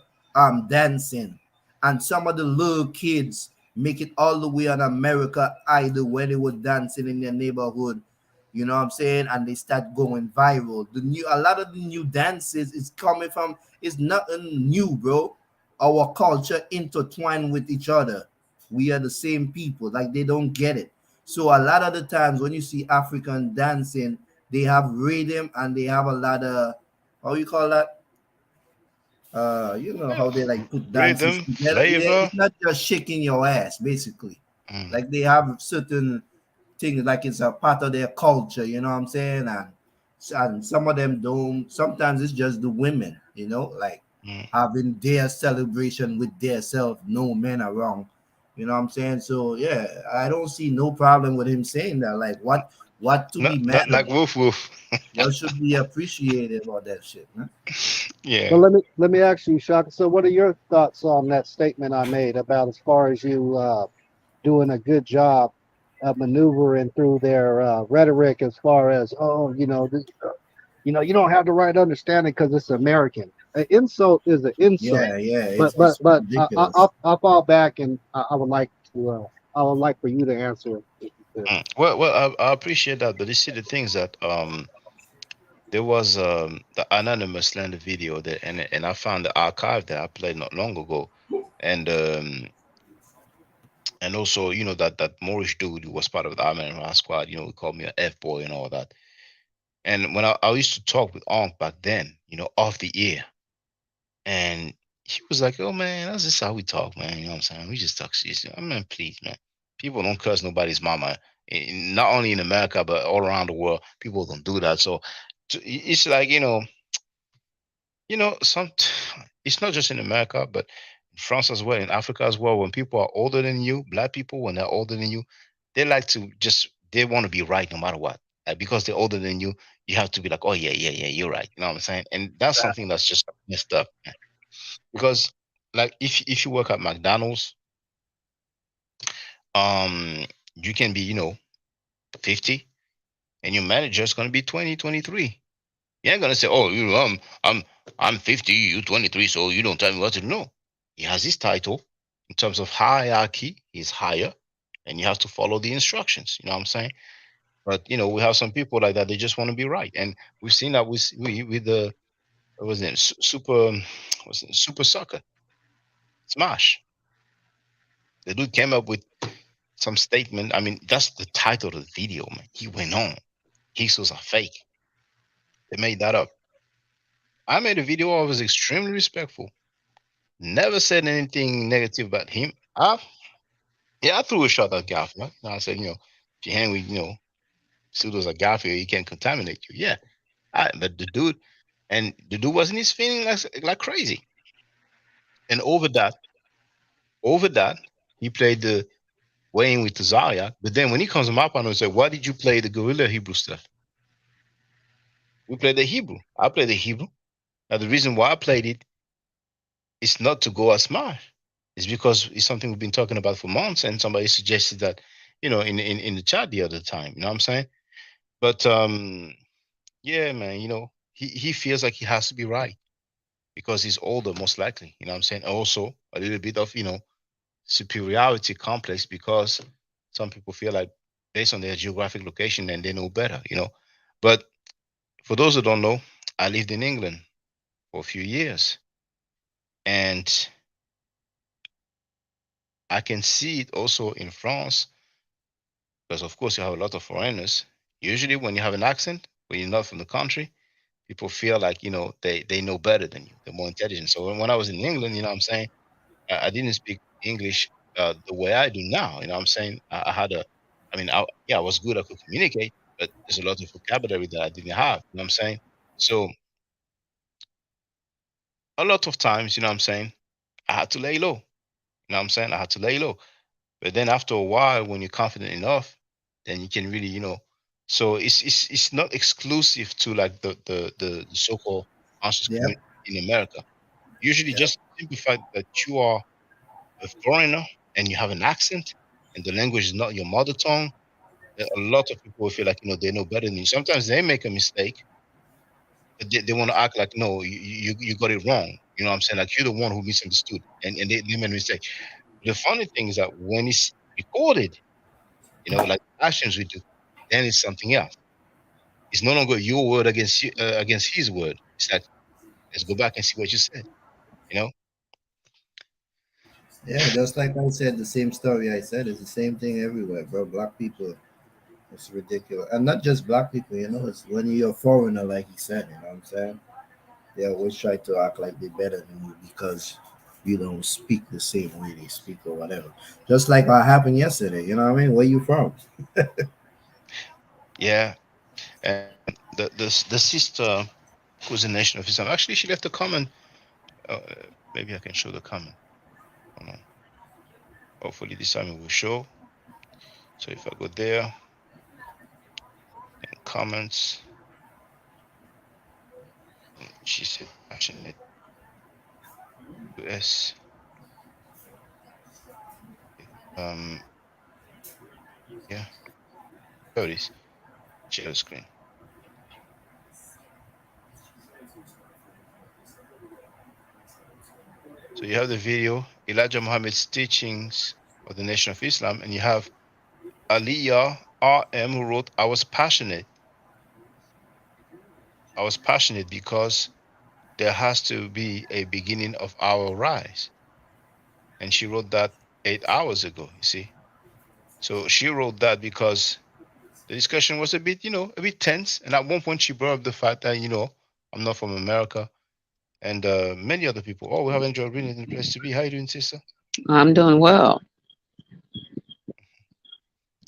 dancing, and some of the little kids make it all the way on America either when they were dancing in their neighborhood. You know what I'm saying? And they start going viral. A lot of the new dances is coming from, it's nothing new, bro. Our culture intertwined with each other. We are the same people. Like they don't get it. So a lot of the times when you see African dancing, they have rhythm and they have a lot of, how you call that? You know how they like put dances Rhythm, together. Yeah, flavor. it's not just shaking your ass, basically. Like they have certain things, like it's a part of their culture, you know what I'm saying? And some of them don't. Sometimes it's just the women, you know, like having their celebration with their self, no men around. You know what I'm saying? So yeah, I don't see no problem with him saying that. Like what to be mad Not like about? woof woof. You should be appreciative about that shit, man. Yeah. But let me ask you, Shaka. So, what are your thoughts on that statement I made about as far as you doing a good job of maneuvering through their rhetoric, as far as you know, you don't have the right understanding because it's American. An insult is an insult. Yeah. But It's ridiculous. I'll fall back, and I would like for you to answer it. If you could. Well, I appreciate that, but you see the things that there was the anonymous land video there, and I found the archive that I played not long ago, and also you know that Moorish dude who was part of the Army Squad, you know, he called me an F boy and all that. And when I used to talk with Ankh back then, you know, off the air, and he was like, "Oh man, that's just how we talk, man. You know what I'm saying? We just talk shit. I mean, please, man. People don't curse nobody's mama. Not only in America, but all around the world, people don't do that. So it's like, you know, some. It's not just in America, but in France as well, in Africa as well, when people are older than you, black people, when they're older than you, they like to they want to be right no matter what. Like, because they're older than you, you have to be like, oh yeah, you're right. You know what I'm saying? And that's something that's just messed up, man. Because like if you work at McDonald's, you can be 50, and your manager is going to be 20, 23. You ain't gonna say, oh, I'm 50, you 23, so you don't tell me what to do. No. He has his title. In terms of hierarchy, he's higher, and you have to follow the instructions. You know what I'm saying? But we have some people like that. They just want to be right, and we've seen that with the what was it, Super Soccer Smash. The dude came up with some statement. I mean, that's the title of the video, man. He went on. Hicks are fake. They made that up. I made a video. I was extremely respectful. Never said anything negative about him. I threw a shot at Garfield. I said, if you hang with, pseudos like Garfield, he can contaminate you. Yeah. But the dude wasn't his feeling like crazy. And over that, he played the weighing with Zarya. But then when he comes to my panel and said, why did you play the Guerrilla Hebrew stuff? We played the Hebrew. I played the Hebrew. Now, the reason why I played it is not to go as Smash. It's because it's something we've been talking about for months, and somebody suggested that, in the chat the other time. You know what I'm saying? But yeah, man, he feels like he has to be right because he's older, most likely. You know what I'm saying? Also, a little bit of, superiority complex, because some people feel like based on their geographic location and they know better, But for those who don't know, I lived in England for a few years, and I can see it also in France, because of course you have a lot of foreigners. Usually when you have an accent, when you're not from the country, people feel like, they know better than you. They're more intelligent. So when I was in England, I'm saying, I didn't speak English the way I do now. You know what I'm saying? I was good. I could communicate, but there's a lot of vocabulary that I didn't have. You know what I'm saying? So a lot of times, I had to lay low. You know what I'm saying? I had to lay low. But then after a while, when you're confident enough, then you can really, so it's not exclusive to like the so-called conscious community in America. Usually just simplify that you are a foreigner and you have an accent and the language is not your mother tongue. A lot of people feel like, they know better than you. Sometimes they make a mistake, but they want to act like, no, you got it wrong. You know what I'm saying? Like, you're the one who misunderstood, and they made a mistake. The funny thing is that when it's recorded, like actions we do, then it's something else. It's no longer your word against his word. It's like, let's go back and see what you said, Yeah, just like I said, the same story I said, it's the same thing everywhere, bro. Black people, it's ridiculous. And not just black people, it's when you're a foreigner, like he said, you know what I'm saying? They always try to act like they're better than you because you don't speak the same way they speak or whatever. Just like what happened yesterday, you know what I mean? Where you from? Yeah. And the sister who's a Nation of Islam, actually, she left a comment. Maybe I can show the comment. Hold on. Hopefully this time it will show. So if I go there, and comments, she said, actually, US. Yeah, there it is. Share the screen. So you have the video, Elijah Muhammad's teachings of the Nation of Islam, and you have Aliyah RM who wrote, I was passionate because there has to be a beginning of our rise. And she wrote that 8 hours ago, you see. So she wrote that because the discussion was a bit tense. And at one point she brought up the fact that, I'm not from America. And many other people, we have enjoyed reading in the place to be. How you doing, sister? I'm doing well.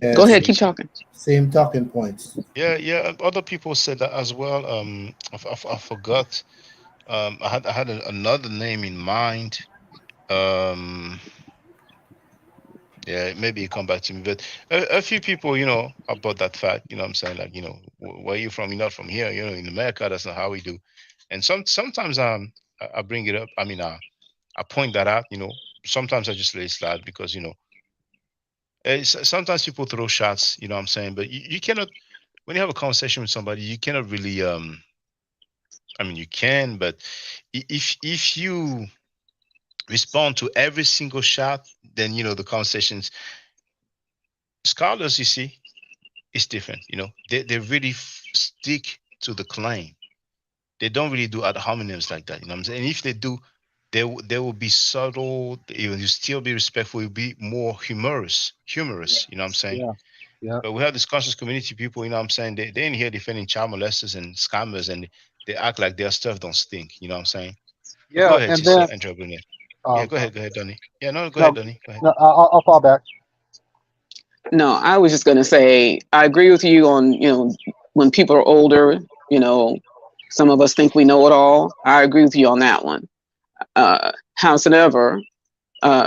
Yeah, Go ahead, keep talking. Same talking points. Yeah. Other people said that as well. I forgot. I had another name in mind. Yeah, maybe you come back to me, but a few people, about that fact, what I'm saying, like, where you from? You're not from here, in America, that's not how we do. And sometimes I bring it up. I mean, I point that out, sometimes I just let it slide because, sometimes people throw shots, what I'm saying, but you cannot, when you have a conversation with somebody, you cannot really, I mean, you can, but if you respond to every single shot, then, the conversations, scholars, you see, it's different. They really stick to the claim. They don't really do ad hominems like that. You know what I'm saying? And if they do, they will be subtle. Even you still be respectful. You'll be more humorous. You know what I'm saying? Yeah. Yeah. But we have this conscious community people. You know what I'm saying? They in here defending child molesters and scammers, and they act like their stuff don't stink. You know what I'm saying? But Yeah. go ahead, And sister then entrepreneur. oh, Yeah, I'm go sorry. ahead, Donnie. Yeah, no, go No, ahead, Donnie. Go ahead. no, I'll fall back. No, I was just going to say, I agree with you on, when people are older, some of us think we know it all. I agree with you on that one. Howsoever,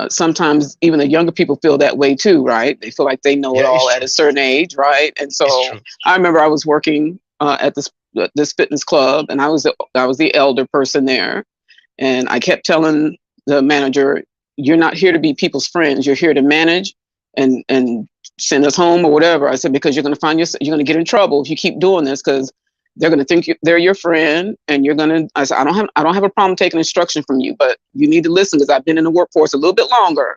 sometimes even the younger people feel that way too, right? They feel like they know it Yeah, it's all at true. a certain age, right? And It's so true. I remember I was working at this fitness club, and I was the elder person there, and I kept telling the manager, "You're not here to be people's friends. You're here to manage and send us home or whatever." I said, because you're going to you're going to get in trouble if you keep doing this, because they're going to think they're your friend, and you're going to. I said, I don't have a problem taking instruction from you, but you need to listen, because I've been in the workforce a little bit longer.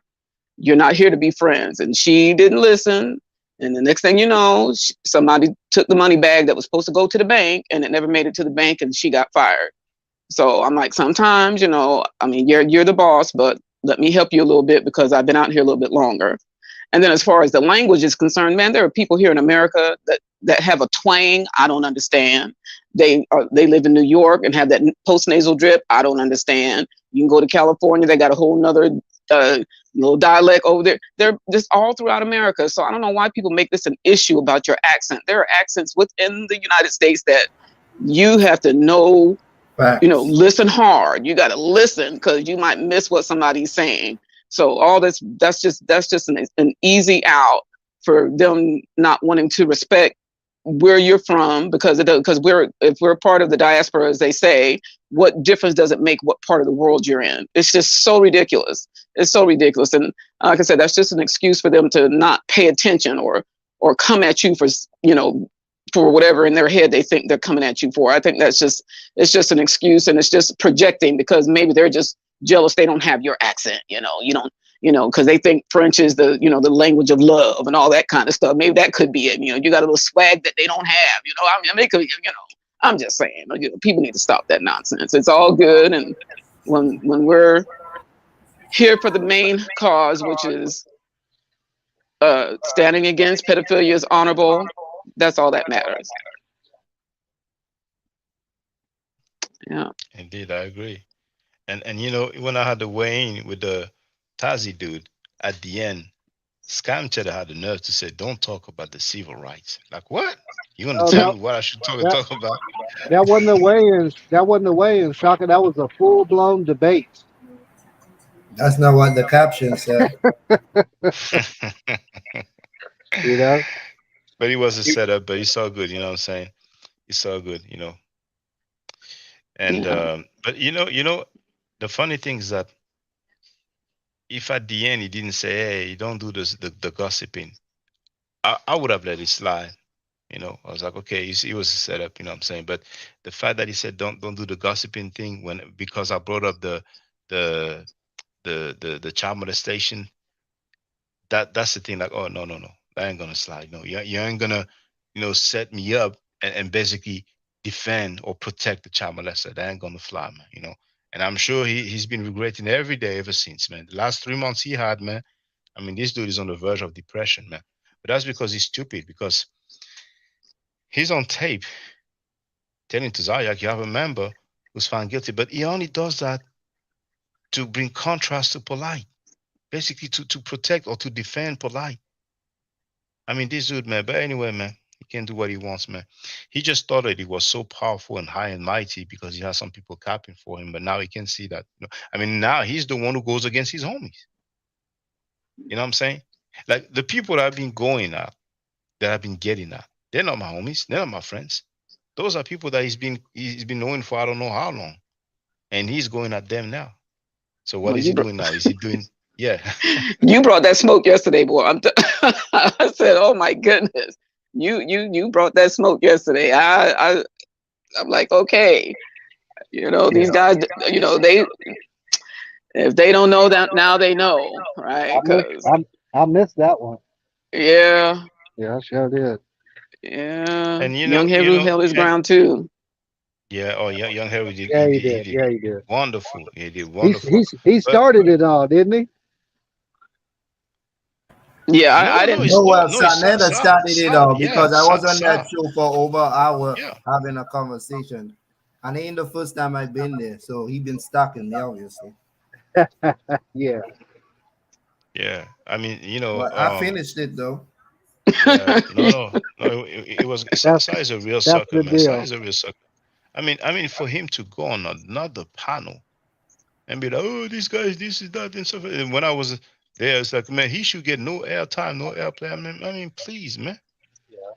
You're not here to be friends. And she didn't listen. And the next thing you know, somebody took the money bag that was supposed to go to the bank, and it never made it to the bank, and she got fired. So I'm like, sometimes, I mean, you're the boss, but let me help you a little bit, because I've been out here a little bit longer. And then as far as the language is concerned, man, there are people here in America that have a twang I don't understand. They live in New York and have that post-nasal drip I don't understand. You can go to California, they got a whole nother little dialect over there. They're just all throughout America. So I don't know why people make this an issue about your accent. There are accents within the United States that you have to know, listen hard. You got to listen, because you might miss what somebody's saying. So all that's just an easy out for them not wanting to respect where you're from, because if we're part of the diaspora, as they say, what difference does it make what part of the world you're in? It's just so ridiculous. It's so ridiculous. And like I said, that's just an excuse for them to not pay attention or come at you for whatever in their head they think they're coming at you for. I think it's just an excuse, and it's just projecting, because maybe they're just jealous they don't have your accent. You don't, because they think French is the language of love and all that kind of stuff. Maybe that could be it. You got a little swag that they don't have. I mean, they could, I'm just saying, people need to stop that nonsense. It's all good, and when we're here for the main cause, which is standing against pedophilia is honorable, that's all that matters. Yeah. Indeed, I agree. And when I had the weigh-in with the Tazi dude at the end, Scam Cheddar had the nerve to say, "Don't talk about the civil rights." Like, what? You want to tell me what I should talk about? That wasn't a weigh-in. That wasn't a weigh-in, Shaka. That was a full-blown debate. That's not what the caption said. But it was a setup, but it's all good, you know what I'm saying? It's all good, And but the funny thing is that if at the end he didn't say, "Hey, don't do this, the gossiping," I would have let it slide. I was like, okay, it was a setup, you know what I'm saying? But the fact that he said don't do the gossiping thing because I brought up the child molestation, that's the thing. Like, oh no, that ain't gonna slide. No, you ain't gonna set me up and basically defend or protect the child molester. That ain't gonna fly, man. And I'm sure he's been regretting every day ever since, man. The last 3 months he had, man. I mean, this dude is on the verge of depression, man. But that's because he's stupid, because he's on tape telling to Zayak, you have a member who's found guilty, but he only does that to bring contrast to Polite, basically to protect or to defend Polite. I mean, this dude, man. But anyway, man, can do what he wants, man. He just thought that he was so powerful and high and mighty because he has some people capping for him, but now he can see that. I mean, now he's the one who goes against his homies. You know what I'm saying? Like the people that have been going out, that have been getting out, they're not my homies. They're not my friends. Those are people that he's been knowing for I don't know how long, and he's going at them now. So what is he doing now? Is he doing? Yeah. You brought that smoke yesterday, boy. I said, "Oh my goodness, you brought that smoke yesterday." I'm like, okay, these guys, if they don't know that now, they know, right? I missed that one. Yeah. Yeah, I sure did. Yeah. And Young Heru held his ground too. Yeah. Oh, yeah. Young Heru did. Yeah, he did. Yeah, he did. Wonderful. He did wonderful. He started it all, didn't he? Yeah, I didn't know. Well, Sanetta started it all because I was on that show for over an hour having a conversation. And it ain't the first time I've been there. So he been stalking me, obviously. Yeah. Yeah. I mean, But I finished it though. Yeah, no. It was Sai is a real sucker, man. Sai is a real sucker. I mean, for him to go on another panel and be like, oh, these guys, this is that and stuff. And when I was there, it's like, man, he should get no airtime, no airplay. I mean, please, man.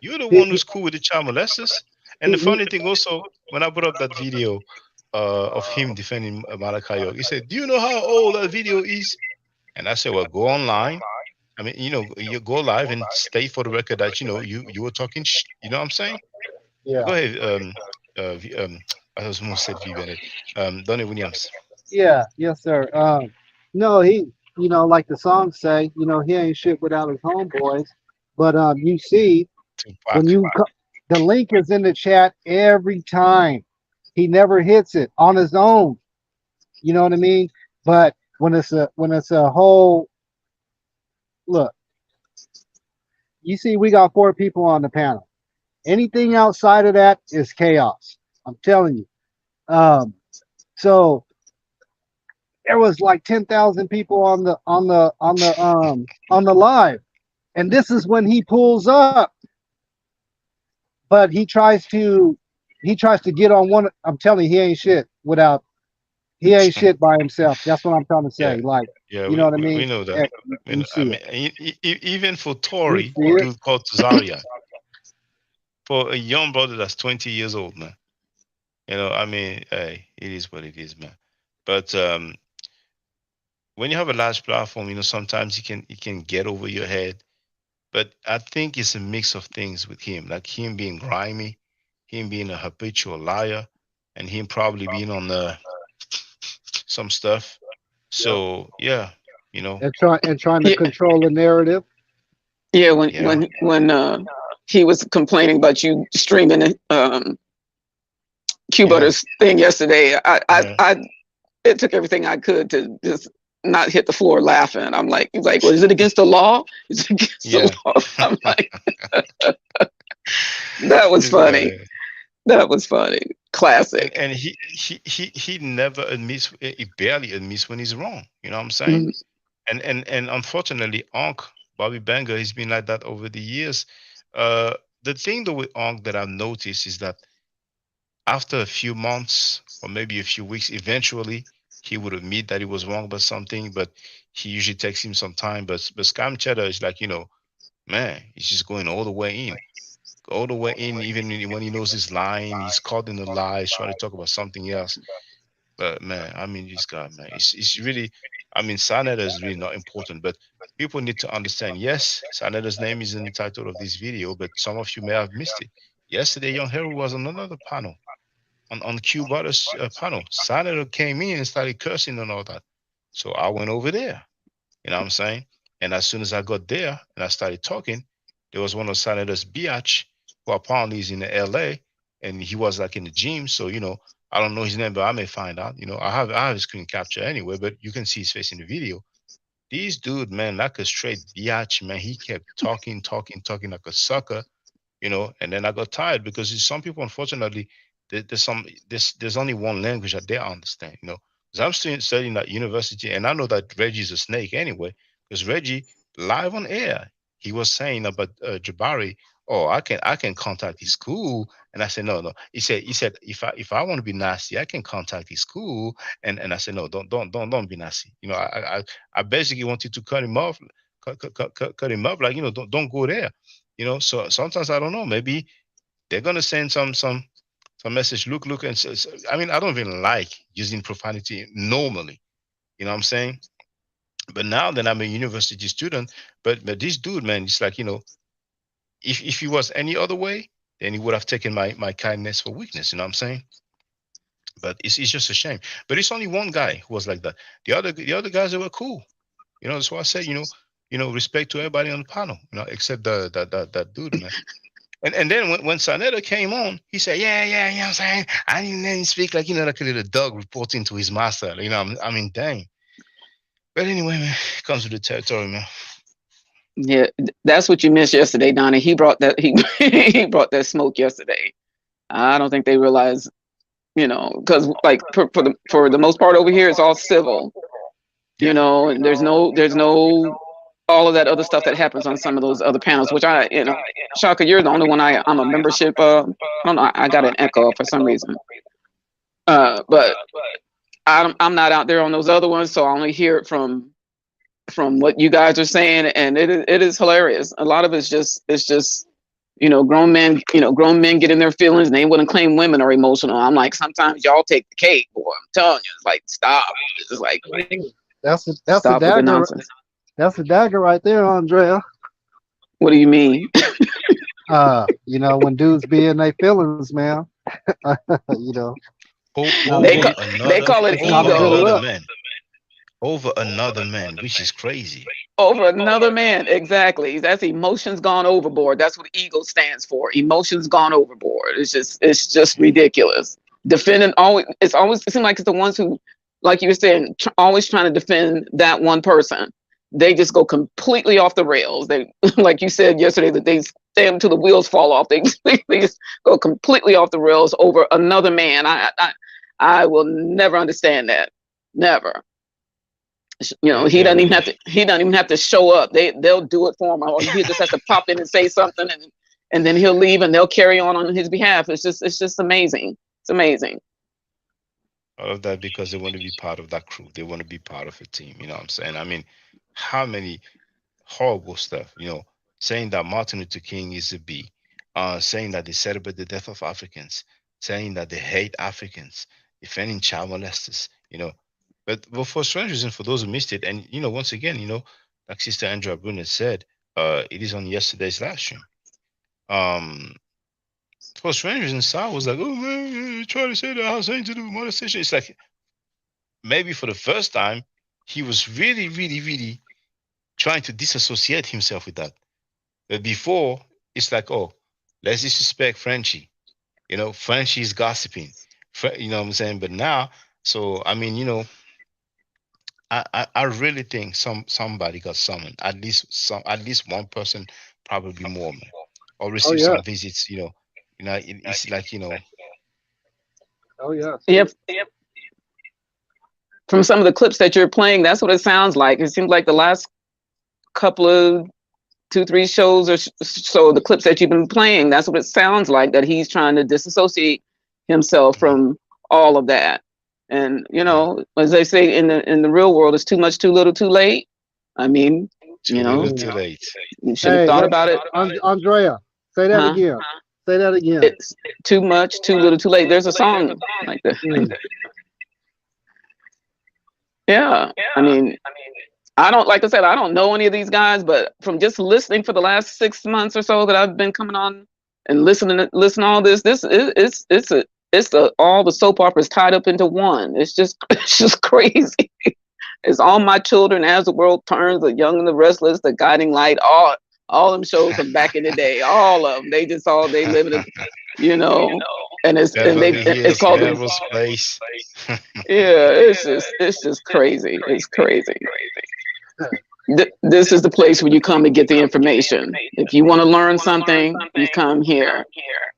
You're the one who's cool with the child molesters. And the funny thing also, when I brought up that video of him defending Malachi, he said, do you know how old that video is? And I said, well, go online. I mean, you go live and state for the record that, you were talking, you know what I'm saying? Yeah. Go ahead. I was almost said V. Bennett. Donnie Williams. Yeah. Yes, sir. No, he, like the songs say, he ain't shit without his homeboys. But you see, when the link is in the chat every time. He never hits it on his own. You know what I mean? But when it's a whole look, you see, we got 4 people on the panel. Anything outside of that is chaos. I'm telling you. So there was like 10,000 people on the live, and this is when he pulls up. But he tries to get on one. I'm telling you, he ain't shit by himself. That's what I'm trying to say. You know what I mean? We know that. Even for Tory, dude called Zaria, for a young brother that's 20 years old, man. I mean, hey, it is what it is, man. But when you have a large platform, sometimes it can get over your head. But I think it's a mix of things with him, like him being grimy, him being a habitual liar, and him probably being on some stuff. So yeah, and trying to control the narrative. Yeah, when he was complaining about you streaming Q Butter's thing yesterday, I it took everything I could to just not hit the floor laughing. I'm like, he's like, well, is it against the law? Is it against the law? I'm like, that was funny. That was funny. Classic. And he never admits, he barely admits when he's wrong. You know what I'm saying? Mm-hmm. And unfortunately, Bobby Banger, he's been like that over the years. The thing though with that I've noticed is that after a few months or maybe a few weeks, eventually he would admit that he was wrong about something, but he usually takes him some time. But Scam Cheddar is like, man, he's just going all the way in. Even when he knows he's lying, he's caught in the lies, trying to talk about something else. But man, I mean, this guy, man, it's really, I mean, Sanetta is really not important, but people need to understand, yes, Sanetta's name is in the title of this video, but some of you may have missed it. Yesterday, Young Heru was on another panel, on Q Butter's panel. Sanetta came in and started cursing and all that. So I went over there, you know what I'm saying? And as soon as I got there and I started talking, there was one of Sanetta's biatch, who apparently is in the LA, and he was like in the gym. So, I don't know his name, but I may find out. I have a screen capture anyway, but you can see his face in the video. This dude, man, like a straight biatch, man, he kept talking like a sucker, and then I got tired because some people, unfortunately, there's only one language that they understand, because I'm still studying at university, and I know that Reggie's a snake anyway, because Reggie, live on air, he was saying about Jabari oh, I can contact his school. And I said, no. He said, if I want to be nasty, I can contact his school. And I said, no, don't be nasty. You know, I basically wanted to cut him off, cut him up, like, you know, don't go there. You know, so sometimes I don't know, maybe they're gonna send some message. Look, and so, I mean, I don't even like using profanity normally. You know what I'm saying? But now that I'm a university student, but this dude, man, it's like, you know, if he was any other way, then he would have taken my kindness for weakness. You know what I'm saying? But it's just a shame. But it's only one guy who was like that. The other guys, they were cool. You know, that's why I said, you know, respect to everybody on the panel. You know, except that dude, man. And then when Sa-Neter came on, he said, yeah, you know what I'm saying? I didn't speak like, you know, like a little dog reporting to his master. You know, I mean, dang. But anyway, man, it comes with the territory, man. Yeah, that's what you missed yesterday, Donnie. He brought that he brought that smoke yesterday. I don't think they realize, you know, because like for the most part over here, it's all civil, you know, and there's no all of that other stuff that happens on some of those other panels, which you know, Shaka, you're the only one I'm a membership of. I don't know, I got an echo for some reason. But I'm not out there on those other ones, so I only hear it from what you guys are saying, and it is hilarious. A lot of it's just, you know, grown men get in their feelings and they wouldn't claim women are emotional. I'm like, sometimes y'all take the cake, boy. I'm telling you, it's like, stop. It's just like, that's the stop with the dagger. nonsense. That's the dagger right there, Andrea. What do you mean? You know, when dudes be in their feelings, man. You know. They call it ego. Over another man, which is crazy. Over another man, exactly. That's emotions gone overboard. That's what ego stands for. Emotions gone overboard. It's just ridiculous. It seems like it's the ones who, like you were saying, always trying to defend that one person. They just go completely off the rails. They, like you said yesterday, that they stand until the wheels fall off. They just go completely off the rails over another man. I will never understand that. Never. You know, he doesn't even have to show up. They'll do it for him. Or he just has to pop in and say something, and then he'll leave and they'll carry on his behalf. It's just amazing. It's amazing. All of that because they want to be part of that crew. They want to be part of a team. You know what I'm saying? I mean, how many horrible stuff, you know, saying that Martin Luther King is a B, saying that they celebrate the death of Africans, saying that they hate Africans, defending child molesters, you know. But for strange reason, for those who missed it, and, you know, once again, you know, like Sister Andrea Brunet said, it is on yesterday's live stream. For strange reason, Sal was like, oh, man, you're trying to say that has anything to do with molestation. It's like, maybe for the first time, he was really, really, really trying to disassociate himself with that. But before, it's like, oh, let's disrespect Frenchie. You know, Frenchie is gossiping. You know what I'm saying? But now, so, I mean, you know, I really think somebody got summoned. At least one person, probably more, man. Or receive some visits, you know. You know, it's like, you know. Oh yeah. Yep. From some of the clips that you're playing, that's what it sounds like. It seems like the last couple of 2-3 shows or so, the clips that you've been playing, that's what it sounds like, that he's trying to disassociate himself from all of that. And, you know, as they say in the real world, it's too much, too little, too late. I mean, you know, too late. You should have thought about it. Andrea, say that again. Say that again. It's too much, too little, too late. There's a song like that. Yeah. I mean, I don't, like I said, I don't know any of these guys, but from just listening for the last 6 months or so that I've been coming on and listening to all this, it's all the soap operas tied up into one. It's just crazy. It's All My Children, As the World Turns, The Young and the Restless, The Guiding Light, all them shows from back in the day. All of them. They live in it, you know. And it's called Melrose Place. Yeah, it's just crazy. It's crazy. This is the place where you come to get the information. If you want to learn something, you come here.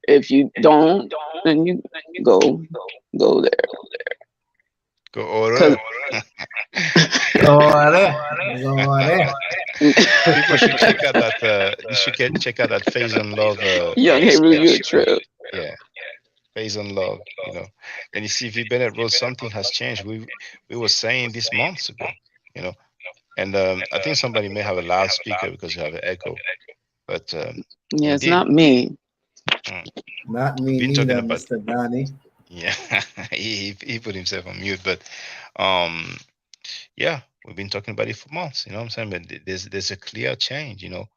If you don't, then you go there. Go order. People should check out that. You should check out that Phase on Love. Young Hebrew, you're a speech. trip. Yeah, Phase on Love. You know, and you see, V. Bennett wrote something has changed. We were saying this months ago. You know, and I think somebody may have a loudspeaker because you have an echo. But Yeah, it's indeed, not me. Not me been talking neither, about. Mr. Donnie. Yeah, he put himself on mute, but yeah, we've been talking about it for months. You know what I'm saying? But there's a clear change. You know,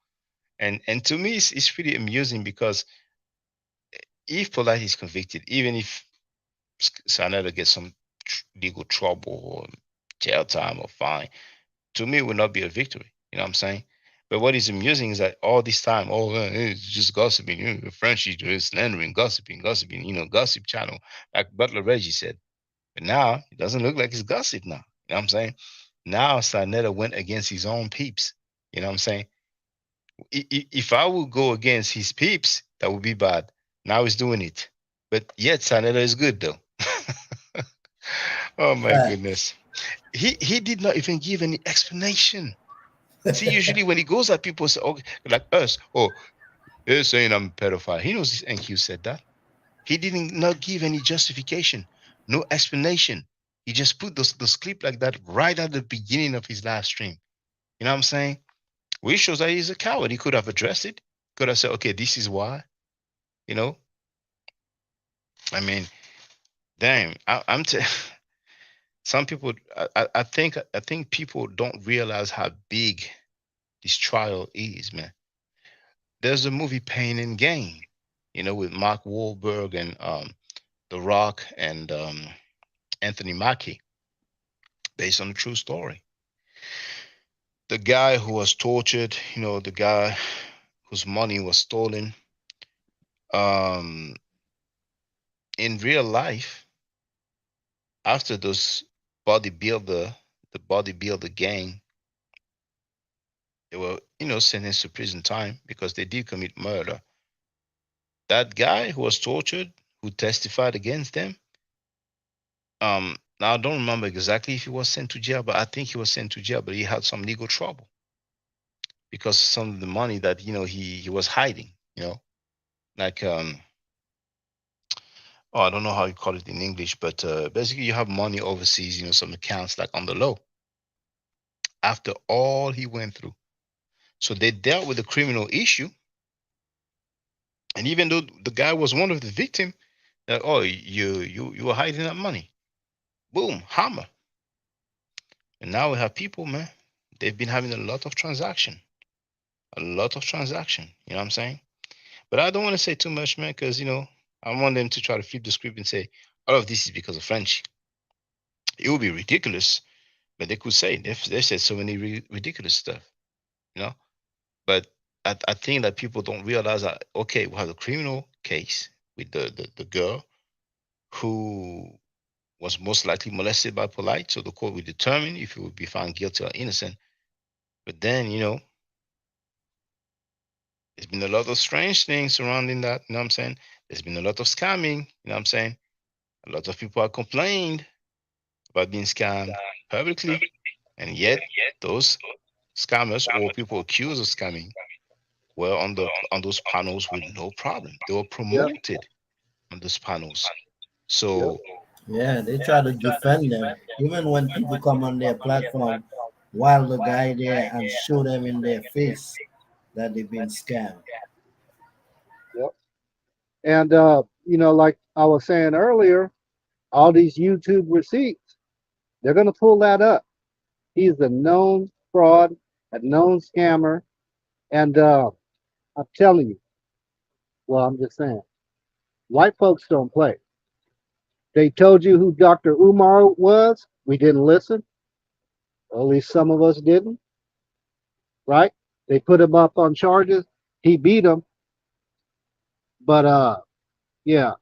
and to me, it's pretty amusing because if Polite is convicted, even if Sanada gets some legal trouble or jail time or fine, to me, it would not be a victory. You know what I'm saying? But what is amusing is that all this time, it's just gossiping, you know, Frenchie is slandering, gossiping, you know, gossip channel, like Butler Reggie said. But now it doesn't look like it's gossip now. You know what I'm saying? Now Sanetta went against his own peeps. You know what I'm saying? If I would go against his peeps, that would be bad. Now he's doing it. But yet Sanetta is good though. Oh my goodness. He did not even give any explanation. See, usually when he goes at people say, okay, like us, oh, they're saying I'm a pedophile. He knows this NQ said that. He didn't not give any justification, no explanation. He just put those clip like that right at the beginning of his live stream. You know what I'm saying? Which shows that he's a coward. He could have addressed it. Could have said, okay, this is why. You know? I mean, damn, I'm some people I think people don't realize how big this trial is, man. There's a movie Pain and Gain, you know, with Mark Wahlberg and The Rock and Anthony Mackie, based on a true story. The guy who was tortured, you know, the guy whose money was stolen. In real life, after those the bodybuilder gang, they were, you know, sentenced to prison time because they did commit murder. That guy who was tortured, who testified against them, now I don't remember exactly if he was sent to jail, but I think he was sent to jail, but he had some legal trouble because some of the money that, you know, he was hiding, you know, like I don't know how you call it in English, but basically you have money overseas, you know, some accounts like on the low. After all he went through, so they dealt with the criminal issue, and even though the guy was one of the victims, that you were hiding that money, boom, hammer. And now we have people, man. They've been having a lot of transaction. You know what I'm saying? But I don't want to say too much, man, because, you know, I want them to try to flip the script and say all of this is because of French. It would be ridiculous, but they could say they said so many ridiculous stuff, you know. But I think that people don't realize that, okay, we have a criminal case with the girl who was most likely molested by Polite, so the court will determine if he will be found guilty or innocent. But then, you know, there's been a lot of strange things surrounding that, you know what I'm saying? There's been a lot of scamming, you know what I'm saying? A lot of people have complained about being scammed publicly, and yet those scammers or people accused of scamming were on those panels with no problem. They were promoted on those panels. So yeah, they try to defend them. Even when people come on their platform while the guy there and show them in their face that they've been scammed. Yep. And you know, like I was saying earlier, all these YouTube receipts, they're gonna pull that up. He's a known fraud, a known scammer, and I'm telling you, well, I'm just saying, white folks don't play. They told you who Dr. Umar was. We didn't listen. Or at least some of us didn't. Right? They put him up on charges. He beat them. But yeah,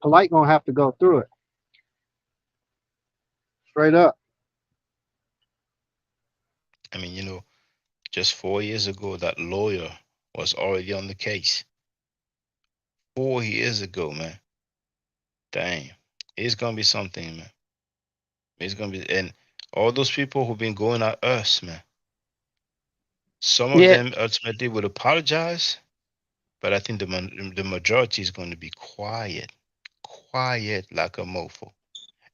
Polite gonna have to go through it. Straight up. I mean, you know, just 4 years ago, that lawyer was already on the case. 4 years ago, man. Dang. It's gonna be something, man. It's gonna be, and all those people who've been going at us, man. Some of Yeah. them ultimately would apologize, but I think the majority is going to be quiet like a mofo.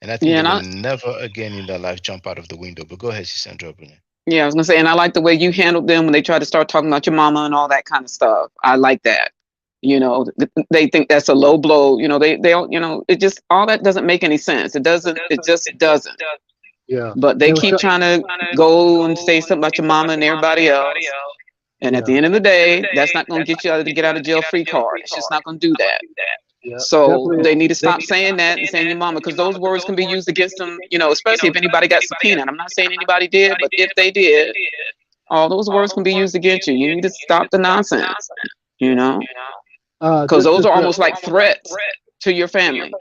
And I think Yeah, they and will I never again in their life jump out of the window. But go ahead, Sandra. yeah, I was gonna say, and I like the way you handled them when they try to start talking about your mama and all that kind of stuff. I like that. You know, they think that's a low blow. You know, they don't. You know, it just all that doesn't make any sense. It doesn't. It just doesn't. Yeah. But they They were keep trying to go and say something about your mama and everybody else. And at Yeah. the end of the day, that's not going to get you out of the get out of jail free card. It's just not going to do that. Yeah. So Definitely. they need to stop saying that and saying your mama, because those words can be used against them, you know, especially if anybody got subpoenaed. I'm not saying anybody did, but if they did, all those words can be used against you. You need to stop the nonsense, you know, because Just those to, are almost like threats to your family.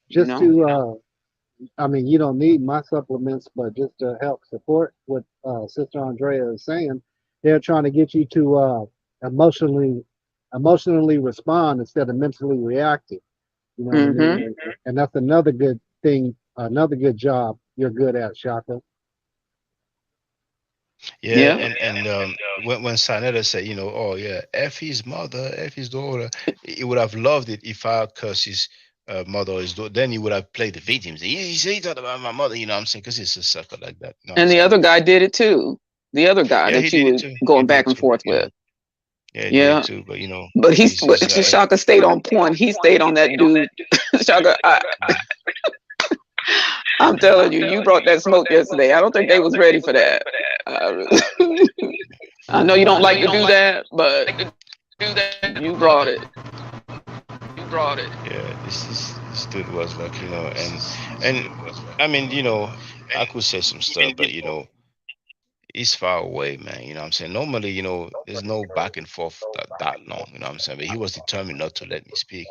You just know? to I mean, you don't need my supplements, but just to help support what Sister Andrea is saying, they're trying to get you to emotionally respond instead of mentally reactive. You know what I mean? And that's another good thing, another good job you're good at, Shaka. Yeah, and when Sanetta said, you know, oh yeah, F his mother, F his daughter, he would have loved it if I cursed his mother or his daughter. Then he would have played the victim. He talked about my mother, you know what I'm saying? Because he's a sucker like that. You know what I'm And the saying? other guy did it too. The other guy Yeah, that he you did it were too. going back and forth with. Yeah, he did too. But you know, But he's just like, Shaka stayed on point. He stayed on that dude. Shaka, I'm telling you, you brought that smoke yesterday. I don't think they was ready for that. I know you don't like to do that, but you brought it. yeah, this dude was like, you know, and I mean, you know, I could say some stuff, but you know, he's far away, man. You know what I'm saying? Normally, you know, there's no back and forth that long, you know what I'm saying? But he was determined not to let me speak.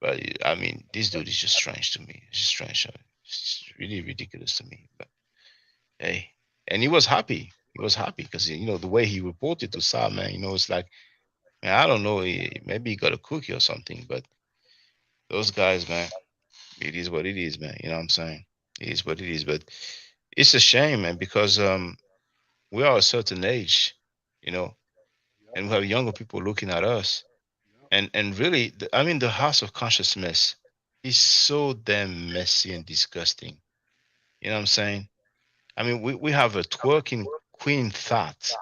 But I mean, this dude is just strange to me. It's just strange. It's really ridiculous to me. But hey, and he was happy. He was happy because you know the way he reported to Sam, man. You know, it's like, man, I don't know. Maybe he got a cookie or something. But those guys, man, it is what it is, man. You know what I'm saying? It is what it is. But it's a shame, man, because we are a certain age, you know, and we have younger people looking at us, and really, I mean, the House of Consciousness is so damn messy and disgusting. You know what I'm saying? I mean, we have a twerking Queen Thought.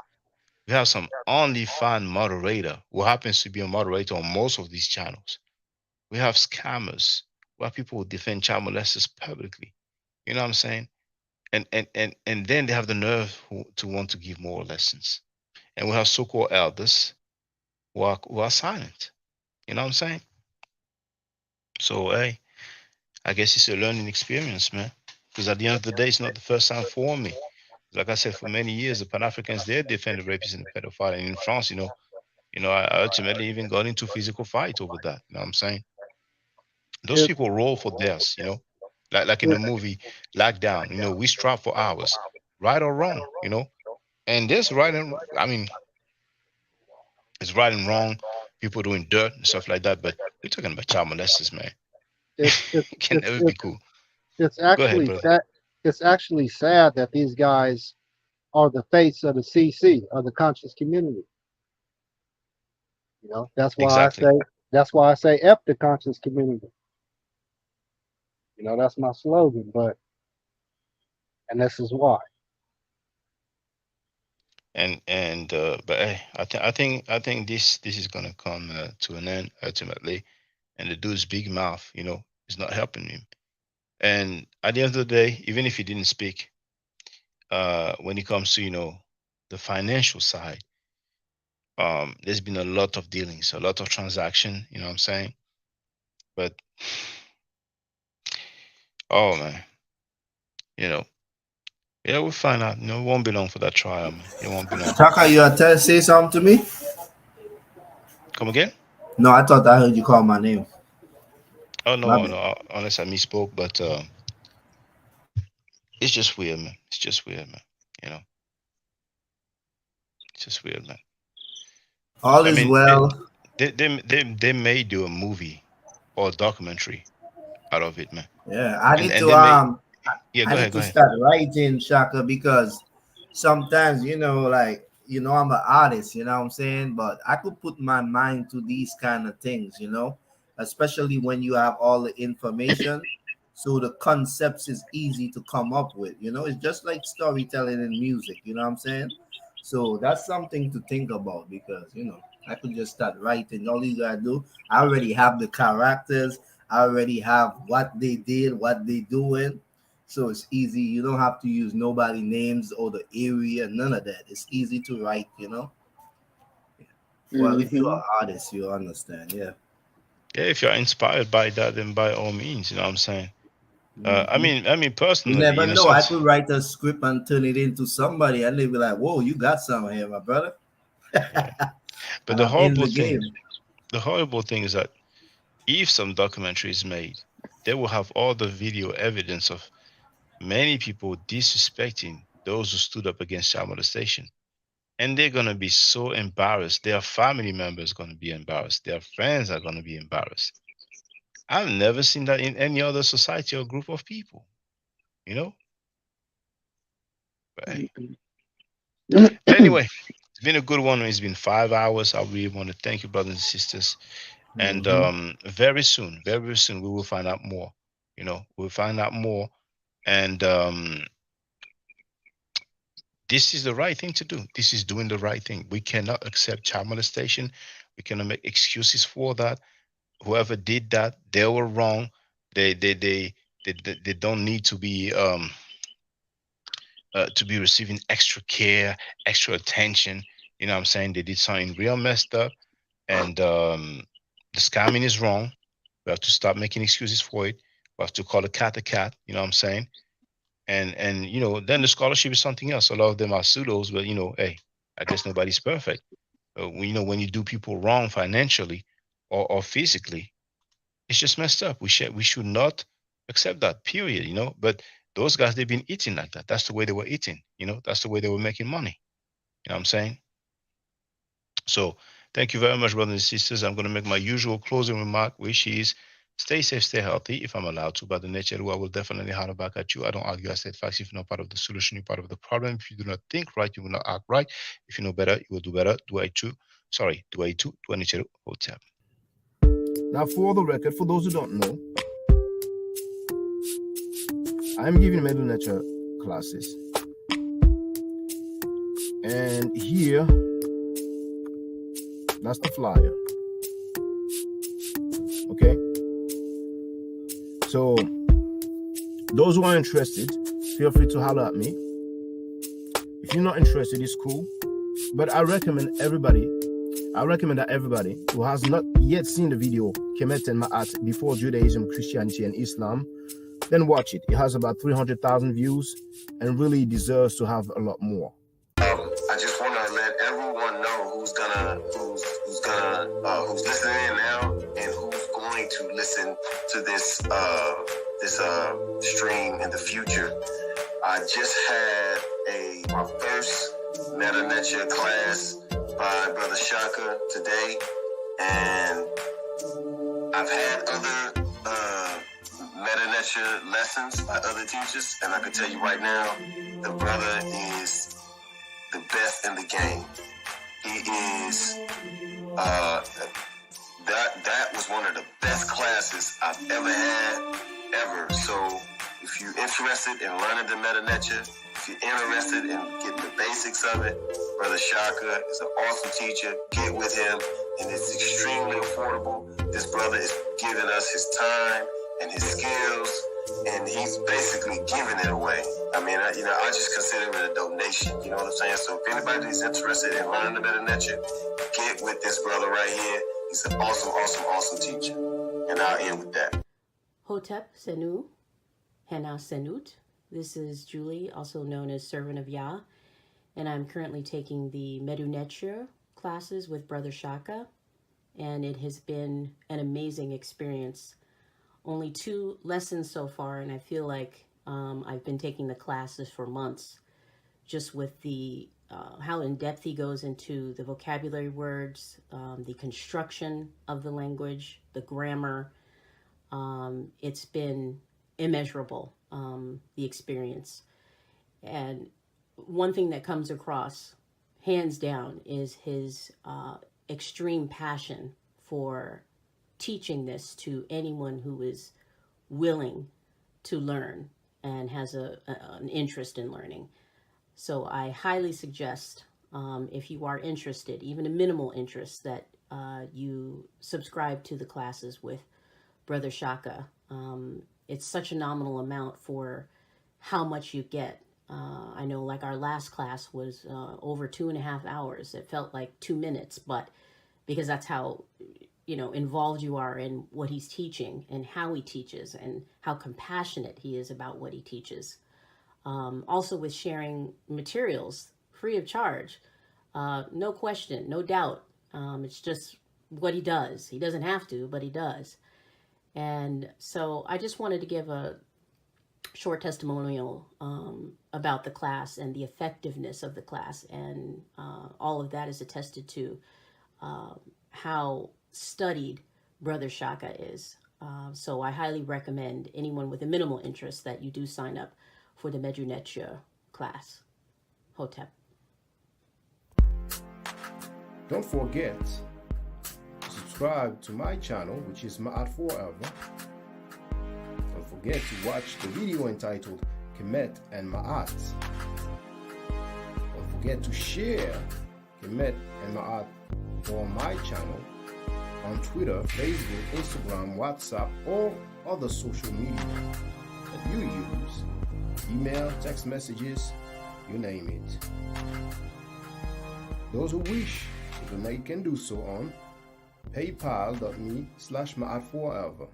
We have some OnlyFans moderator who happens to be a moderator on most of these channels. We have scammers. We have people who defend child molesters publicly. You know what I'm saying? And then they have the nerve to want to give moral lessons. And we have so-called elders who are silent. You know what I'm saying? So hey, I guess it's a learning experience, man. Because at the end of the day, it's not the first time for me. Like I said, for many years, the Pan-Africans they defend the rapists and the pedophile. And in France, I ultimately even got into physical fight over that. You know what I'm saying? Those people roll for theirs, you know, like in the movie Lockdown. You know, we strive for ours, right or wrong, you know. And there's right and I mean, it's right and wrong. People doing dirt and stuff like that. But we're talking about child molesters, man. It can never be cool. It's Go ahead, actually brother. sad. It's actually sad that these guys are the face of the CC, of the conscious community. You know, that's why I say F the conscious community. You know, that's my slogan, and this is why. But hey, I think this is gonna come to an end ultimately, and the dude's big mouth, you know, is not helping him. And at the end of the day, even if he didn't speak, when it comes to the financial side, there's been a lot of dealings, a lot of transaction. You know what I'm saying? But oh man, yeah, we'll find out. It won't be long for that trial, man. It won't be long. Chaka, you are say something to me? Come again? No, I thought I heard you call my name. Oh no, unless I misspoke, but it's just weird, man. It's just weird, man. It's just weird, man. All is well. They may do a movie or a documentary out of it, man. Yeah, I need to Yeah, I go need ahead, to go ahead. start writing, Shaka, because sometimes, I'm an artist, you know what I'm saying? But I could put my mind to these kind of things, especially when you have all the information. So the concepts is easy to come up with, it's just like storytelling in music, you know what I'm saying? So that's something to think about because, I could just start writing. All you gotta do, I already have the characters, I already have what they did, what they doing. So it's easy. You don't have to use nobody names or the area, none of that. It's easy to write, Well, if you're an artist, you understand, yeah. Yeah, if you're inspired by that, then by all means, you know what I'm saying. I Mhm. mean, You personally, never know. I could write a script and turn it into somebody, and they be like, "Whoa, you got something here, my brother." but And I'm in the game. the horrible thing is that if some documentary is made, they will have all the video evidence of many people disrespecting those who stood up against child molestation. And they're gonna be so embarrassed. Their family members gonna be embarrassed. Their friends are gonna be embarrassed. I've never seen that in any other society or group of people, you know? But hey. Anyway, it's been a good one. It's been 5 hours. I really want to thank you, brothers and sisters. And very soon, we will find out more. We'll find out more. And this is the right thing to do. This is doing the right thing. We cannot accept child molestation. We cannot make excuses for that. Whoever did that, they were wrong. They don't need to be receiving extra care, extra attention. You know what I'm saying? They did something real messed up, and the scamming is wrong. We have to stop making excuses for it. We have to call a cat a cat. You know what I'm saying? And then the scholarship is something else. A lot of them are pseudos, but hey, I guess nobody's perfect. When you do people wrong financially or physically, it's just messed up. We should not accept that. Period. But those guys, they've been eating like that. That's the way they were eating. That's the way they were making money. You know what I'm saying? So thank you very much, brothers and sisters. I'm going to make my usual closing remark, which is stay safe, stay healthy. If I'm allowed to, by the nature, I will definitely holler back at you. I don't argue. I said facts. If you're not part of the solution, you're part of the problem. If you do not think right, you will not act right. If you know better, you will do better. Do I too? Hotel. Now, for the record, for those who don't know, I'm giving Medu Nature classes. And here, that's the flyer. Okay? So, those who are interested, feel free to holler at me. If you're not interested, it's cool. But I recommend that everybody who has not yet seen the video Kemet and Ma'at before Judaism, Christianity, and Islam, then watch it. It has about 300,000 views and really deserves to have a lot more. I just want to let everyone know who's listening in now and who's going to listen to this stream in the future. I just had my first Meta Nature class by Brother Shaka today, and I've had other Meta Nature lessons by other teachers, and I can tell you right now, the brother is the best in the game. He is that was one of the best classes I've ever had, ever. So if you're interested in learning the Meta Nature, if you're interested in getting the basics of it, Brother Shaka is an awesome teacher. Get with him, and it's extremely affordable. This brother is giving us his time and his skills, and he's basically giving it away. I mean, I just consider it a donation. You know what I'm saying? So if anybody's interested in learning the Meta Nature, get with this brother right here. He's an awesome, awesome, awesome teacher. And I'll end with that. Hotep Senu, Hena Senut. This is Julie, also known as Servant of Yah, and I'm currently taking the Medu Nature classes with Brother Shaka, and it has been an amazing experience. Only 2 lessons so far, and I feel like I've been taking the classes for months, just with the how in depth he goes into the vocabulary words, the construction of the language, the grammar. It's been immeasurable. the experience. And one thing that comes across, hands down, is his extreme passion for teaching this to anyone who is willing to learn and has an interest in learning. So I highly suggest, if you are interested, even a minimal interest, that you subscribe to the classes with Brother Shaka. It's such a nominal amount for how much you get. I know, like, our last class was over 2.5 hours. It felt like 2 minutes, but because that's how, you know, involved you are in what he's teaching and how he teaches and how compassionate he is about what he teaches. Also with sharing materials free of charge, no question, no doubt. It's just what he does. He doesn't have to, but he does. And so I just wanted to give a short testimonial about the class and the effectiveness of the class. And all of that is attested to how studied Brother Shaka is. So I highly recommend anyone with a minimal interest that you do sign up for the Medu Neter class. Hotep. Don't forget to subscribe to my channel, which is Ma'at Forever. Don't forget to watch the video entitled Kemet and Ma'at. Don't forget to share Kemet and Ma'at on my channel on Twitter, Facebook, Instagram, WhatsApp, or other social media that you use. Email, text messages, you name it. Those who wish to donate can do so on paypal.me/ma'atforever.